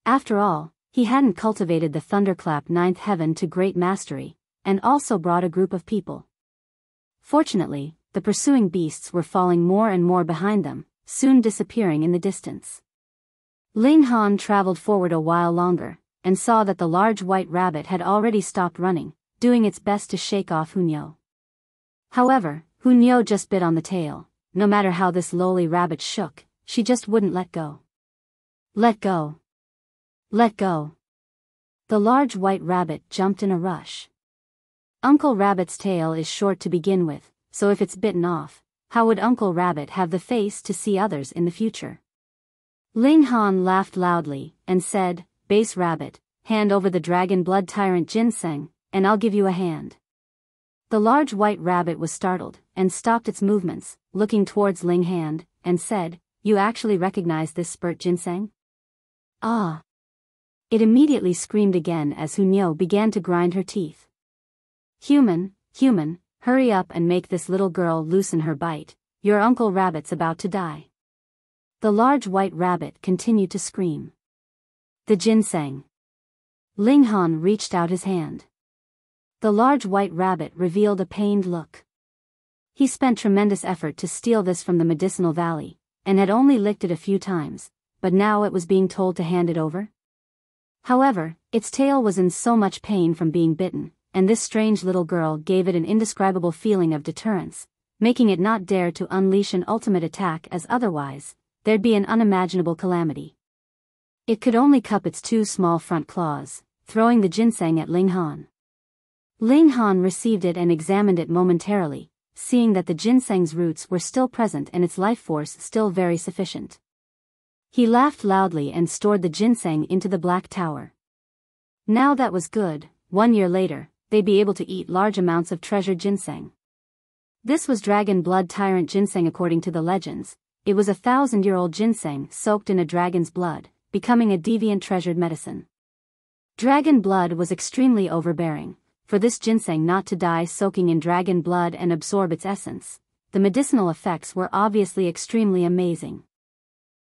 After all, he hadn't cultivated the Thunderclap ninth heaven to great mastery, and also brought a group of people. Fortunately, the pursuing beasts were falling more and more behind them, soon disappearing in the distance. Ling Han traveled forward a while longer, and saw that the large white rabbit had already stopped running, doing its best to shake off Niu. However, Niu just bit on the tail. No matter how this lowly rabbit shook, she just wouldn't let go. "Let go! Let go!" The large white rabbit jumped in a rush. Uncle Rabbit's tail is short to begin with, so if it's bitten off, how would Uncle Rabbit have the face to see others in the future? Ling Han laughed loudly, and said, "Base rabbit, hand over the dragon blood tyrant ginseng, and I'll give you a hand." The large white rabbit was startled, and stopped its movements, looking towards Ling Han, and said, "You actually recognize this spurt ginseng?" "Ah!" It immediately screamed again as Niu began to grind her teeth. Human, hurry up and make this little girl loosen her bite, your Uncle Rabbit's about to die." The large white rabbit continued to scream. "The ginseng." Ling Han reached out his hand. The large white rabbit revealed a pained look. He spent tremendous effort to steal this from the Medicinal Valley, and had only licked it a few times, but now it was being told to hand it over? However, its tail was in so much pain from being bitten, and this strange little girl gave it an indescribable feeling of deterrence, making it not dare to unleash an ultimate attack, as otherwise, there'd be an unimaginable calamity. It could only cup its two small front claws, throwing the ginseng at Ling Han. Ling Han received it and examined it momentarily, seeing that the ginseng's roots were still present and its life force still very sufficient. He laughed loudly and stored the ginseng into the Black Tower. Now that was good. 1 year later, they'd be able to eat large amounts of treasured ginseng. This was dragon blood tyrant ginseng according to the legends. It was 1,000-year-old ginseng soaked in a dragon's blood, becoming a deviant treasured medicine. Dragon blood was extremely overbearing. For this ginseng not to die soaking in dragon blood and absorb its essence, the medicinal effects were obviously extremely amazing.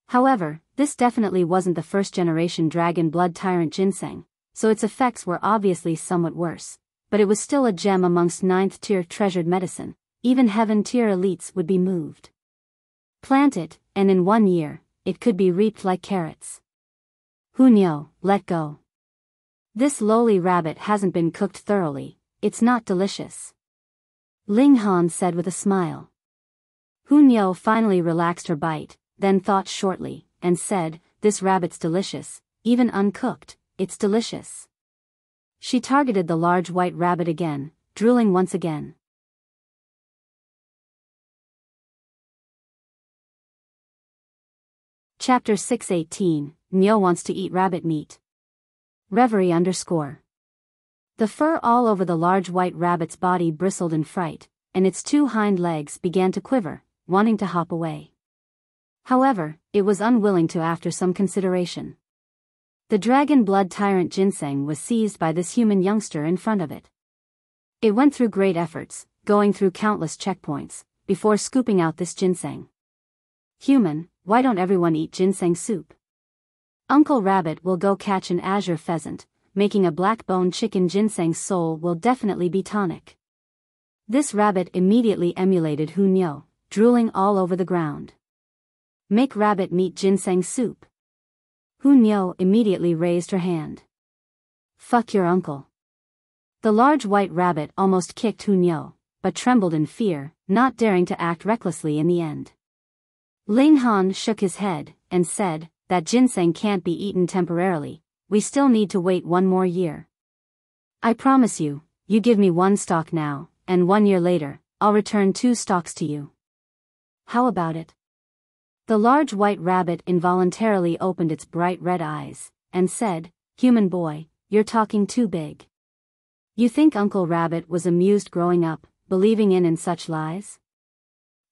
However, this definitely wasn't the first-generation dragon blood tyrant ginseng, so its effects were obviously somewhat worse, but it was still a gem amongst 9th-tier treasured medicine. Even heaven-tier elites would be moved. Plant it, and in 1 year, it could be reaped like carrots. Niu, let go. This lowly rabbit hasn't been cooked thoroughly, it's not delicious. Ling Han said with a smile. Niu finally relaxed her bite, then thought shortly, and said, "This rabbit's delicious, even uncooked, it's delicious." She targeted the large white rabbit again, drooling once again. Chapter 618, Niu wants to eat rabbit meat. Reverie _ The fur all over the large white rabbit's body bristled in fright, and its two hind legs began to quiver, wanting to hop away. However, it was unwilling to after some consideration. The dragon blood tyrant ginseng was seized by this human youngster in front of it. It went through great efforts, going through countless checkpoints, before scooping out this ginseng. Human, why don't everyone eat ginseng soup? Uncle Rabbit will go catch an azure pheasant, making a black-bone chicken. Ginseng's soul will definitely be tonic. This rabbit immediately emulated Hu Niu, drooling all over the ground. Make rabbit meat ginseng soup. Hu Niu immediately raised her hand. Fuck your uncle. The large white rabbit almost kicked Hu Niu, but trembled in fear, not daring to act recklessly in the end. Ling Han shook his head, and said, that ginseng can't be eaten temporarily, we still need to wait 1 more year. I promise you, you give me 1 stalk now, and 1 year later, I'll return 2 stalks to you. How about it? The large white rabbit involuntarily opened its bright red eyes, and said, human boy, you're talking too big. You think Uncle Rabbit was amused growing up, believing in such lies?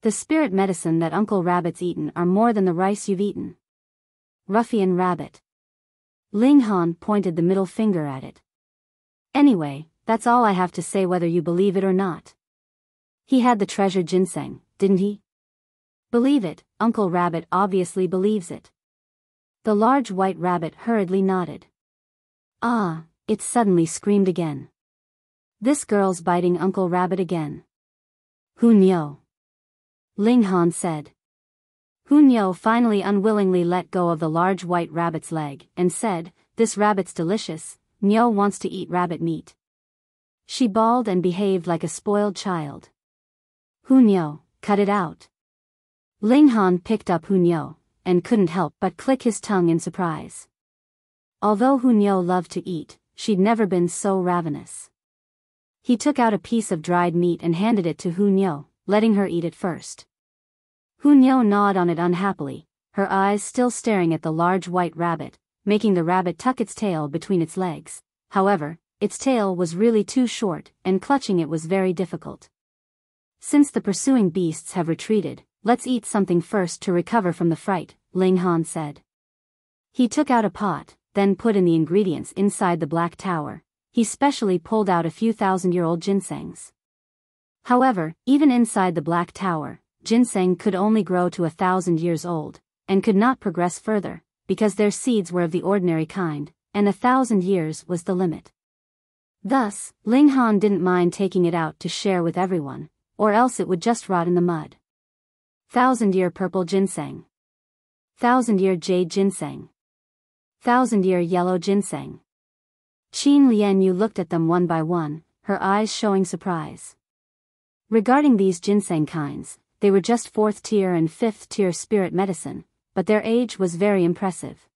The spirit medicine that Uncle Rabbit's eaten are more than the rice you've eaten. Ruffian rabbit. Ling Han pointed the middle finger at it. Anyway, that's all I have to say whether you believe it or not. He had the treasured ginseng, didn't he? Believe it, Uncle Rabbit obviously believes it. The large white rabbit hurriedly nodded. Ah, it suddenly screamed again. This girl's biting Uncle Rabbit again. Hu Niu. Ling Han said. Hu Niu finally unwillingly let go of the large white rabbit's leg, and said, this rabbit's delicious, Niu wants to eat rabbit meat. She bawled and behaved like a spoiled child. Hu Niu, cut it out. Ling Han picked up Hu Niu, and couldn't help but click his tongue in surprise. Although Hu Niu loved to eat, she'd never been so ravenous. He took out a piece of dried meat and handed it to Hu Niu, letting her eat it first. Hu Niu gnawed on it unhappily, her eyes still staring at the large white rabbit, making the rabbit tuck its tail between its legs. However, its tail was really too short, and clutching it was very difficult. Since the pursuing beasts have retreated, let's eat something first to recover from the fright, Ling Han said. He took out a pot, then put in the ingredients inside the black tower. He specially pulled out a few 1,000-year-old ginsengs. However, even inside the black tower, ginseng could only grow to 1,000 years old, and could not progress further, because their seeds were of the ordinary kind, and 1,000 years was the limit. Thus, Ling Han didn't mind taking it out to share with everyone, or else it would just rot in the mud. 1,000-year purple ginseng. 1,000-year jade ginseng. 1,000-year yellow ginseng. Qin Lianyu looked at them one by one, her eyes showing surprise. Regarding these ginseng kinds, they were just 4th tier and 5th tier spirit medicine, but their age was very impressive.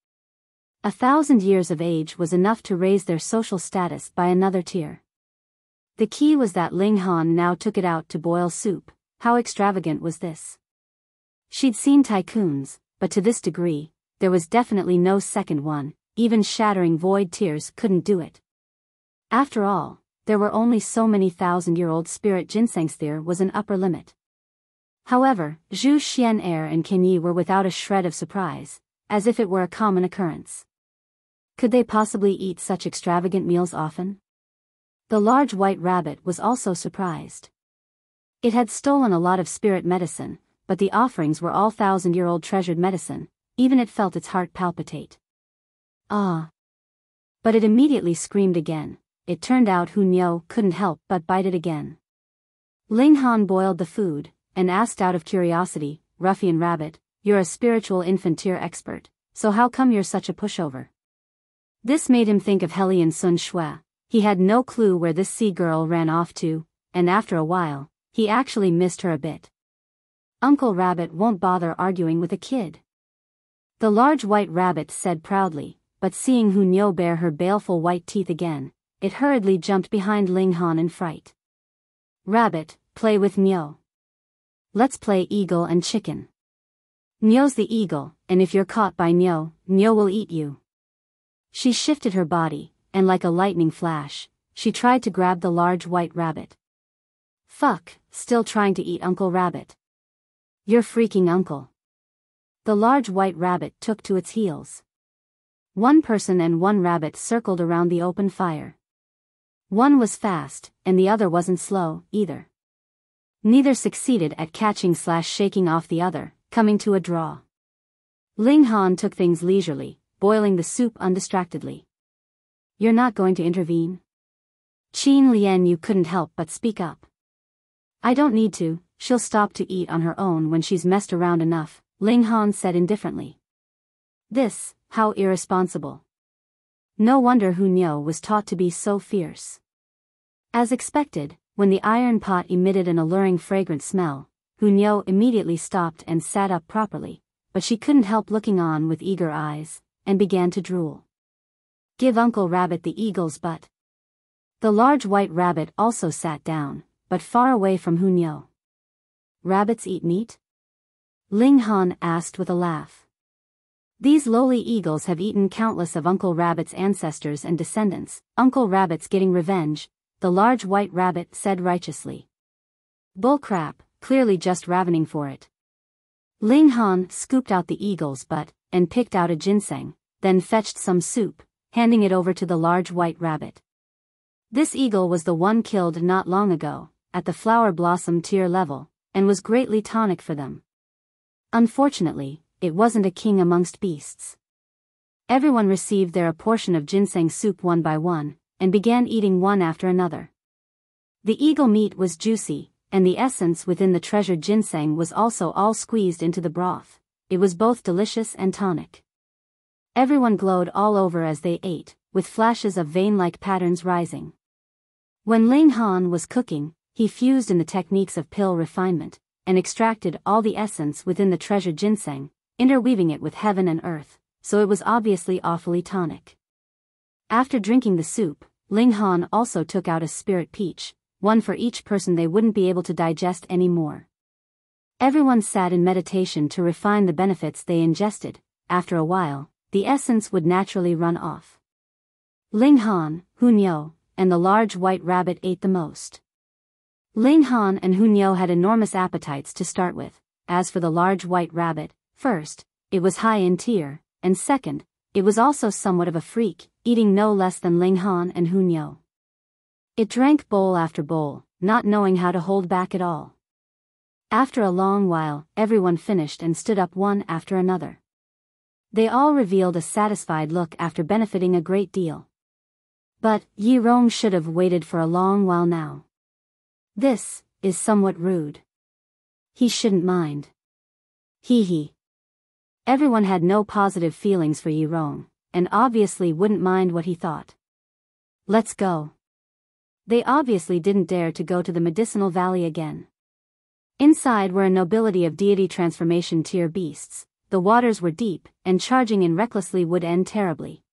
1,000 years of age was enough to raise their social status by another tier. The key was that Ling Han now took it out to boil soup. How extravagant was this? She'd seen tycoons, but to this degree, there was definitely no second one. Even shattering void tears couldn't do it. After all, there were only so many 1,000-year-old spirit ginsengs. There was an upper limit. However, Zhu Xian'er and Qin Yi were without a shred of surprise, as if it were a common occurrence. Could they possibly eat such extravagant meals often? The large white rabbit was also surprised. It had stolen a lot of spirit medicine, but the offerings were all 1,000-year-old treasured medicine. Even it felt its heart palpitate. Ah! But it immediately screamed again. It turned out Hu Niu couldn't help but bite it again. Ling Han boiled the food, and asked out of curiosity, Ruffian Rabbit, you're a spiritual infant tier expert, so how come you're such a pushover? This made him think of Hellion Sun Shui. He had no clue where this sea girl ran off to, and after a while, he actually missed her a bit. Uncle Rabbit won't bother arguing with a kid. The large white rabbit said proudly, but seeing Hu Niu bare her baleful white teeth again, it hurriedly jumped behind Ling Han in fright. Rabbit, play with Niu. Let's play eagle and chicken. Niu's the eagle, and if you're caught by Niu, Niu will eat you. She shifted her body, and like a lightning flash, she tried to grab the large white rabbit. Fuck, still trying to eat Uncle Rabbit. Your freaking uncle. The large white rabbit took to its heels. One person and one rabbit circled around the open fire. One was fast, and the other wasn't slow, either. Neither succeeded at catching/shaking off the other, coming to a draw. Ling Han took things leisurely, boiling the soup undistractedly. "You're not going to intervene?" Qin Lian Yu couldn't help but speak up. "I don't need to, she'll stop to eat on her own when she's messed around enough," Ling Han said indifferently. This, how irresponsible. No wonder Hu Niu was taught to be so fierce. As expected, when the iron pot emitted an alluring fragrant smell, Hu Niu immediately stopped and sat up properly, but she couldn't help looking on with eager eyes, and began to drool. "Give Uncle Rabbit the eagle's butt." The large white rabbit also sat down, but far away from Hu Niu. "Rabbits eat meat?" Ling Han asked with a laugh. "These lowly eagles have eaten countless of Uncle Rabbit's ancestors and descendants. Uncle Rabbit's getting revenge," the large white rabbit said righteously. "Bullcrap, clearly just ravening for it." Ling Han scooped out the eagle's butt, and picked out a ginseng, then fetched some soup, handing it over to the large white rabbit. This eagle was the one killed not long ago, at the flower blossom tier level, and was greatly tonic for them. Unfortunately, it wasn't a king amongst beasts. Everyone received their portion of ginseng soup one by one, and began eating one after another. The eagle meat was juicy, and the essence within the treasured ginseng was also all squeezed into the broth. It was both delicious and tonic. Everyone glowed all over as they ate, with flashes of vein-like patterns rising. When Ling Han was cooking, he fused in the techniques of pill refinement, and extracted all the essence within the treasured ginseng, interweaving it with heaven and earth, so it was obviously awfully tonic. After drinking the soup, Ling Han also took out a spirit peach, one for each person they wouldn't be able to digest anymore. Everyone sat in meditation to refine the benefits they ingested. After a while, the essence would naturally run off. Ling Han, Hu Niu, and the large white rabbit ate the most. Ling Han and Hu Niu had enormous appetites to start with. As for the large white rabbit, first, it was high in tier, and second, it was also somewhat of a freak, eating no less than Ling Han and Hu Niu. It drank bowl after bowl, not knowing how to hold back at all. After a long while, everyone finished and stood up one after another. They all revealed a satisfied look after benefiting a great deal. But Rong should have waited for a long while now. This is somewhat rude. He shouldn't mind. Hee. Everyone had no positive feelings for Rong, and obviously wouldn't mind what he thought. Let's go. They obviously didn't dare to go to the Medicinal Valley again. Inside were a nobility of deity transformation tier beasts. The waters were deep, and charging in recklessly would end terribly.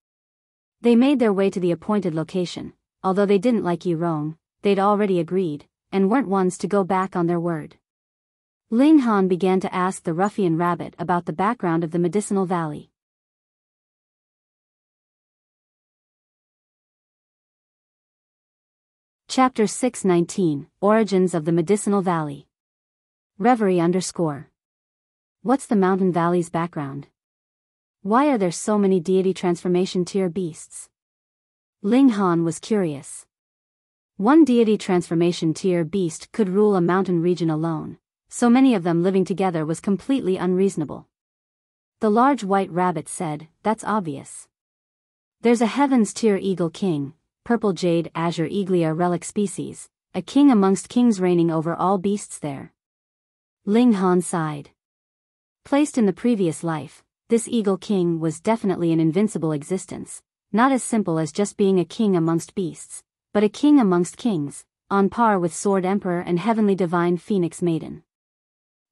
They made their way to the appointed location. Although they didn't like Rong, they'd already agreed, and weren't ones to go back on their word. Ling Han began to ask the ruffian rabbit about the background of the Medicinal Valley. Chapter 619, Origins of the Medicinal Valley. Reverie _ What's the Mountain Valley's background? Why are there so many deity transformation tier beasts? Ling Han was curious. One deity transformation tier beast could rule a mountain region alone. So many of them living together was completely unreasonable. The large white rabbit said, "That's obvious. There's a heavens tier eagle king, purple jade azure eaglia relic species, a king amongst kings reigning over all beasts there." Ling Han sighed. Placed in the previous life, this eagle king was definitely an invincible existence, not as simple as just being a king amongst beasts, but a king amongst kings, on par with Sword Emperor and Heavenly Divine Phoenix Maiden.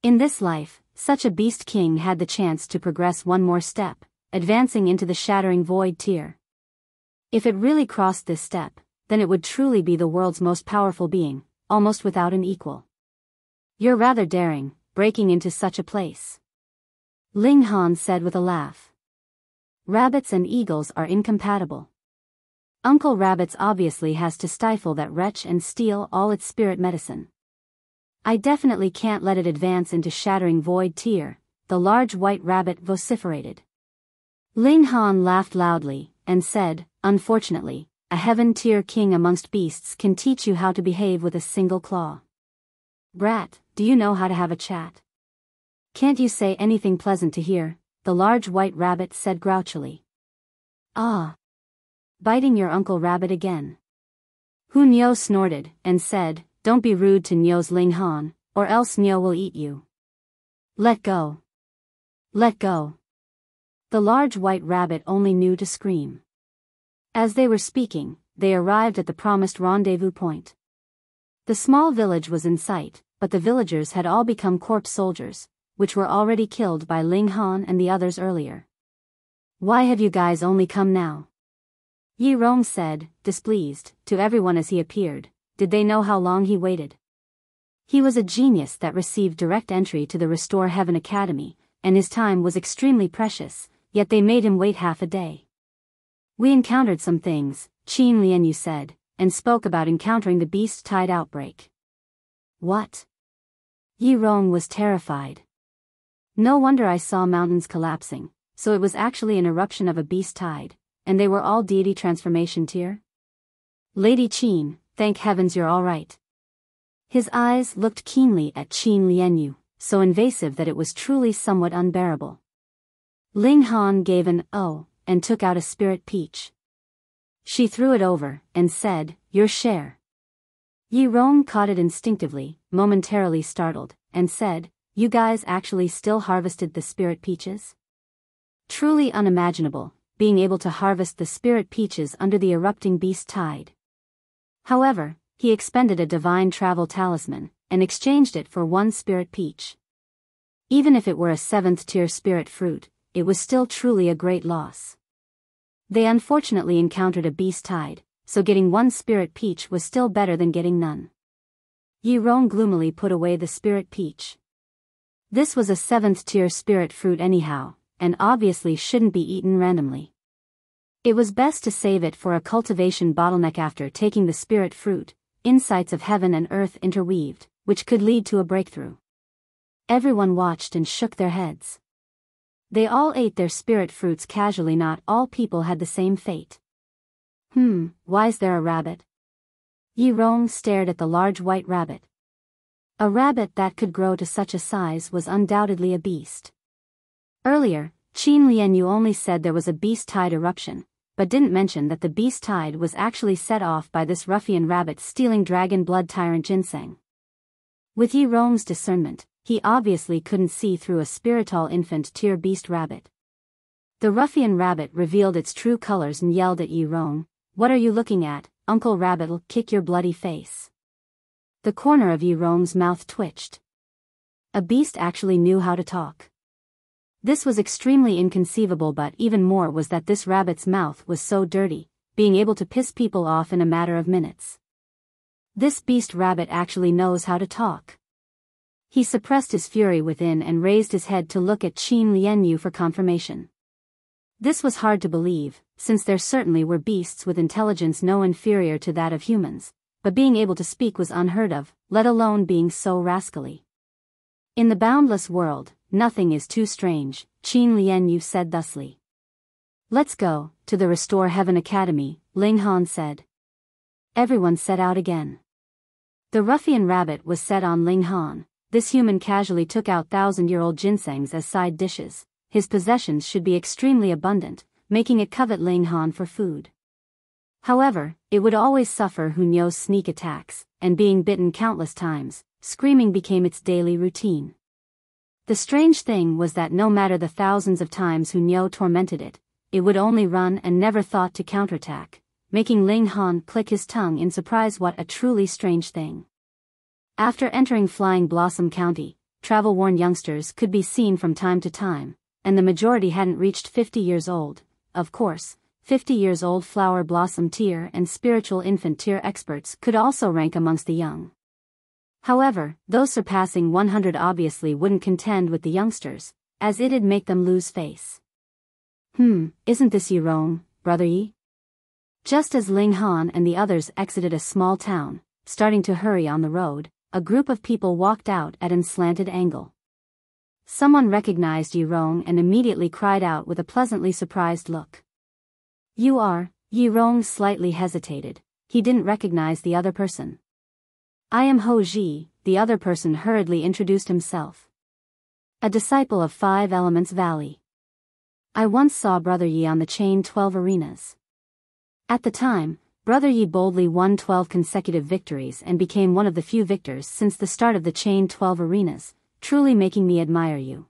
In this life, such a beast king had the chance to progress one more step, advancing into the Shattering Void tier. If it really crossed this step, then it would truly be the world's most powerful being, almost without an equal. "You're rather daring, breaking into such a place," Ling Han said with a laugh. "Rabbits and eagles are incompatible. Uncle Rabbits obviously has to stifle that wretch and steal all its spirit medicine. I definitely can't let it advance into Shattering Void tier," the large white rabbit vociferated. Ling Han laughed loudly, and said, unfortunately, a heaven-tier king amongst beasts can teach you how to behave with a single claw. Brat, do you know how to have a chat? Can't you say anything pleasant to hear? The large white rabbit said grouchily. Ah. Biting your Uncle Rabbit again. Hu Niu snorted, and said, don't be rude to Niu's Ling Han, or else Niu will eat you. Let go. Let go. The large white rabbit only knew to scream. As they were speaking, they arrived at the promised rendezvous point. The small village was in sight, but the villagers had all become corpse soldiers, which were already killed by Ling Han and the others earlier. Why have you guys only come now? Yi Rong said, displeased, to everyone as he appeared. Did they know how long he waited? He was a genius that received direct entry to the Restore Heaven Academy, and his time was extremely precious, yet they made him wait half a day. We encountered some things, Qin Lianyu said, and spoke about encountering the beast tide outbreak. What? Yi Rong was terrified. No wonder I saw mountains collapsing, so it was actually an eruption of a beast tide, and they were all deity transformation tier? Lady Qin, thank heavens you're all right. His eyes looked keenly at Qin Lianyu, so invasive that it was truly somewhat unbearable. Ling Han gave an oh, and took out a spirit peach. She threw it over, and said, your share. Yi Rong caught it instinctively, momentarily startled, and said, you guys actually still harvested the spirit peaches? Truly unimaginable, being able to harvest the spirit peaches under the erupting beast tide. However, he expended a divine travel talisman, and exchanged it for one spirit peach. Even if it were a 7th-tier spirit fruit, it was still truly a great loss. They unfortunately encountered a beast tide, so getting one spirit peach was still better than getting none. Yi Rong gloomily put away the spirit peach. This was a 7th-tier spirit fruit anyhow, and obviously shouldn't be eaten randomly. It was best to save it for a cultivation bottleneck after taking the spirit fruit, insights of heaven and earth interweaved, which could lead to a breakthrough. Everyone watched and shook their heads. They all ate their spirit fruits casually. Not all people had the same fate. Why's there a rabbit? Yi Rong stared at the large white rabbit. A rabbit that could grow to such a size was undoubtedly a beast. Earlier, Qin Lianyu only said there was a beast tide eruption, but didn't mention that the beast tide was actually set off by this ruffian rabbit stealing dragon blood tyrant ginseng. With Yi Rong's discernment, he obviously couldn't see through a spiritual infant-tier beast rabbit. The ruffian rabbit revealed its true colors and yelled at Yi Rong, what are you looking at, Uncle Rabbit'll kick your bloody face. The corner of Yi Rong's mouth twitched. A beast actually knew how to talk. This was extremely inconceivable, but even more was that this rabbit's mouth was so dirty, being able to piss people off in a matter of minutes. This beast rabbit actually knows how to talk. He suppressed his fury within and raised his head to look at Qin Lianyu for confirmation. This was hard to believe, since there certainly were beasts with intelligence no inferior to that of humans, but being able to speak was unheard of, let alone being so rascally. In the boundless world, nothing is too strange, Qin Lianyu said thusly. Let's go, to the Restore Heaven Academy, Ling Han said. Everyone set out again. The ruffian rabbit was set on Ling Han. This human casually took out 1,000-year-old ginsengs as side dishes. His possessions should be extremely abundant, making it covet Ling Han for food. However, it would always suffer Hu Niu's sneak attacks, and being bitten countless times, screaming became its daily routine. The strange thing was that no matter the thousands of times Hu Niu tormented it, it would only run and never thought to counterattack, making Ling Han click his tongue in surprise. What a truly strange thing. After entering Flying Blossom County, travel-worn youngsters could be seen from time to time, and the majority hadn't reached 50 years old. Of course, 50 years old flower blossom tier and spiritual infant tier experts could also rank amongst the young. However, those surpassing 100 obviously wouldn't contend with the youngsters, as it'd make them lose face. Isn't this Yi Rong, brother Yi? Just as Ling Han and the others exited a small town, starting to hurry on the road, a group of people walked out at an slanted angle. Someone recognized Yi Rong and immediately cried out with a pleasantly surprised look. You are? Yi Rong slightly hesitated. He didn't recognize the other person. I am Ho Ji, the other person hurriedly introduced himself. A disciple of 5 Elements Valley. I once saw Brother Yi on the Chain 12 arenas. At the time, Brother Yi boldly won 12 consecutive victories and became one of the few victors since the start of the Chain 12 arenas, truly making me admire you.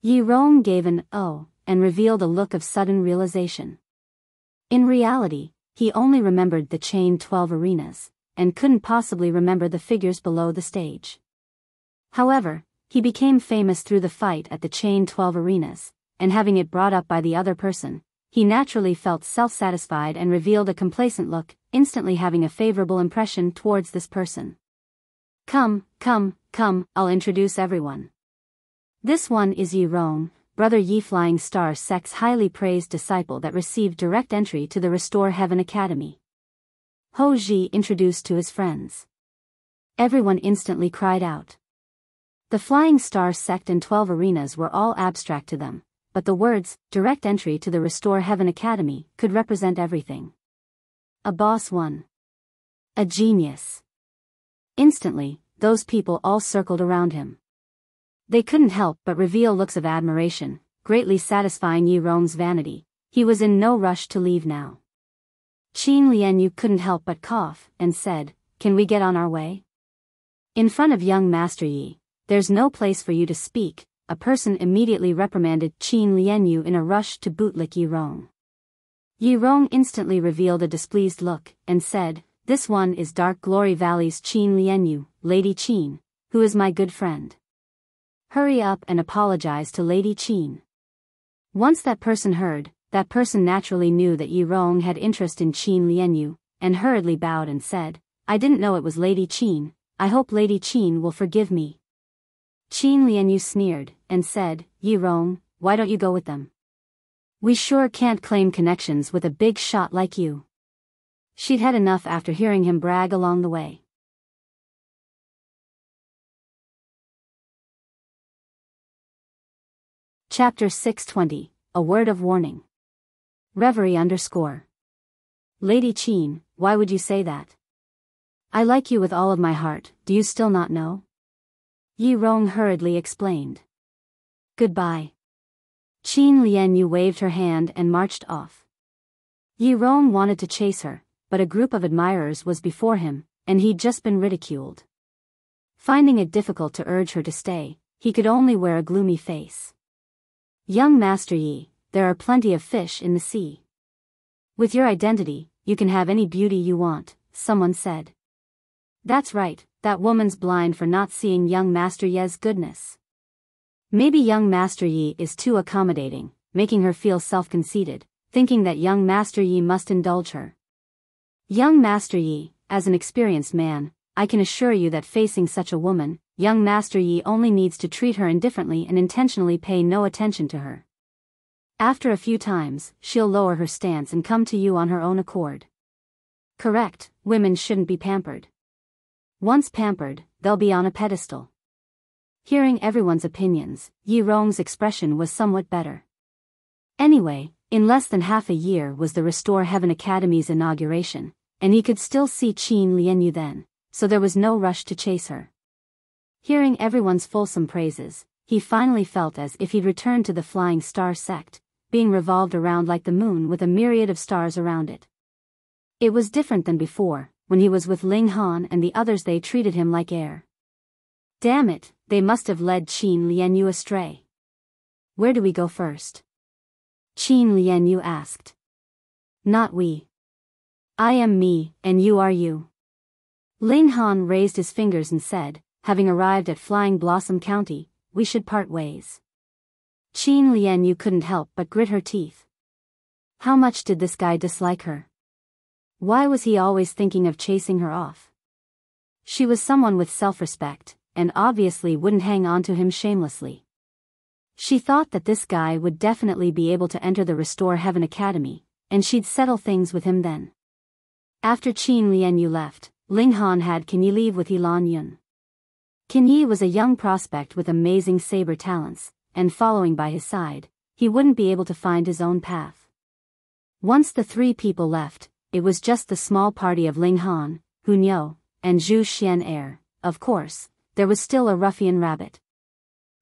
Yi Rong gave an "oh" and revealed a look of sudden realization. In reality, he only remembered the Chain 12 arenas, and couldn't possibly remember the figures below the stage. However, he became famous through the fight at the Chain 12 arenas, and having it brought up by the other person, he naturally felt self-satisfied and revealed a complacent look, instantly having a favorable impression towards this person. Come, I'll introduce everyone. This one is Yi Rong, Brother Yi Flying Star Sect's highly praised disciple that received direct entry to the Restore Heaven Academy. Ho Ji introduced to his friends. Everyone instantly cried out. The Flying Star Sect and 12 arenas were all abstract to them, but the words, direct entry to the Restore Heaven Academy, could represent everything. A boss one. A genius. Instantly, those people all circled around him. They couldn't help but reveal looks of admiration, greatly satisfying Yi Rong's vanity. He was in no rush to leave now. Qin Lianyu couldn't help but cough, and said, Can we get on our way? In front of young Master Yi, there's no place for you to speak. A person immediately reprimanded Qin Lianyu in a rush to bootlick Yi Rong. Yi Rong instantly revealed a displeased look, and said, This one is Dark Glory Valley's Qin Lianyu, Lady Qin, who is my good friend. Hurry up and apologize to Lady Qin. Once that person heard, that person naturally knew that Yi Rong had interest in Qin Lianyu, and hurriedly bowed and said, I didn't know it was Lady Qin. I hope Lady Qin will forgive me. Qin Lianyu sneered, and said, Yi Rong, why don't you go with them? We sure can't claim connections with a big shot like you. She'd had enough after hearing him brag along the way. Chapter 620, A Word of Warning. Reverie _ Lady Qin, why would you say that? I like you with all of my heart, do you still not know? Yi Rong hurriedly explained. Goodbye. Qin Lianyu waved her hand and marched off. Yi Rong wanted to chase her, but a group of admirers was before him, and he'd just been ridiculed. Finding it difficult to urge her to stay, he could only wear a gloomy face. Young Master Yi, there are plenty of fish in the sea. With your identity, you can have any beauty you want, someone said. That's right, that woman's blind for not seeing young Master Yi's goodness. Maybe young Master Yi is too accommodating, making her feel self-conceited, thinking that young Master Yi must indulge her. Young Master Yi, as an experienced man, I can assure you that facing such a woman, young Master Yi only needs to treat her indifferently and intentionally pay no attention to her. After a few times, she'll lower her stance and come to you on her own accord. Correct, women shouldn't be pampered. Once pampered, they'll be on a pedestal. Hearing everyone's opinions, Yi Rong's expression was somewhat better. Anyway, in less than half a year was the Restore Heaven Academy's inauguration, and he could still see Qin Lianyu then, so there was no rush to chase her. Hearing everyone's fulsome praises, he finally felt as if he'd returned to the Flying Star Sect, being revolved around like the moon with a myriad of stars around it. It was different than before. When he was with Ling Han and the others, they treated him like air. Damn it, they must have led Qin Lianyu astray. Where do we go first? Qin Lianyu asked. Not we. I am me, and you are you. Ling Han raised his fingers and said, having arrived at Flying Blossom County, we should part ways. Qin Lianyu couldn't help but grit her teeth. How much did this guy dislike her? Why was he always thinking of chasing her off? She was someone with self-respect, and obviously wouldn't hang on to him shamelessly. She thought that this guy would definitely be able to enter the Restore Heaven Academy, and she'd settle things with him then. After Qin Lianyu left, Ling Han had Can you leave with Ilan Yun? Qing was a young prospect with amazing saber talents, and following by his side, he wouldn't be able to find his own path. Once the three people left, it was just the small party of Ling Han, Hunyo, and Zhu Xian. Of course, there was still a ruffian rabbit.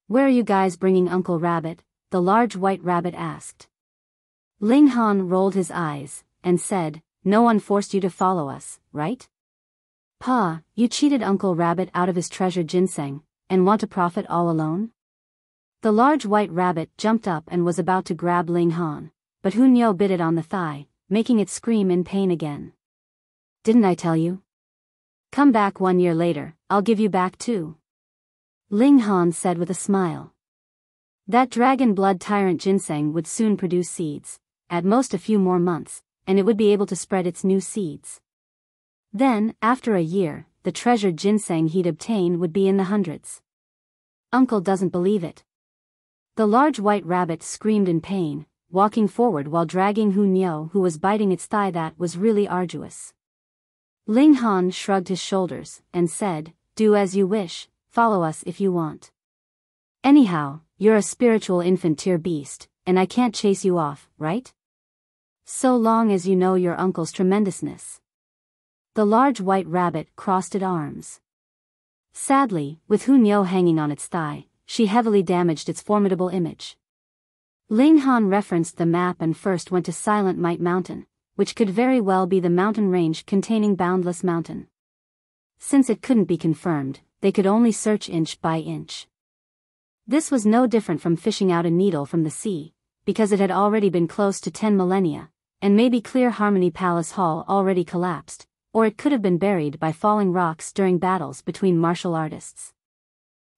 "Where are you guys bringing Uncle Rabbit?" the large white rabbit asked. Ling Han rolled his eyes, and said, "No one forced you to follow us, right? Pa, you cheated Uncle Rabbit out of his treasured ginseng, and want to profit all alone?" The large white rabbit jumped up and was about to grab Ling Han, but Hunyo bit it on the thigh, making it scream in pain again. "Didn't I tell you? Come back 1 year later, I'll give you back too," Ling Han said with a smile. That dragon blood tyrant ginseng would soon produce seeds, at most a few more months, and it would be able to spread its new seeds. Then, after a year, the treasured ginseng he'd obtain would be in the hundreds. Uncle doesn't believe it. The large white rabbit screamed in pain, walking forward while dragging Hunyo, who was biting its thigh. That was really arduous. Ling Han shrugged his shoulders, and said, "Do as you wish, follow us if you want. Anyhow, you're a spiritual infant-tier beast, and I can't chase you off, right? So long as you know your uncle's tremendousness." The large white rabbit crossed its arms. Sadly, with Hunyo hanging on its thigh, she heavily damaged its formidable image. Ling Han referenced the map and first went to Silent Might Mountain, which could very well be the mountain range containing Boundless Mountain. Since it couldn't be confirmed, they could only search inch by inch. This was no different from fishing out a needle from the sea, because it had already been close to 10 millennia, and maybe Clear Harmony Palace Hall already collapsed, or it could have been buried by falling rocks during battles between martial artists.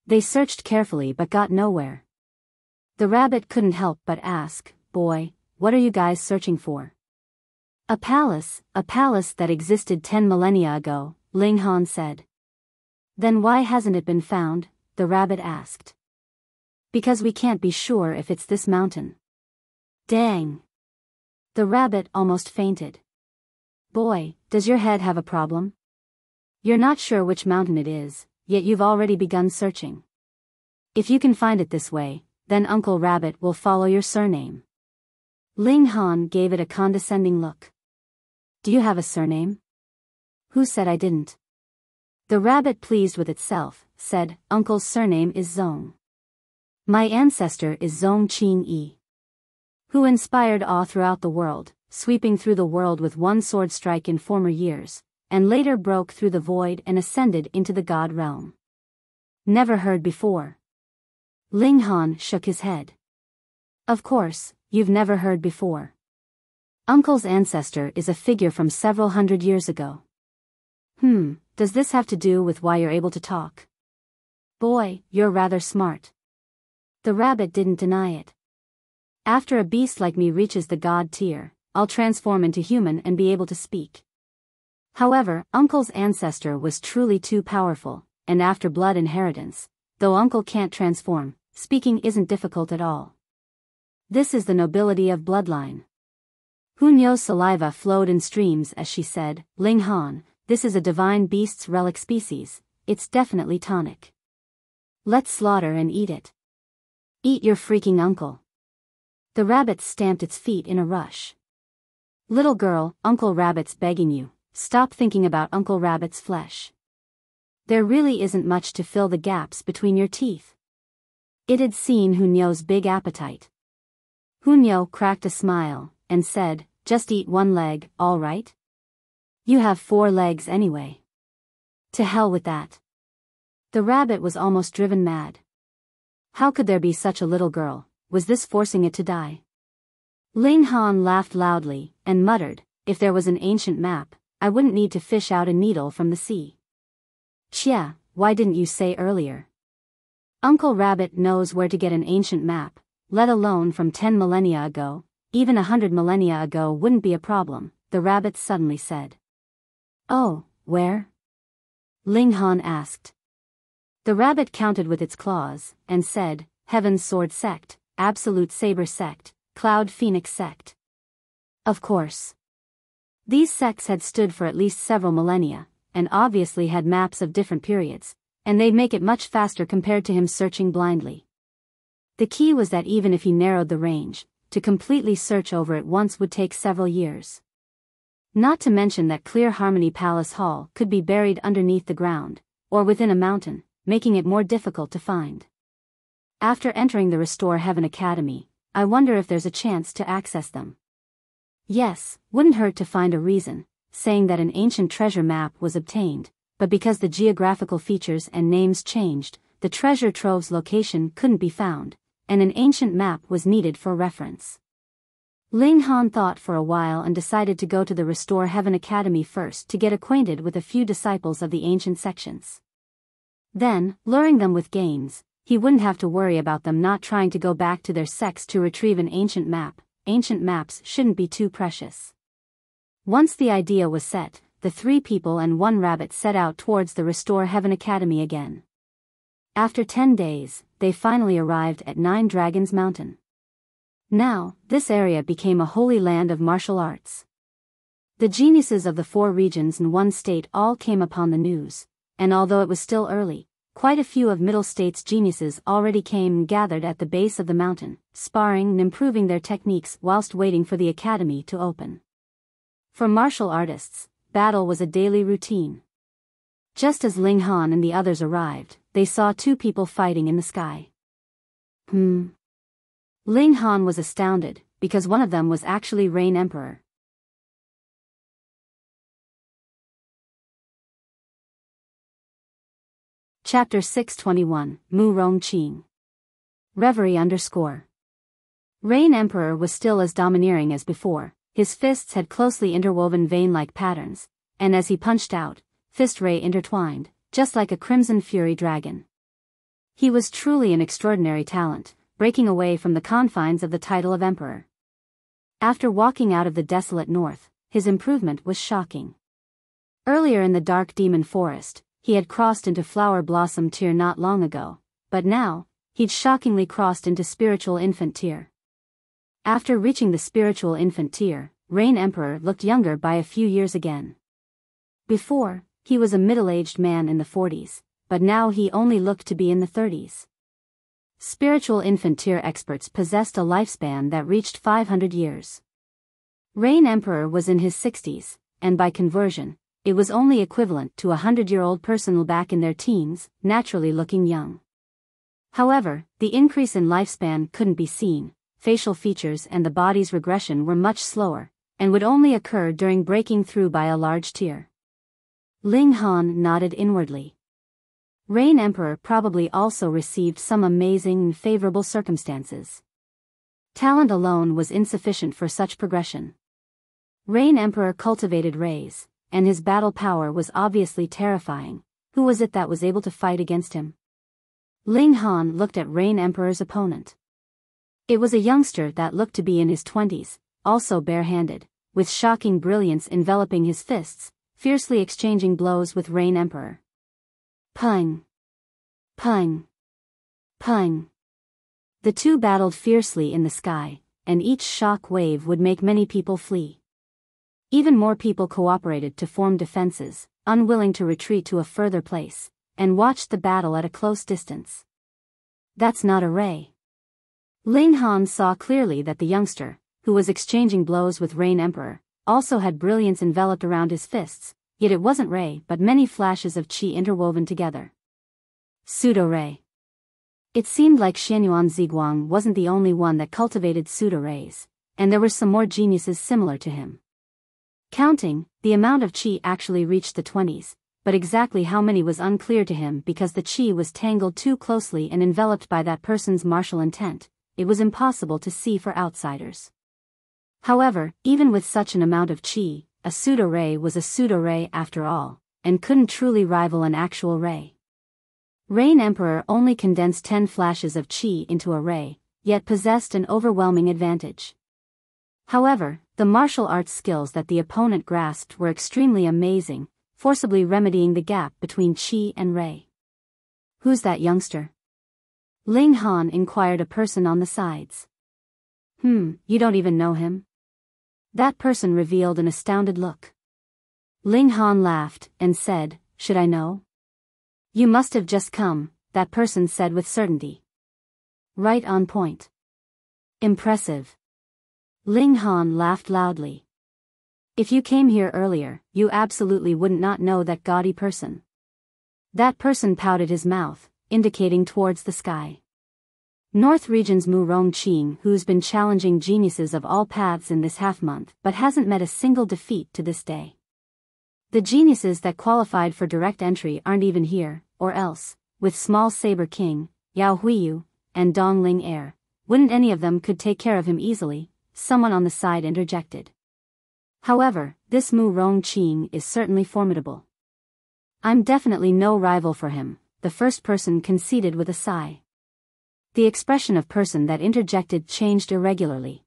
They searched carefully but got nowhere. The rabbit couldn't help but ask, "Boy, what are you guys searching for?" A palace that existed 10 millennia ago," Ling Han said. "Then why hasn't it been found?" the rabbit asked. "Because we can't be sure if it's this mountain." "Dang!" The rabbit almost fainted. "Boy, does your head have a problem? You're not sure which mountain it is, yet you've already begun searching. If you can find it this way, then Uncle Rabbit will follow your surname." Ling Han gave it a condescending look. "Do you have a surname?" "Who said I didn't?" The rabbit, pleased with itself, said, "Uncle's surname is Zong. My ancestor is Zong Qing, who inspired awe throughout the world, sweeping through the world with one sword strike in former years, and later broke through the void and ascended into the god realm." "Never heard before." Ling Han shook his head. "Of course, you've never heard before. Uncle's ancestor is a figure from several hundred years ago." Does this have to do with why you're able to talk?" "Boy, you're rather smart." The rabbit didn't deny it. "After a beast like me reaches the god tier, I'll transform into human and be able to speak. However, Uncle's ancestor was truly too powerful, and after blood inheritance, though Uncle can't transform, speaking isn't difficult at all. This is the nobility of bloodline." Hunyo's saliva flowed in streams as she said, "Ling Han, this is a divine beast's relic species, it's definitely tonic. Let's slaughter and eat it." "Eat your freaking uncle." The rabbit stamped its feet in a rush. "Little girl, Uncle Rabbit's begging you, stop thinking about Uncle Rabbit's flesh. There really isn't much to fill the gaps between your teeth." It had seen Hunyo's big appetite. Hunyo cracked a smile, and said, "Just eat one leg, all right? You have 4 legs anyway." "To hell with that." The rabbit was almost driven mad. How could there be such a little girl? Was this forcing it to die? Ling Han laughed loudly, and muttered, "If there was an ancient map, I wouldn't need to fish out a needle from the sea." "Chia, why didn't you say earlier? Uncle Rabbit knows where to get an ancient map, let alone from 10 millennia ago, even 100 millennia ago wouldn't be a problem," the rabbit suddenly said. "Oh, where?" Ling Han asked. The rabbit counted with its claws, and said, "Heaven's Sword Sect, Absolute Saber Sect, Cloud Phoenix Sect." Of course. These sects had stood for at least several millennia, and obviously had maps of different periods, and they'd make it much faster compared to him searching blindly. The key was that even if he narrowed the range, to completely search over it once would take several years. Not to mention that Clear Harmony Palace Hall could be buried underneath the ground, or within a mountain, making it more difficult to find. After entering the Restore Heaven Academy, I wonder if there's a chance to access them. Yes, wouldn't hurt to find a reason, saying that an ancient treasure map was obtained, but because the geographical features and names changed, the treasure trove's location couldn't be found, and an ancient map was needed for reference. Ling Han thought for a while and decided to go to the Restore Heaven Academy first to get acquainted with a few disciples of the ancient sections. Then, luring them with games, he wouldn't have to worry about them not trying to go back to their sects to retrieve an ancient map. Ancient maps shouldn't be too precious. Once the idea was set, the 3 people and 1 rabbit set out towards the Restore Heaven Academy again. After 10 days, they finally arrived at 9 Dragons Mountain. Now, this area became a holy land of martial arts. The geniuses of the 4 regions and 1 state all came upon the news, and although it was still early, quite a few of Middle State's geniuses already came and gathered at the base of the mountain, sparring and improving their techniques whilst waiting for the academy to open. For martial artists, battle was a daily routine. Just as Ling Han and the others arrived, they saw 2 people fighting in the sky. Ling Han was astounded, because one of them was actually Rain Emperor. Chapter 621, Mu Rong Qing. Reverie _ Rain Emperor was still as domineering as before, his fists had closely interwoven vein-like patterns, and as he punched out, fist ray intertwined, just like a crimson fury dragon. He was truly an extraordinary talent, breaking away from the confines of the title of Emperor. After walking out of the desolate north, his improvement was shocking. Earlier in the dark demon forest, he had crossed into Flower Blossom tier not long ago, but now, he'd shockingly crossed into Spiritual Infant tier. After reaching the Spiritual Infant tier, Rain Emperor looked younger by a few years again. Before, he was a middle-aged man in the 40s, but now he only looked to be in the 30s. Spiritual Infant tier experts possessed a lifespan that reached 500 years. Rain Emperor was in his 60s, and by conversion, it was only equivalent to a 100-year-old person back in their teens, naturally looking young. However, the increase in lifespan couldn't be seen, facial features and the body's regression were much slower, and would only occur during breaking through by a large tier. Ling Han nodded inwardly. Rain Emperor probably also received some amazing and favorable circumstances. Talent alone was insufficient for such progression. Rain Emperor cultivated rays, and his battle power was obviously terrifying. Who was it that was able to fight against him? Ling Han looked at Rain Emperor's opponent. It was a youngster that looked to be in his 20s, also barehanded, with shocking brilliance enveloping his fists, fiercely exchanging blows with Rain Emperor. Pung! Pung! Pung! The 2 battled fiercely in the sky, and each shock wave would make many people flee. Even more people cooperated to form defenses, unwilling to retreat to a further place, and watched the battle at a close distance. That's not a ray. Ling Han saw clearly that the youngster, who was exchanging blows with Rain Emperor, also had brilliance enveloped around his fists, yet it wasn't ray but many flashes of qi interwoven together. Pseudo-ray. It seemed like Xianyuan Ziguang wasn't the only one that cultivated pseudo-rays, and there were some more geniuses similar to him. Counting, the amount of qi actually reached the 20s, but exactly how many was unclear to him because the qi was tangled too closely and enveloped by that person's martial intent. It was impossible to see for outsiders. However, even with such an amount of qi, a pseudo-ray was a pseudo-ray after all, and couldn't truly rival an actual ray. Rain Emperor only condensed 10 flashes of qi into a ray, yet possessed an overwhelming advantage. However, the martial arts skills that the opponent grasped were extremely amazing, forcibly remedying the gap between qi and ray. Who's that youngster? Ling Han inquired a person on the sides. You don't even know him? That person revealed an astounded look. Ling Han laughed, and said, should I know? You must have just come, that person said with certainty. Right on point. Impressive. Ling Han laughed loudly. If you came here earlier, you absolutely wouldn't not know that gaudy person. That person pouted his mouth, indicating towards the sky. North Region's Rong Qing, who's been challenging geniuses of all paths in this half-month but hasn't met a single defeat to this day. The geniuses that qualified for direct entry aren't even here, or else, with small Saber King, Yao Huiyu, and Dong Ling Heir, wouldn't any of them could take care of him easily, someone on the side interjected. However, this Rong Qing is certainly formidable. I'm definitely no rival for him, the first person conceded with a sigh. The expression of person that interjected changed irregularly.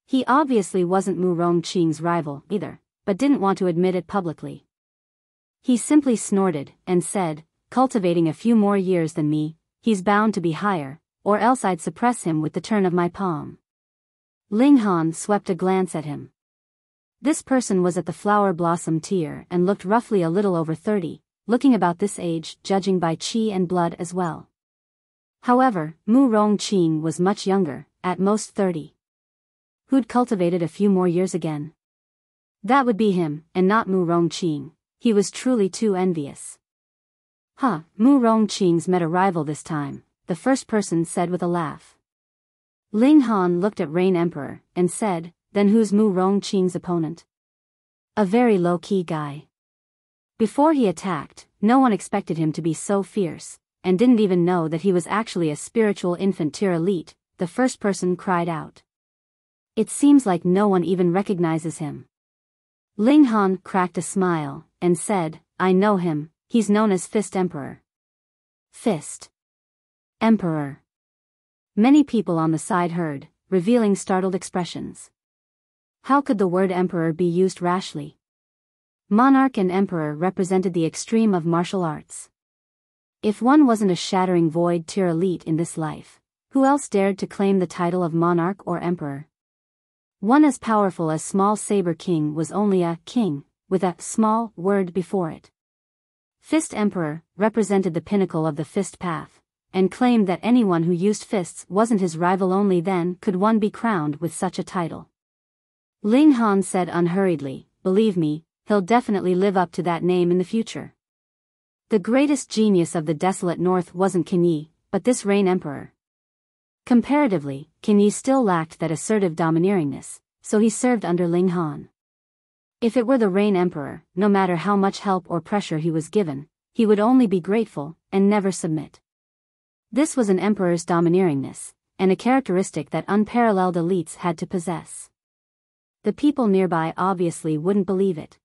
He obviously wasn't Rong Qing's rival either, but didn't want to admit it publicly. He simply snorted and said, cultivating a few more years than me, he's bound to be higher, or else I'd suppress him with the turn of my palm. Ling Han swept a glance at him. This person was at the flower blossom tier and looked roughly a little over 30, looking about this age judging by qi and blood as well. However, Rong Qing was much younger, at most 30. Who'd cultivated a few more years again? That would be him, and not Rong Qing. He was truly too envious. Rong Qing's met a rival this time, the first person said with a laugh. Ling Han looked at Rain Emperor, and said, then who's Rong Qing's opponent? A very low-key guy. Before he attacked, no one expected him to be so fierce, and didn't even know that he was actually a spiritual infant tier elite, the first person cried out. It seems like no one even recognizes him. Ling Han cracked a smile, and said, I know him, he's known as Fist Emperor. Fist Emperor. Many people on the side heard, revealing startled expressions. How could the word emperor be used rashly? Monarch and emperor represented the extreme of martial arts. If one wasn't a shattering void tier elite in this life, who else dared to claim the title of monarch or emperor? One as powerful as small Saber King was only a king, with a small word before it. Fist Emperor represented the pinnacle of the fist path, and claimed that anyone who used fists wasn't his rival. Only then could one be crowned with such a title. Ling Han said unhurriedly, believe me, he'll definitely live up to that name in the future. The greatest genius of the desolate north wasn't Qing, but this Rain Emperor. Comparatively, Qing still lacked that assertive domineeringness, so he served under Ling Han. If it were the Rain Emperor, no matter how much help or pressure he was given, he would only be grateful, and never submit. This was an emperor's domineeringness, and a characteristic that unparalleled elites had to possess. The people nearby obviously wouldn't believe it.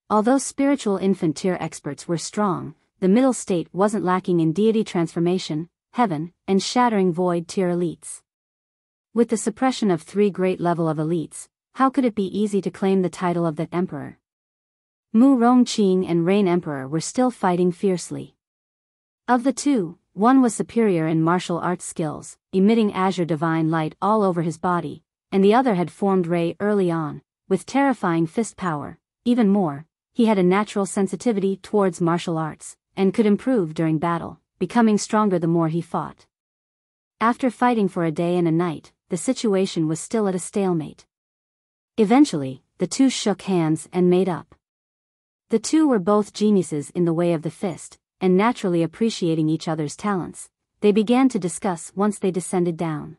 Although spiritual infant tier experts were strong, the middle state wasn't lacking in deity transformation, heaven, and shattering void tier elites. With the suppression of 3 great level of elites, how could it be easy to claim the title of that emperor? Rong Qing and Rain Emperor were still fighting fiercely. Of the two, one was superior in martial arts skills, emitting azure divine light all over his body, and the other had formed Ray early on, with terrifying fist power. Even more, he had a natural sensitivity towards martial arts, and could improve during battle, becoming stronger the more he fought. After fighting for a day and a night, the situation was still at a stalemate. Eventually, the two shook hands and made up. The two were both geniuses in the way of the fist, and naturally appreciating each other's talents, they began to discuss once they descended down.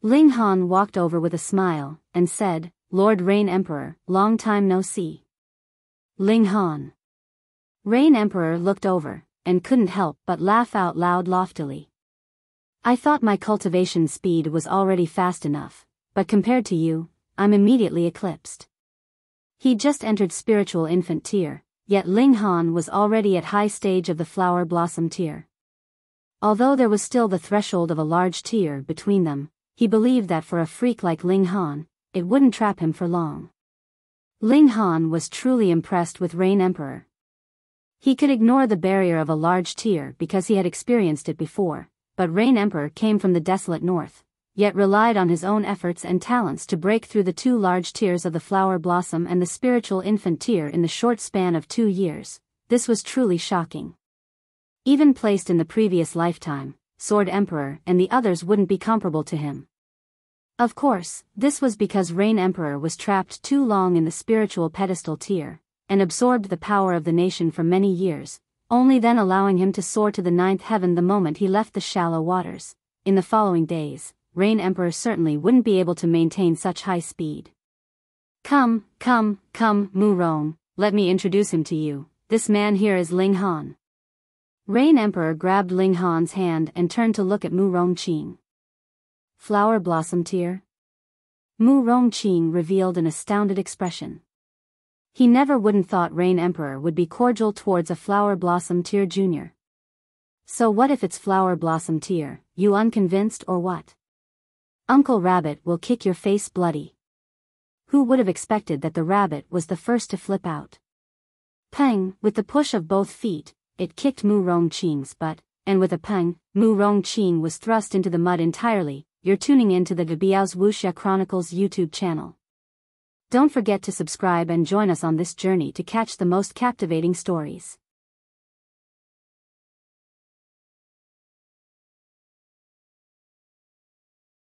Ling Han walked over with a smile, and said, Lord Rain Emperor, long time no see. Ling Han. Rain Emperor looked over, and couldn't help but laugh out loud loftily. I thought my cultivation speed was already fast enough, but compared to you, I'm immediately eclipsed. He just entered spiritual infant tier, yet Ling Han was already at high stage of the flower blossom tier. Although there was still the threshold of a large tier between them, he believed that for a freak like Ling Han, it wouldn't trap him for long. Ling Han was truly impressed with Rain Emperor. He could ignore the barrier of a large tier because he had experienced it before, but Rain Emperor came from the desolate north, yet relied on his own efforts and talents to break through the 2 large tiers of the flower blossom and the spiritual infant tier in the short span of 2 years. This was truly shocking. Even placed in the previous lifetime, Sword Emperor and the others wouldn't be comparable to him. Of course, this was because Rain Emperor was trapped too long in the spiritual pedestal tier, and absorbed the power of the nation for many years, only then allowing him to soar to the 9th heaven the moment he left the shallow waters. In the following days, Rain Emperor certainly wouldn't be able to maintain such high speed. Come, Mu Rong, let me introduce him to you. This man here is Ling Han. Rain Emperor grabbed Ling Han's hand and turned to look at Mu Rong Qing. Flower Blossom Tier? Mu Rong Qing revealed an astounded expression. He never wouldn't thought Rain Emperor would be cordial towards a Flower Blossom Tier junior. So what if it's Flower Blossom Tier, you unconvinced or what? Uncle Rabbit will kick your face bloody. Who would have expected that the rabbit was the first to flip out? Peng, with the push of both feet, it kicked Mu Rong Qing's butt, and with a peng, Mu Rong Qing was thrust into the mud entirely. You're tuning in to the Biyao's Wuxia Chronicles YouTube channel. Don't forget to subscribe and join us on this journey to catch the most captivating stories.